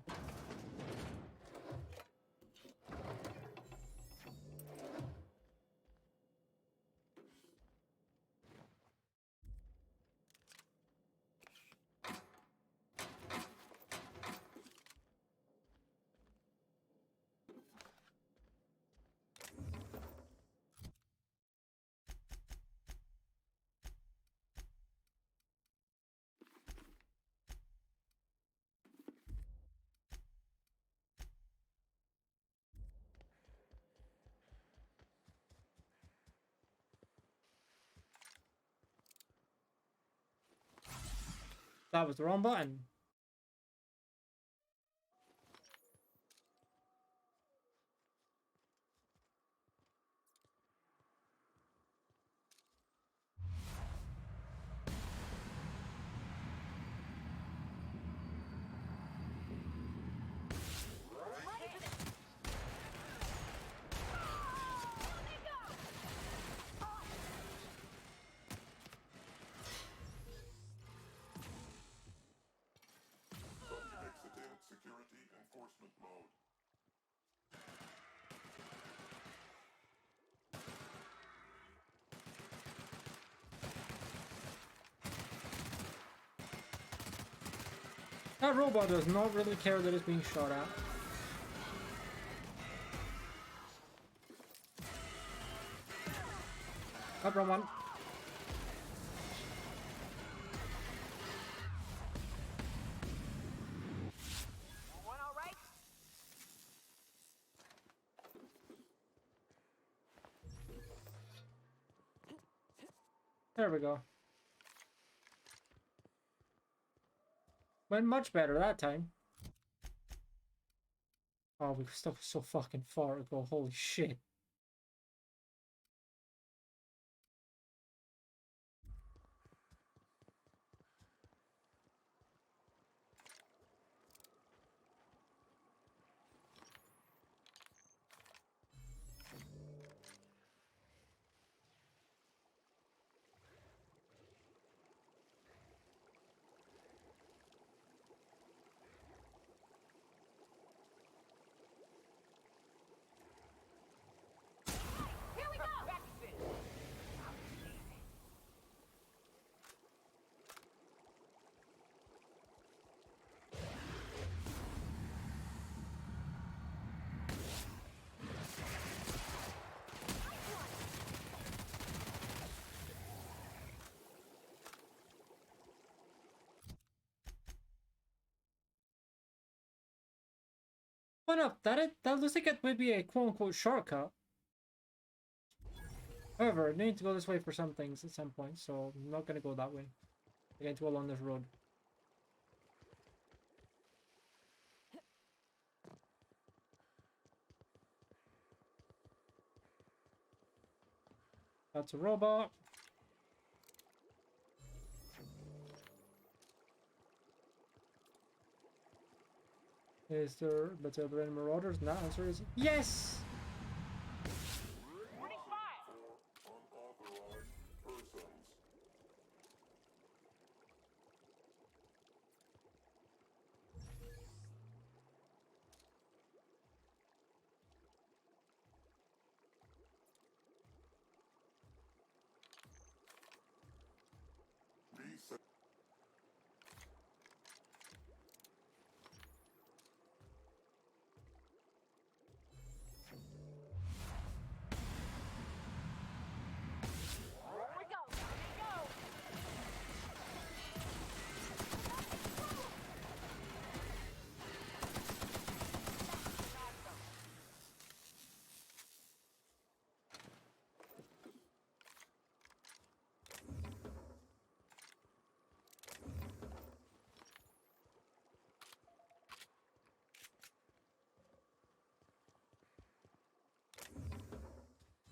That was the wrong button. Exiting security enforcement mode. That robot does not really care that it's being shot at. Up, wrong one. One all right? There we go. Went much better that time. Oh, we've still so fucking far to go. Holy shit. Oh no, that looks like it would be a quote-unquote shortcut. However, I need to go this way for some things at some point, so I'm not gonna go that way. I need to go along this road. That's a robot. Is there any marauders? And that answer is yes!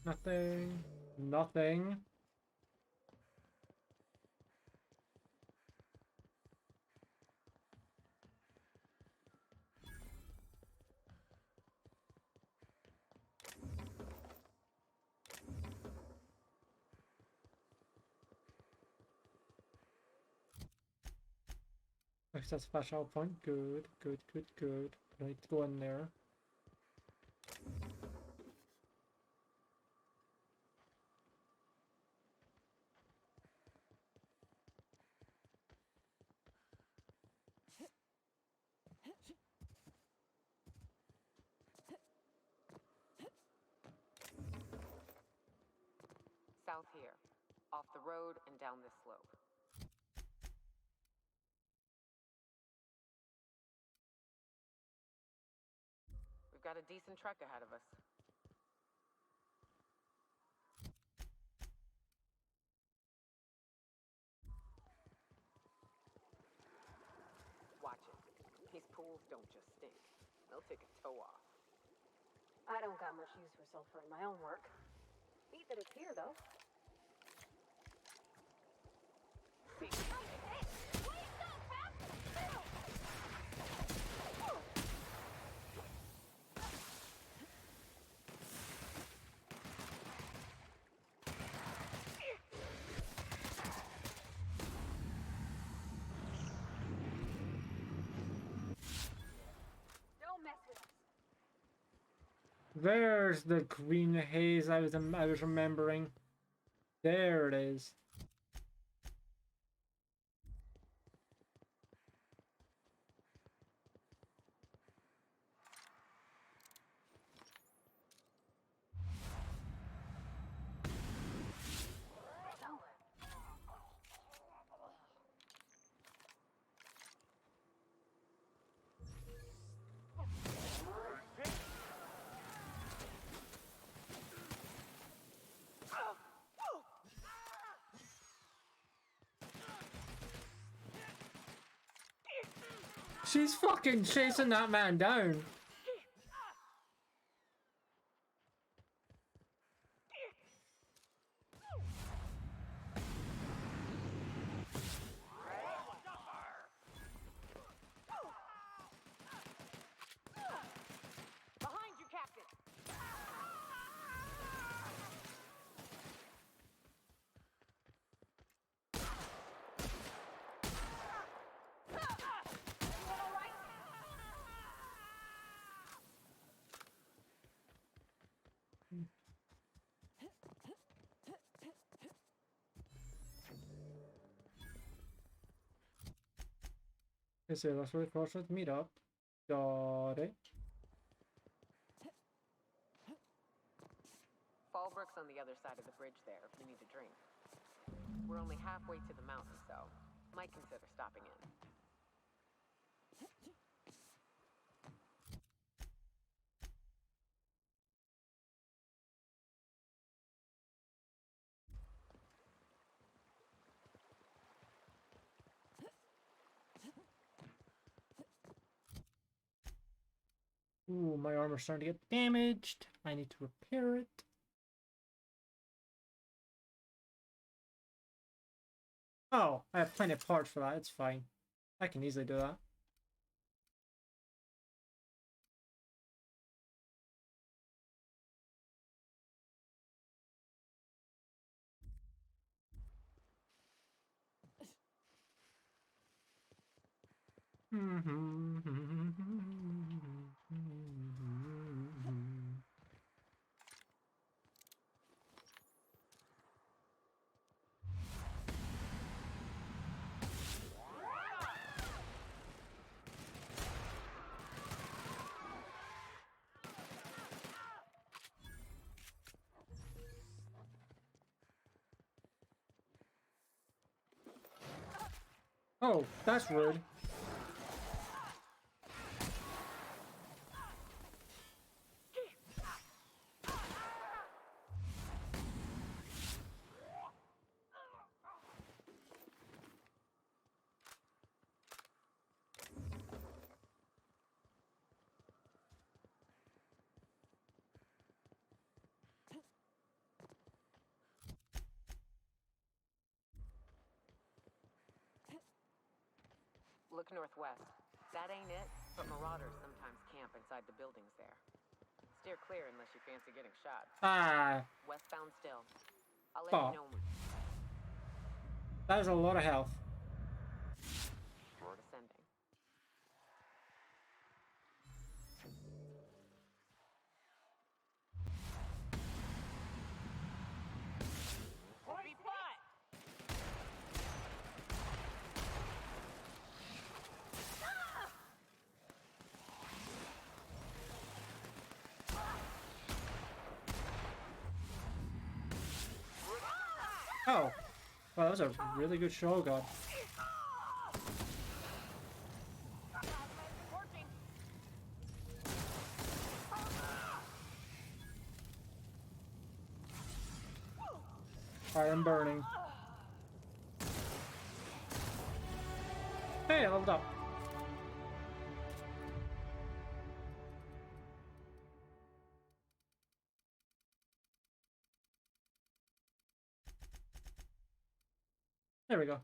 Nothing. Nothing. That's a flash out point. Good, good, good, good. I need to go in there. South here. Off the road and down this slope. We've got a decent trek ahead of us. Watch it. These pools don't just stink. They'll take a toe off. I don't got much use for sulfur in my own work. Neat that it's here, though. There's the green haze I was remembering. There it is. She's fucking chasing that man down. Behind you, Captain! Let's see, that's where the crossroads meet up. Got it. Fallbrook's on the other side of the bridge there if you need a drink. We're only halfway to the mountain, so might consider stopping in. Ooh, my armor's starting to get damaged. I need to repair it. Oh, I have plenty of parts for that. It's fine. I can easily do that. Oh, that's rude. Look northwest. That ain't it, but marauders sometimes camp inside the buildings there. Steer clear unless you fancy getting shot. Ah. Westbound still. I'll let Oh. you know when. That is a lot of health. We're descending. We'll be fine. Oh. Well, that was a really good shotgun. I am burning. Hey, I leveled up. There we go.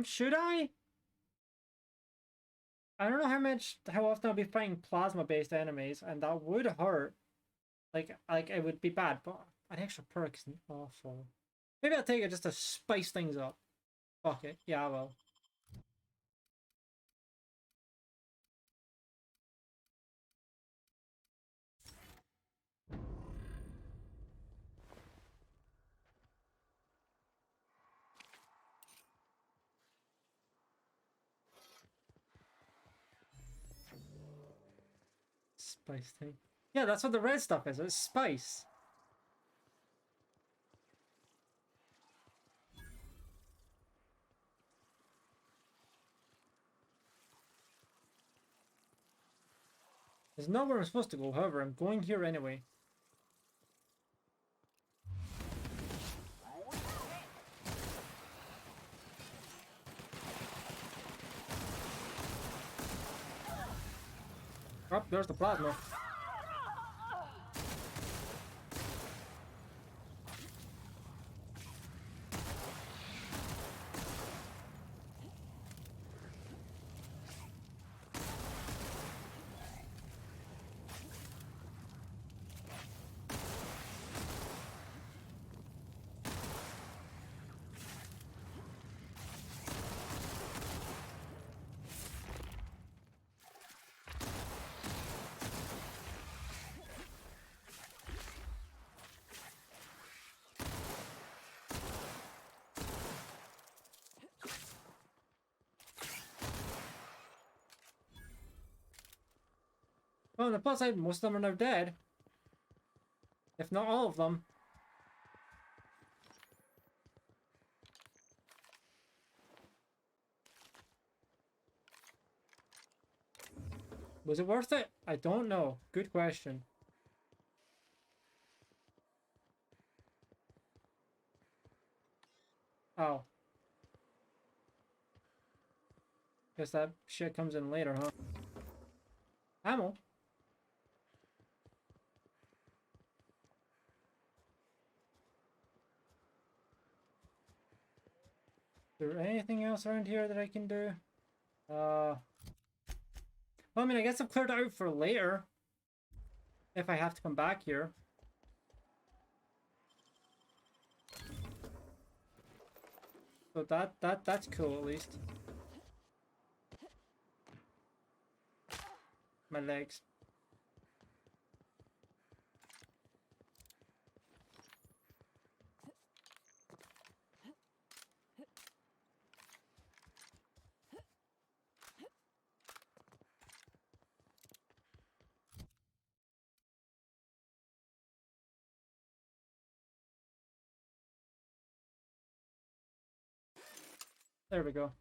Should I? I don't know how often I'll be fighting plasma-based enemies, and that would hurt. Like it would be bad, but an extra perk isn't awful. Maybe I'll take it just to spice things up. Fuck it. Yeah, I will. Spice thing. Yeah, that's what the red stuff is. It's spice. There's nowhere I'm supposed to go, however, I'm going here anyway. Oh, there's the plasma. Well, on the plus side, most of them are now dead. If not all of them. Was it worth it? I don't know. Good question. Oh. Guess that shit comes in later, huh? Ammo. Is there anything else around here that I can do? Well, I mean, I guess I've cleared it out for later. If I have to come back here. So that's cool at least. My legs. There we go.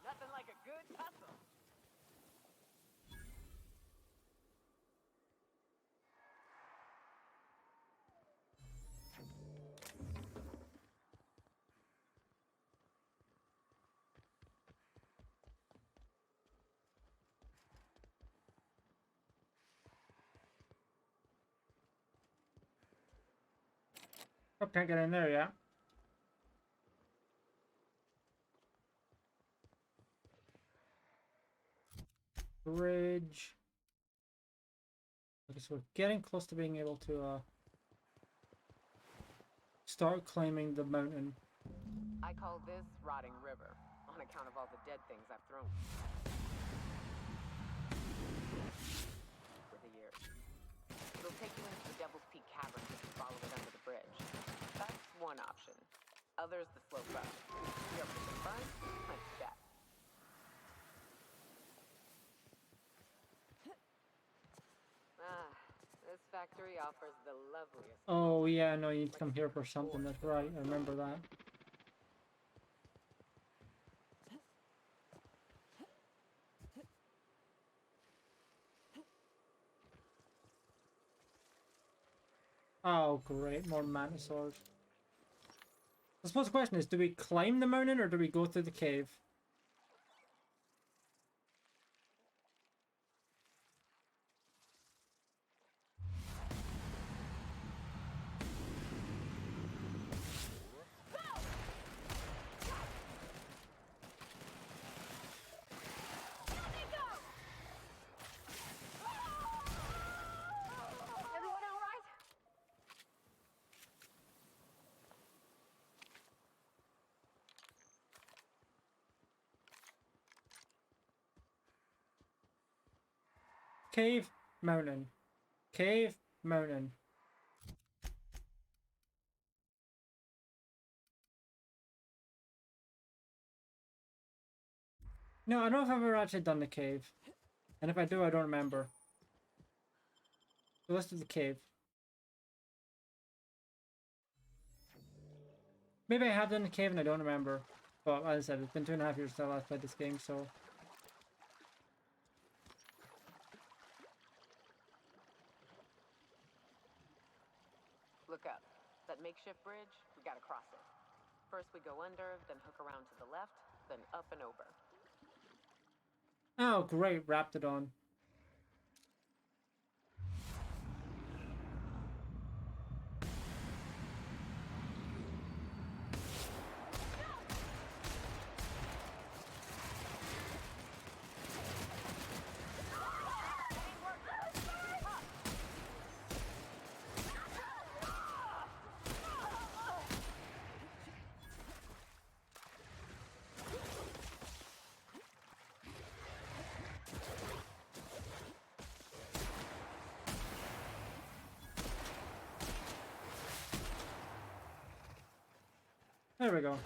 Nothing like a good tussle. Oh, can't get in there yet. Bridge. Okay, so we're getting close to being able to start climbing the mountain. I call this rotting river, on account of all the dead things I've thrown. For the years. It'll take you into the Devil's Peak Cavern just to follow it under the bridge. That's one option. Others the slope up. You're up to the front, let's chat. This factory offers the loveliest. Oh yeah, no, you need to come here for something. That's right. I remember that. Oh great, more mantisaurs. I suppose the question is, do we climb the mountain or do we go through the cave? Everyone all right? Cave, mountain. Cave, mountain. No, I don't know if I've ever actually done the cave. And if I do, I don't remember. So let's do the cave. Maybe I have done the cave and I don't remember. But as I said, it's been 2.5 years since I last played this game, so... Look up. That makeshift bridge, we gotta cross it. First we go under, then hook around to the left, then up and over. Oh, great, Raptidon. There we go.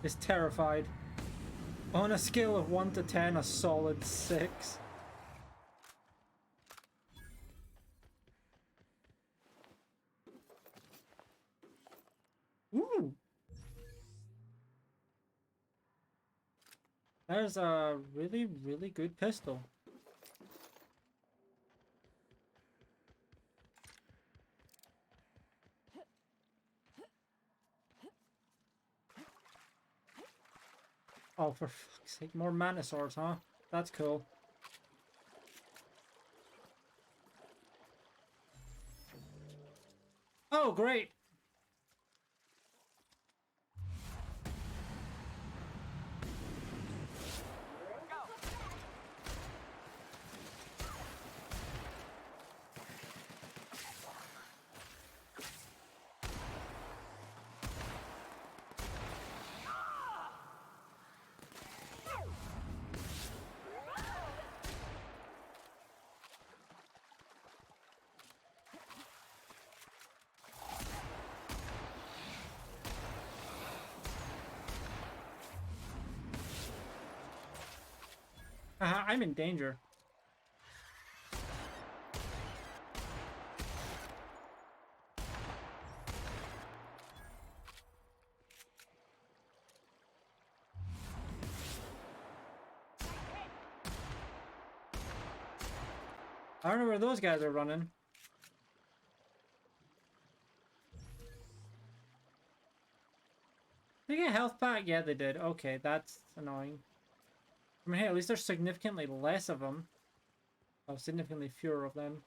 Is terrified. On a scale of 1 to 10, a solid 6. Ooh! There's a really, really good pistol. Oh, for fuck's sake, more Manosaurs, huh? That's cool. Oh, great! I'm in danger. I don't know where those guys are running. Did they get health back? Yeah, they did. Okay, that's annoying. I mean, hey, at least there's significantly less of them. Oh, significantly fewer of them.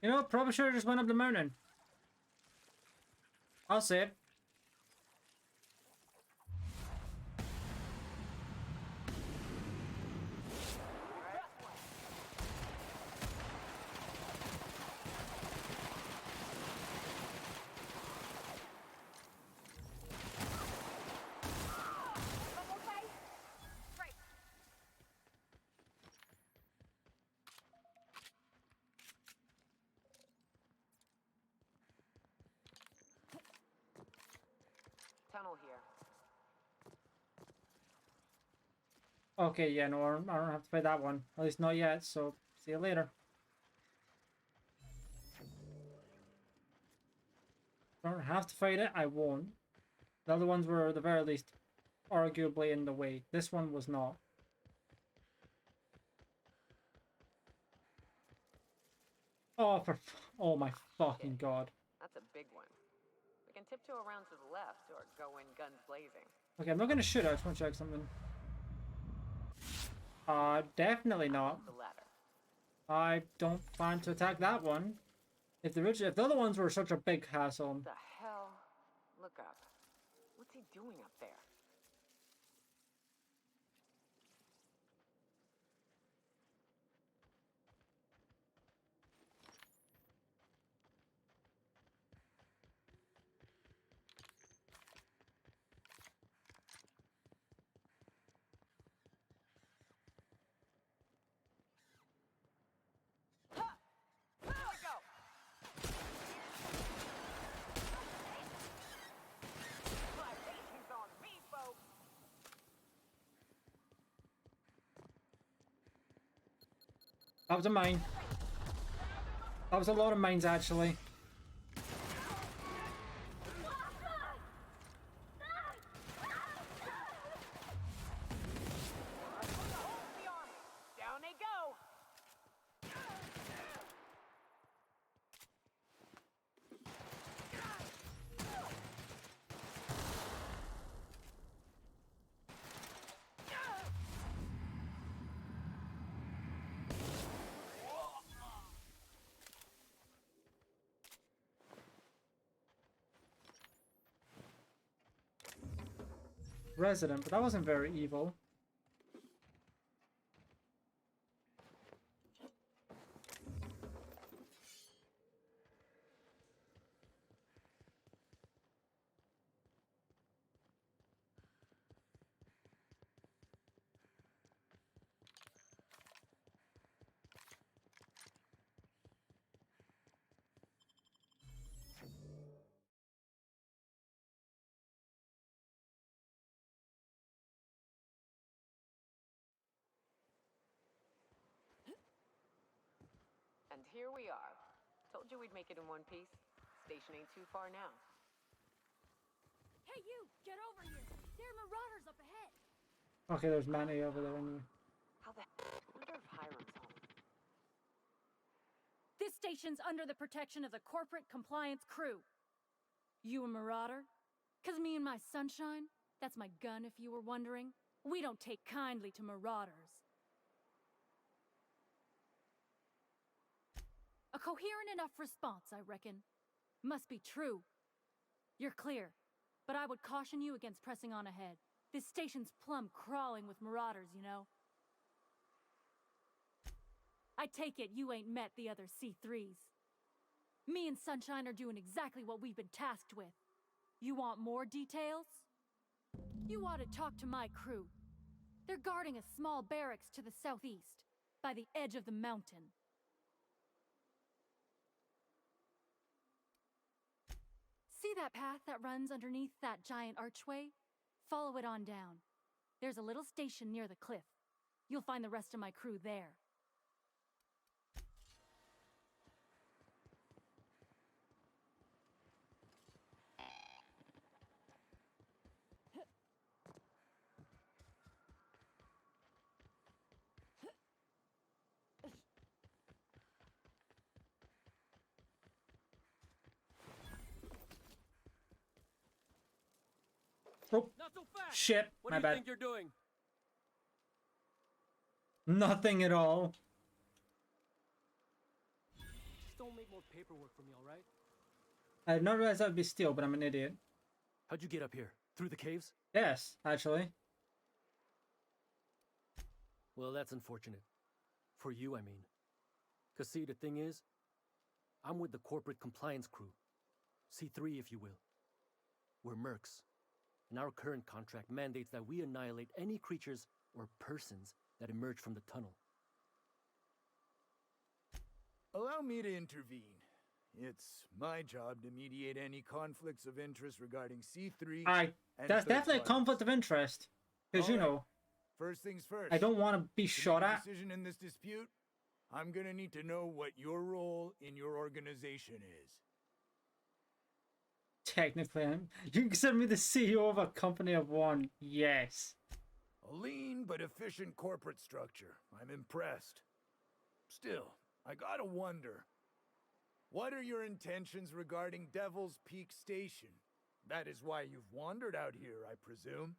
You know, probably should have just went up the mountain. I'll say it. Tunnel here. Okay, yeah, no, I don't have to fight that one. At least not yet, so see you later. Don't have to fight it, I won't. The other ones were, at the very least, arguably in the way. This one was not. Oh my fucking god. That's a big one. We can tiptoe around to the left or go in guns blazing. Okay, I'm not gonna shoot, I just want to check something. Definitely not. The ladder. I don't plan to attack that one. If the other ones were such a big hassle. What the hell? Look up. What's he doing up there? That was a mine. That was a lot of mines, actually. Down they go. Resident, but that wasn't very evil. And here we are. Told you we'd make it in one piece. Station ain't too far now. Hey, you! Get over here! There are marauders up ahead! Okay, there's Manny over there anyway. How the heck? I wonder if Hiram's home. This station's under the protection of the corporate compliance crew. You a marauder? 'Cause me and my sunshine, that's my gun if you were wondering, we don't take kindly to marauders. A coherent enough response, I reckon. Must be true. You're clear, but I would caution you against pressing on ahead. This station's plumb crawling with marauders, you know. I take it you ain't met the other C3s. Me and Sunshine are doing exactly what we've been tasked with. You want more details? You ought to talk to my crew. They're guarding a small barracks to the southeast, by the edge of the mountain. See that path that runs underneath that giant archway? Follow it on down. There's a little station near the cliff. You'll find the rest of my crew there. Oh, Not so fast. shit, What my do you bad. think you're doing? Nothing at all. Just don't make more paperwork for me, all right? I did not realize that would be steel, but I'm an idiot. How'd you get up here? Through the caves? Yes, actually. Well, that's unfortunate. For you, I mean. 'Cause see, the thing is, I'm with the corporate compliance crew. C3, if you will. We're mercs. And our current contract mandates that we annihilate any creatures or persons that emerge from the tunnel. Allow me to intervene. It's my job to mediate any conflicts of interest regarding C3. That's definitely a conflict of interest. Because, you know, First things first. I don't want to be To shot make a at. decision in this dispute, I'm gonna need to know what your role in your organization is. Technically, you consider me the CEO of a company of one. Yes. A lean but efficient corporate structure. I'm impressed. Still, I gotta wonder. What are your intentions regarding Devil's Peak Station? That is why you've wandered out here, I presume.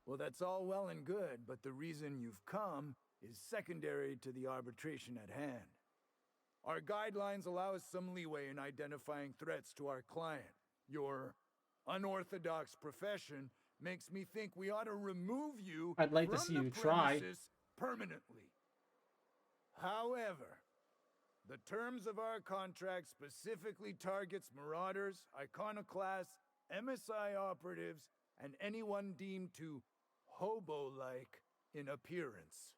Well, that's all well and good, but the reason you've come is secondary to the arbitration at hand. Our guidelines allow us some leeway in identifying threats to our client. Your unorthodox profession makes me think we ought to remove you I'd like to from see the you try. premises permanently. However, the terms of our contract specifically targets marauders, iconoclasts, MSI operatives, and anyone deemed to hobo-like in appearance.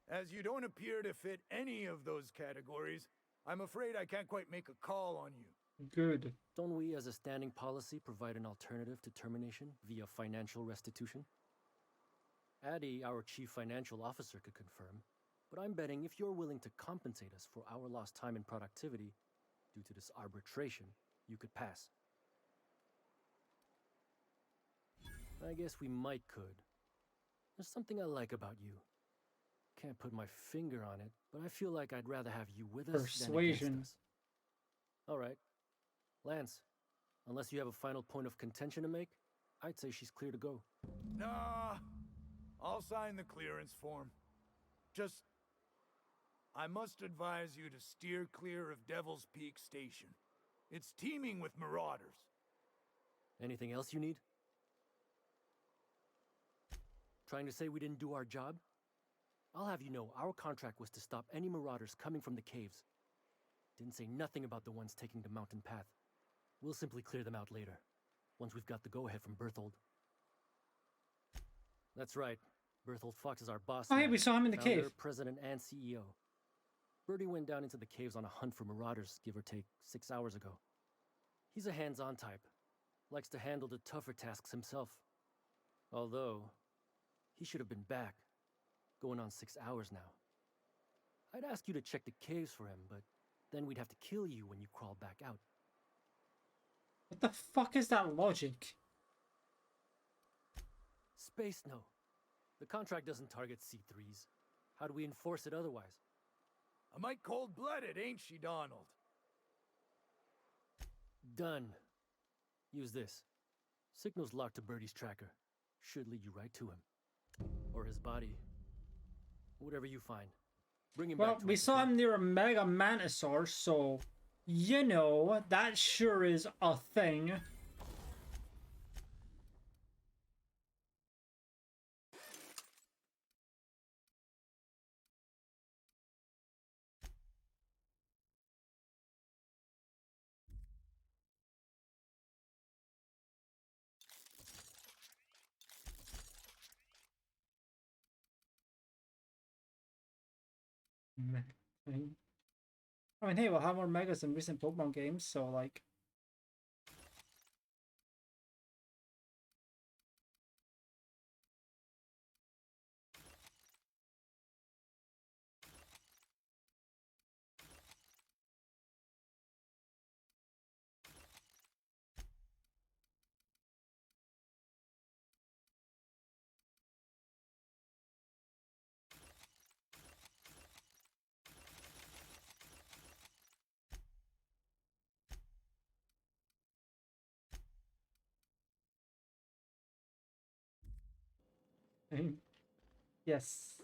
As you don't appear to fit any of those categories, I'm afraid I can't quite make a call on you. Good. Don't we, as a standing policy, provide an alternative to termination via financial restitution? Addie, our chief financial officer, could confirm, but I'm betting if you're willing to compensate us for our lost time and productivity due to this arbitration, you could pass. I guess we might could. There's something I like about you. Can't put my finger on it, but I feel like I'd rather have you with us than against Persuasion. us. All right. Lance, unless you have a final point of contention to make, I'd say she's clear to go. Nah, I'll sign the clearance form. Just, I must advise you to steer clear of Devil's Peak Station. It's teeming with marauders. Anything else you need? Trying to say we didn't do our job? I'll have you know, our contract was to stop any marauders coming from the caves. Didn't say nothing about the ones taking the mountain path. We'll simply clear them out later, once we've got the go-ahead from Berthold. That's right. Berthold Fox is our boss. Oh, hey, now. we saw him in the Founder, cave. President, and CEO. Birdie went down into the caves on a hunt for marauders, give or take, 6 hours ago. He's a hands-on type. Likes to handle the tougher tasks himself. Although, he should have been back. Going on 6 hours now. I'd ask you to check the caves for him, but then we'd have to kill you when you crawl back out. What the fuck is that logic? Space no. The contract doesn't target C3s. How do we enforce it otherwise? A mite cold-blooded, ain't she, Donald? Done. Use this. Signal's locked to Birdie's tracker. Should lead you right to him. Or his body. Whatever you find. Bring him Well, back to we us, saw okay? him near a mega mantisaur, so you know that sure is a thing. I mean, hey, we'll have more megas in recent Pokemon games, so like. Yes.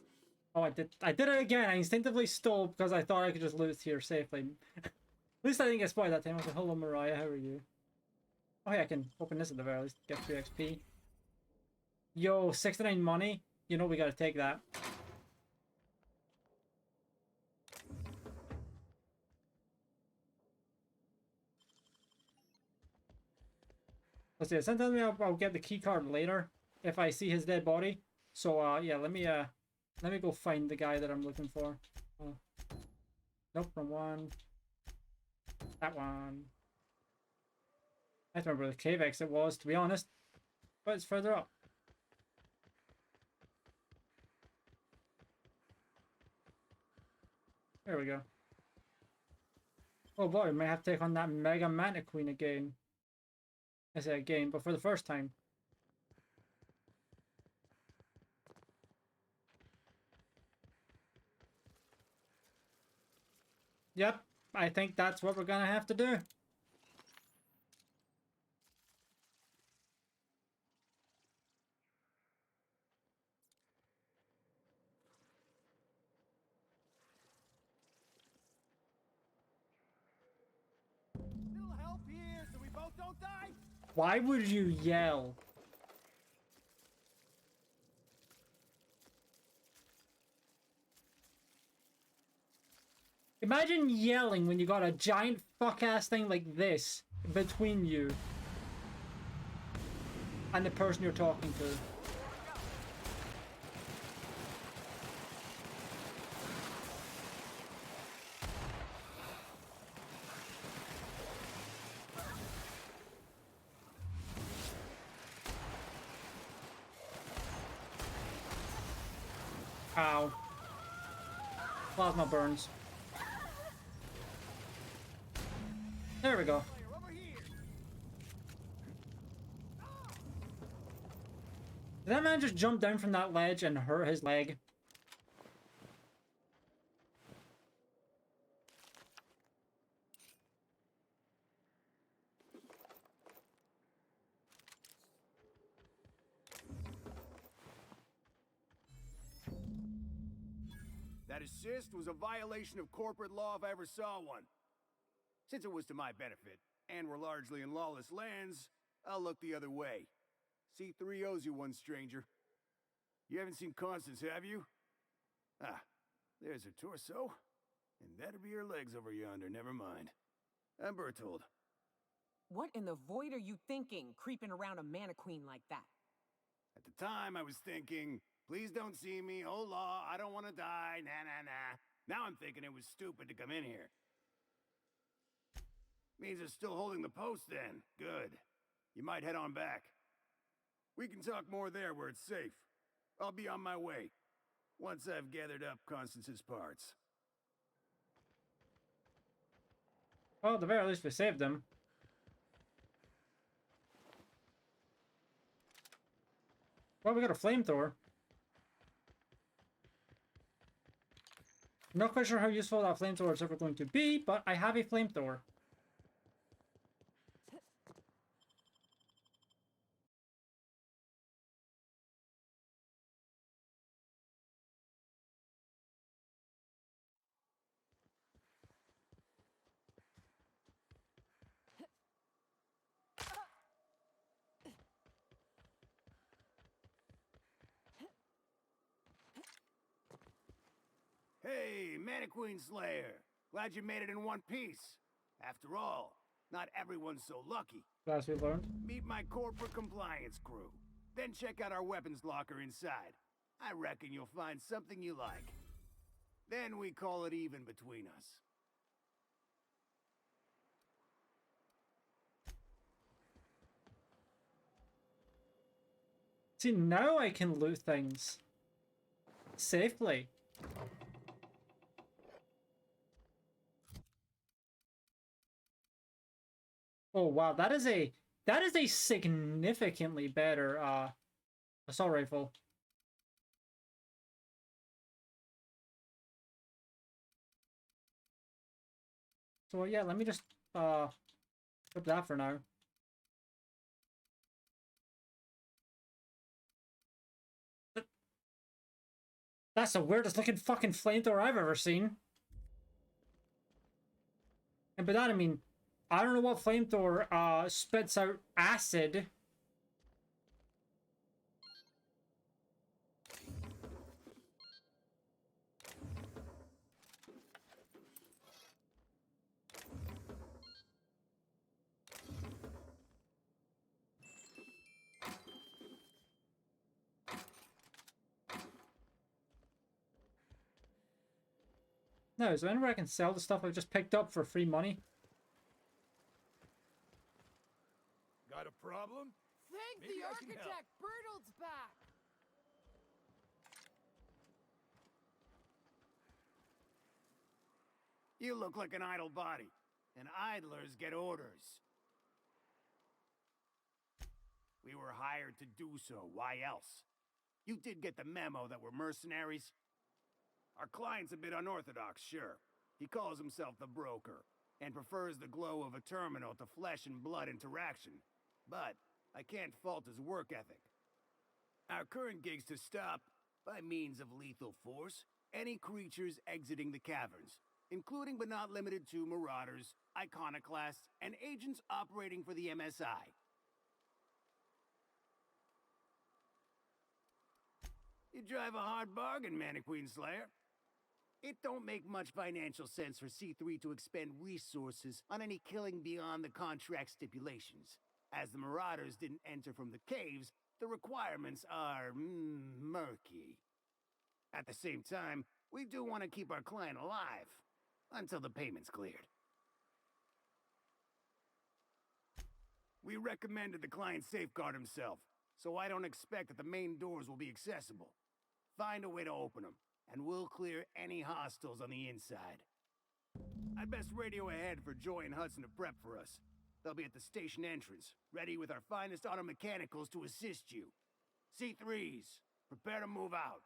Oh, I did it again. I instinctively stole because I thought I could just loot here safely. At least I didn't get spoiled that time. I was like, hello, Mariah, how are you? Oh, yeah, I can open this at the very least. Get 3 XP. Yo, 69 money. You know we gotta take that. Let's see. Sometimes I'll get the key card later if I see his dead body. So yeah, let me go find the guy that I'm looking for. Nope, wrong one. That one. I don't remember where the cave exit was, to be honest. But it's further up. There we go. Oh boy, we might have to take on that Mega Manta Queen again. I say again, but for the first time. Yep, I think that's what we're gonna have to do. Little help here so we both don't die. Why would you yell? Imagine yelling when you got a giant fuck-ass thing like this between you and the person you're talking to. Ow. Plasma burns. There we go. Did that man just jump down from that ledge and hurt his leg? That assist was a violation of corporate law if I ever saw one. Since it was to my benefit, and we're largely in lawless lands, I'll look the other way. C3 owes you one, stranger. You haven't seen Constance, have you? Ah, there's her torso. And that'll be her legs over yonder, never mind. I'm Bertold. What in the void are you thinking, creeping around a mannequin like that? At the time, I was thinking, please don't see me, oh law, I don't want to die, nah. Now I'm thinking it was stupid to come in here. Means they're still holding the post then. Good. You might head on back. We can talk more there where it's safe. I'll be on my way, once I've gathered up Constance's parts. Well, at the very least we saved them. Well, we got a flamethrower. Not quite sure how useful that flamethrower is ever going to be, but I have a flamethrower. Hey, Mannequin Slayer! Glad you made it in one piece. After all, not everyone's so lucky. As we learned. Meet my corporate compliance crew. Then check out our weapons locker inside. I reckon you'll find something you like. Then we call it even between us. See, now I can loot things safely. Oh wow, that is a significantly better assault rifle. So yeah, let me just put that for now. That's the weirdest looking fucking flamethrower I've ever seen. And by that I mean, I don't know what flamethrower spits out acid. No, is there anywhere I can sell the stuff I've just picked up for free money? Got a problem? Thank Maybe the I can help. architect! Bertold's back! You look like an idle body, and idlers get orders. We were hired to do so, why else? You did get the memo that we're mercenaries? Our client's a bit unorthodox, sure. He calls himself the broker, and prefers the glow of a terminal to flesh and blood interaction. But I can't fault his work ethic. Our current gig's to stop, by means of lethal force, any creatures exiting the caverns, including but not limited to marauders, iconoclasts, and agents operating for the MSI. You drive a hard bargain, Mannequin Slayer. It don't make much financial sense for C3 to expend resources on any killing beyond the contract stipulations. As the Marauders didn't enter from the caves, the requirements are murky. At the same time, we do want to keep our client alive, until the payment's cleared. We recommended the client safeguard himself, so I don't expect that the main doors will be accessible. Find a way to open them. and we'll clear any hostiles on the inside. I'd best radio ahead for Joy and Hudson to prep for us. They'll be at the station entrance, ready with our finest auto mechanicals to assist you. C3s, prepare to move out.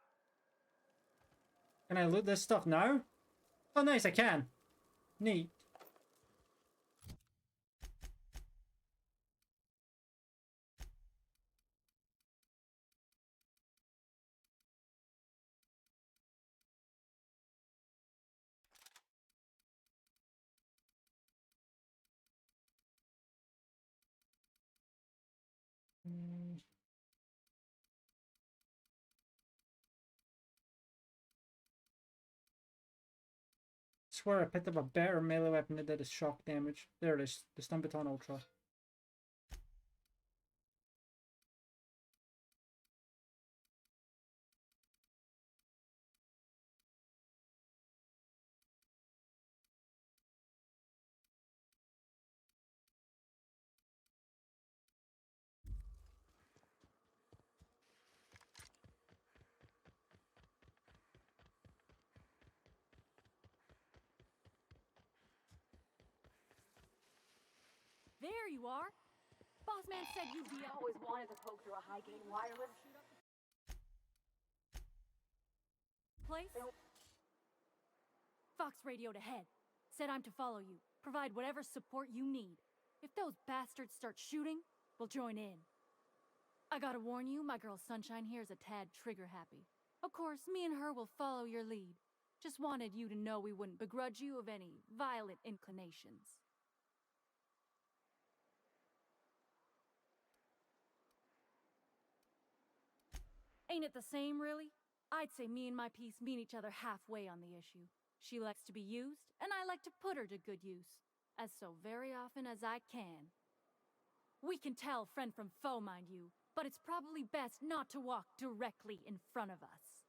Can I loot this stuff now? Oh, nice, I can. Neat. Swear I picked up a better melee weapon that did is shock damage. There it is, the Stun Baton Ultra. There you are. Boss man said you'd be Always wanted to poke through a high gain wireless. place. Fox radioed ahead. Said I'm to follow you. Provide whatever support you need. If those bastards start shooting, we'll join in. I gotta warn you, my girl Sunshine here is a tad trigger happy. Of course, me and her will follow your lead. Just wanted you to know we wouldn't begrudge you of any violent inclinations. Ain't it the same, really? I'd say me and my piece meet each other halfway on the issue. She likes to be used, and I like to put her to good use, as so very often as I can. We can tell friend from foe, mind you, but it's probably best not to walk directly in front of us.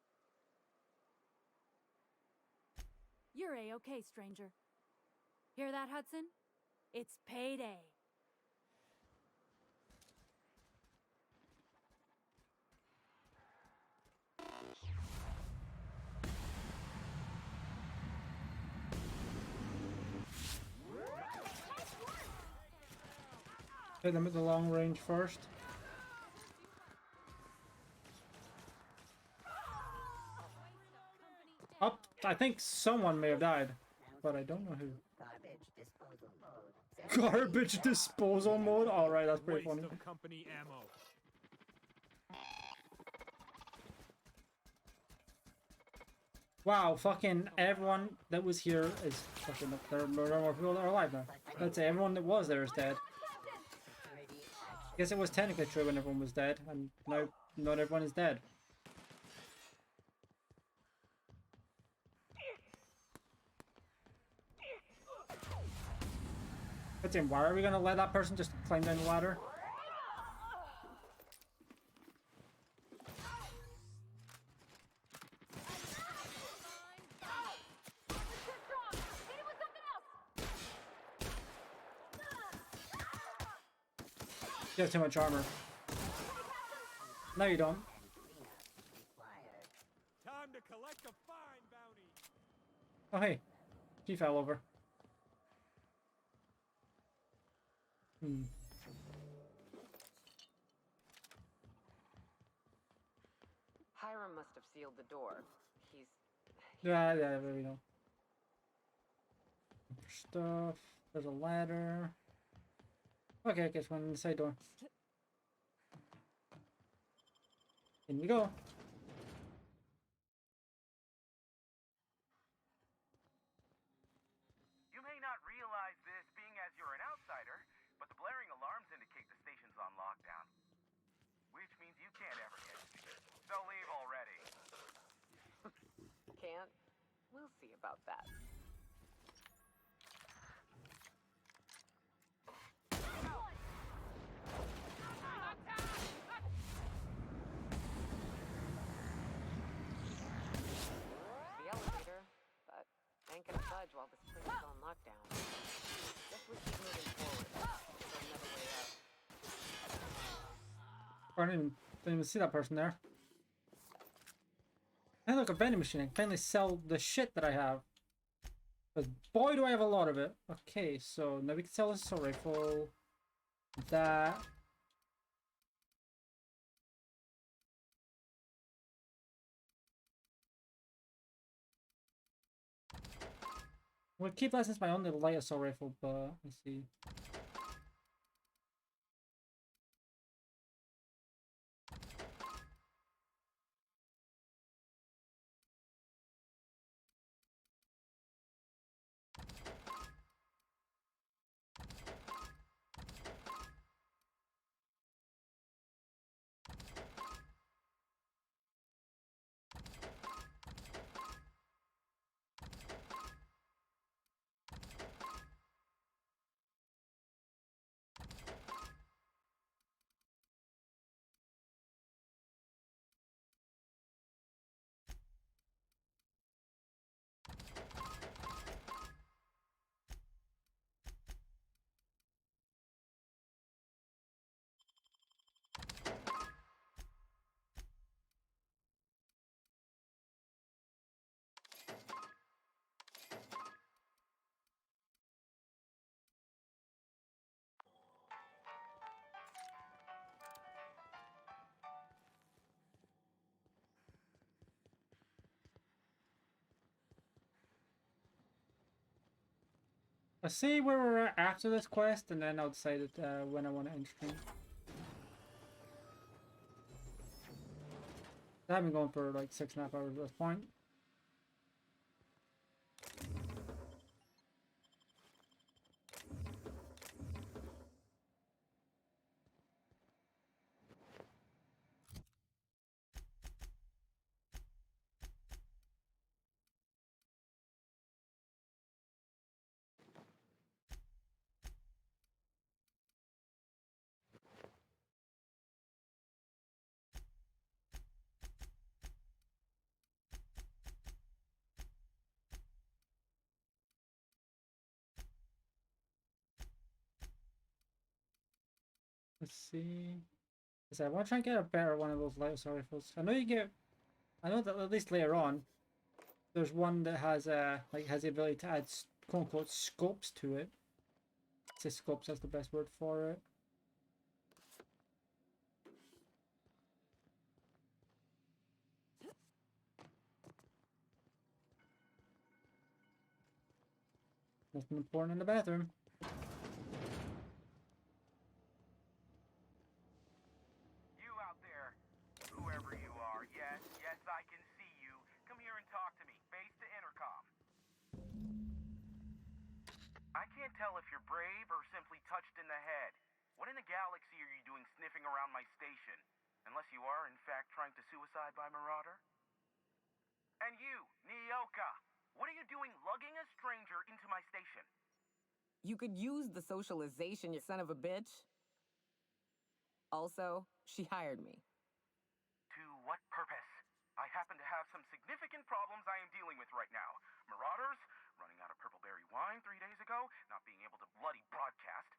You're A-okay, stranger. Hear that, Hudson? It's payday. Hit them at the long range first. Up, I think someone may have died, but I don't know who. Garbage disposal mode? Alright, that's pretty funny. Company ammo. Wow, fucking everyone that was here is fucking up there. No more people that are alive now. Let's say everyone that was there is dead. I guess it was technically true when everyone was dead, and now not everyone is dead. But then why are we gonna let that person just climb down the ladder? You have too much armor. No, you don't. Time to collect a fine bounty. Oh, hey. She fell over. Hiram must have sealed the door. He's... Yeah, there we go. Stuff. There's a ladder. Okay, I guess one in the side door. In we go. You may not realize this being as you're an outsider, but the blaring alarms indicate the station's on lockdown. Which means you can't ever get in. So leave already. Can't? We'll see about that. The elevator, but ain't gonna budge while this place is on lockdown. Guess we keep moving forward. There's another way out. I didn't even see that person there. That look, a vending machine. I can finally sell the shit that I have. But boy, do I have a lot of it. Okay, so now we can sell this assault rifle. That. We'll keep that since my only light assault rifle, but let's see. Let's see where we're at after this quest, and then I'll decide when I want to end stream. I've been going for like 6.5 hours at this point. Let's see. I want to try and get a better one of those light assault rifles. I know you get. I know that at least later on, there's one that has has the ability to add quote unquote scopes to it. I'd say scopes, that's the best word for it. Nothing important in the bathroom. You out there, whoever you are, yes, I can see you. Come here and talk to me, face to intercom. I can't tell if you're brave or simply touched in the head. What in the galaxy are you doing sniffing around my station? Unless you are, in fact, trying to suicide by Marauder? And you, Nyoka, what are you doing lugging a stranger into my station? You could use the socialization, you son of a bitch. Also, she hired me. To what purpose? I happen to have some significant problems I am dealing with right now. Marauders, running out of purple berry wine 3 days ago, not being able to bloody broadcast.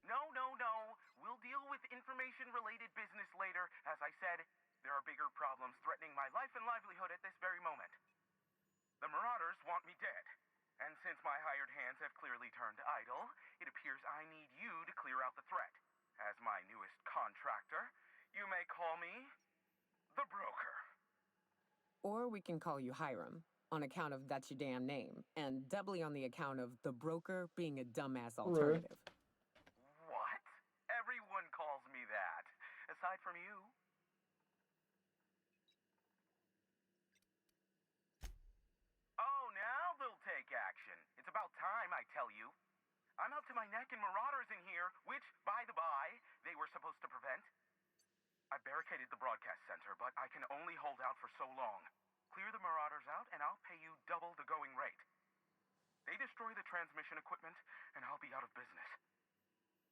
No. We'll deal with information-related business later. As I said, there are bigger problems threatening my life and livelihood at this very moment. The Marauders want me dead. And since my hired hands have clearly turned idle, it appears I need you to clear out the threat. As my newest contractor, you may call me the Broker. Or we can call you Hiram, on account of that's your damn name, and doubly on the account of the Broker being a dumbass alternative. What? Everyone calls me that, aside from you. Oh, now they'll take action. It's about time, I tell you. I'm up to my neck in Marauders in here, which, by the by, they were supposed to prevent. I barricaded the broadcast center, but I can only hold out for so long. Clear the Marauders out, and I'll pay you double the going rate. They destroy the transmission equipment, and I'll be out of business.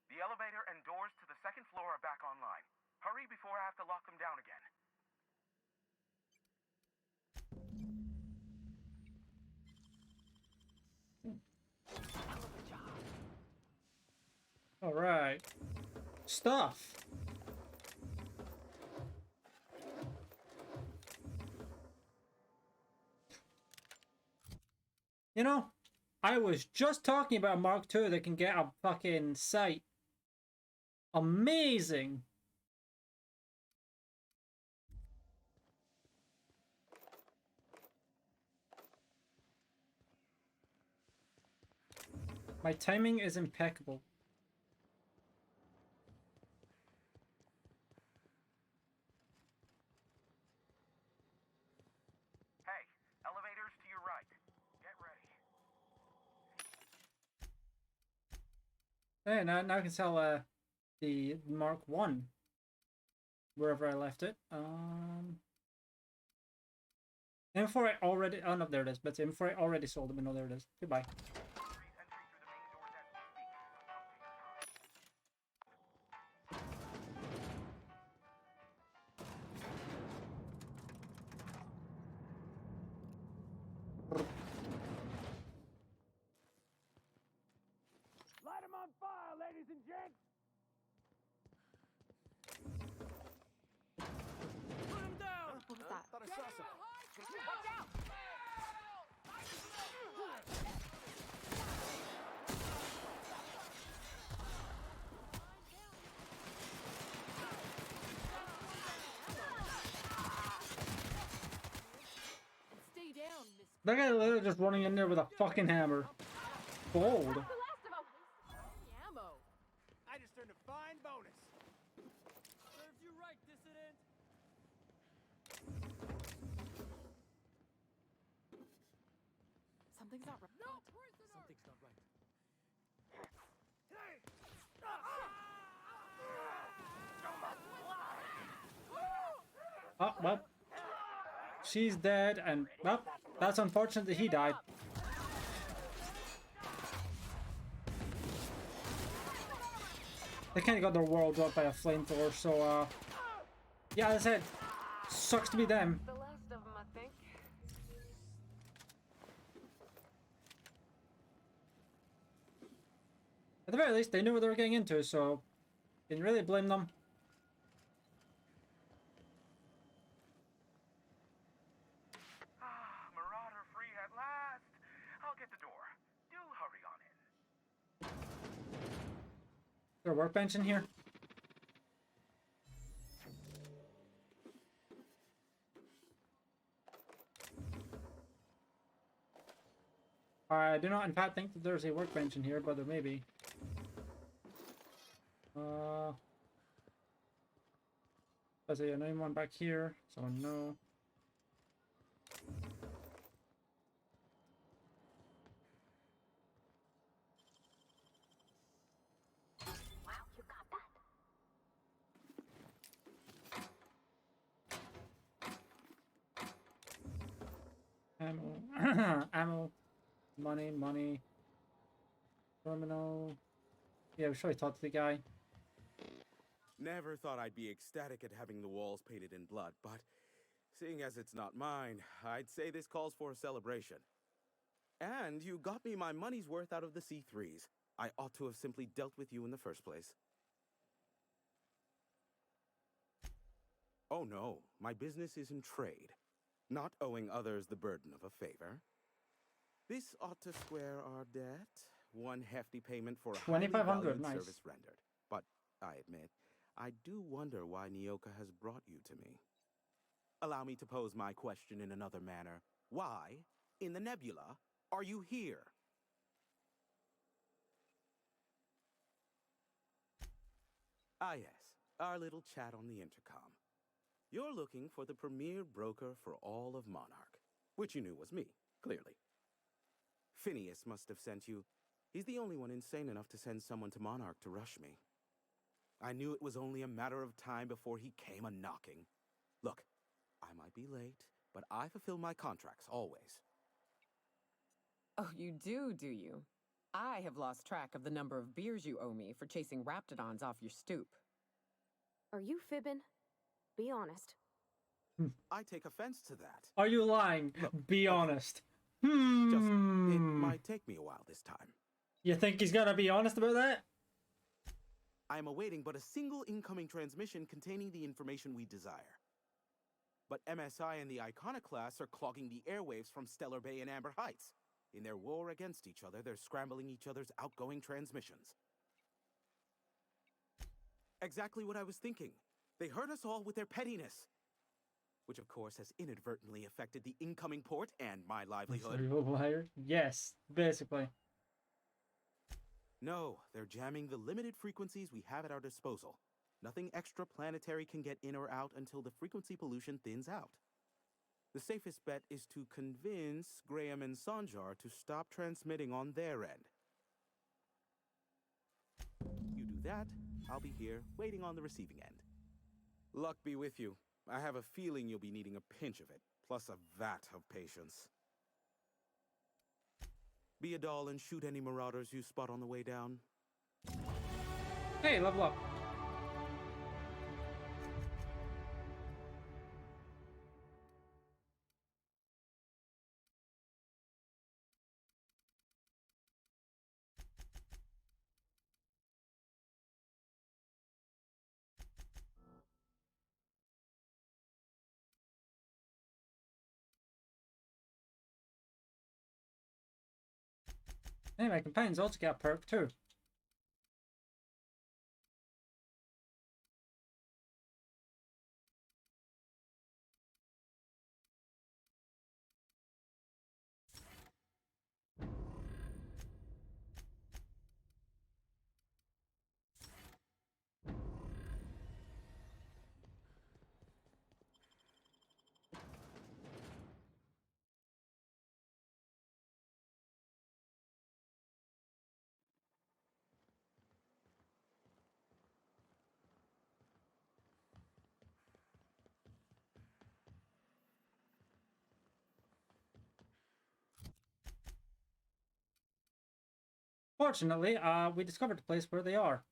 The elevator and doors to the second floor are back online. Hurry before I have to lock them down again. All right. Stuff. You know, I was just talking about Mark II that can get a fucking sight. Amazing. My timing is impeccable. Hey, elevators to your right. Get ready. Hey, now I can sell the Mark I wherever I left it. M4 I already. Oh no, there it is. But M4 I already sold them. No, there it is. Goodbye. Light 'em on fire, ladies and gents! Put him down! What was that? Thought I saw something. Watch out! Stay down, Miss. That guy literally just running in there with a fucking hammer. Bold. Ammo. I just earned a fine bonus. Serves you right, dissident. Something's not right. Something's not right. Oh, well. She's dead, and, well, that's unfortunate that he died. They kinda got their world dropped by a flamethrower, so, yeah, as I said, sucks to be them. The last of them, I think. At the very least, they knew what they were getting into, so didn't really blame them. Marauder free at last. I'll get the door. Do hurry on in. Is there a workbench in here? I do not, in fact, think that there's a workbench in here, but there may be. There's another one back here, so no. Wow, you got that. Ammo. Ammo. Money. Terminal. Yeah, we should have talked to the guy. Never thought I'd be ecstatic at having the walls painted in blood, but seeing as it's not mine, I'd say this calls for a celebration. And you got me my money's worth out of the C3s. I ought to have simply dealt with you in the first place. Oh no, my business is in trade, not owing others the burden of a favor. This ought to square our debt. One hefty payment for a highly 2,500, valued nice. service rendered. But I admit, I do wonder why Nyoka has brought you to me. Allow me to pose my question in another manner. Why, in the nebula, are you here? Ah yes, our little chat on the intercom. You're looking for the premier broker for all of Monarch, which you knew was me, clearly. Phineas must have sent you. He's the only one insane enough to send someone to Monarch to rush me. I knew it was only a matter of time before he came a-knocking. Look, I might be late, but I fulfill my contracts, always. Oh, you do you? I have lost track of the number of beers you owe me for chasing raptidons off your stoop. Are you fibbing? Be honest. I take offense to that. Are you lying? Be honest. Just, it might take me a while this time. You think he's gonna be honest about that? I am awaiting but a single incoming transmission containing the information we desire. But MSI and the Iconoclasts are clogging the airwaves from Stellar Bay and Amber Heights. In their war against each other, they're scrambling each other's outgoing transmissions. Exactly what I was thinking. They hurt us all with their pettiness. Which, of course, has inadvertently affected the incoming port and my livelihood. Liar? Yes, basically. No, they're jamming the limited frequencies we have at our disposal. Nothing extraplanetary can get in or out until the frequency pollution thins out. The safest bet is to convince Graham and Sanjar to stop transmitting on their end. You do that, I'll be here, waiting on the receiving end. Luck be with you. I have a feeling you'll be needing a pinch of it, plus a vat of patience. Be a doll and shoot any marauders you spot on the way down. Hey, level up. Hey, my companions also got a perk too. Fortunately, we discovered the place where they are.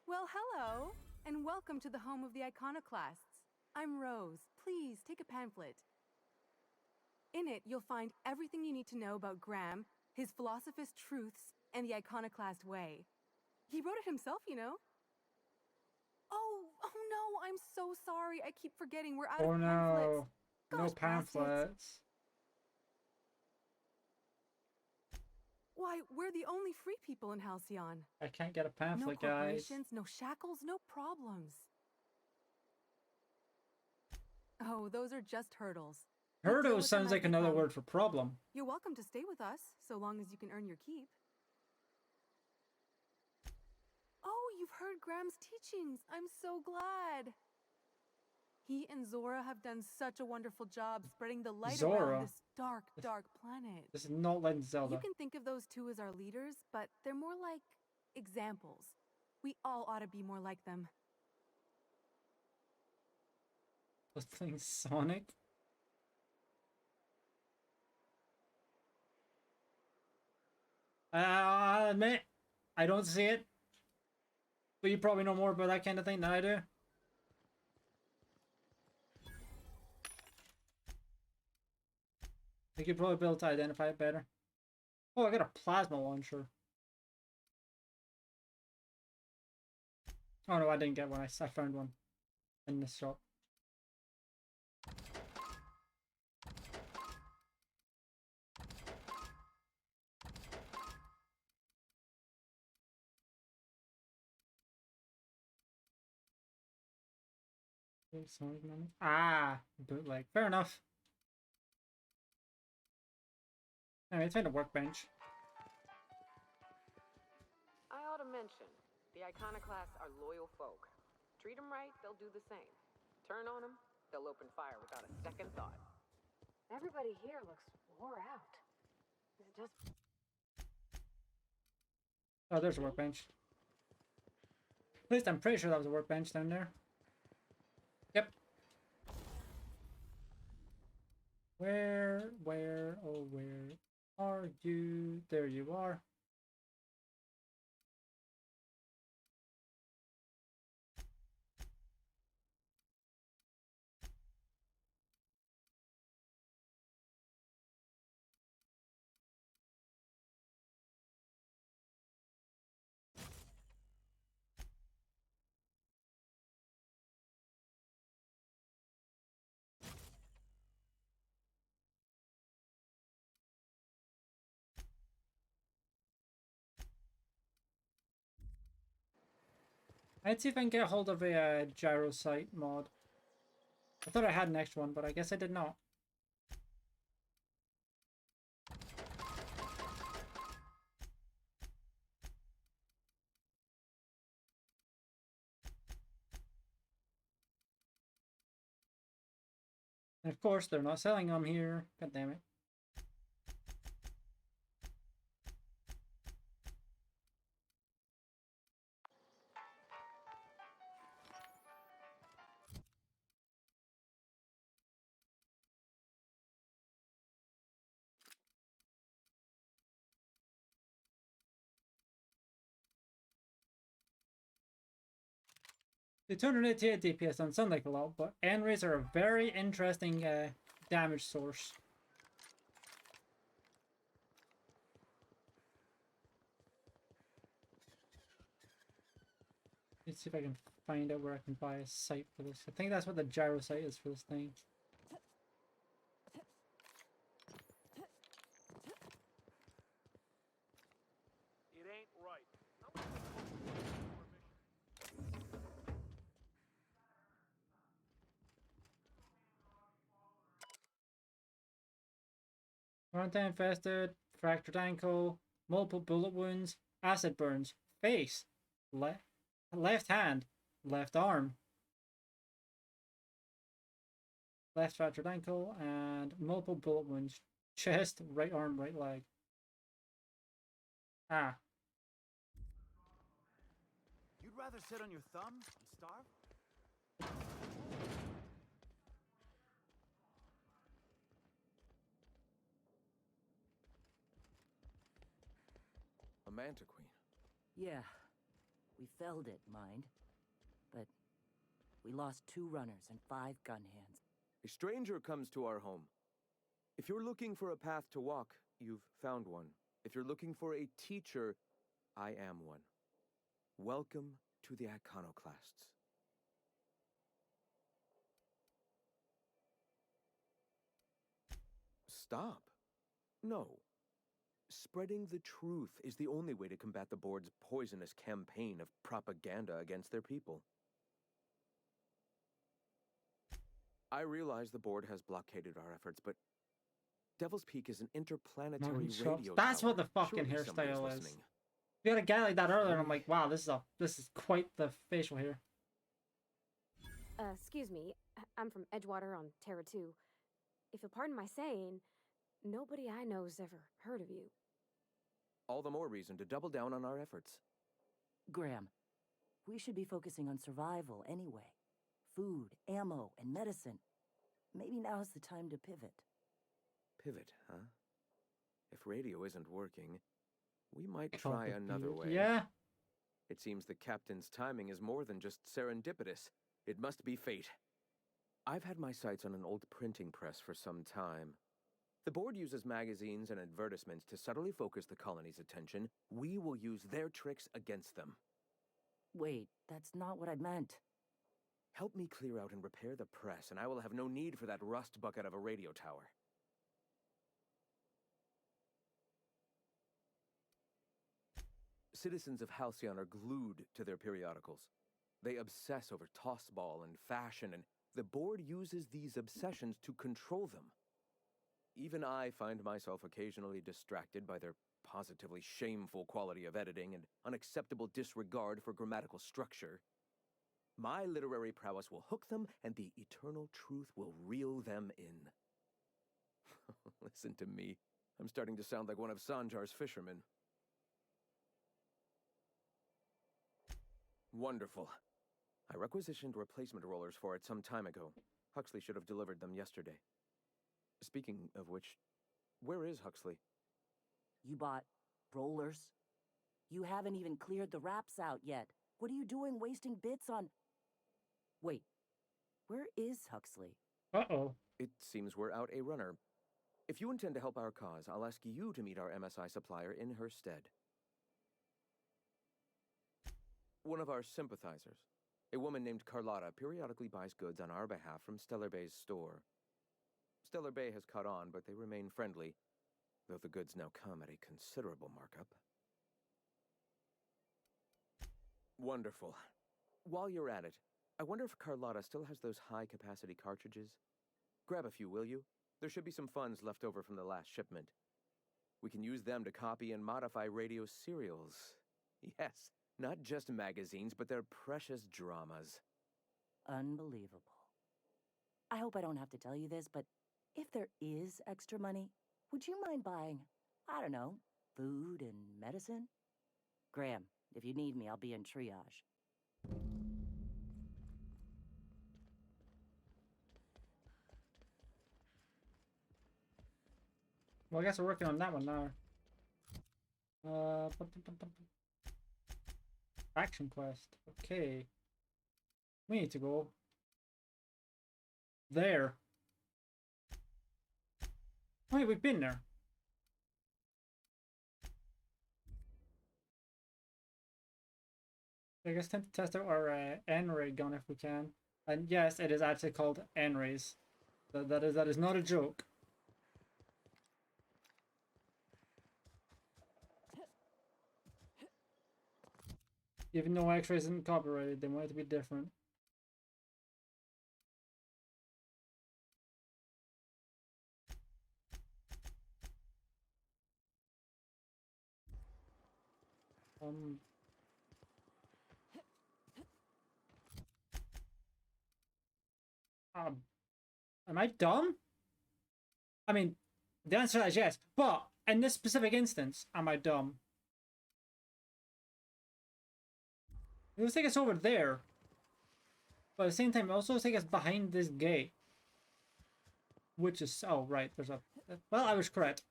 Well, hello, and welcome to the home of the iconoclasts. I'm Rose. Please take a pamphlet. In it, you'll find everything you need to know about Graham, his philosophous truths, and the iconoclast way. He wrote it himself, you know. Oh no, I'm so sorry. I keep forgetting we're out of pamphlets. No, Gosh, no pamphlets. Why, we're the only free people in Halcyon. I can't get a pamphlet, no guys. corporations, no shackles, no problems. Oh, those are just hurdles. Hurdle sounds like another word for problem. You're welcome to stay with us, so long as you can earn your keep. Oh, you've heard Graham's teachings. I'm so glad. He and Zora have done such a wonderful job spreading the light around this dark, dark planet. This is not Legend of Zelda. You can think of those two as our leaders, but they're more like examples. We all ought to be more like them. What's playing Sonic? I admit, I don't see it. But you probably know more about that kind of thing than I do. I could probably be able to identify it better. Oh, I got a plasma launcher. Oh no, I didn't get one. I found one in this shop. Ah, bootleg. Fair enough. Anyway, it's in a workbench. I ought to mention, the iconoclasts are loyal folk. Treat them right, they'll do the same. Turn on them, they'll open fire without a second thought. Everybody here looks wore out. Is it just... Oh, there's a workbench. At least I'm pretty sure that was a workbench down there. Yep. Where are you? There you are. I'd see if I can get a hold of a gyro site mod. I thought I had an extra one, but I guess I did not. And of course, they're not selling them here. God damn it. The 288 DPS don't sound like a lot, but end rays are a very interesting damage source. Let's see if I can find out where I can buy a site for this. I think that's what the gyro site is for this thing. It ain't right. Quarantine infested, fractured ankle, multiple bullet wounds, acid burns, face, left hand, left arm, left fractured ankle, and multiple bullet wounds, chest, right arm, right leg. Ah. You'd rather sit on your thumb and starve? A manta queen. Yeah, we felled it, mind. But we lost 2 runners and 5 gun hands. A stranger comes to our home. If you're looking for a path to walk, you've found one. If you're looking for a teacher, I am one. Welcome to the Iconoclasts. Stop. No. Spreading the truth is the only way to combat the board's poisonous campaign of propaganda against their people. I realize the board has blockaded our efforts, but Devil's Peak is an interplanetary radio That's tower. what the fucking Surely somebody hairstyle is. listening. We had a guy like that earlier, and I'm like, wow, this is quite the facial hair. Excuse me. I'm from Edgewater on Terra 2. If you'll pardon my saying, nobody I know's ever heard of you. All the more reason to double down on our efforts. Graham, we should be focusing on survival anyway. Food, ammo, and medicine. Maybe now's the time to pivot. Pivot, huh? If radio isn't working, we might try another way. Yeah. It seems the captain's timing is more than just serendipitous. It must be fate. I've had my sights on an old printing press for some time. The board uses magazines and advertisements to subtly focus the colony's attention. We will use their tricks against them. Wait, that's not what I meant. Help me clear out and repair the press, and I will have no need for that rust bucket of a radio tower. Citizens of Halcyon are glued to their periodicals. They obsess over tossball and fashion, and the board uses these obsessions to control them. Even I find myself occasionally distracted by their positively shameful quality of editing and unacceptable disregard for grammatical structure. My literary prowess will hook them, and the eternal truth will reel them in. Listen to me. I'm starting to sound like one of Sanjar's fishermen. Wonderful. I requisitioned replacement rollers for it some time ago. Huxley should have delivered them yesterday. Speaking of which, where is Huxley? You bought rollers? You haven't even cleared the wraps out yet. What are you doing wasting bits on... Wait, where is Huxley? Uh-oh. It seems we're out a runner. If you intend to help our cause, I'll ask you to meet our MSI supplier in her stead. One of our sympathizers, a woman named Carlotta, periodically buys goods on our behalf from Stellar Bay's store. Stellar Bay has caught on, but they remain friendly, though the goods now come at a considerable markup. Wonderful. while you're at it, I wonder if Carlotta still has those high-capacity cartridges? Grab a few, will you? There should be some funds left over from the last shipment. We can use them to copy and modify radio serials. Yes, not just magazines, but their precious dramas. Unbelievable. I hope I don't have to tell you this, but if there is extra money, would you mind buying, I don't know, food and medicine? Graham, if you need me, I'll be in triage. Well, I guess we're working on that one now. Action quest. Okay. We need to go there. Wait, we've been there. I guess time to test out our N-ray gun if we can. And yes, it is actually called N-rays. That is not a joke. Even though X-rays isn't copyrighted, they want it to be different. Am I dumb? I mean, the answer is yes, but in this specific instance, am I dumb? It will take us over there, but at the same time, it also take us behind this gate, which is right. There's a well, I was correct.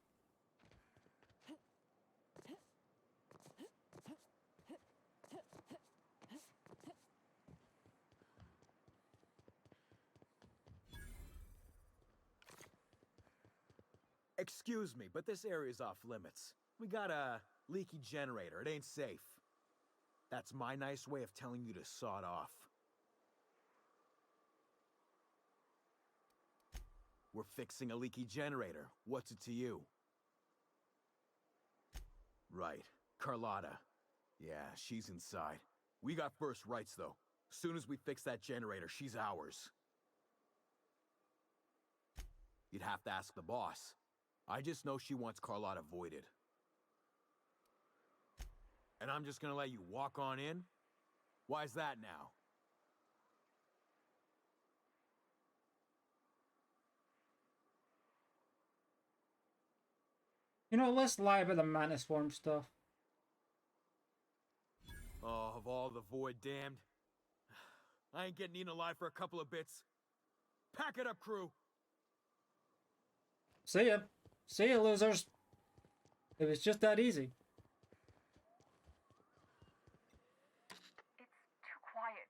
Excuse me, but this area's off limits. We got a leaky generator. It ain't safe. That's my nice way of telling you to sod off. We're fixing a leaky generator. What's it to you? Right. Carlotta. Yeah, she's inside. We got first rights, though. Soon as we fix that generator, she's ours. You'd have to ask the boss. I just know she wants Carlotta voided. And I'm just gonna let you walk on in? Why's that now? You know, let's lie about the Mantis Swarm stuff. Oh, of all the void damned. I ain't getting eaten alive for a couple of bits. Pack it up, crew! See ya. See ya, losers. It was just that easy. It's too quiet.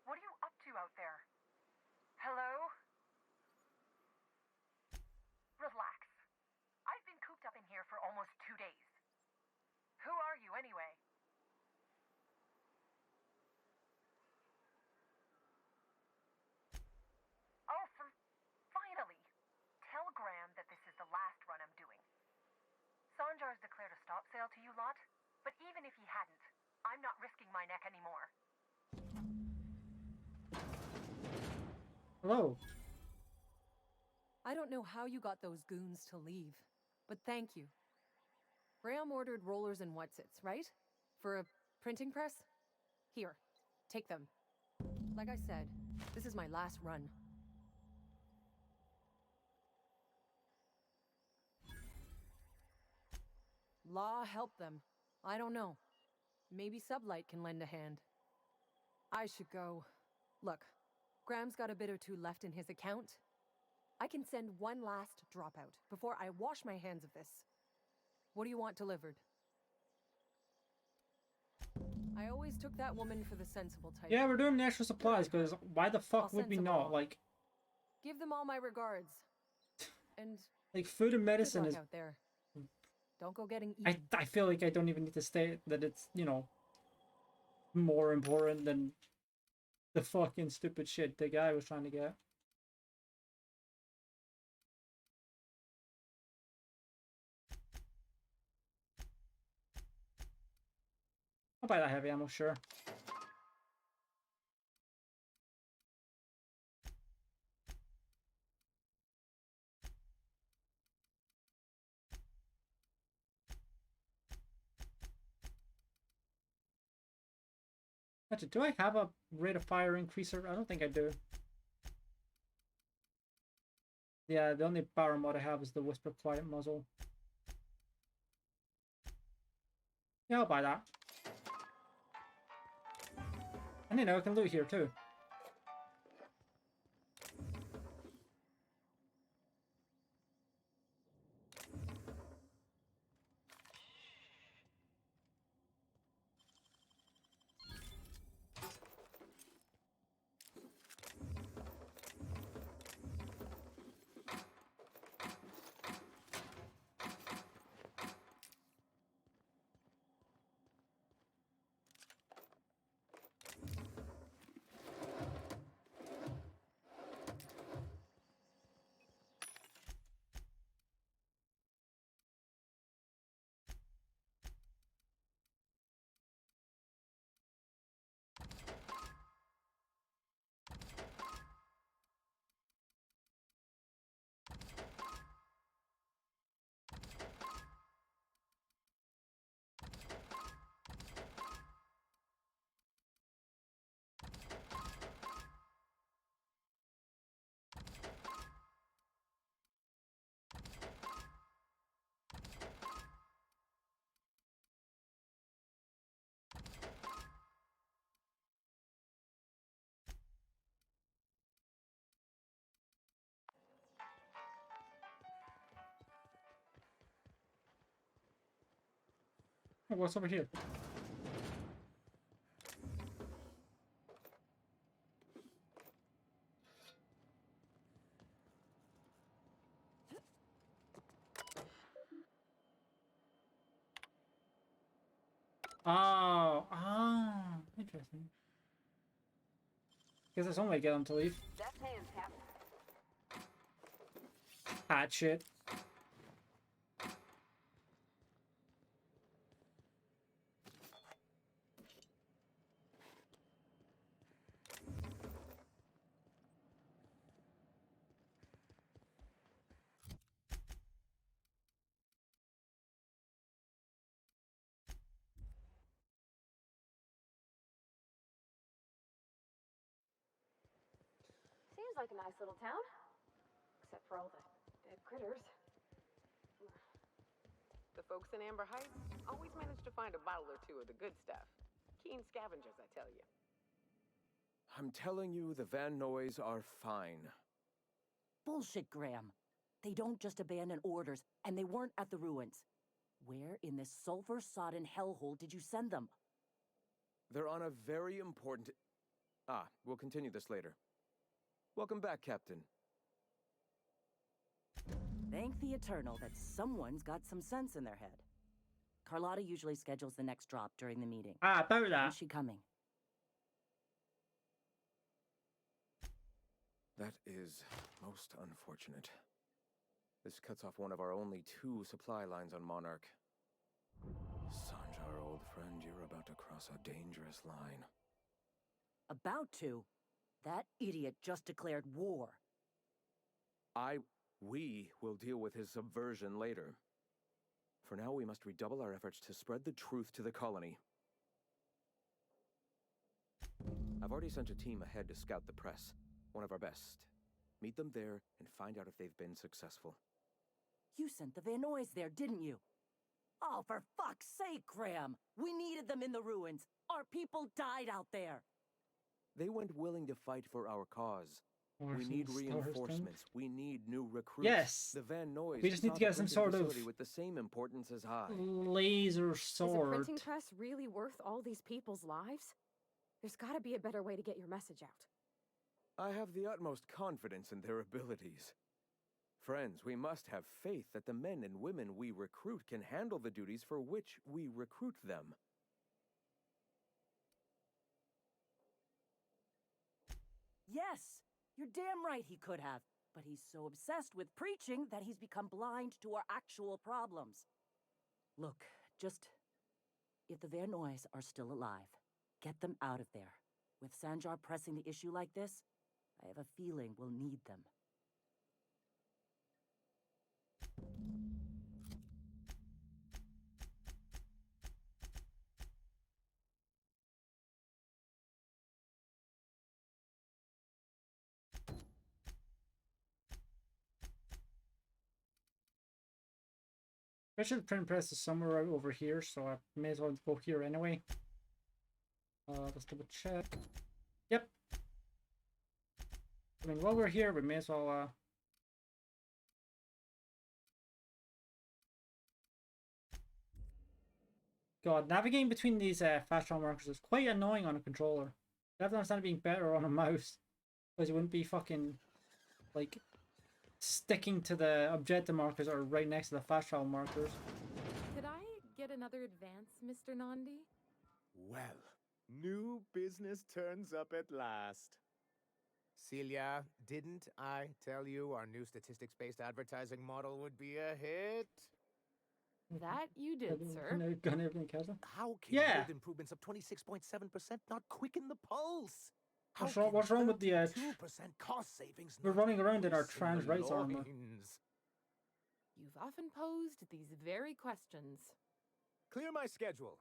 What are you up to out there? Hello? Relax. I've been cooped up in here for almost 2 days. Who are you, anyway? Oh, finally! Tell Graham that this is the last run I'm doing. Sanjar's declared a stop sale to you lot, but even if he hadn't, I'm not risking my neck anymore. Hello. I don't know how you got those goons to leave, but thank you. Graham ordered rollers and whatsits, right? For a printing press? Here, take them. Like I said, this is my last run. Law help them. I don't know. Maybe Sublight can lend a hand. I should go. Look, Graham's got a bit or two left in his account. I can send one last dropout before I wash my hands of this. What do you want delivered? I always took that woman for the sensible type. Yeah, we're doing the extra supplies, because why the fuck would we not? Like, give them all my regards. And like food and medicine good is luck out there. Don't go getting eaten. I feel like I don't even need to state that it's, you know, more important than the fucking stupid shit the guy was trying to get. I'll buy that heavy ammo, sure. Actually, do I have a rate of fire increaser? I don't think I do. Yeah, the only power mod I have is the Whisper Quiet Muzzle. Yeah, I'll buy that. And you know, I can loot here too. Oh, what's over here? Oh, interesting. Guess that's one way to get them to leave. Hot shit. Seems like a nice little town. Except for all the dead critters. The folks in Amber Heights always manage to find a bottle or two of the good stuff. Keen scavengers, I tell you. I'm telling you, the Van Noys are fine. Bullshit, Graham. They don't just abandon orders, and they weren't at the ruins. Where in this sulfur-sodden hellhole did you send them? They're on a very important... we'll continue this later. Welcome back, Captain. Thank the Eternal that someone's got some sense in their head. Carlotta usually schedules the next drop during the meeting. About that. When's she coming? That is most unfortunate. This cuts off one of our only 2 supply lines on Monarch. Sanjar, old friend, you're about to cross a dangerous line. About to? That idiot just declared war. We will deal with his subversion later. For now, we must redouble our efforts to spread the truth to the colony. I've already sent a team ahead to scout the press. One of our best. Meet them there and find out if they've been successful. You sent the Van Noys there, didn't you? Oh, for fuck's sake, Graham! We needed them in the ruins! Our people died out there! They went willing to fight for our cause. We need reinforcements. We need new recruits. Yes. The Van Noys we just need to get some sort of with the same importance as I. Laser sword. Is a printing press really worth all these people's lives? There's got to be a better way to get your message out. I have the utmost confidence in their abilities. Friends, we must have faith that the men and women we recruit can handle the duties for which we recruit them. Yes! You're damn right he could have. But he's so obsessed with preaching that he's become blind to our actual problems. Look, just... if the Van Noys are still alive, get them out of there. With Sanjar pressing the issue like this, I have a feeling we'll need them. Actually, the print press is somewhere out over here, so I may as well go here anyway. Let's double check. Yep. I mean, while we're here, we may as well, God, navigating between these fast travel markers is quite annoying on a controller. You have to understand it being better on a mouse, because you wouldn't be fucking, like, sticking to the objective markers or right next to the fast travel markers. Could I get another advance, Mr. Nandi? Well, new business turns up at last. Celia, didn't I tell you our new statistics-based advertising model would be a hit? That you did, sir. How can yield improvements of 26.7% not quicken the pulse? What's wrong with the 2% cost savings? We're running around in our trans rights armor. You've often posed these very questions. Clear my schedule.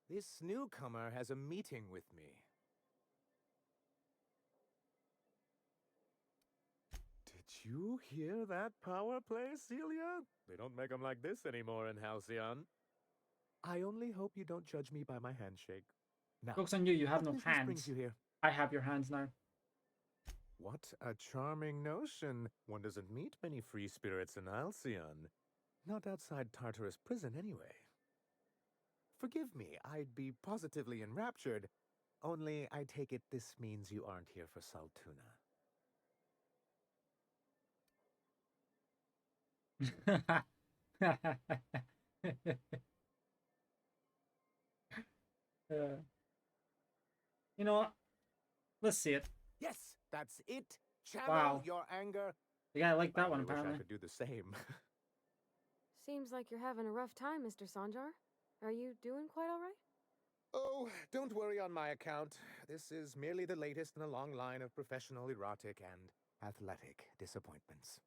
This newcomer has a meeting with me. Did you hear that power play, Celia? They don't make them like this anymore in Halcyon. I only hope you don't judge me by my handshake. Now, Focus on you, you have no business hands. brings you here? I have your hands now. What a charming notion. One doesn't meet many free spirits in Halcyon. Not outside Tartarus prison, anyway. Forgive me, I'd be positively enraptured. Only I take it this means you aren't here for Saltuna. You know what? Let's see it. Yes, that's it. Channel Wow. your anger. Yeah, I like that one, I wish apparently. I could do the same. Seems like you're having a rough time, Mr. Sanjar. Are you doing quite all right? Oh, don't worry on my account. This is merely the latest in a long line of professional erotic and athletic disappointments.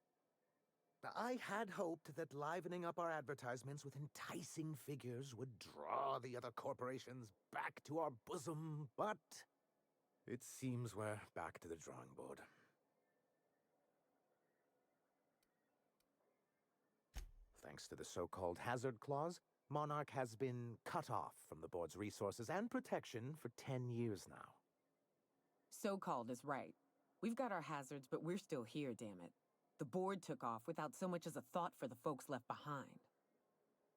I had hoped that livening up our advertisements with enticing figures would draw the other corporations back to our bosom, but it seems we're back to the drawing board. Thanks to the so-called hazard clause, Monarch has been cut off from the board's resources and protection for 10 years now. So-called is right. We've got our hazards, but we're still here, damn it. The board took off without so much as a thought for the folks left behind.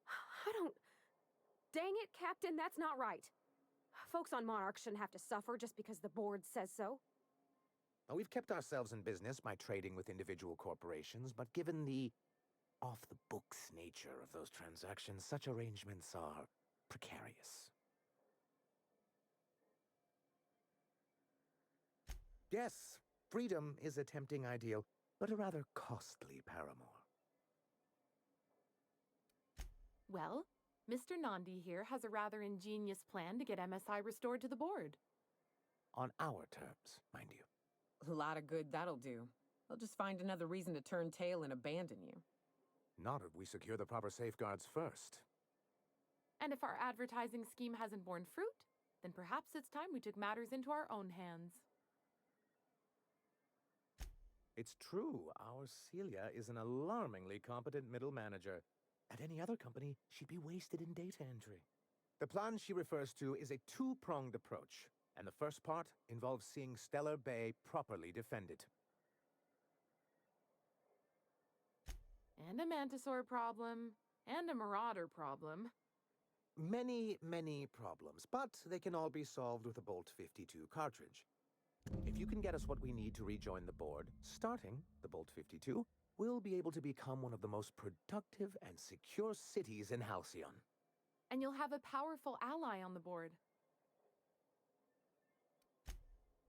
I don't... Dang it, Captain, that's not right. Folks on Monarch shouldn't have to suffer just because the board says so. Now, we've kept ourselves in business by trading with individual corporations, but given the off-the-books nature of those transactions, such arrangements are precarious. Yes, freedom is a tempting ideal, but a rather costly paramour. Well, Mr. Nandi here has a rather ingenious plan to get MSI restored to the board. On our terms, mind you. A lot of good that'll do. They'll just find another reason to turn tail and abandon you. Not if we secure the proper safeguards first. And if our advertising scheme hasn't borne fruit, then perhaps it's time we took matters into our own hands. It's true, our Celia is an alarmingly competent middle manager. At any other company, she'd be wasted in data entry. The plan she refers to is a two-pronged approach, and the first part involves seeing Stellar Bay properly defended. And a Mantisaur problem, and a Marauder problem. Many, many problems, but they can all be solved with a Bolt 52 cartridge. If you can get us what we need to rejoin the board, starting the Bolt 52, we'll be able to become one of the most productive and secure cities in Halcyon. And you'll have a powerful ally on the board.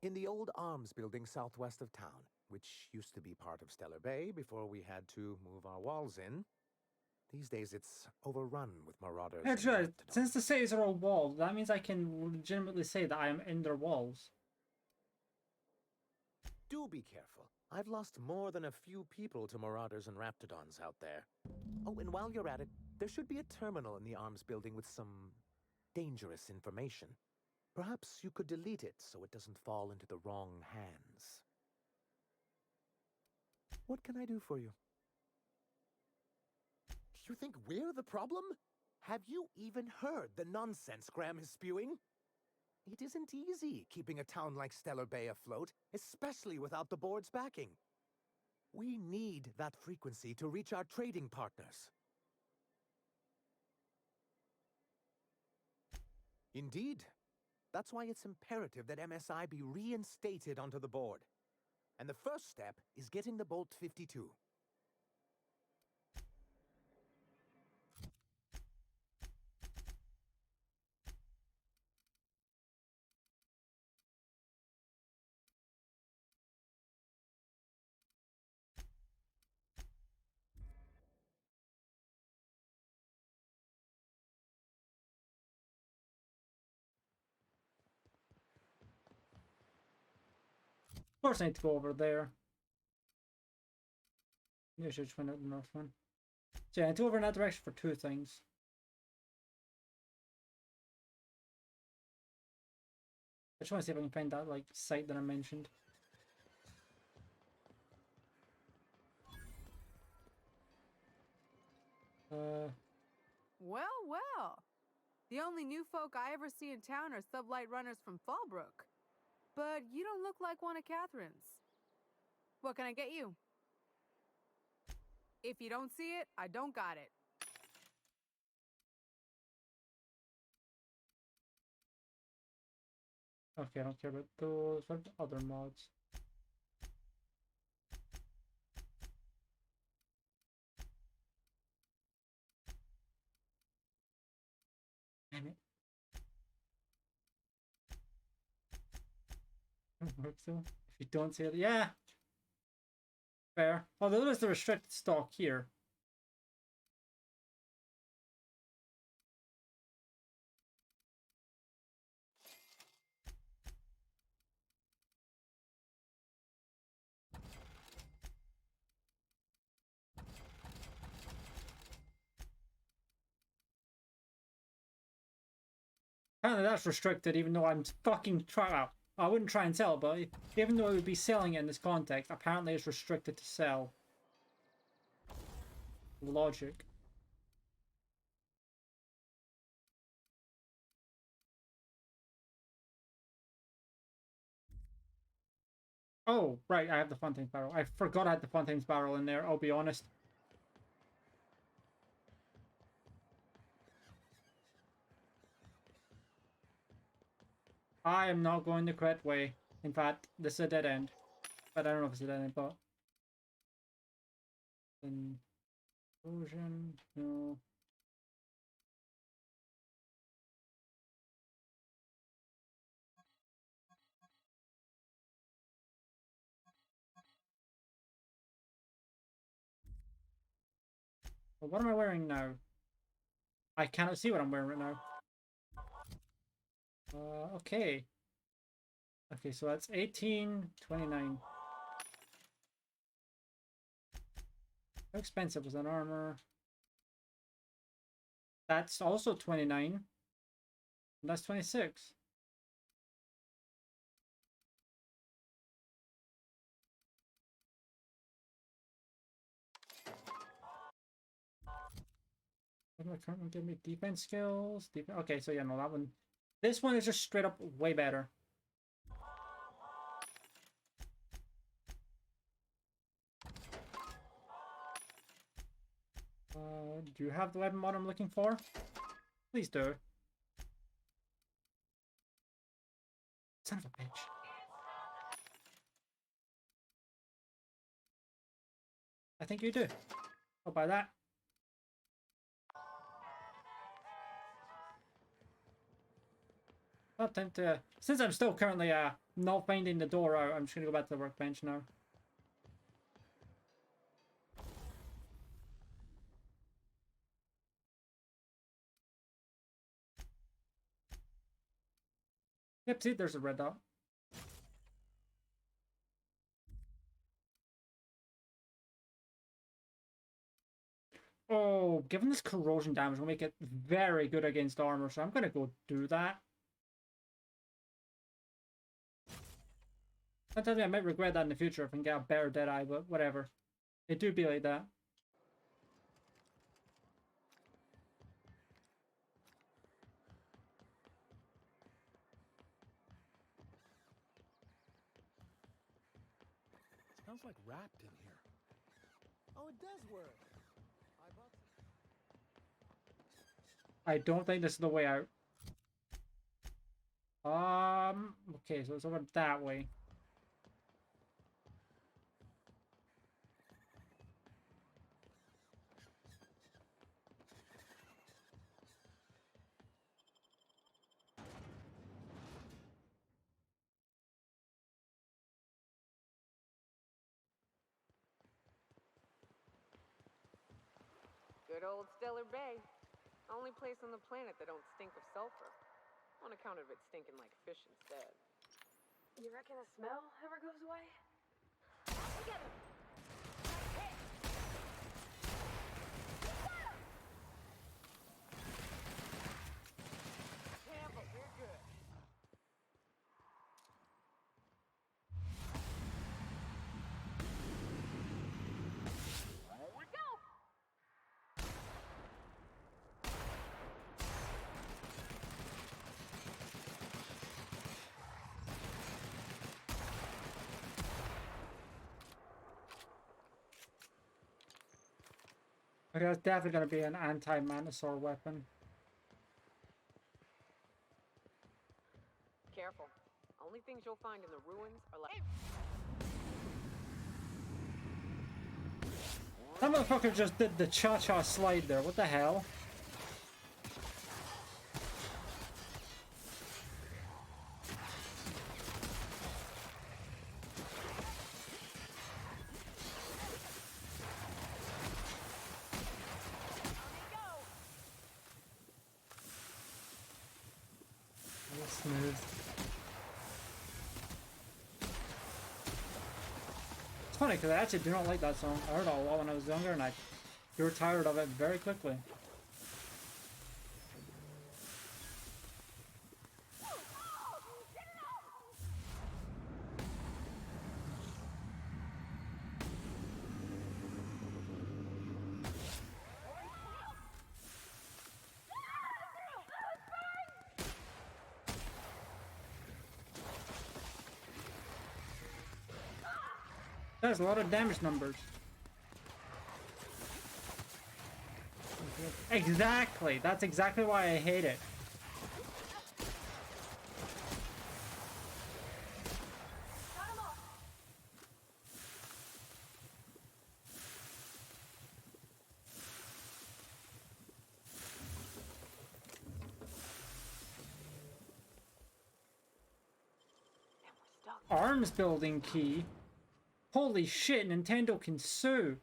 In the old arms building southwest of town, which used to be part of Stellar Bay before we had to move our walls in, these days it's overrun with marauders. That's right. Since the cities are all walled, that means I can legitimately say that I am in their walls. Do be careful. I've lost more than a few people to marauders and raptidons out there. Oh, and while you're at it, there should be a terminal in the arms building with some dangerous information. Perhaps you could delete it so it doesn't fall into the wrong hands. What can I do for you? You think we're the problem? Have you even heard the nonsense Graham is spewing? It isn't easy keeping a town like Stellar Bay afloat, especially without the board's backing. We need that frequency to reach our trading partners. Indeed. That's why it's imperative that MSI be reinstated onto the board. And the first step is getting the Bolt 52. Of course I need to go over there. Maybe I should just went out the north one. So yeah, I need to go over in that direction for two things. I just want to see if I can find that like site that I mentioned. Well, well. The only new folk I ever see in town are sublight runners from Fallbrook. But you don't look like one of Catherine's. What can I get you? If you don't see it, I don't got it. Okay, I don't care about those. What are the other mods? Damn it. Work though. If you don't see it, yeah. Fair. Although there's the restricted stock here. Apparently that's restricted, even though I'm fucking trying. I wouldn't try and sell, but even though I would be selling it in this context, apparently it's restricted to sell. Logic. Oh, right, I have the Fontaine's barrel. I forgot I had the Fontaine's barrel in there, I'll be honest. I am not going the correct way. In fact, this is a dead end. But I don't know if it's a dead end, but... Explosion, no. But what am I wearing now? I cannot see what I'm wearing right now. Okay. Okay, so that's 18.29. How expensive was that armor? That's also 29. And that's 26. What do I currently give me? Defense skills? Okay, so yeah, no, that one. This one is just straight up way better. Do you have the weapon mod I'm looking for? Please do. Son of a bitch. I think you do. I'll buy that. Well, time to... Since I'm still currently not finding the door out, I'm just gonna go back to the workbench now. Yep, see, there's a red dot. Oh, given this corrosion damage will make it very good against armor, so I'm gonna go do that. Don't tell me I might regret that in the future if I can get a better Deadeye, but whatever. It do be like that. Smells like wrapped in here. Oh, it does work. I bought some. I don't think this is the way out. Okay, so it's over that way. Good old Stellar Bay. Only place on the planet that don't stink of sulfur. On account of it stinking like fish instead. You reckon the smell ever goes away? Together! Tampa, we're good. We go! Okay, that's definitely gonna be an anti-Manosaur weapon. Careful. Only things you'll find in the ruins are like... That motherfucker just did the cha-cha slide there. What the hell? Real smooth. It's funny because I actually do not like that song. I heard it a lot when I was younger and I grew tired of it very quickly. There's a lot of damage numbers. Exactly. That's exactly why I hate it. Arms building key. Holy shit, Nintendo can sue.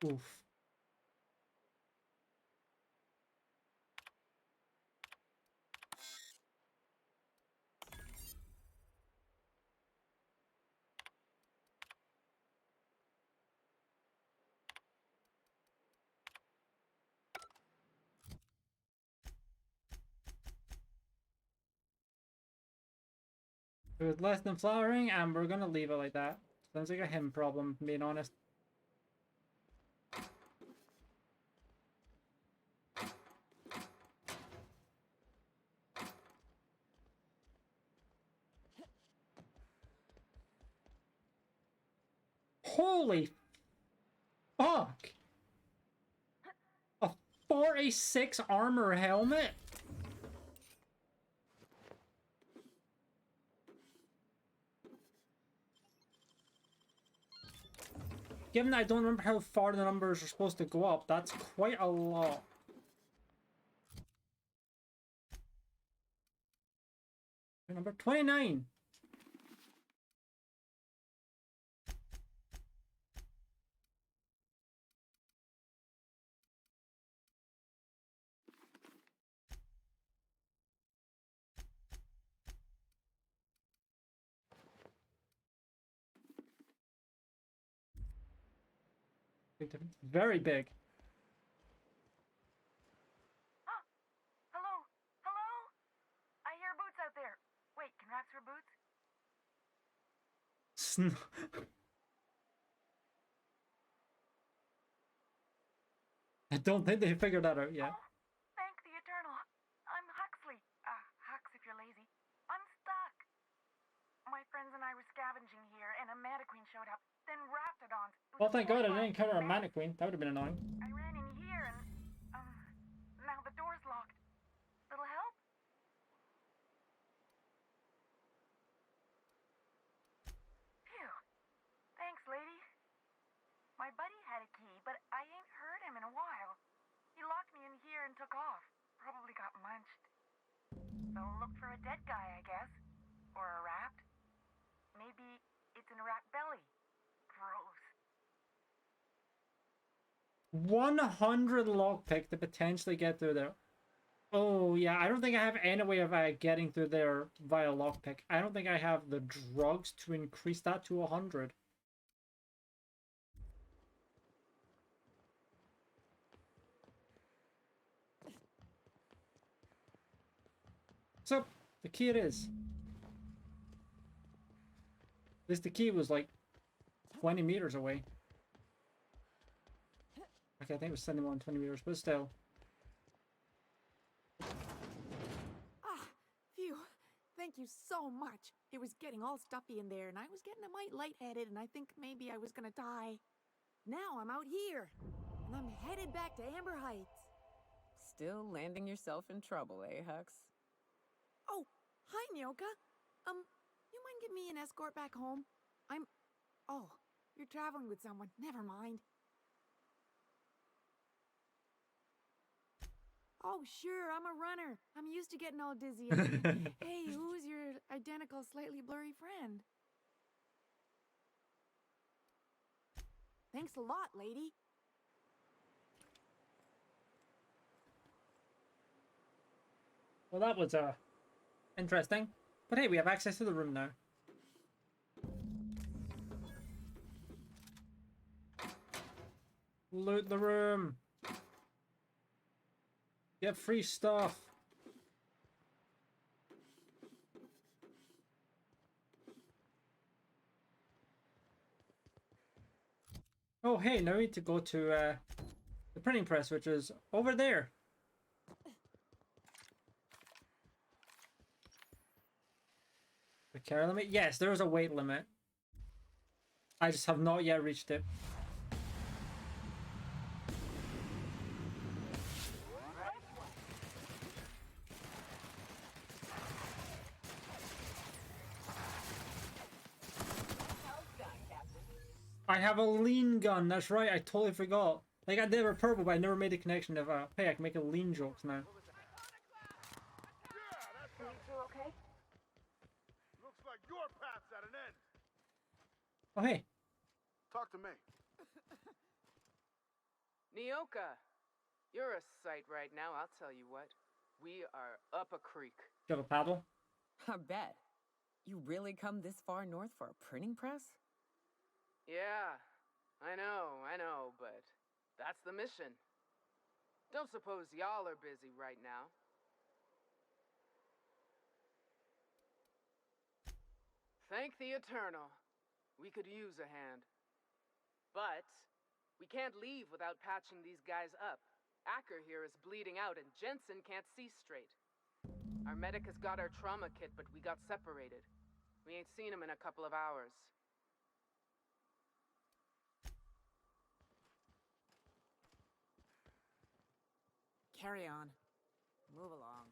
Oof. It was less than flowering, and we're gonna leave it like that. Sounds like a him problem, being honest. Holy fuck! A 4A6 armor helmet? Given that I don't remember how far the numbers are supposed to go up, that's quite a lot. Number 29. Big difference. Very big. Hello? Hello? I hear boots out there. Wait, Wait, can rats wear boots? I don't think they figured that out yet. Thank the Eternal. I'm Huxley. Hux if you're lazy. I'm stuck. My friends and I were scavenging here, and a Mantiqueen showed up. Then Raptidons. Well, thank God I didn't encounter a Mantiqueen. That would have been annoying. I ran in here, and now the door's locked. Little help? Phew. Thanks, lady. My buddy had a key, but I ain't heard him in a while. He locked me in here and took off. Probably got munched. So look for a dead guy, I guess. Or a rat. Maybe it's in a rat belly. Gross. 100 lockpick to potentially get through there. Oh, yeah, I don't think I have any way of getting through there via lockpick. I don't think I have the drugs to increase that to 100. So, the key it is. At least the key was like 20 meters away. Okay, I think it was 71, 20 meters, but still. Phew. Thank you so much. It was getting all stuffy in there, and I was getting a mite lightheaded, and I think maybe I was gonna die. Now I'm out here, and I'm headed back to Amber Heights. Still landing yourself in trouble, eh, Hux? Oh, hi, Nyoka. You mind giving me an escort back home? Oh, you're traveling with someone. Never mind. Oh, sure, I'm a runner. I'm used to getting all dizzy. Hey, who's your identical, slightly blurry friend? Thanks a lot, lady. Well, that was interesting. But hey, we have access to the room now. Loot the room. Get free stuff. Oh, hey, now we need to go to the printing press, which is over there. The carry limit? Yes, there is a weight limit. I just have not yet reached it. I have a lean gun, that's right, I totally forgot. Like, I did a purple, but I never made the connection of, hey, I can make a lean jokes now. Okay? Looks like your path's at an end. Oh, hey. Talk to me. Nyoka, you're a sight right now, I'll tell you what. We are up a creek. Do you have a paddle? I bet. You really come this far north for a printing press? Yeah, I know, but that's the mission. Don't suppose y'all are busy right now. Thank the Eternal. We could use a hand. But we can't leave without patching these guys up. Acker here is bleeding out and Jensen can't see straight. Our medic has got our trauma kit, but we got separated. We ain't seen him in a couple of hours. Carry on. Move along.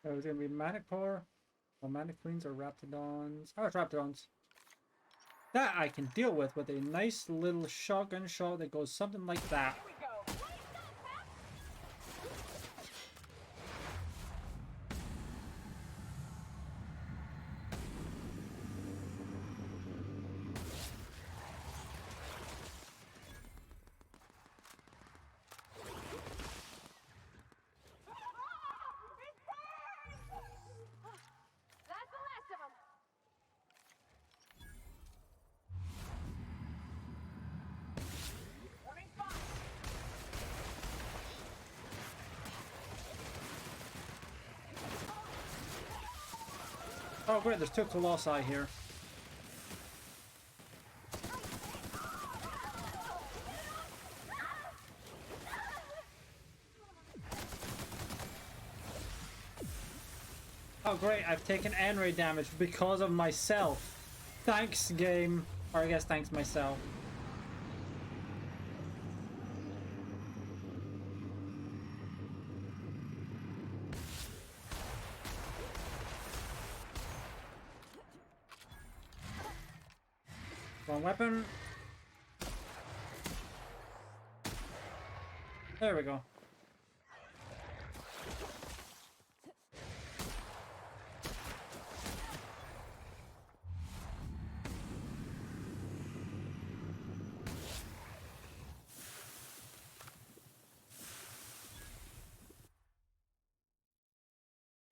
So it's gonna be Manicore, or Mantiqueens, or Raptidons. Oh, it's Raptidons. That I can deal with a nice little shotgun shot that goes something like that. That's the last of them. Running fire! Oh great, there's 2 colossi here. Oh great, I've taken N-ray damage because of myself. Thanks, game. Or I guess thanks myself. Wrong weapon. There we go.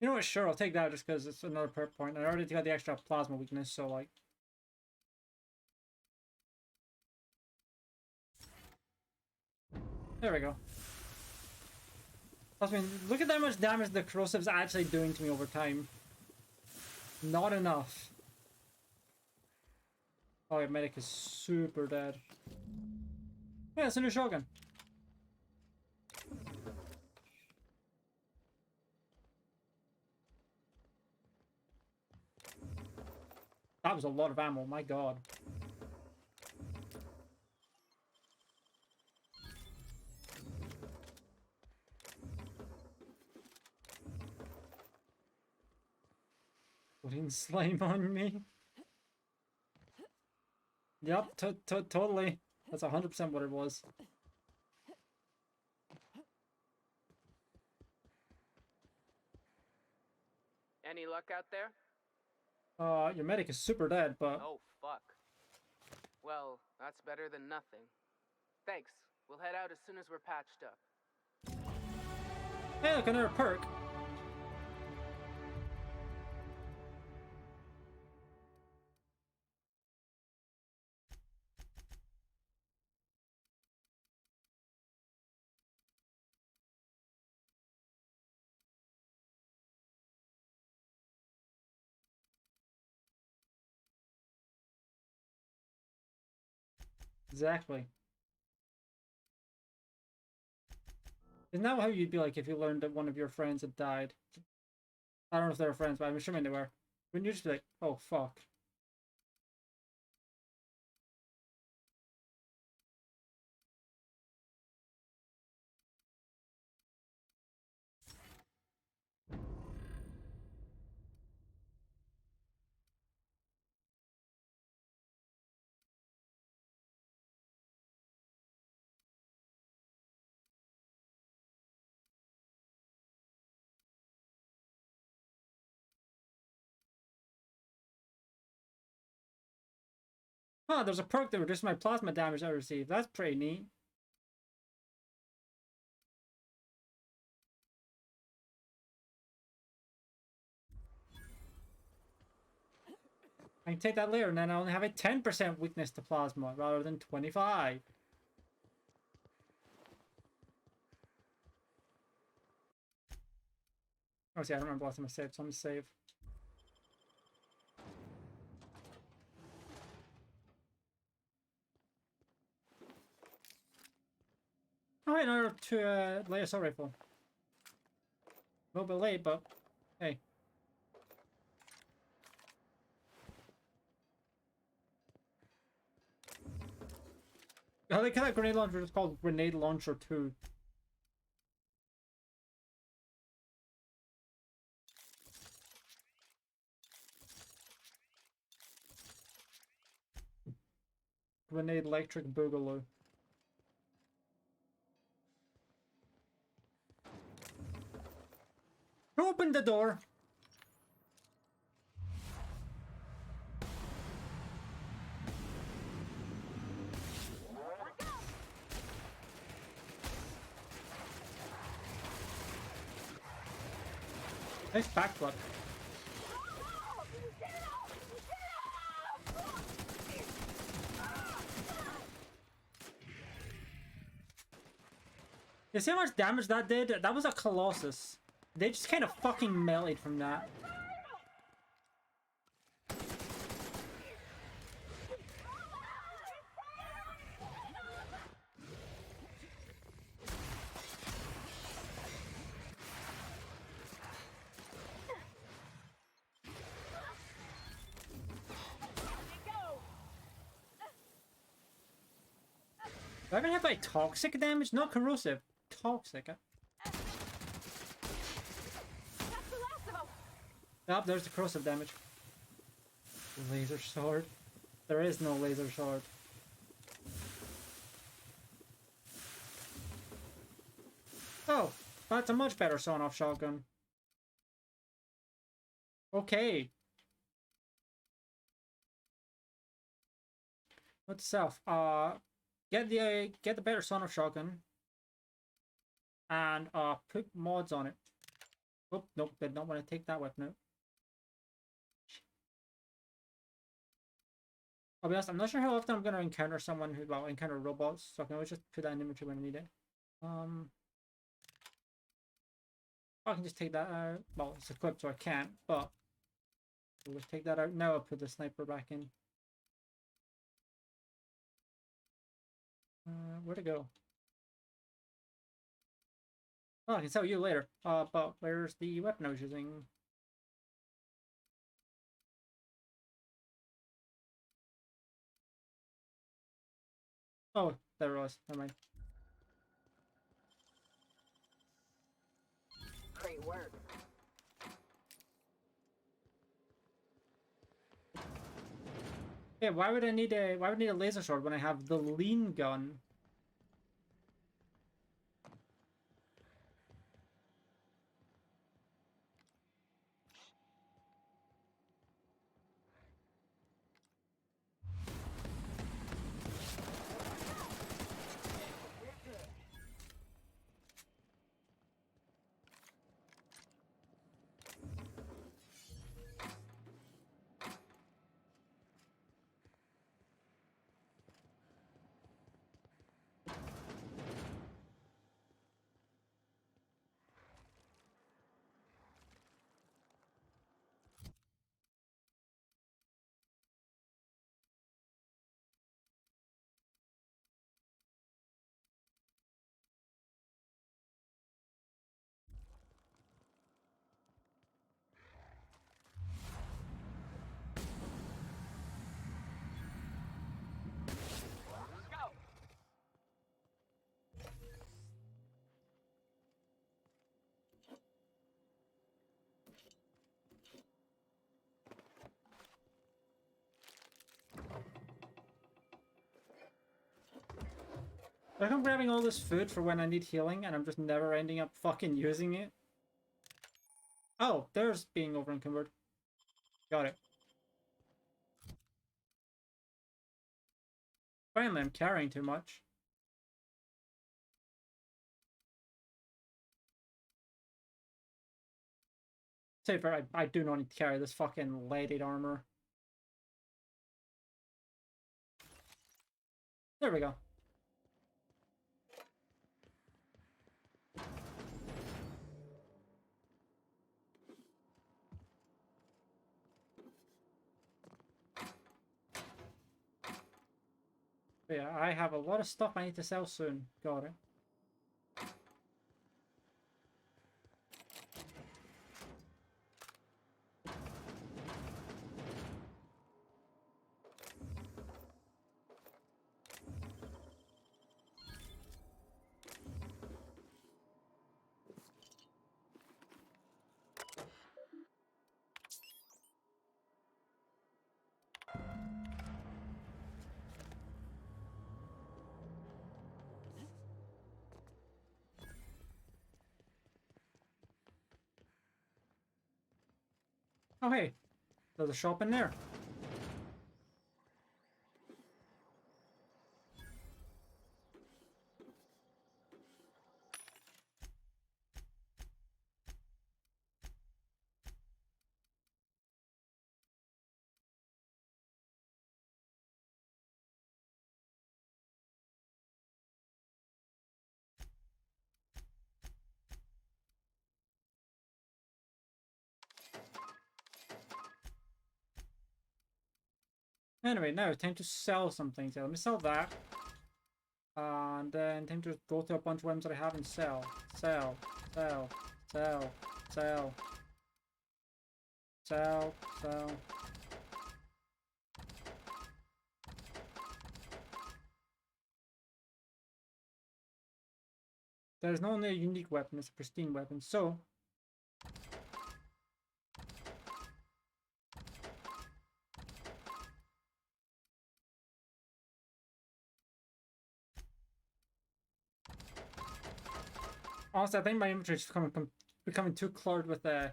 You know what? Sure, I'll take that just because it's another perk point. I already got the extra plasma weakness, so like. There we go. I mean, look at how much damage the corrosive's actually doing to me over time. Not enough. Oh, your medic is super dead. Yeah, it's a new shotgun. That was a lot of ammo, my god. Putting slime on me. Yep, totally. That's 100% what it was. Any luck out there? Your medic is super dead, but... Oh, fuck. Well, that's better than nothing. Thanks. We'll head out as soon as we're patched up. Hey, look, another perk. Exactly. Isn't that how you'd be like if you learned that one of your friends had died? I don't know if they were friends, but I'm assuming they were. Wouldn't you just be like, oh fuck. Huh, there's a perk that reduces my plasma damage I receive. That's pretty neat. I can take that later and then I only have a 10% weakness to plasma rather than 25. Oh, see, I don't remember last time I saved, so I'm gonna save. Oh, another 2 light assault rifle. A little bit late, but hey. I like how that grenade launcher is called Grenade Launcher 2. Grenade Electric Boogaloo. Open the door! Nice backflip. You see how much damage that did? That was a Colossus. They just kind of fucking melted from that. I even have like toxic damage? Not corrosive. Toxic. Oh, there's the corrosive damage. Laser sword. There is no laser sword. Oh, that's a much better sawn-off shotgun. Okay. What's self? Get the better sawn-off shotgun. And put mods on it. Oh, nope, did not want to take that weapon out. I'll be honest, I'm not sure how often I'm gonna encounter someone who encounter robots, so I can always just put that in inventory when I need it. I can just take that out. Well, it's equipped so I can't, but we'll just take that out. Now I'll put the sniper back in. Where'd it go? Oh, I can sell you later. But where's the weapon I was using? Oh, there it was. Never mind. Great work. Yeah, why would I need a laser sword when I have the lean gun? Like I'm grabbing all this food for when I need healing, and I'm just never ending up fucking using it. Oh, there's being over encumbered. Got it. Finally, I'm carrying too much. Safer, I do not need to carry this fucking leaded armor. There we go. But yeah, I have a lot of stuff I need to sell soon. Got it. Oh hey, there's a shop in there. Anyway, now time to sell some things. Let me sell that. And then time to go to a bunch of items that I have and sell. Sell. Sell. Sell. Sell. Sell. Sell. There's no only a unique weapon, it's a pristine weapon, so... Honestly, I think my inventory is becoming too cluttered with actually,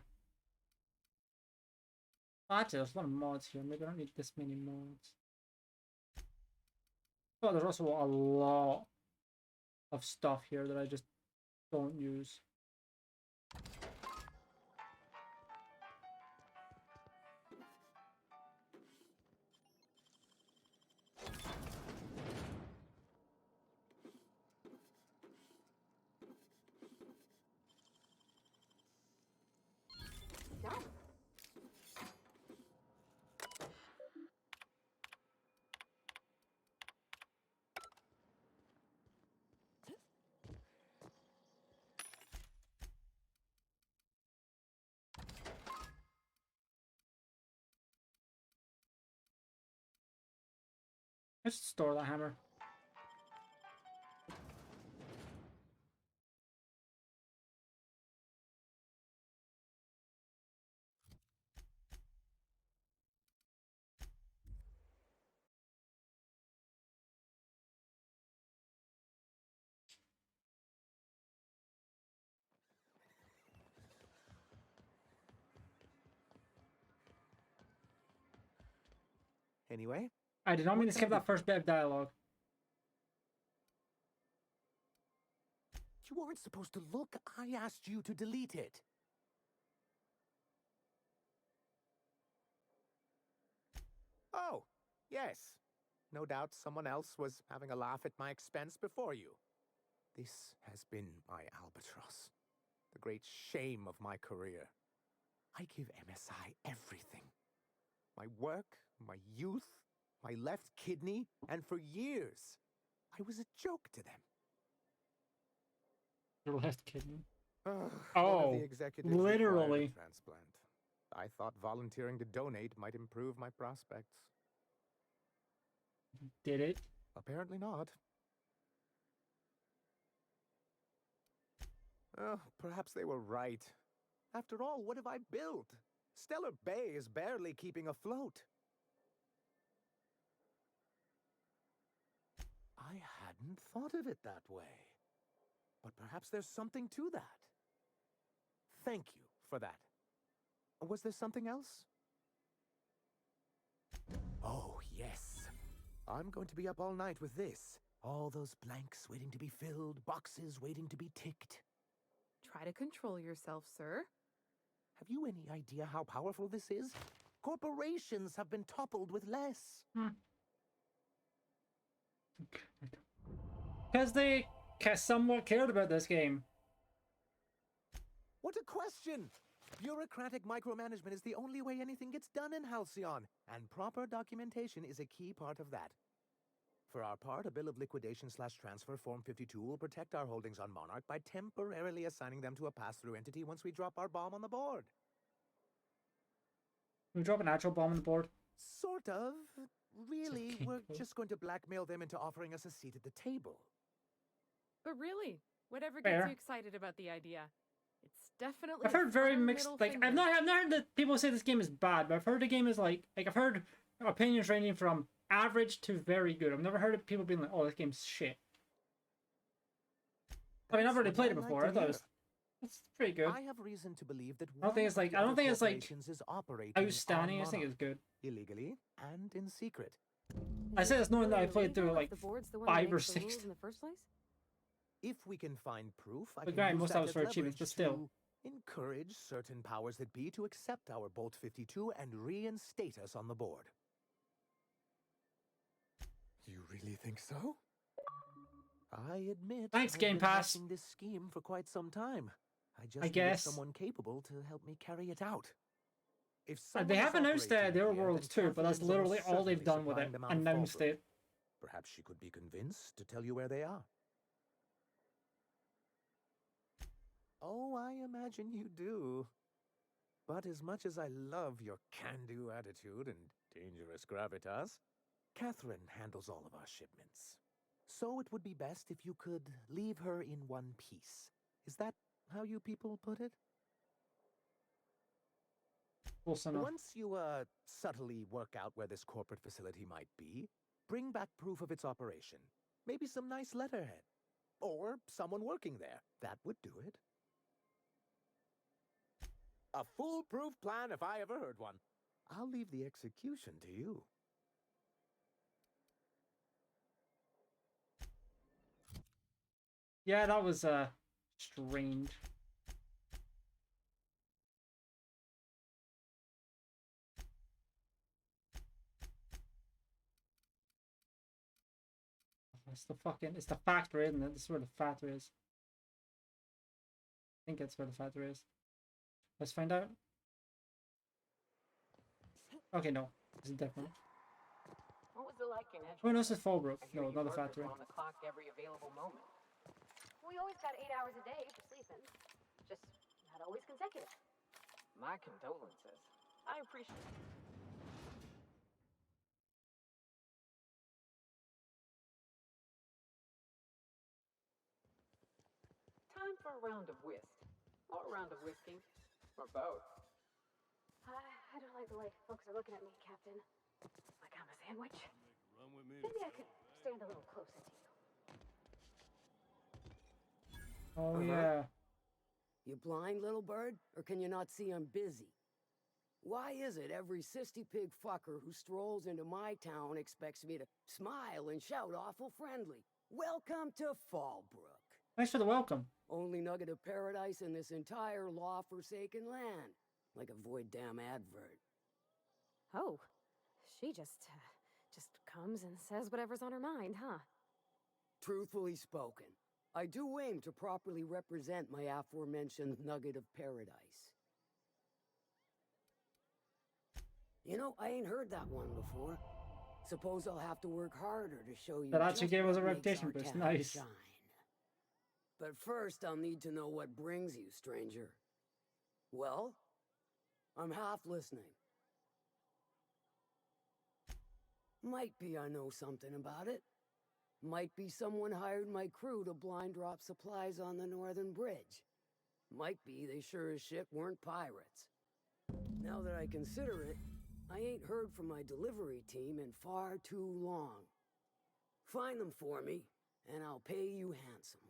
there's a lot of mods here. Maybe I don't need this many mods. But there's also a lot of stuff here that I just don't use. Let's store that hammer. Anyway, I did not mean what to can I skip do? that first bit of dialogue. You weren't supposed to look. I asked you to delete it. Oh, yes. No doubt someone else was having a laugh at my expense before you. This has been my albatross. The great shame of my career. I give MSI everything. My work, my youth, my left kidney, and for years, I was a joke to them. Your left kidney. One of Oh, the executives required a literally. transplant. I thought volunteering to donate might improve my prospects. Did it? Apparently not. Oh, perhaps they were right. After all, what have I built? Stellar Bay is barely keeping afloat. I hadn't thought of it that way. But perhaps there's something to that. Thank you for that. Was there something else? Oh, yes. I'm going to be up all night with this. All those blanks waiting to be filled, boxes waiting to be ticked. Try to control yourself, sir. Have you any idea how powerful this is? Corporations have been toppled with less. Because they somewhat cared about this game. What a question! Bureaucratic micromanagement is the only way anything gets done in Halcyon, and proper documentation is a key part of that. For our part, a bill of liquidation/transfer Form 52 will protect our holdings on Monarch by temporarily assigning them to a pass-through entity once we drop our bomb on the board. We drop an actual bomb on the board? Sort of. Really, we're just going to blackmail them into offering us a seat at the table. But really, whatever Fair. gets you excited about the idea, it's definitely. I've heard very mixed. Like I've not heard that people say this game is bad, but I've heard the game is like I've heard opinions ranging from average to very good. I've never heard of people being like, "Oh, this game's shit." I mean, I've already played it before. I thought it's pretty good. I have reason to believe that I don't think it's like is operating outstanding. I on think it's good. illegally and in secret. I say it's knowing that I played through like the board's the one 5 that or makes the 6. rules in the first place? If we can find proof, I But can granted, use most that of it's for as achievements, but leverage still. to encourage certain powers that be to accept our Bolt 52 and reinstate us on the board. You really think so? I admit. Thanks, I've Game been Pass. hatching this scheme for quite some time. I just needed guess. someone capable to help me carry it out. If They someone have is announced operating their here, worlds then too, but that's Catherine's literally almost all they've certainly done with supplying it. them out of Announced Fallbrook. it. Perhaps she could be convinced to tell you where they are. Oh, I imagine you do. But as much as I love your can-do attitude and dangerous gravitas, Catherine handles all of our shipments. So it would be best if you could leave her in one piece. Is that how you people put it? Close enough. Once you subtly work out where this corporate facility might be, bring back proof of its operation. Maybe some nice letterhead. Or someone working there. That would do it. A foolproof plan if I ever heard one. I'll leave the execution to you. Yeah, that was strange. It's the factory, isn't it? This is where the factory is. I think that's where the factory is. Let's find out. Okay, no. This is definitely. What was it like in Edgewood? Oh, no, this is Fallbrook. I hear No, you not the workers factory. were on the clock every available moment. We always got 8 hours a day for sleeping. Just not always consecutive. My condolences. I appreciate it. Time for a round of whist. Or a round of whiskey. Or both. I don't like the way folks are looking at me, Captain. Like I'm a sandwich. Maybe I could stand a little closer to you. Oh, yeah. You blind, little bird? Or can you not see I'm busy? Why is it every sissy pig fucker who strolls into my town expects me to smile and shout awful friendly? Welcome to Fallbrook. Thanks for the welcome. Only nugget of paradise in this entire law-forsaken land. Like a void damn advert. Oh, she just comes and says whatever's on her mind, huh? Truthfully spoken, I do aim to properly represent my aforementioned nugget of paradise. You know, I ain't heard that one before. Suppose I'll have to work harder to show you That actually just gave us what a makes reputation our boost. town Nice. shine. But first, I'll need to know what brings you, stranger. Well, I'm half listening. Might be I know something about it. Might be someone hired my crew to blind drop supplies on the northern bridge. Might be they sure as shit weren't pirates. Now that I consider it, I ain't heard from my delivery team in far too long. Find them for me, and I'll pay you handsomely.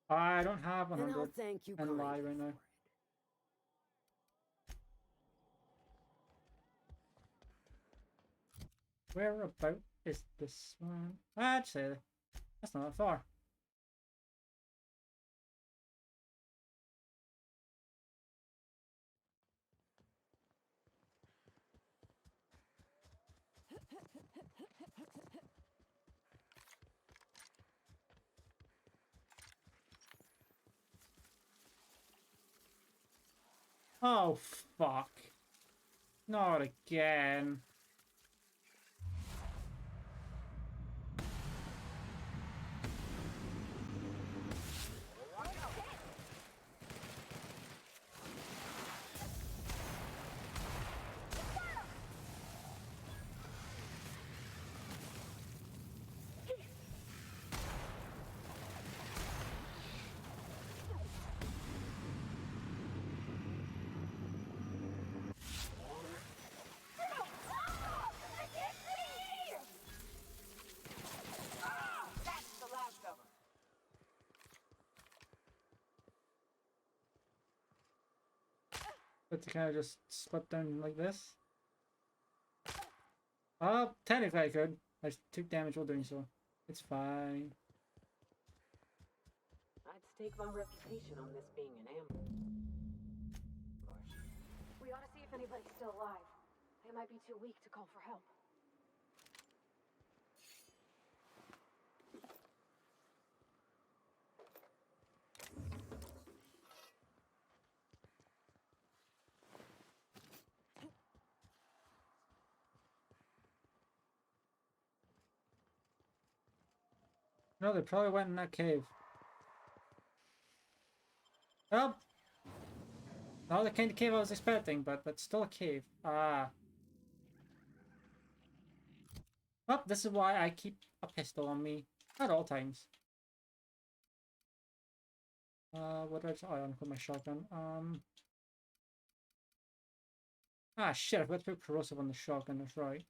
I don't have And I'll 100 thank you and lie kindly right now. Where about is this one? I'd say that's not that far. Oh, fuck. Not again. That's the last of them. But to kind of just slip down like this. Oh, technically I could. I took damage while doing so. It's fine. I'd stake my reputation on this being an ambush. We ought to see if anybody's still alive. They might be too weak to call for help. No, they probably went in that cave. Oh! Not the kind of cave I was expecting, but still a cave. Ah. Well, this is why I keep a pistol on me at all times. What did I say? Oh, I unput my shotgun. Ah, shit, I forgot to put corrosive on the shotgun, that's right.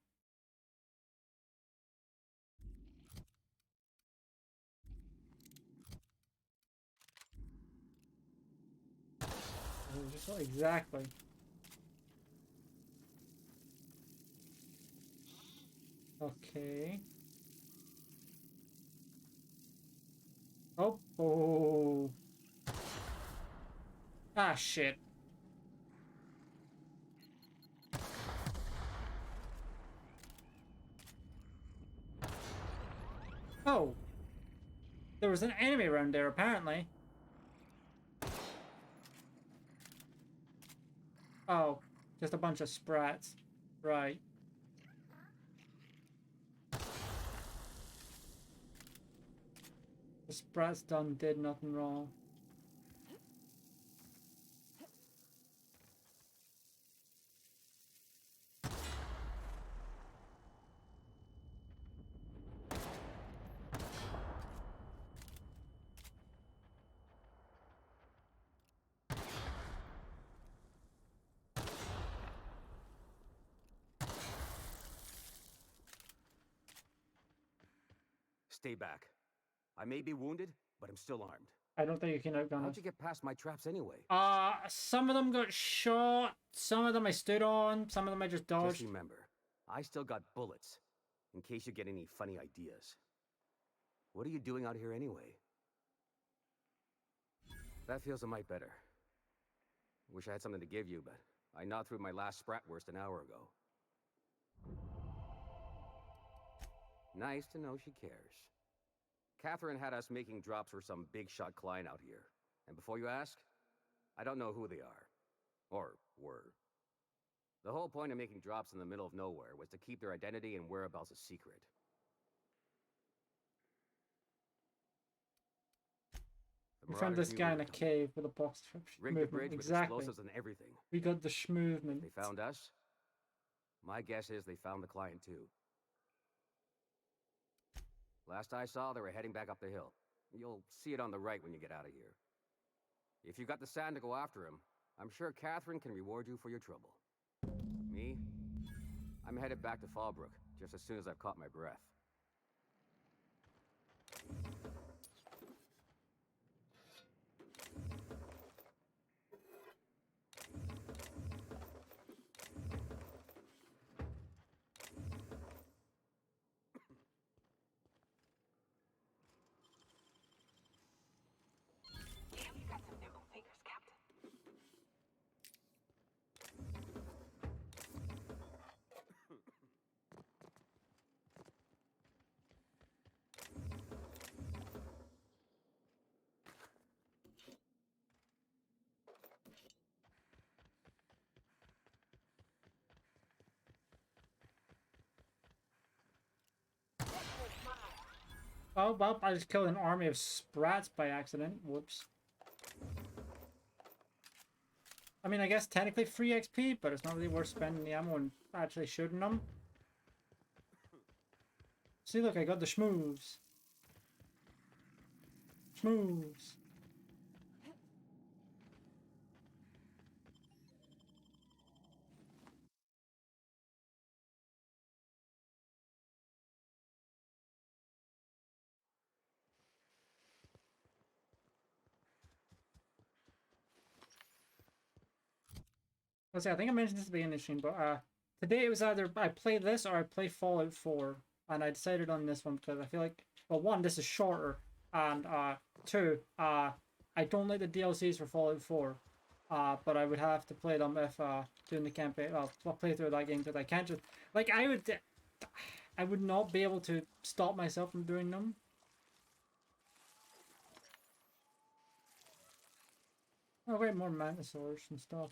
Exactly. Okay. Oh, oh. Ah, shit. Oh. There was an enemy around there, apparently. Oh, just a bunch of sprats. Right. The sprats did nothing wrong. Stay back. I may be wounded, but I'm still armed. I don't think you can outgun How'd us. you get past my traps anyway? Some of them got shot, some of them I stood on, some of them I just dodged. Just remember, I still got bullets, in case you get any funny ideas. What are you doing out here anyway? That feels a mite better. Wish I had something to give you, but I gnawed through my last Spratwurst an hour ago. Nice to know she cares. Catherine had us making drops for some big-shot client out here. And before you ask, I don't know who they are. Or were. The whole point of making drops in the middle of nowhere was to keep their identity and whereabouts a secret. We found this guy in a cave with a box rigged the bridge with exactly. explosives and everything. We got the schmovement. They found us. My guess is they found the client too. Last I saw, they were heading back up the hill. You'll see it on the right when you get out of here. If you got the sand to go after him, I'm sure Catherine can reward you for your trouble. Me? I'm headed back to Fallbrook, just as soon as I've caught my breath. Oh, well, I just killed an army of sprats by accident. Whoops. I mean, I guess technically free XP, but it's not really worth spending the ammo and actually shooting them. See, look, I got the schmooves. Schmooves. Let's see, I think I mentioned this at the beginning of the stream, but today it was either I play this or I play Fallout 4, and I decided on this one because I feel like, well, one, this is shorter, and two, I don't like the DLCs for Fallout 4, but I would have to play them if doing the campaign. Well, I'll play through that game because I can't just like I would not be able to stop myself from doing them. Oh wait, more Mantisaurs and stuff.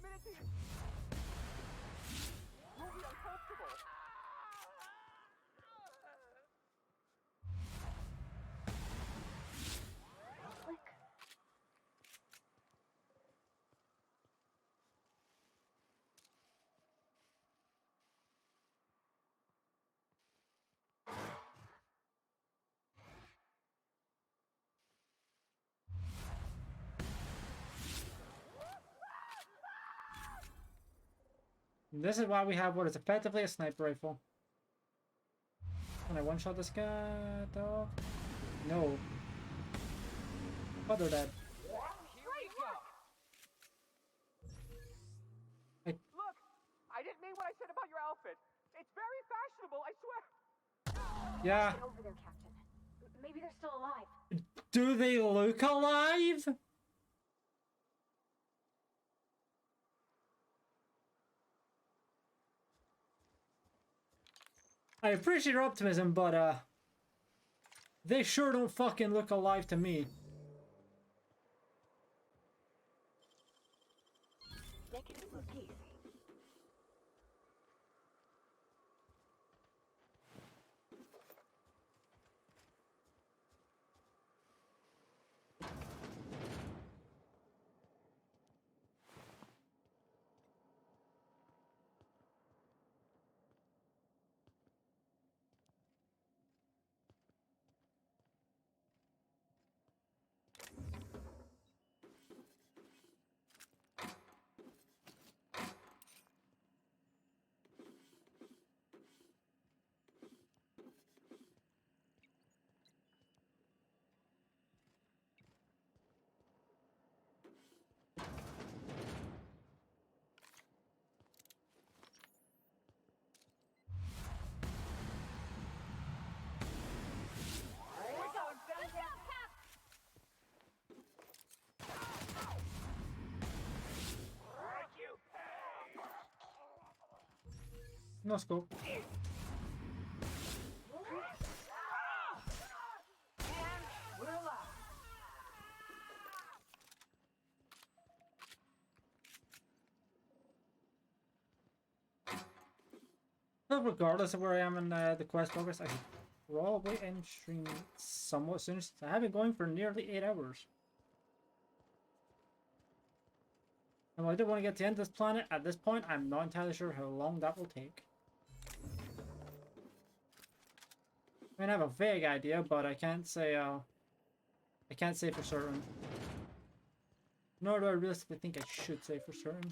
humidity. You'll be uncomfortable. This is why we have what is effectively a sniper rifle. Can I one-shot this guy, though? No. Oh, they're dead. Look, I didn't mean what I said about your outfit. It's very fashionable, I swear. Yeah. Get over there, Captain. Maybe they're still alive. Do they look alive? I appreciate your optimism, but they sure don't fucking look alive to me. Take it easy. No scope. But regardless of where I am in the quest progress, I should probably end stream somewhat soon. I have been going for nearly 8 hours. And while I do want to get to the end of this planet, at this point, I'm not entirely sure how long that will take. I mean, I have a vague idea, but I can't say for certain. Nor do I realistically think I should say for certain.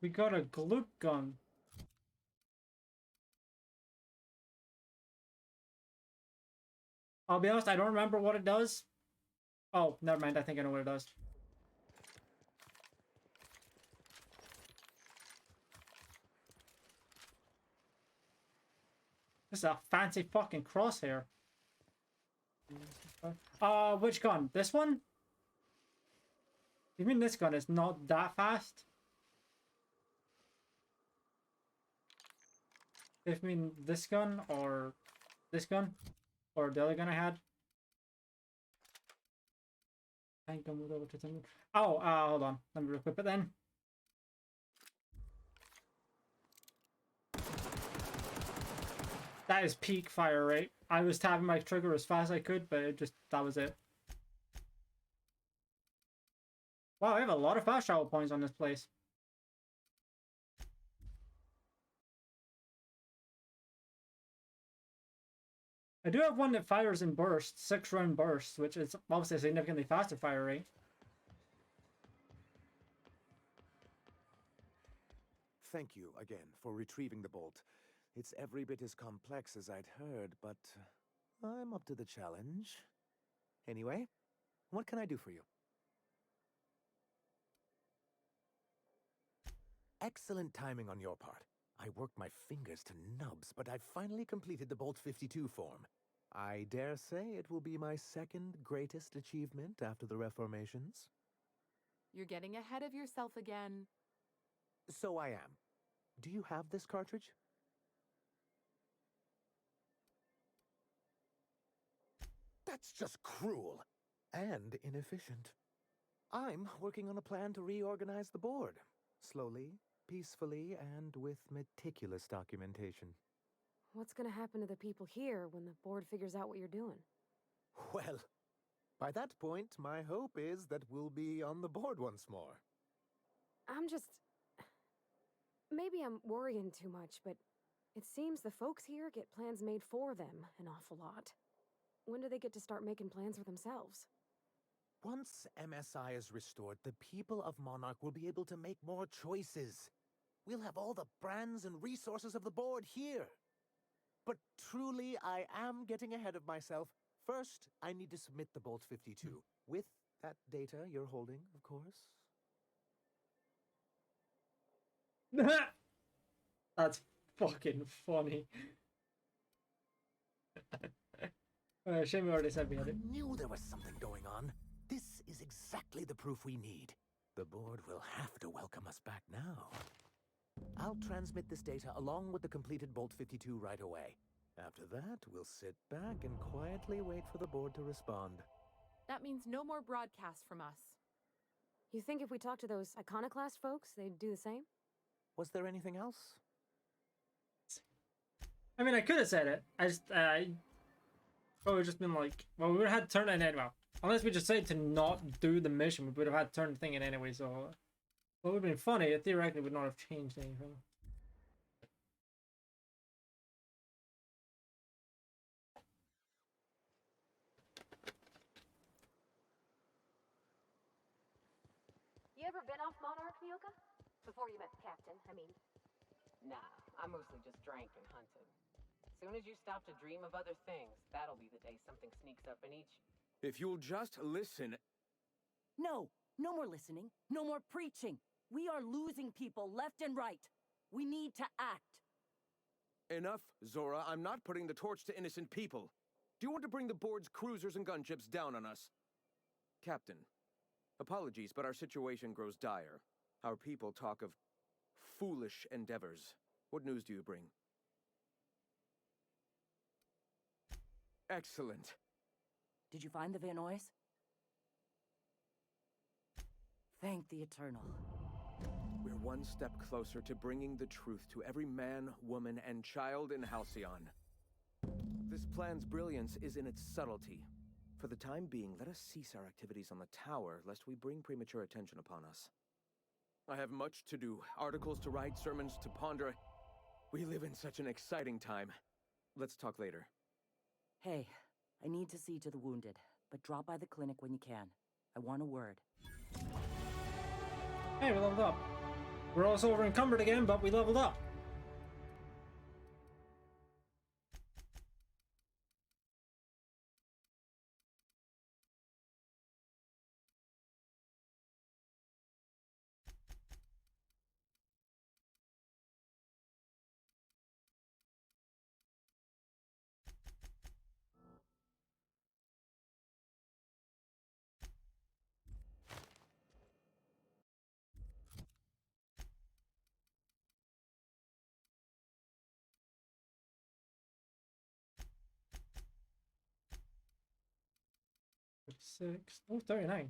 We got a glue gun. I'll be honest, I don't remember what it does. Oh, never mind. I think I know what it does. This is a fancy fucking crosshair. Which gun? This one? You mean this gun is not that fast? If you mean this gun or this gun or the other gun I had. I think I moved over to something. Oh, hold on. Let me equip it then. That is peak fire rate. I was tapping my trigger as fast as I could, but it just, that was it. Wow, I have a lot of fast travel points on this place. I do have one that fires in bursts, 6-round bursts, which is obviously a significantly faster fire rate. Thank you again for retrieving the bolt. It's every bit as complex as I'd heard, but I'm up to the challenge. Anyway, what can I do for you? Excellent timing on your part. I worked my fingers to nubs, but I've finally completed the Bolt 52 form. I dare say it will be my second greatest achievement after the reformations. You're getting ahead of yourself again. So I am. Do you have this cartridge? That's just cruel and inefficient. I'm working on a plan to reorganize the board. Slowly, peacefully, and with meticulous documentation. What's gonna happen to the people here when the board figures out what you're doing? Well, by that point, my hope is that we'll be on the board once more. I'm just... Maybe I'm worrying too much, but it seems the folks here get plans made for them an awful lot. When do they get to start making plans for themselves? Once MSI is restored, the people of Monarch will be able to make more choices. We'll have all the brands and resources of the board here. But truly, I am getting ahead of myself. First, I need to submit the Bolt 52, with that data you're holding, of course. That's fucking funny. Shame we already said we had it. I knew there was something going on. This is exactly the proof we need. The board will have to welcome us back now. I'll transmit this data along with the completed Bolt 52 right away. After that, we'll sit back and quietly wait for the board to respond. That means no more broadcasts from us. You think if we talk to those iconoclast folks, they'd do the same? Was there anything else? I mean, I could have said it. I just, probably just been like, well, we would have had to turn it in. Well, unless we just said to not do the mission, we would have had to turn the thing in anyway, so... Well, it would have been funny. It theoretically would not have changed anything. You ever been off Monarch, Mioka? Before you met the captain, I mean. Nah, I mostly just drank and hunted. Soon as you stop to dream of other things, that'll be the day something sneaks up and eats you. If you'll just listen... No, no more listening, no more preaching. We are losing people left and right. We need to act. Enough, Zora. I'm not putting the torch to innocent people. Do you want to bring the board's cruisers and gunships down on us? Captain, apologies, but our situation grows dire. Our people talk of foolish endeavors. What news do you bring? Excellent. Did you find the Vanois? Thank the Eternal. We're one step closer to bringing the truth to every man, woman, and child in Halcyon. This plan's brilliance is in its subtlety. For the time being, let us cease our activities on the tower, lest we bring premature attention upon us. I have much to do, articles to write, sermons to ponder. We live in such an exciting time. Let's talk later. Hey, I need to see to the wounded, but drop by the clinic when you can. I want a word. Hey, we leveled up. We're also over encumbered again, but we leveled up. Six. Oh, 39.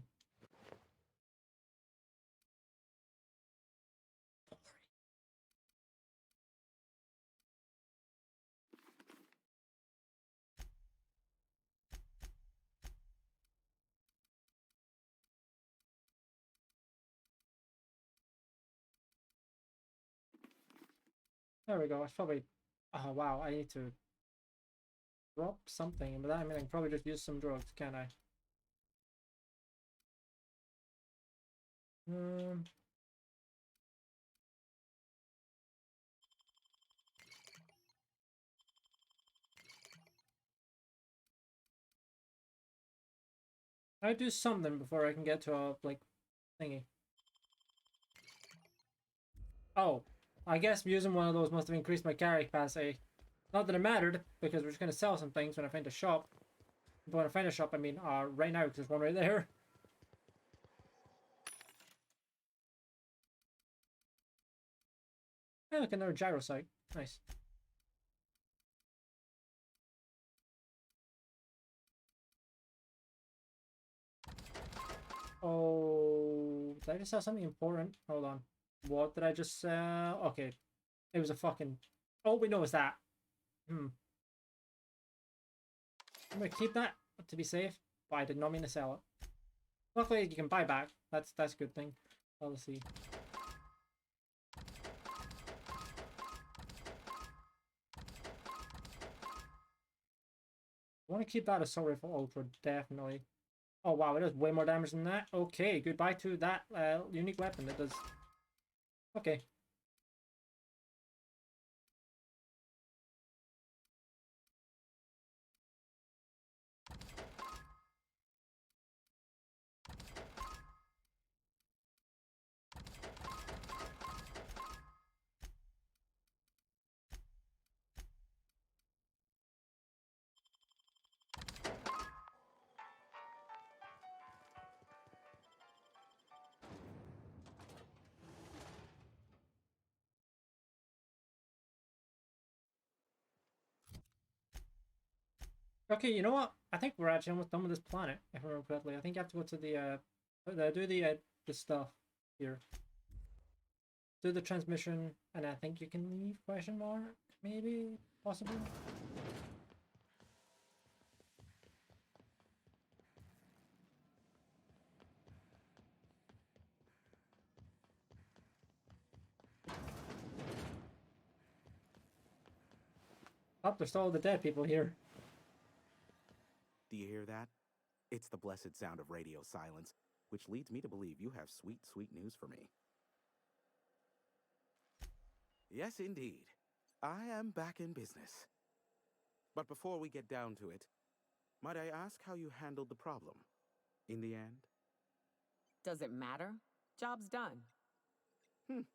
There we go. It's probably... Oh, wow. I need to drop something. But that, I mean, I can probably just use some drugs, can't I? I do something before I can get to a, like, thingy. Oh, I guess using one of those must have increased my carry capacity. Not that it mattered, because we're just going to sell some things when I find a shop. But when I find a shop, I mean, right now, because there's one right there. Hey, look, another gyro site. Nice. Oh, did I just sell something important? Hold on. What did I just sell? Okay. It was a fucking... All we know is that. I'm gonna keep that to be safe, but I did not mean to sell it. Luckily, you can buy back. That's a good thing. Let's see. I want to keep that assault rifle ultra, definitely. Oh wow, it does way more damage than that. Okay, goodbye to that unique weapon. It does. Okay. Okay, you know what? I think we're actually almost done with this planet, if I remember correctly. I think you have to go to the stuff here. Do the transmission, and I think you can leave, question mark? Maybe? Possibly? Oh, there's still all the dead people here. Do you hear that? It's the blessed sound of radio silence, which leads me to believe you have sweet, sweet news for me. Yes, indeed. I am back in business. But before we get down to it, might I ask how you handled the problem in the end? Does it matter? Job's done.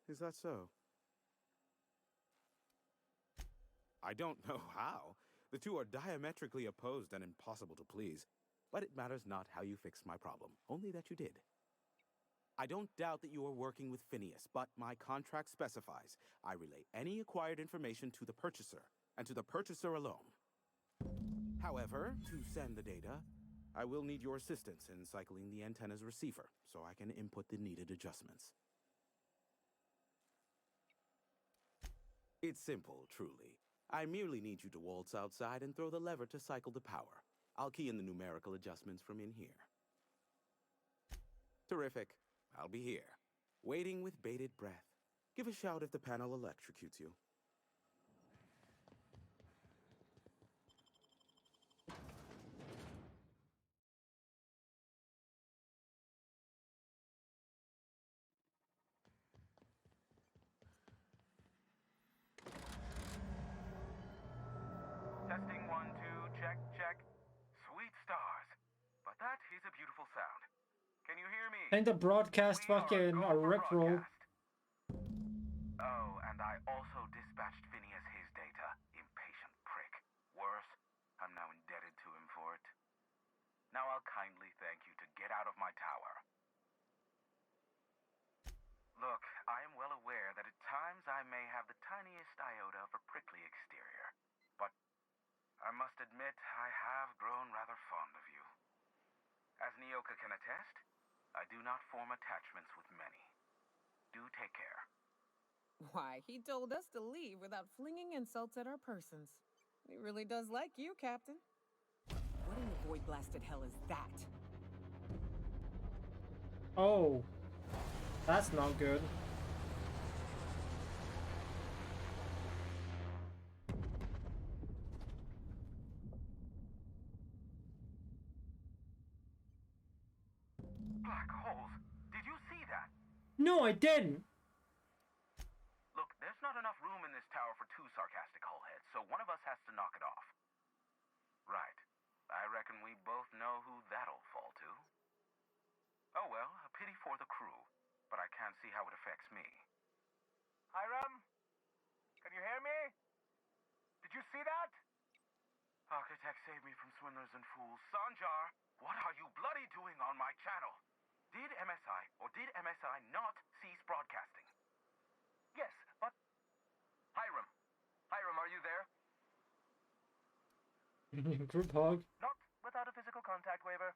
Is that so? I don't know how. The two are diametrically opposed and impossible to please. But it matters not how you fixed my problem, only that you did. I don't doubt that you are working with Phineas, but my contract specifies I relay any acquired information to the purchaser, and to the purchaser alone. However, to send the data, I will need your assistance in cycling the antenna's receiver, so I can input the needed adjustments. It's simple, truly. I merely need you to waltz outside and throw the lever to cycle the power. I'll key in the numerical adjustments from in here. Terrific. I'll be here, waiting with bated breath. Give a shout if the panel electrocutes you. Testing 1, 2, check, check. Sweet stars. But that is a beautiful sound. Can you hear me? Time to broadcast fucking a rickroll. Oh, and I also dispatched Phineas his data. Impatient prick. Worse, I'm now indebted to him for it. Now I'll kindly thank you to get out of my tower. Look, I am well aware that at times I may have the tiniest iota of a prickly exterior. But I must admit I have grown rather fond of you. As Nyoka can attest, I do not form attachments with many. Do take care. Why, he told us to leave without flinging insults at our persons. He really does like you, Captain. What in the void-blasted hell is that? Oh. That's not good. Black holes. Did you see that? No, I didn't. Look, there's not enough room in this tower for two sarcastic hullheads, so one of us has to knock it off. Right. I reckon we both know who that'll fall to. Oh well, a pity for the crew, but I can't see how it affects me. Hiram? Can you hear me? Did you see that? Architect, save me from swindlers and fools. Sanjar, what are you bloody doing on my channel? Did MSI not cease broadcasting? Yes, but... Hiram, are you there? Group hug. Not without a physical contact waiver.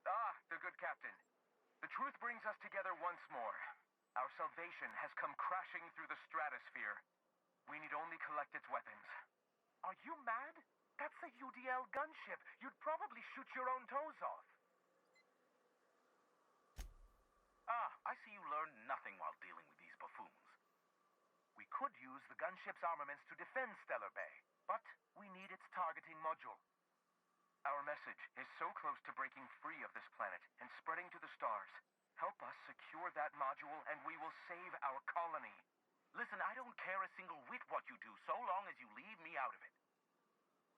Ah, the good captain. The truth brings us together once more. Our salvation has come crashing through the stratosphere. We need only collect its weapons. Are you mad? That's a UDL gunship. You'd probably shoot your own toes off. Ah, I see you learned nothing while dealing with these buffoons. We could use the gunship's armaments to defend Stellar Bay, but we need its targeting module. Our message is so close to breaking free of this planet and spreading to the stars. Help us secure that module and we will save our colony. Listen, I don't care a single whit what you do, so long as you leave me out of it.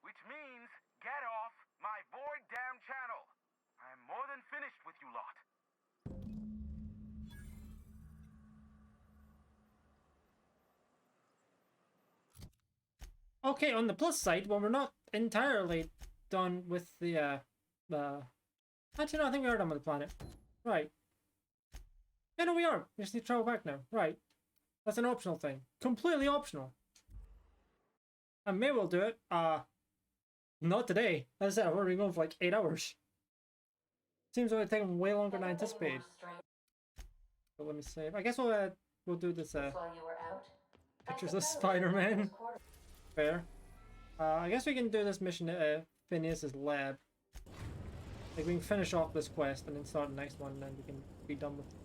Which means, get off my void damn channel. I'm more than finished with you lot. Okay, on the plus side, well, we're not entirely done with the, Actually, no, I think we are done with the planet. Right. Yeah, no, we are. We just need to travel back now. Right. That's an optional thing. Completely optional. I may well do it. Not today. As I said, I've already been going for like 8 hours. Seems like it's taking way longer than I anticipated. So let me save. I guess we'll do this, pictures of Spider-Man. Fair. I guess we can do this mission at Phineas's lab. Like, we can finish off this quest and then start the next one, and then we can be done with the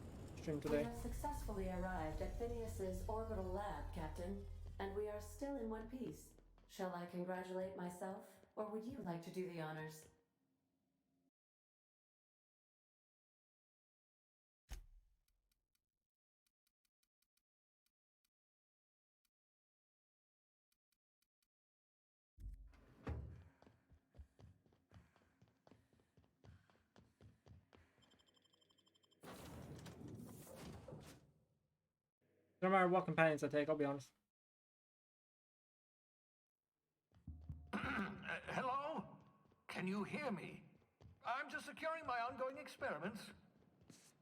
stream We today. have successfully arrived at Phineas's orbital lab, Captain, and we are still in one piece. Shall I congratulate myself, or would you like to do the honors? No matter what companions I take, I'll be honest. Hello? Can you hear me? I'm just securing my ongoing experiments.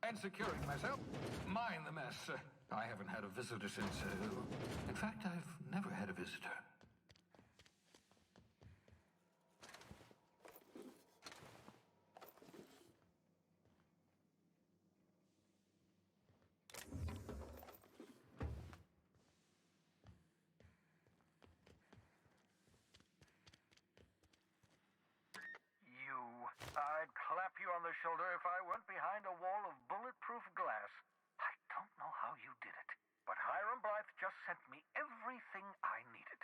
And securing myself. Mind the mess. I haven't had a visitor since... in fact, I've never had a visitor. I'd clap you on the shoulder if I weren't behind a wall of bulletproof glass. I don't know how you did it, but Hiram Blythe just sent me everything I needed.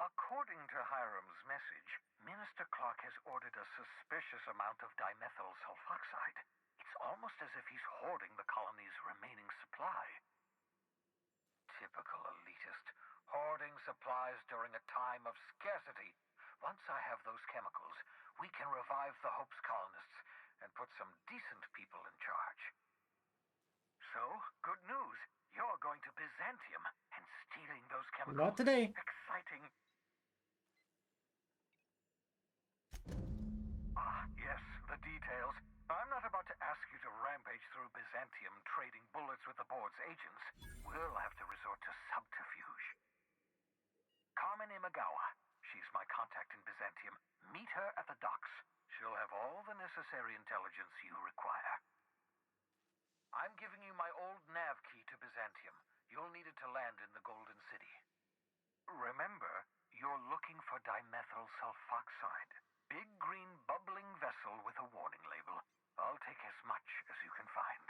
According to Hiram's message, Minister Clark has ordered a suspicious amount of dimethyl sulfoxide. It's almost as if he's hoarding the colony's remaining supply. Typical elitist, hoarding supplies during a time of scarcity. Once I have those chemicals, we can revive the Hope's colonists and put some decent people in charge. So, good news. You're going to Byzantium and stealing those chemicals. Not today. Exciting. Ah, yes, the details. I'm not about to ask you to rampage through Byzantium trading bullets with the board's agents. We'll have to resort to subterfuge. Carmen Imagawa. She's my contact in Byzantium. Meet her at the docks. She'll have all the necessary intelligence you require. I'm giving you my old nav key to Byzantium. You'll need it to land in the Golden City. Remember, you're looking for dimethyl sulfoxide. Big green bubbling vessel with a warning label. I'll take as much as you can find.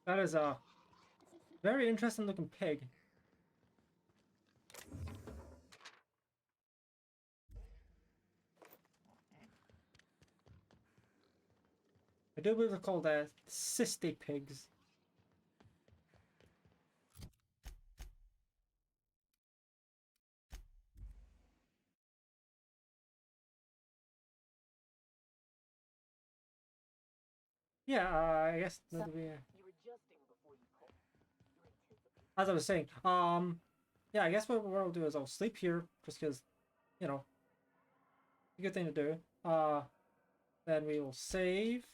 That is Very interesting looking pig. I do believe they're called cysty pigs. Yeah, I guess that'll be. As I was saying, yeah, I guess what I'll do is I'll sleep here just because, you know, a good thing to do. Then we will save.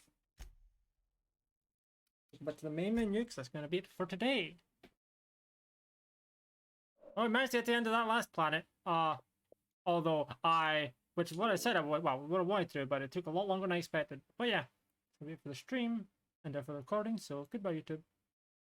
But to the main menu, because that's going to be it for today. Oh, we managed to get to the end of that last planet. Although which is what I said I would, well, would have wanted to, but it took a lot longer than I expected. But yeah, it's going to be it for the stream and for the recording, so goodbye, YouTube.